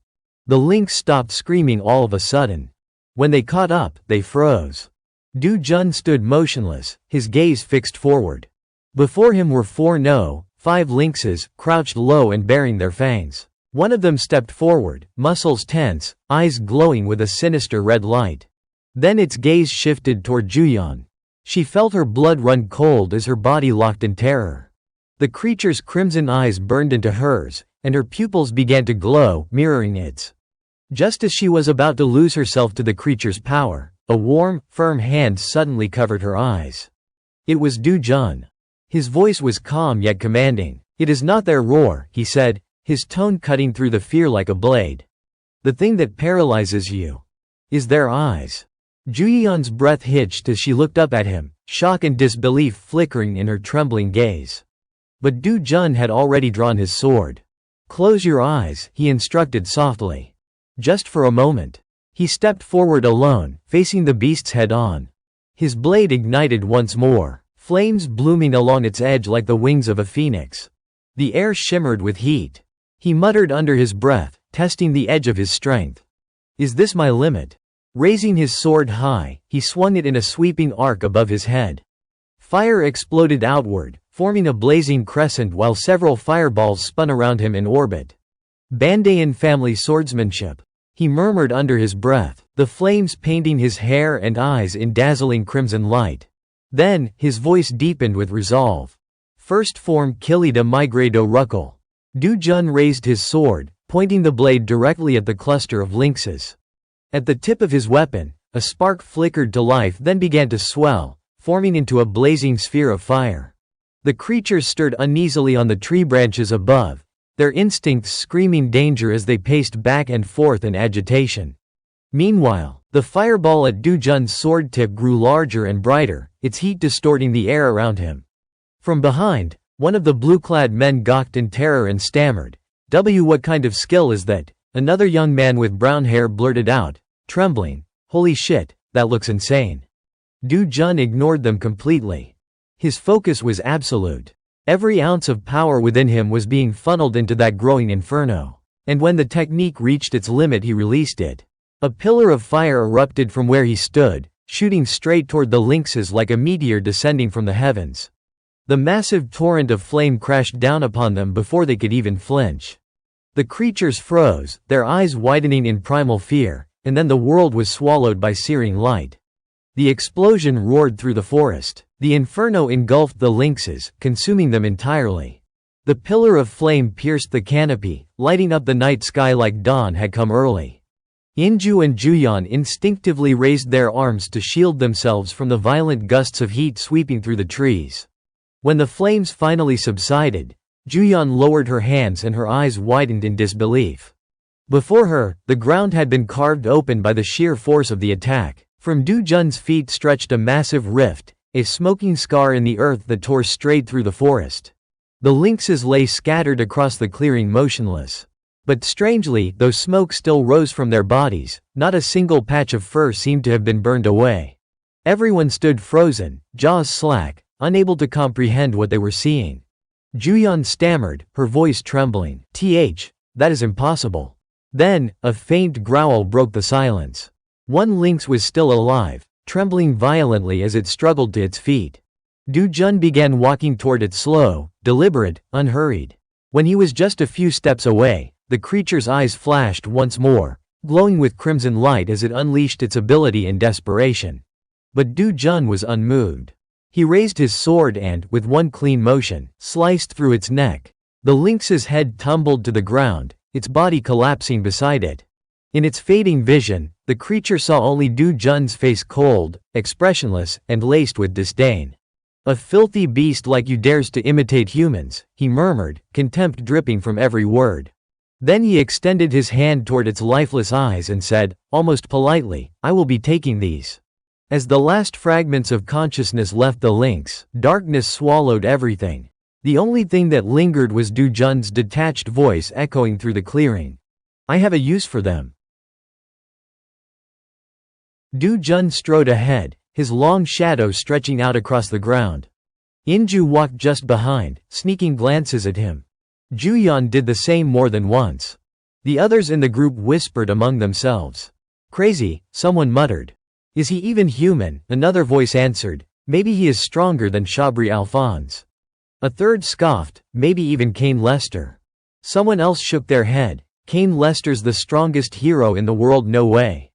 The lynx stopped screaming all of a sudden. When they caught up, they froze. Du Jun stood motionless, his gaze fixed forward. Before him were 5 lynxes, crouched low and baring their fangs. One of them stepped forward, muscles tense, eyes glowing with a sinister red light. Then its gaze shifted toward Juyeon. She felt her blood run cold as her body locked in terror. The creature's crimson eyes burned into hers, and her pupils began to glow, mirroring its. Just as she was about to lose herself to the creature's power, a warm, firm hand suddenly covered her eyes. It was Du Jun. His voice was calm yet commanding. "It is not their roar," he said, his tone cutting through the fear like a blade. "The thing that paralyzes you is their eyes." Juyeon's breath hitched as she looked up at him, shock and disbelief flickering in her trembling gaze. But Du Jun had already drawn his sword. "Close your eyes," he instructed softly. "Just for a moment." He stepped forward alone, facing the beasts head-on. His blade ignited once more, flames blooming along its edge like the wings of a phoenix. The air shimmered with heat. He muttered under his breath, testing the edge of his strength. "Is this my limit?" Raising his sword high, he swung it in a sweeping arc above his head. Fire exploded outward, forming a blazing crescent while several fireballs spun around him in orbit. "Bandayan family swordsmanship," he murmured under his breath, the flames painting his hair and eyes in dazzling crimson light. Then, his voice deepened with resolve. "First form Kilida Migrado Ruckle." Du Jun raised his sword, pointing the blade directly at the cluster of lynxes. At the tip of his weapon, a spark flickered to life then began to swell, forming into a blazing sphere of fire. The creatures stirred uneasily on the tree branches above, their instincts screaming danger as they paced back and forth in agitation. Meanwhile, the fireball at Du Jun's sword tip grew larger and brighter, its heat distorting the air around him. From behind, one of the blue-clad men gawked in terror and stammered, What kind of skill is that?" Another young man with brown hair blurted out, trembling, "Holy shit, that looks insane." Du Jun ignored them completely. His focus was absolute. Every ounce of power within him was being funneled into that growing inferno. And when the technique reached its limit he released it. A pillar of fire erupted from where he stood, shooting straight toward the lynxes like a meteor descending from the heavens. The massive torrent of flame crashed down upon them before they could even flinch. The creatures froze, their eyes widening in primal fear, and then the world was swallowed by searing light. The explosion roared through the forest. The inferno engulfed the lynxes, consuming them entirely. The pillar of flame pierced the canopy, lighting up the night sky like dawn had come early. Inju and Juyeon instinctively raised their arms to shield themselves from the violent gusts of heat sweeping through the trees. When the flames finally subsided, Juyeon lowered her hands and her eyes widened in disbelief. Before her, the ground had been carved open by the sheer force of the attack. From Du Jun's feet stretched a massive rift, a smoking scar in the earth that tore straight through the forest. The lynxes lay scattered across the clearing motionless. But strangely, though smoke still rose from their bodies, not a single patch of fur seemed to have been burned away. Everyone stood frozen, jaws slack, unable to comprehend what they were seeing. Juyeon stammered, her voice trembling, "That is impossible." Then, a faint growl broke the silence. One lynx was still alive, trembling violently as it struggled to its feet. Du Jun began walking toward it slow, deliberate, unhurried. When he was just a few steps away, the creature's eyes flashed once more, glowing with crimson light as it unleashed its ability in desperation. But Du Jun was unmoved. He raised his sword and, with one clean motion, sliced through its neck. The lynx's head tumbled to the ground, its body collapsing beside it. In its fading vision, the creature saw only Du Jun's face, cold, expressionless, and laced with disdain. "A filthy beast like you dares to imitate humans," he murmured, contempt dripping from every word. Then he extended his hand toward its lifeless eyes and said, almost politely, "I will be taking these." As the last fragments of consciousness left the lynx, darkness swallowed everything. The only thing that lingered was Du Jun's detached voice echoing through the clearing. "I have a use for them." Du Jun strode ahead, his long shadow stretching out across the ground. Inju walked just behind, sneaking glances at him. Juyeon did the same more than once. The others in the group whispered among themselves. "Crazy," someone muttered. "Is he even human?" another voice answered. "Maybe he is stronger than Chabri Alphonse." A third scoffed, "Maybe even Kane Lester." Someone else shook their head. "Kane Lester's the strongest hero in the world, no way."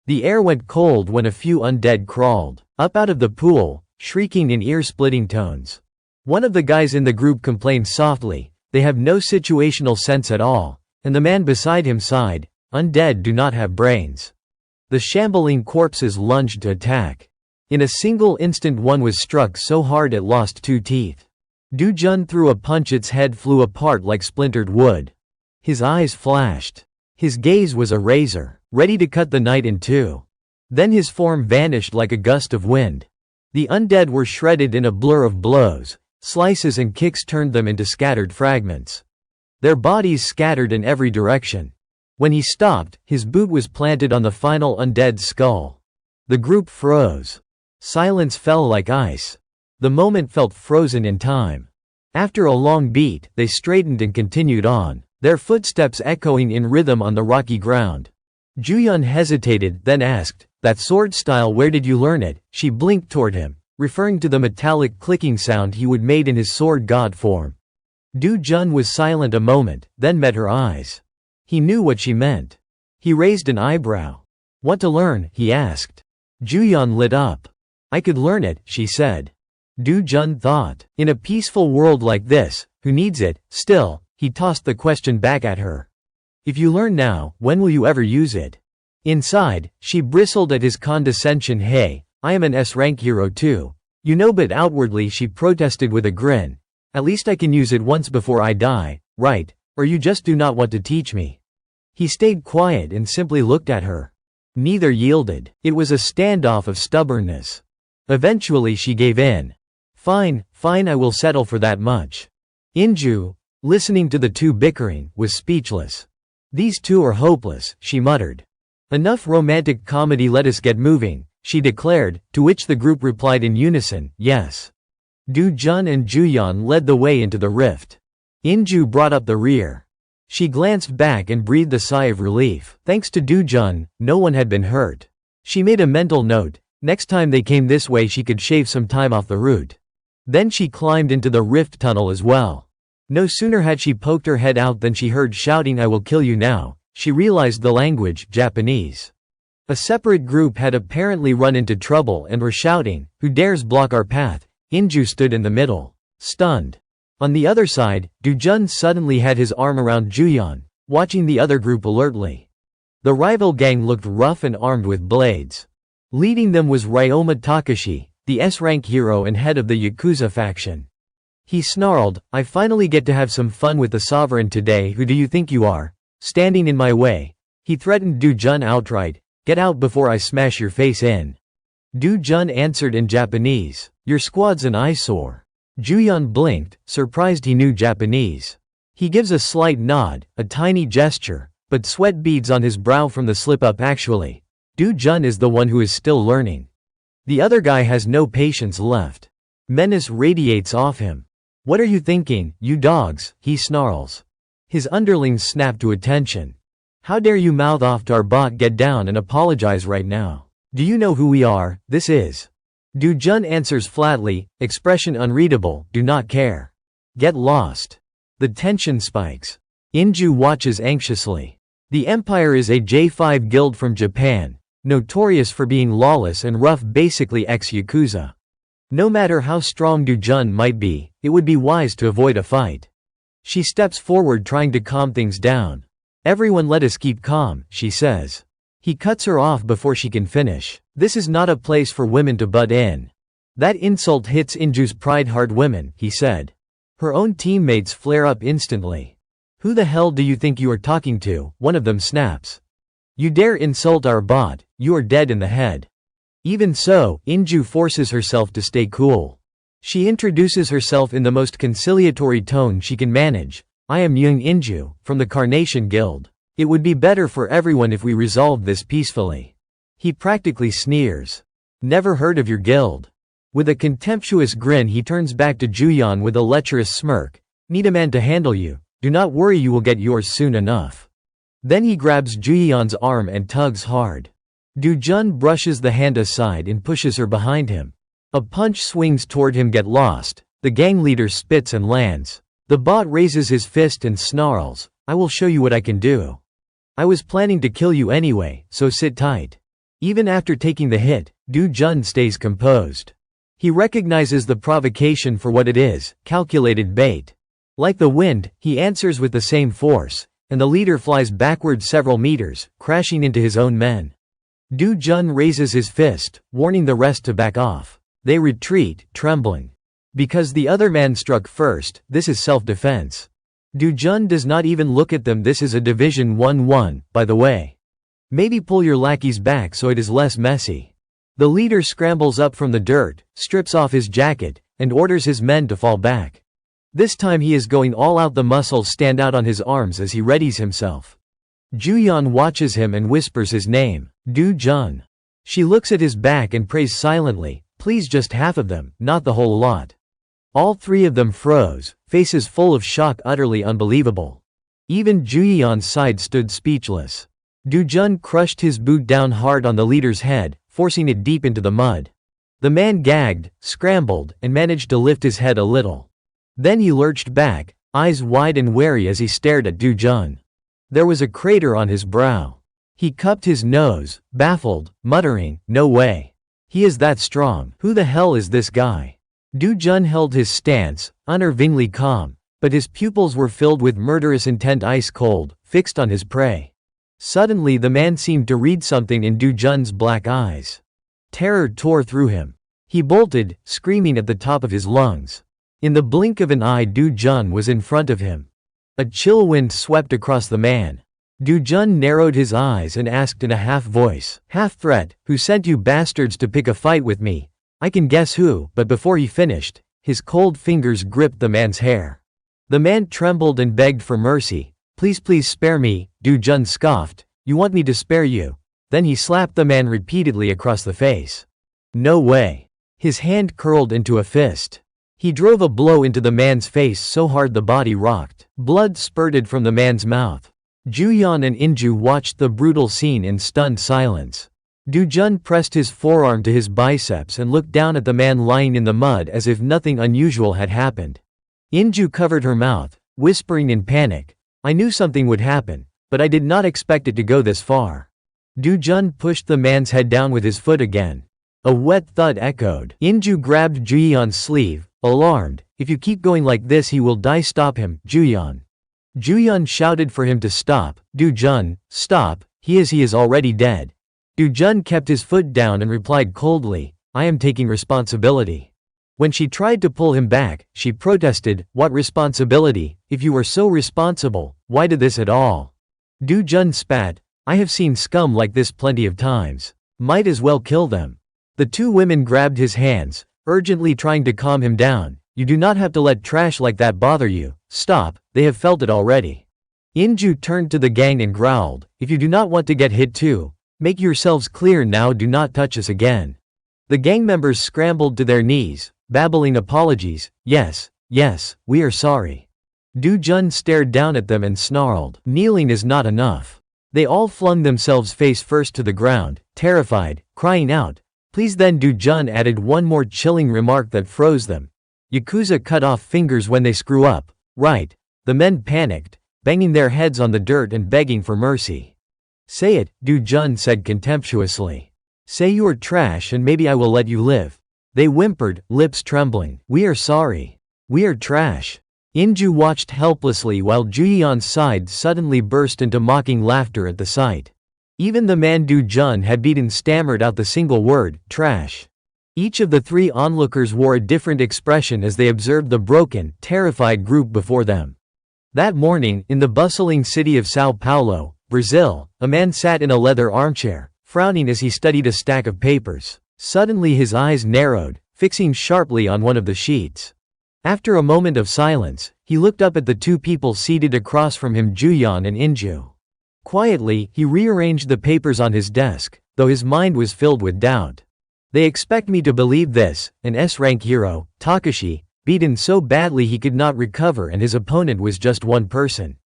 The air went cold when a few undead crawled up out of the pool, shrieking in ear-splitting tones. One of the guys in the group complained softly, "They have no situational sense at all," and the man beside him sighed, "Undead do not have brains." The shambling corpses lunged to attack. In a single instant one was struck so hard it lost 2 teeth. Du Jun threw a punch, its head flew apart like splintered wood. His eyes flashed. His gaze was a razor, ready to cut the night in two. Then his form vanished like a gust of wind. The undead were shredded in a blur of blows. Slices and kicks turned them into scattered fragments. Their bodies scattered in every direction. When he stopped, his boot was planted on the final undead skull. The group froze. Silence fell like ice. The moment felt frozen in time. After a long beat, they straightened and continued on, their footsteps echoing in rhythm on the rocky ground. Juyun hesitated, then asked, "That sword style, where did you learn it?" She blinked toward him, referring to the metallic clicking sound he would made in his sword god form. Du Jun was silent a moment, then met her eyes. He knew what she meant. He raised an eyebrow. "Want to learn?" he asked. Juyun lit up. "I could learn it," she said. Du Jun thought, in a peaceful world like this, who needs it? Still, he tossed the question back at her. "If you learn now, when will you ever use it?" Inside, she bristled at his condescension. "Hey, I am an S-rank hero too. You know," but outwardly she protested with a grin. "At least I can use it once before I die, right? Or you just do not want to teach me?" He stayed quiet and simply looked at her. Neither yielded. It was a standoff of stubbornness. Eventually she gave in. Fine, I will settle for that much." Inju, listening to the two bickering, was speechless. "These two are hopeless," she muttered. "Enough romantic comedy, let us get moving," she declared, to which the group replied in unison, "Yes." Du Jun and Juyun led the way into the rift. Inju brought up the rear. She glanced back and breathed a sigh of relief. Thanks to Du Jun, no one had been hurt. She made a mental note. Next time they came this way she could shave some time off the route. Then she climbed into the rift tunnel as well. No sooner had she poked her head out than she heard shouting, "I will kill you now." She realized the language, Japanese. A separate group had apparently run into trouble and were shouting, "Who dares block our path?" Inju stood in the middle, stunned. On the other side, Du Jun suddenly had his arm around Juyun, watching the other group alertly. The rival gang looked rough and armed with blades. Leading them was Ryoma Takashi, the S-rank hero and head of the Yakuza faction. He snarled, "I finally get to have some fun with the sovereign today. Who do you think you are? Standing in my way." He threatened Du Jun outright, "Get out before I smash your face in." Du Jun answered in Japanese, "Your squad's an eyesore." Juyun blinked, surprised he knew Japanese. He gives a slight nod, a tiny gesture, but sweat beads on his brow from the slip-up. Actually, Du Jun is the one who is still learning. The other guy has no patience left. Menace radiates off him. "What are you thinking, you dogs?" he snarls. His underlings snap to attention. "How dare you mouth off to our bot? Get down and apologize right now. Do you know who we are? This is..." Du Jun answers flatly, expression unreadable, "Do not care. Get lost." The tension spikes. Inju watches anxiously. The Empire is a J5 guild from Japan, notorious for being lawless and rough, basically ex-Yakuza. No matter how strong Du Jun might be, it would be wise to avoid a fight. She steps forward trying to calm things down. "Everyone, let us keep calm," she says. He cuts her off before she can finish. "This is not a place for women to butt in." "That insult hits Inju's pride." "Hard women," he said. Her own teammates flare up instantly. "Who the hell do you think you are talking to?" one of them snaps. "You dare insult our bot, you are dead in the head." Even so, Inju forces herself to stay cool. She introduces herself in the most conciliatory tone she can manage. "I am Young Inju, from the Carnation Guild. It would be better for everyone if we resolved this peacefully." He practically sneers. "Never heard of your guild." With a contemptuous grin he turns back to Juyun with a lecherous smirk. "Need a man to handle you? Do not worry, you will get yours soon enough." Then he grabs Juyun's arm and tugs hard. Du Jun brushes the hand aside and pushes her behind him. A punch swings toward him. "Get lost." The gang leader spits and lands. The bot raises his fist and snarls, "I will show you what I can do. I was planning to kill you anyway, so sit tight." Even after taking the hit, Du Jun stays composed. He recognizes the provocation for what it is, calculated bait. Like the wind, he answers with the same force, and the leader flies backward several meters, crashing into his own men. Du Jun raises his fist, warning the rest to back off. They retreat, trembling. Because the other man struck first, this is self-defense. Du-jun does not even look at them. This is a Division 1-1, by the way. Maybe pull your lackeys back so it is less messy. The leader scrambles up from the dirt, strips off his jacket, and orders his men to fall back. This time he is going all out. The muscles stand out on his arms as he readies himself. Juyeon watches him and whispers his name, Du-jun. She looks at his back and prays silently, please just half of them, not the whole lot. All three of them froze, faces full of shock, utterly unbelievable. Even Juyeon's side stood speechless. Du-jun crushed his boot down hard on the leader's head, forcing it deep into the mud. The man gagged, scrambled, and managed to lift his head a little. Then he lurched back, eyes wide and wary as he stared at Du-jun. There was a crater on his brow. He cupped his nose, baffled, muttering, no way. He is that strong. Who the hell is this guy? Du-jun held his stance, unnervingly calm, but his pupils were filled with murderous intent, ice cold, fixed on his prey. Suddenly the man seemed to read something in Du-jun's black eyes. Terror tore through him. He bolted, screaming at the top of his lungs. In the blink of an eye Du-jun was in front of him. A chill wind swept across the man. Du-jun narrowed his eyes and asked in a half-voice, half-threat, who sent you bastards to pick a fight with me? I can guess who, but before he finished, his cold fingers gripped the man's hair. The man trembled and begged for mercy. Please spare me, Du-jun scoffed. You want me to spare you? Then he slapped the man repeatedly across the face. No way. His hand curled into a fist. He drove a blow into the man's face so hard the body rocked. Blood spurted from the man's mouth. Juyeon and Inju watched the brutal scene in stunned silence. Du-jun pressed his forearm to his biceps and looked down at the man lying in the mud as if nothing unusual had happened. Inju covered her mouth, whispering in panic, I knew something would happen, but I did not expect it to go this far. Du-jun pushed the man's head down with his foot again. A wet thud echoed. Inju grabbed Juyeon's sleeve, alarmed, if you keep going like this he will die. Stop him, Juyeon. Juyeon shouted for him to stop. Du-jun, stop, he is already dead. Du-jun kept his foot down and replied coldly, I am taking responsibility. When she tried to pull him back, she protested, what responsibility? If you were so responsible, why did this at all? Du-jun spat, I have seen scum like this plenty of times. Might as well kill them. The two women grabbed his hands, urgently trying to calm him down. You do not have to let trash like that bother you. Stop, they have felt it already. Inju turned to the gang and growled, if you do not want to get hit too, make yourselves clear now, do not touch us again. The gang members scrambled to their knees, babbling apologies, yes, we are sorry. Du-jun stared down at them and snarled, kneeling is not enough. They all flung themselves face first to the ground, terrified, crying out, please. Then Du-jun added one more chilling remark that froze them. Yakuza cut off fingers when they screw up, right? The men panicked, banging their heads on the dirt and begging for mercy. Say it, Du-jun said contemptuously. Say you are trash and maybe I will let you live. They whimpered, lips trembling. We are sorry. We are trash. Inju watched helplessly while Juyeon's side suddenly burst into mocking laughter at the sight. Even the man Du-jun had beaten stammered out the single word, trash. Each of the three onlookers wore a different expression as they observed the broken, terrified group before them. That morning, in the bustling city of São Paulo, Brazil, a man sat in a leather armchair, frowning as he studied a stack of papers. Suddenly his eyes narrowed, fixing sharply on one of the sheets. After a moment of silence, he looked up at the two people seated across from him, Juyeon and Inju. Quietly, he rearranged the papers on his desk, though his mind was filled with doubt. They expect me to believe this, an S-rank hero, Takashi, beaten so badly he could not recover and his opponent was just one person.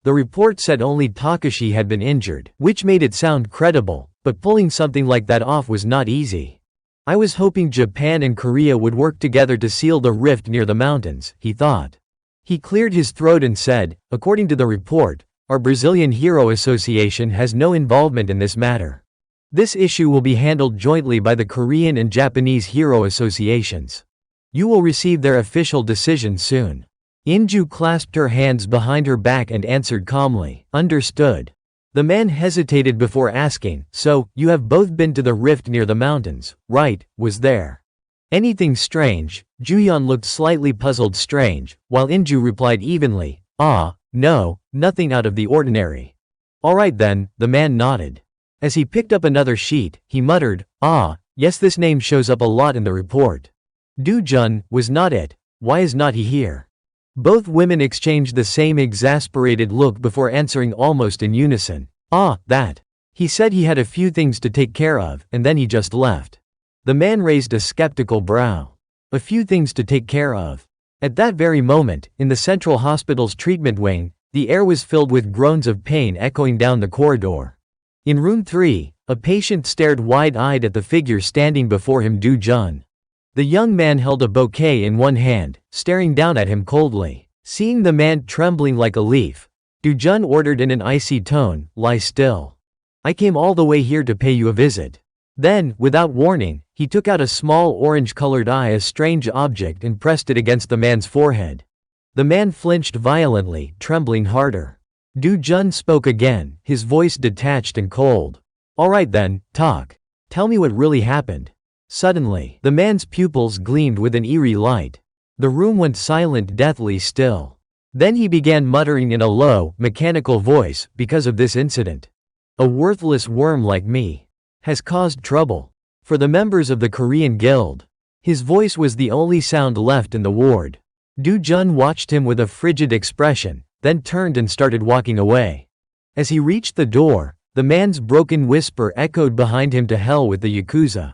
The report said only Takashi had been injured, which made it sound credible, but pulling something like that off was not easy. I was hoping Japan and Korea would work together to seal the rift near the mountains, he thought. He cleared his throat and said, according to the report, our Brazilian Hero Association has no involvement in this matter. This issue will be handled jointly by the Korean and Japanese Hero Associations. You will receive their official decision soon. Inju clasped her hands behind her back and answered calmly, understood. The man hesitated before asking, so, you have both been to the rift near the mountains, right? Was there Anything strange? Juyeon looked slightly puzzled. Strange, while Inju replied evenly, "Ah, no, nothing out of the ordinary." "Alright then," the man nodded. As he picked up another sheet, he muttered, "Ah, yes, this name shows up a lot in the report. Do-jun was not it. Why is not he here?" Both women exchanged the same exasperated look before answering almost in unison. "Ah, that. He said he had a few things to take care of, and then he just left." The man raised a skeptical brow. A few things to take care of. At that very moment, in the central hospital's treatment wing, the air was filled with groans of pain echoing down the corridor. In room 3, a patient stared wide-eyed at the figure standing before him. Do-jun. The young man held a bouquet in one hand, staring down at him coldly. Seeing the man trembling like a leaf, Do-jun ordered in an icy tone, "Lie still. I came all the way here to pay you a visit." Then, without warning, he took out a small orange-colored eye, a strange object, and pressed it against the man's forehead. The man flinched violently, trembling harder. Do-jun spoke again, his voice detached and cold. "Alright then, talk. Tell me what really happened." Suddenly, the man's pupils gleamed with an eerie light. The room went silent, deathly still. Then he began muttering in a low, mechanical voice, "Because of this incident, a worthless worm like me has caused trouble for the members of the Korean Guild." His voice was the only sound left in the ward. Do-jun watched him with a frigid expression, then turned and started walking away. As he reached the door, the man's broken whisper echoed behind him, "To hell with the Yakuza.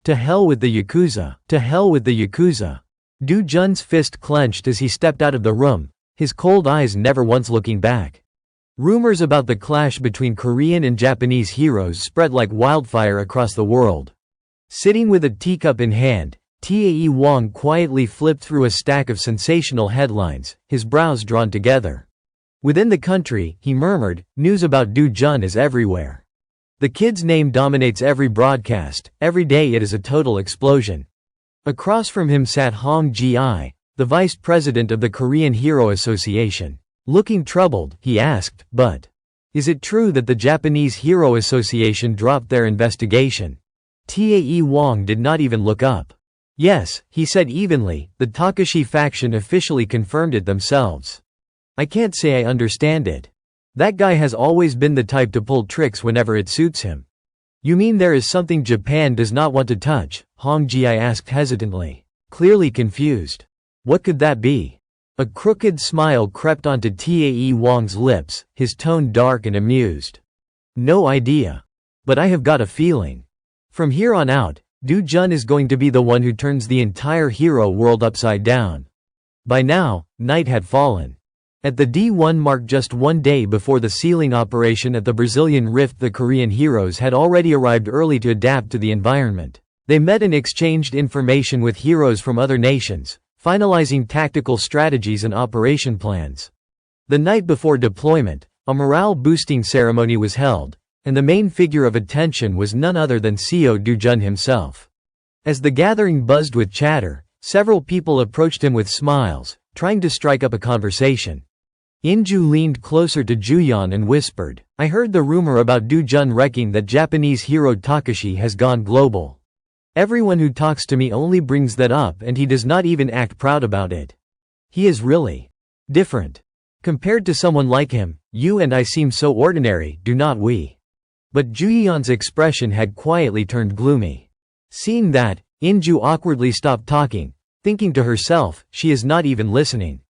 To hell with the Yakuza. To hell with the Yakuza." Do-jun's fist clenched as he stepped out of the room, his cold eyes never once looking back. Rumors about the clash between Korean and Japanese heroes spread like wildfire across the world. Sitting with a teacup in hand, Tae Wong quietly flipped through a stack of sensational headlines, his brows drawn together. Within the country, he murmured, news about Do-jun is everywhere. The kid's name dominates every broadcast, every day it is a total explosion. Across from him sat Hong Ji-I, the vice president of the Korean Hero Association. Looking troubled, he asked, "But is it true that the Japanese Hero Association dropped their investigation?" Tae Wong did not even look up. "Yes," he said evenly, "the Takashi faction officially confirmed it themselves. I can't say I understand it. That guy has always been the type to pull tricks whenever it suits him." "You mean there is something Japan does not want to touch?" Hong Ji-I asked hesitantly, clearly confused. "What could that be?" A crooked smile crept onto Tae Wong's lips, his tone dark and amused. "No idea. But I have got a feeling. From here on out, Do-jun is going to be the one who turns the entire hero world upside down." By now, night had fallen. At the D1 mark, just one day before the sealing operation at the Brazilian Rift, the Korean heroes had already arrived early to adapt to the environment. They met and exchanged information with heroes from other nations, finalizing tactical strategies and operation plans. The night before deployment, a morale-boosting ceremony was held, and the main figure of attention was none other than CEO Do-jun himself. As the gathering buzzed with chatter, several people approached him with smiles, trying to strike up a conversation. Inju leaned closer to Juyeon and whispered, "I heard the rumor about Do-jun wrecking that Japanese hero Takashi has gone global. Everyone who talks to me only brings that up, and he does not even act proud about it. He is really different. Compared to someone like him, you and I seem so ordinary, do not we?" But Juyeon's expression had quietly turned gloomy. Seeing that, Inju awkwardly stopped talking, thinking to herself, she is not even listening.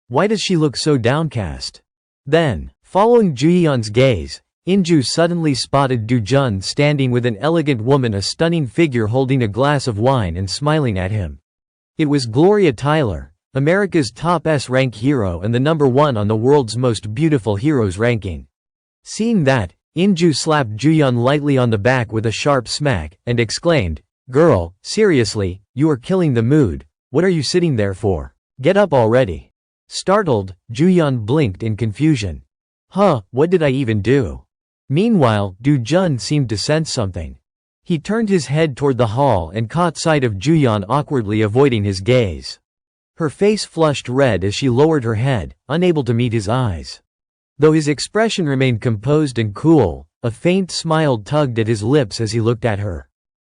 Why does she look so downcast? Then, following Juyeon's gaze, Inju suddenly spotted Do-jun standing with an elegant woman, a stunning figure holding a glass of wine and smiling at him. It was Gloria Tyler, America's top S-rank hero and the #1 on the world's most beautiful heroes ranking. Seeing that, Inju slapped Juyeon lightly on the back with a sharp smack, and exclaimed, "Girl, seriously, you are killing the mood. What are you sitting there for? Get up already." Startled, Juyeon blinked in confusion. "Huh, what did I even do?" Meanwhile, Do-jun seemed to sense something. He turned his head toward the hall and caught sight of Juyeon awkwardly avoiding his gaze. Her face flushed red as she lowered her head, unable to meet his eyes. Though his expression remained composed and cool, a faint smile tugged at his lips as he looked at her.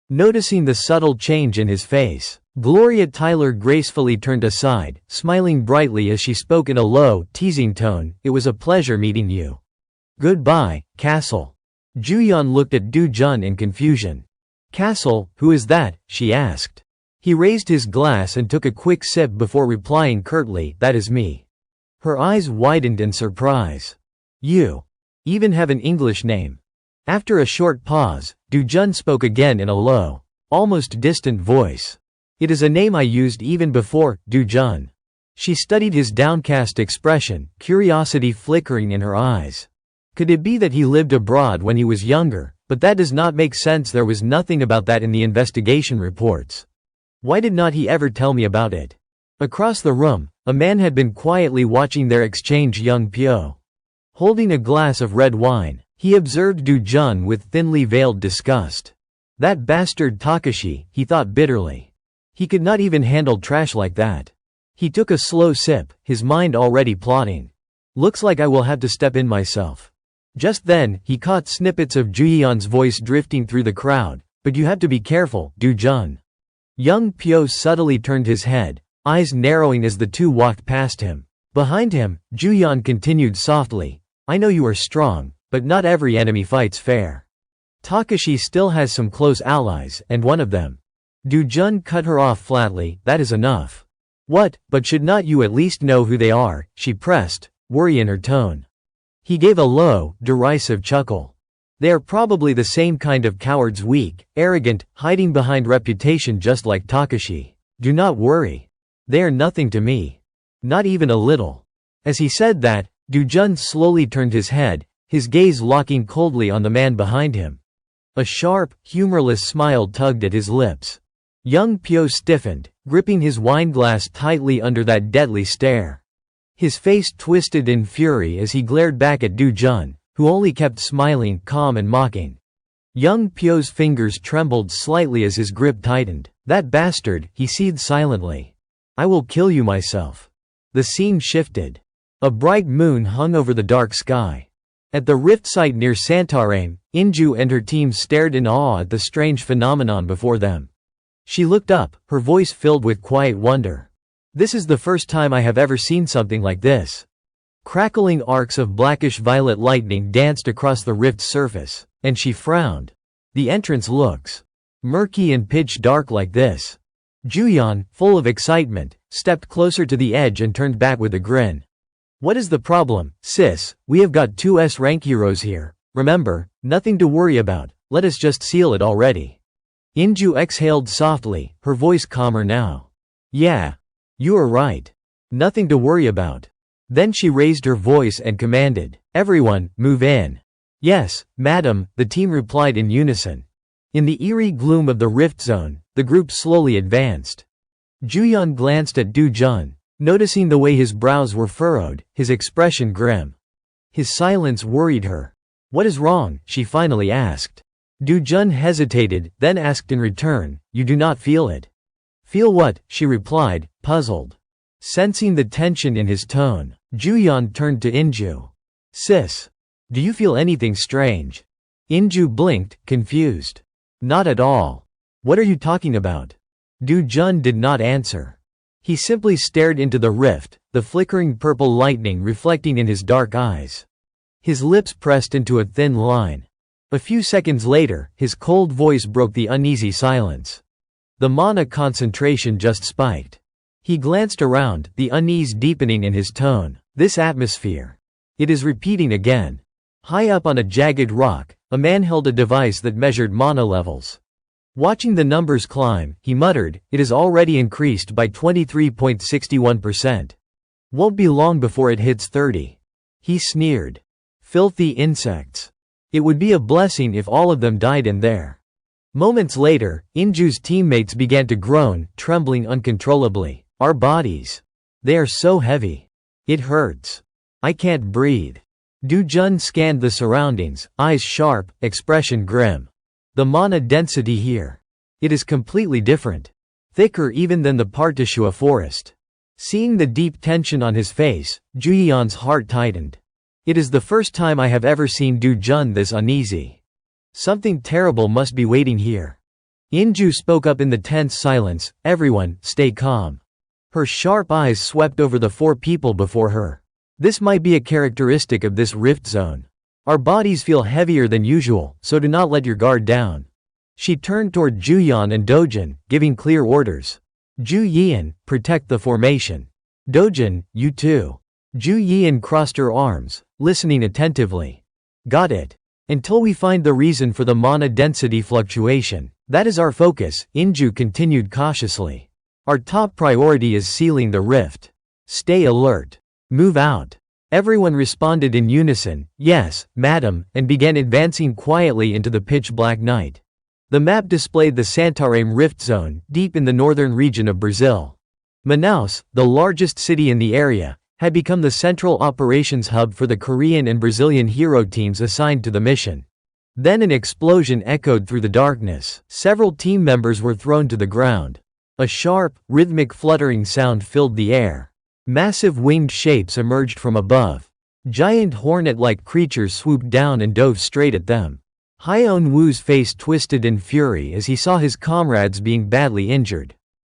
Noticing the subtle change in his face, Gloria Tyler gracefully turned aside, smiling brightly as she spoke in a low, teasing tone. It was a pleasure meeting you. Goodbye, Castle. Juyeon looked at Du Jun in confusion. Castle, who is that? She asked. He raised his glass and took a quick sip before replying curtly, that is me. Her eyes widened in surprise. You even have an English name. After a short pause, Du Jun spoke again in a low, almost distant voice. It is a name I used even before, Du Jun. She studied his downcast expression, curiosity flickering in her eyes. Could it be that he lived abroad when he was younger? But that does not make sense. There was nothing about that in the investigation reports. Why did not he ever tell me about it? Across the room, a man had been quietly watching their exchange. Young Pyo. Holding a glass of red wine, he observed Du Jun with thinly veiled disgust. That bastard Takashi, he thought bitterly. He could not even handle trash like that. He took a slow sip, his mind already plotting. Looks like I will have to step in myself. Just then, he caught snippets of Juyeon's voice drifting through the crowd. But you have to be careful, Du Jun. Young Pyo subtly turned his head, eyes narrowing as the two walked past him. Behind him, Juyeon continued softly. I know you are strong, but not every enemy fights fair. Takashi still has some close allies, and one of them. Du Jun cut her off flatly, that is enough. What, but should not you at least know who they are? She pressed, worry in her tone. He gave a low, derisive chuckle. They are probably the same kind of cowards, weak, arrogant, hiding behind reputation just like Takashi. Do not worry. They are nothing to me. Not even a little. As he said that, Du Jun slowly turned his head, his gaze locking coldly on the man behind him. A sharp, humorless smile tugged at his lips. Young Pyo stiffened, gripping his wineglass tightly under that deadly stare. His face twisted in fury as he glared back at Du Jun, who only kept smiling, calm and mocking. Young Pyo's fingers trembled slightly as his grip tightened. That bastard, he seethed silently. I will kill you myself. The scene shifted. A bright moon hung over the dark sky. At the rift site near Santarém, Inju and her team stared in awe at the strange phenomenon before them. She looked up, her voice filled with quiet wonder. This is the first time I have ever seen something like this. Crackling arcs of blackish-violet lightning danced across the rift's surface, and she frowned. The entrance looks murky and pitch-dark like this. Juyeon, full of excitement, stepped closer to the edge and turned back with a grin. What is the problem, sis? We have got two S-rank heroes here. Remember, nothing to worry about, let us just seal it already. Inju exhaled softly, her voice calmer now. Yeah. You are right. Nothing to worry about. Then she raised her voice and commanded, everyone, move in. Yes, madam, the team replied in unison. In the eerie gloom of the rift zone, the group slowly advanced. Juyeon glanced at Du Jun, noticing the way his brows were furrowed, his expression grim. His silence worried her. What is wrong? She finally asked. Du Jun hesitated, then asked in return, you do not feel it? Feel what? She replied, puzzled. Sensing the tension in his tone, Juyeon turned to Inju. Sis. Do you feel anything strange? Inju blinked, confused. Not at all. What are you talking about? Du Jun did not answer. He simply stared into the rift, the flickering purple lightning reflecting in his dark eyes. His lips pressed into a thin line. A few seconds later, his cold voice broke the uneasy silence. The mana concentration just spiked. He glanced around, the unease deepening in his tone. This atmosphere. It is repeating again. High up on a jagged rock, a man held a device that measured mana levels. Watching the numbers climb, he muttered, it is already increased by 23.61%. Won't be long before it hits 30. He sneered. Filthy insects. It would be a blessing if all of them died in there. Moments later, Inju's teammates began to groan, trembling uncontrollably. Our bodies. They are so heavy. It hurts. I can't breathe. Du Jun scanned the surroundings, eyes sharp, expression grim. The mana density here. It is completely different. Thicker even than the Partishua forest. Seeing the deep tension on his face, Juyeon's heart tightened. It is the first time I have ever seen Du Jun this uneasy. Something terrible must be waiting here. Inju spoke up in the tense silence, "Everyone, stay calm." Her sharp eyes swept over the 4 people before her. "This might be a characteristic of this rift zone. Our bodies feel heavier than usual, so do not let your guard down." She turned toward Juyan and Dojin, giving clear orders. "Ju Yian, protect the formation. Dojin, you too." Ju Yian crossed her arms, listening attentively. "Got it. Until we find the reason for the mana density fluctuation. That is our focus," Inju continued cautiously. "Our top priority is sealing the rift. Stay alert. Move out." Everyone responded in unison, "Yes, madam," and began advancing quietly into the pitch-black night. The map displayed the Santarém Rift Zone, deep in the northern region of Brazil. Manaus, the largest city in the area, had become the central operations hub for the Korean and Brazilian hero teams assigned to the mission. Then an explosion echoed through the darkness. Several team members were thrown to the ground. A sharp, rhythmic fluttering sound filled the air. Massive winged shapes emerged from above. Giant hornet-like creatures swooped down and dove straight at them. Hyeon Woo's face twisted in fury as he saw his comrades being badly injured.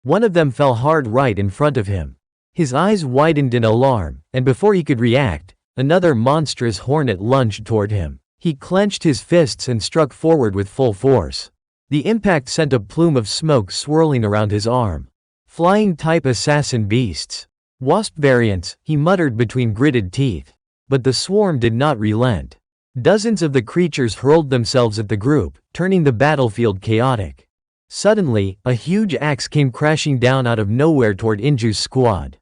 One of them fell hard right in front of him. His eyes widened in alarm, and before he could react, another monstrous hornet lunged toward him. He clenched his fists and struck forward with full force. The impact sent a plume of smoke swirling around his arm. "Flying-type assassin beasts. Wasp variants," he muttered between gritted teeth. But the swarm did not relent. Dozens of the creatures hurled themselves at the group, turning the battlefield chaotic. Suddenly, a huge axe came crashing down out of nowhere toward Inju's squad.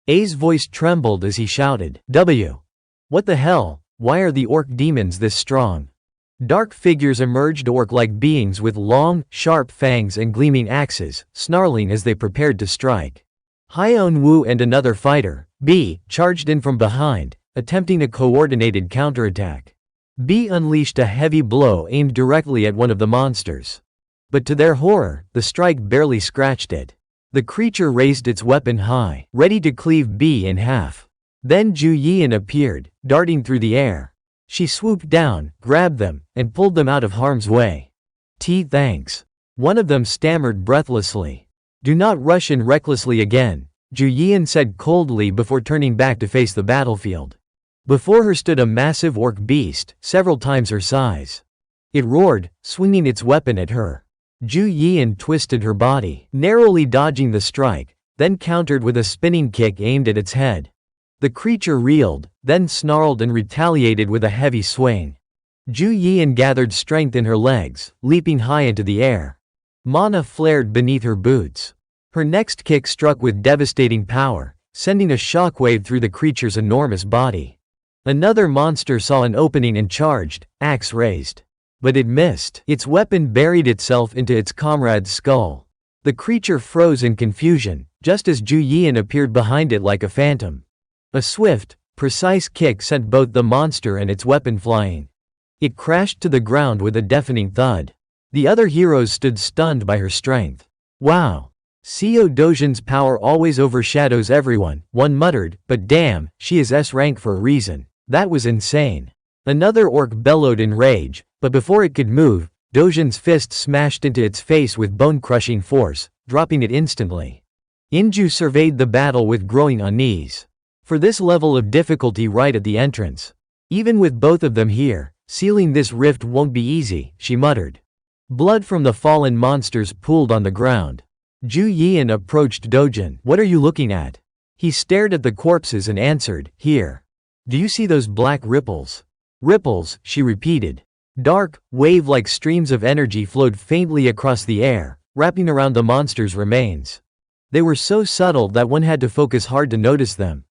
A's voice trembled as he shouted, "W! What the hell? Why are the orc demons this strong?" Dark figures emerged, orc-like beings with long, sharp fangs and gleaming axes, snarling as they prepared to strike. Hyeon Woo and another fighter, B, charged in from behind, attempting a coordinated counterattack. B unleashed a heavy blow aimed directly at one of the monsters. But to their horror, the strike barely scratched it. The creature raised its weapon high, ready to cleave B in half. Then Ju Yian appeared, darting through the air. She swooped down, grabbed them, and pulled them out of harm's way. "Thanks." One of them stammered breathlessly. "Do not rush in recklessly again," Ju Yian said coldly before turning back to face the battlefield. Before her stood a massive orc beast, several times her size. It roared, swinging its weapon at her. Ju Yian twisted her body, narrowly dodging the strike, then countered with a spinning kick aimed at its head. The creature reeled, then snarled and retaliated with a heavy swing. Ju Yian gathered strength in her legs, leaping high into the air. Mana flared beneath her boots. Her next kick struck with devastating power, sending a shockwave through the creature's enormous body. Another monster saw an opening and charged, axe raised. But it missed. Its weapon buried itself into its comrade's skull. The creature froze in confusion, just as Ju Yian appeared behind it like a phantom. A swift, precise kick sent both the monster and its weapon flying. It crashed to the ground with a deafening thud. The other heroes stood stunned by her strength. "Wow. Seo Dojin's power always overshadows everyone," one muttered, "but damn, she is S rank for a reason. That was insane." Another orc bellowed in rage, but before it could move, Dojin's fist smashed into its face with bone-crushing force, dropping it instantly. Inju surveyed the battle with growing unease. For this level of difficulty right at the entrance. "Even with both of them here, sealing this rift won't be easy," she muttered. Blood from the fallen monsters pooled on the ground. Ju Yian approached Dojin. "What are you looking at?" He stared at the corpses and answered, "Here. Do you see those black ripples?" "Ripples," she repeated. Dark, wave-like streams of energy flowed faintly across the air, wrapping around the monster's remains. They were so subtle that one had to focus hard to notice them.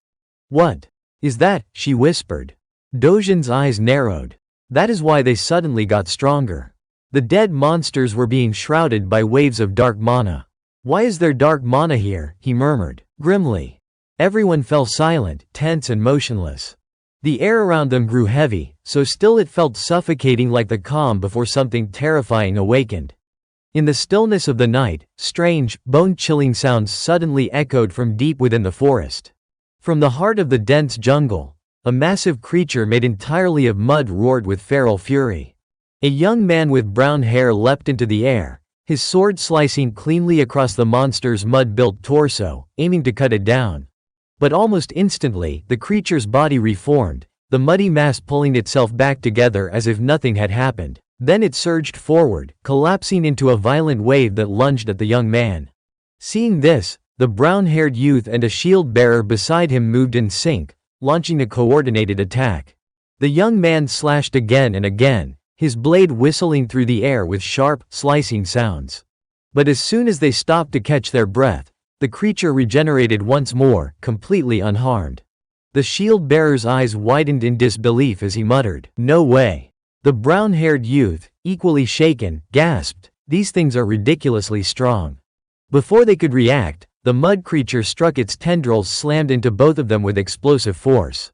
"What is that?" she whispered. Dojin's eyes narrowed. "That is why they suddenly got stronger. The dead monsters were being shrouded by waves of dark mana." "Why is there dark mana here?" he murmured, grimly. Everyone fell silent, tense and motionless. The air around them grew heavy, so still it felt suffocating, like the calm before something terrifying awakened. In the stillness of the night, strange, bone-chilling sounds suddenly echoed from deep within the forest. From the heart of the dense jungle, a massive creature made entirely of mud roared with feral fury. A young man with brown hair leapt into the air, his sword slicing cleanly across the monster's mud-built torso, aiming to cut it down. But almost instantly, the creature's body reformed, the muddy mass pulling itself back together as if nothing had happened. Then it surged forward, collapsing into a violent wave that lunged at the young man. Seeing this, the brown-haired youth and a shield-bearer beside him moved in sync, launching a coordinated attack. The young man slashed again and again, his blade whistling through the air with sharp, slicing sounds. But as soon as they stopped to catch their breath, the creature regenerated once more, completely unharmed. The shield-bearer's eyes widened in disbelief as he muttered, "No way." The brown-haired youth, equally shaken, gasped, "These things are ridiculously strong." Before they could react, the mud creature struck its tendrils slammed into both of them with explosive force.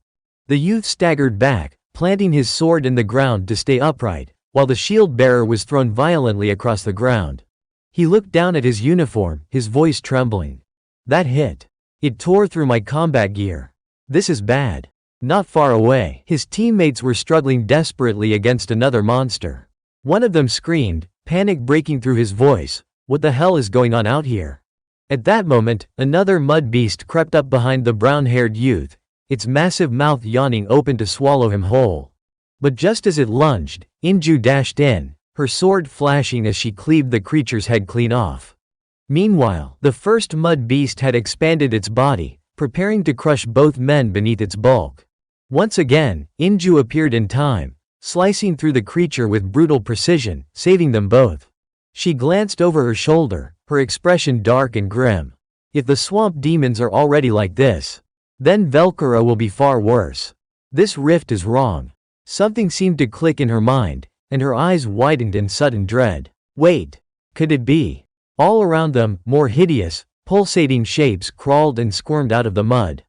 The youth staggered back, planting his sword in the ground to stay upright, while the shield-bearer was thrown violently across the ground. He looked down at his uniform, his voice trembling. "That hit. It tore through my combat gear. This is bad." Not far away, his teammates were struggling desperately against another monster. One of them screamed, panic breaking through his voice, "What the hell is going on out here?" At that moment, another mud beast crept up behind the brown-haired youth, its massive mouth yawning open to swallow him whole. But just as it lunged, Inju dashed in, her sword flashing as she cleaved the creature's head clean off. Meanwhile, the first mud beast had expanded its body, preparing to crush both men beneath its bulk. Once again, Inju appeared in time, slicing through the creature with brutal precision, saving them both. She glanced over her shoulder, her expression dark and grim. If the swamp demons are already like this, then Velcora will be far worse. This rift is wrong. Something seemed to click in her mind, and her eyes widened in sudden dread. Wait, could it be? All around them, more hideous, pulsating shapes crawled and squirmed out of the mud.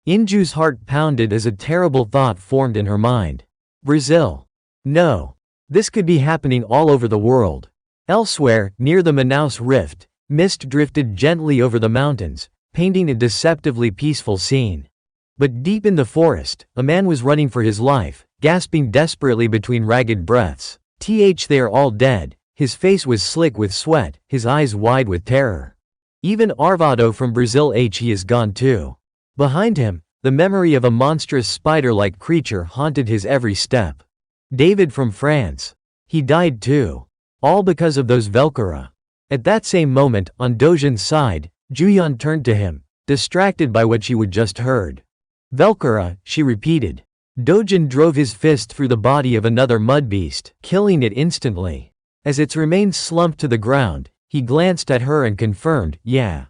Inju's heart pounded as a terrible thought formed in her mind. Brazil. No. This could be happening all over the world. Elsewhere, near the Manaus Rift, mist drifted gently over the mountains, painting a deceptively peaceful scene. But deep in the forest, a man was running for his life, gasping desperately between ragged breaths. They are all dead. His face was slick with sweat, his eyes wide with terror. Even Arvado from Brazil, he is gone too. Behind him, the memory of a monstrous spider-like creature haunted his every step. David from France. He died too. All because of those Velcora. At that same moment, on Dojin's side, Juyeon turned to him, distracted by what she would just heard. "Velcora," she repeated. Dojin drove his fist through the body of another mud beast, killing it instantly. As its remains slumped to the ground, he glanced at her and confirmed, "Yeah.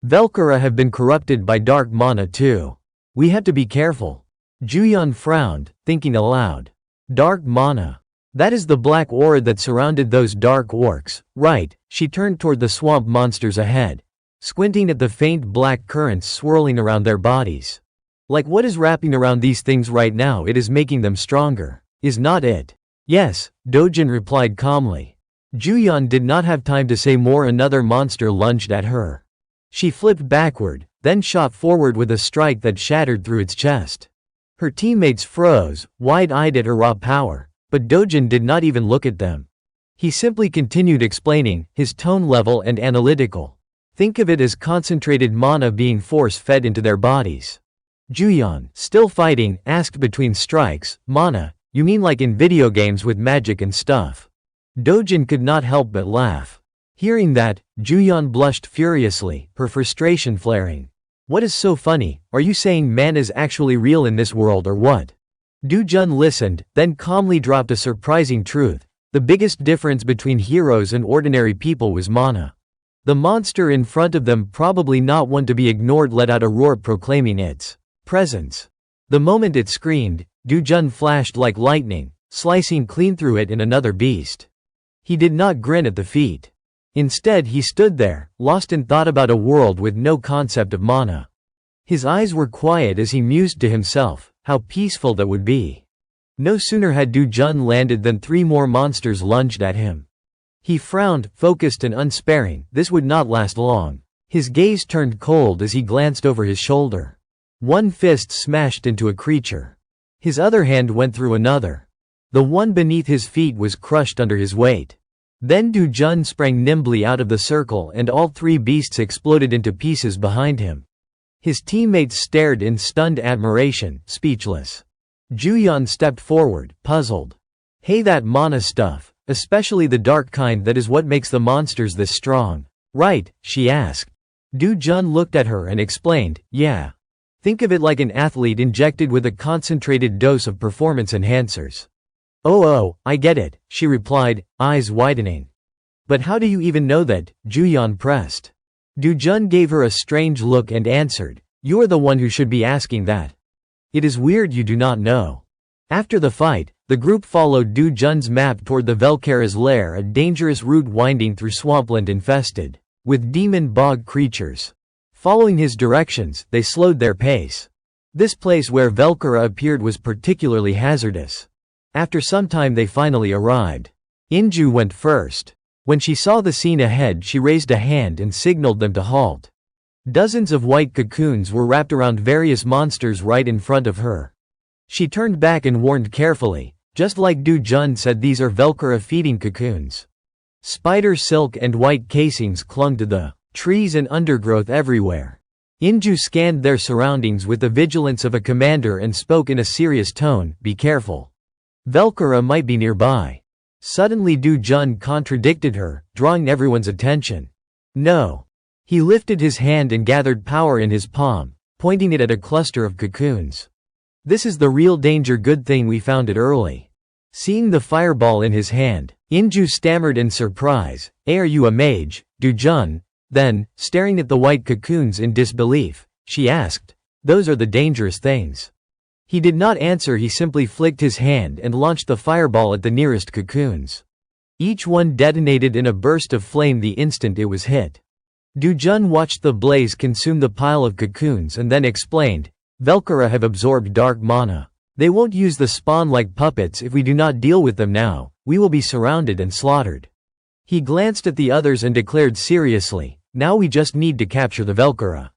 Velcora have been corrupted by dark mana too. We have to be careful." Juyeon frowned, thinking aloud. Dark mana. That is the black aura that surrounded those dark orcs, right? She turned toward the swamp monsters ahead, squinting at the faint black currents swirling around their bodies. Like what is wrapping around these things right now, it is making them stronger. Is not it? Yes, Dojin replied calmly. Juyeon did not have time to say more. Another monster lunged at her. She flipped backward, then shot forward with a strike that shattered through its chest. Her teammates froze, wide-eyed at her raw power, but Dojin did not even look at them. He simply continued explaining, his tone level and analytical. Think of it as concentrated mana being force-fed into their bodies. Juyeon, still fighting, asked between strikes, "Mana, you mean like in video games with magic and stuff?" Dojin could not help but laugh. Hearing that, Juyeon blushed furiously, her frustration flaring. "What is so funny? Are you saying man is actually real in this world or what?" Dojin listened, then calmly dropped a surprising truth. The biggest difference between heroes and ordinary people was mana. The monster in front of them, probably not one to be ignored, let out a roar proclaiming its presence. The moment it screamed, Dojin flashed like lightning, slicing clean through it in another beast. He did not grin at the feat. Instead, he stood there, lost in thought about a world with no concept of mana. His eyes were quiet as he mused to himself, how peaceful that would be. No sooner had Dojin landed than three more monsters lunged at him. He frowned, focused and unsparing. This would not last long. His gaze turned cold as he glanced over his shoulder. One fist smashed into a creature. His other hand went through another. The one beneath his feet was crushed under his weight. Then Du Jun sprang nimbly out of the circle and all three beasts exploded into pieces behind him. His teammates stared in stunned admiration, speechless. Juyeon stepped forward, puzzled. Hey, that mana stuff, especially the dark kind, that is what makes the monsters this strong, right? She asked. Du Jun looked at her and explained, yeah. Think of it like an athlete injected with a concentrated dose of performance enhancers. Oh, I get it, she replied, eyes widening. But how do you even know that? Juyeon pressed. Du Jun gave her a strange look and answered, you are the one who should be asking that. It is weird you do not know. After the fight, the group followed Du Jun's map toward the Velcara's lair, a dangerous route winding through swampland infested with demon bog creatures. Following his directions, they slowed their pace. This place where Velcara appeared was particularly hazardous. After some time they finally arrived. Inju went first. When she saw the scene ahead, she raised a hand and signaled them to halt. Dozens of white cocoons were wrapped around various monsters right in front of her. She turned back and warned carefully, just like Du Jun said, these are Velcara feeding cocoons. Spider silk and white casings clung to the trees and undergrowth everywhere. Inju scanned their surroundings with the vigilance of a commander and spoke in a serious tone, be careful. Velcara might be nearby. Suddenly Du Jun contradicted her, drawing everyone's attention. No. He lifted his hand and gathered power in his palm, pointing it at a cluster of cocoons. This is the real danger, good thing we found it early. Seeing the fireball in his hand, Inju stammered in surprise, are you a mage, Du Jun? Then, staring at the white cocoons in disbelief, she asked, those are the dangerous things. He did not answer, he simply flicked his hand and launched the fireball at the nearest cocoons. Each one detonated in a burst of flame the instant it was hit. Du Jun watched the blaze consume the pile of cocoons and then explained, Velcara have absorbed dark mana. They won't use the spawn like puppets. If we do not deal with them now, we will be surrounded and slaughtered. He glanced at the others and declared seriously, now we just need to capture the Velcara.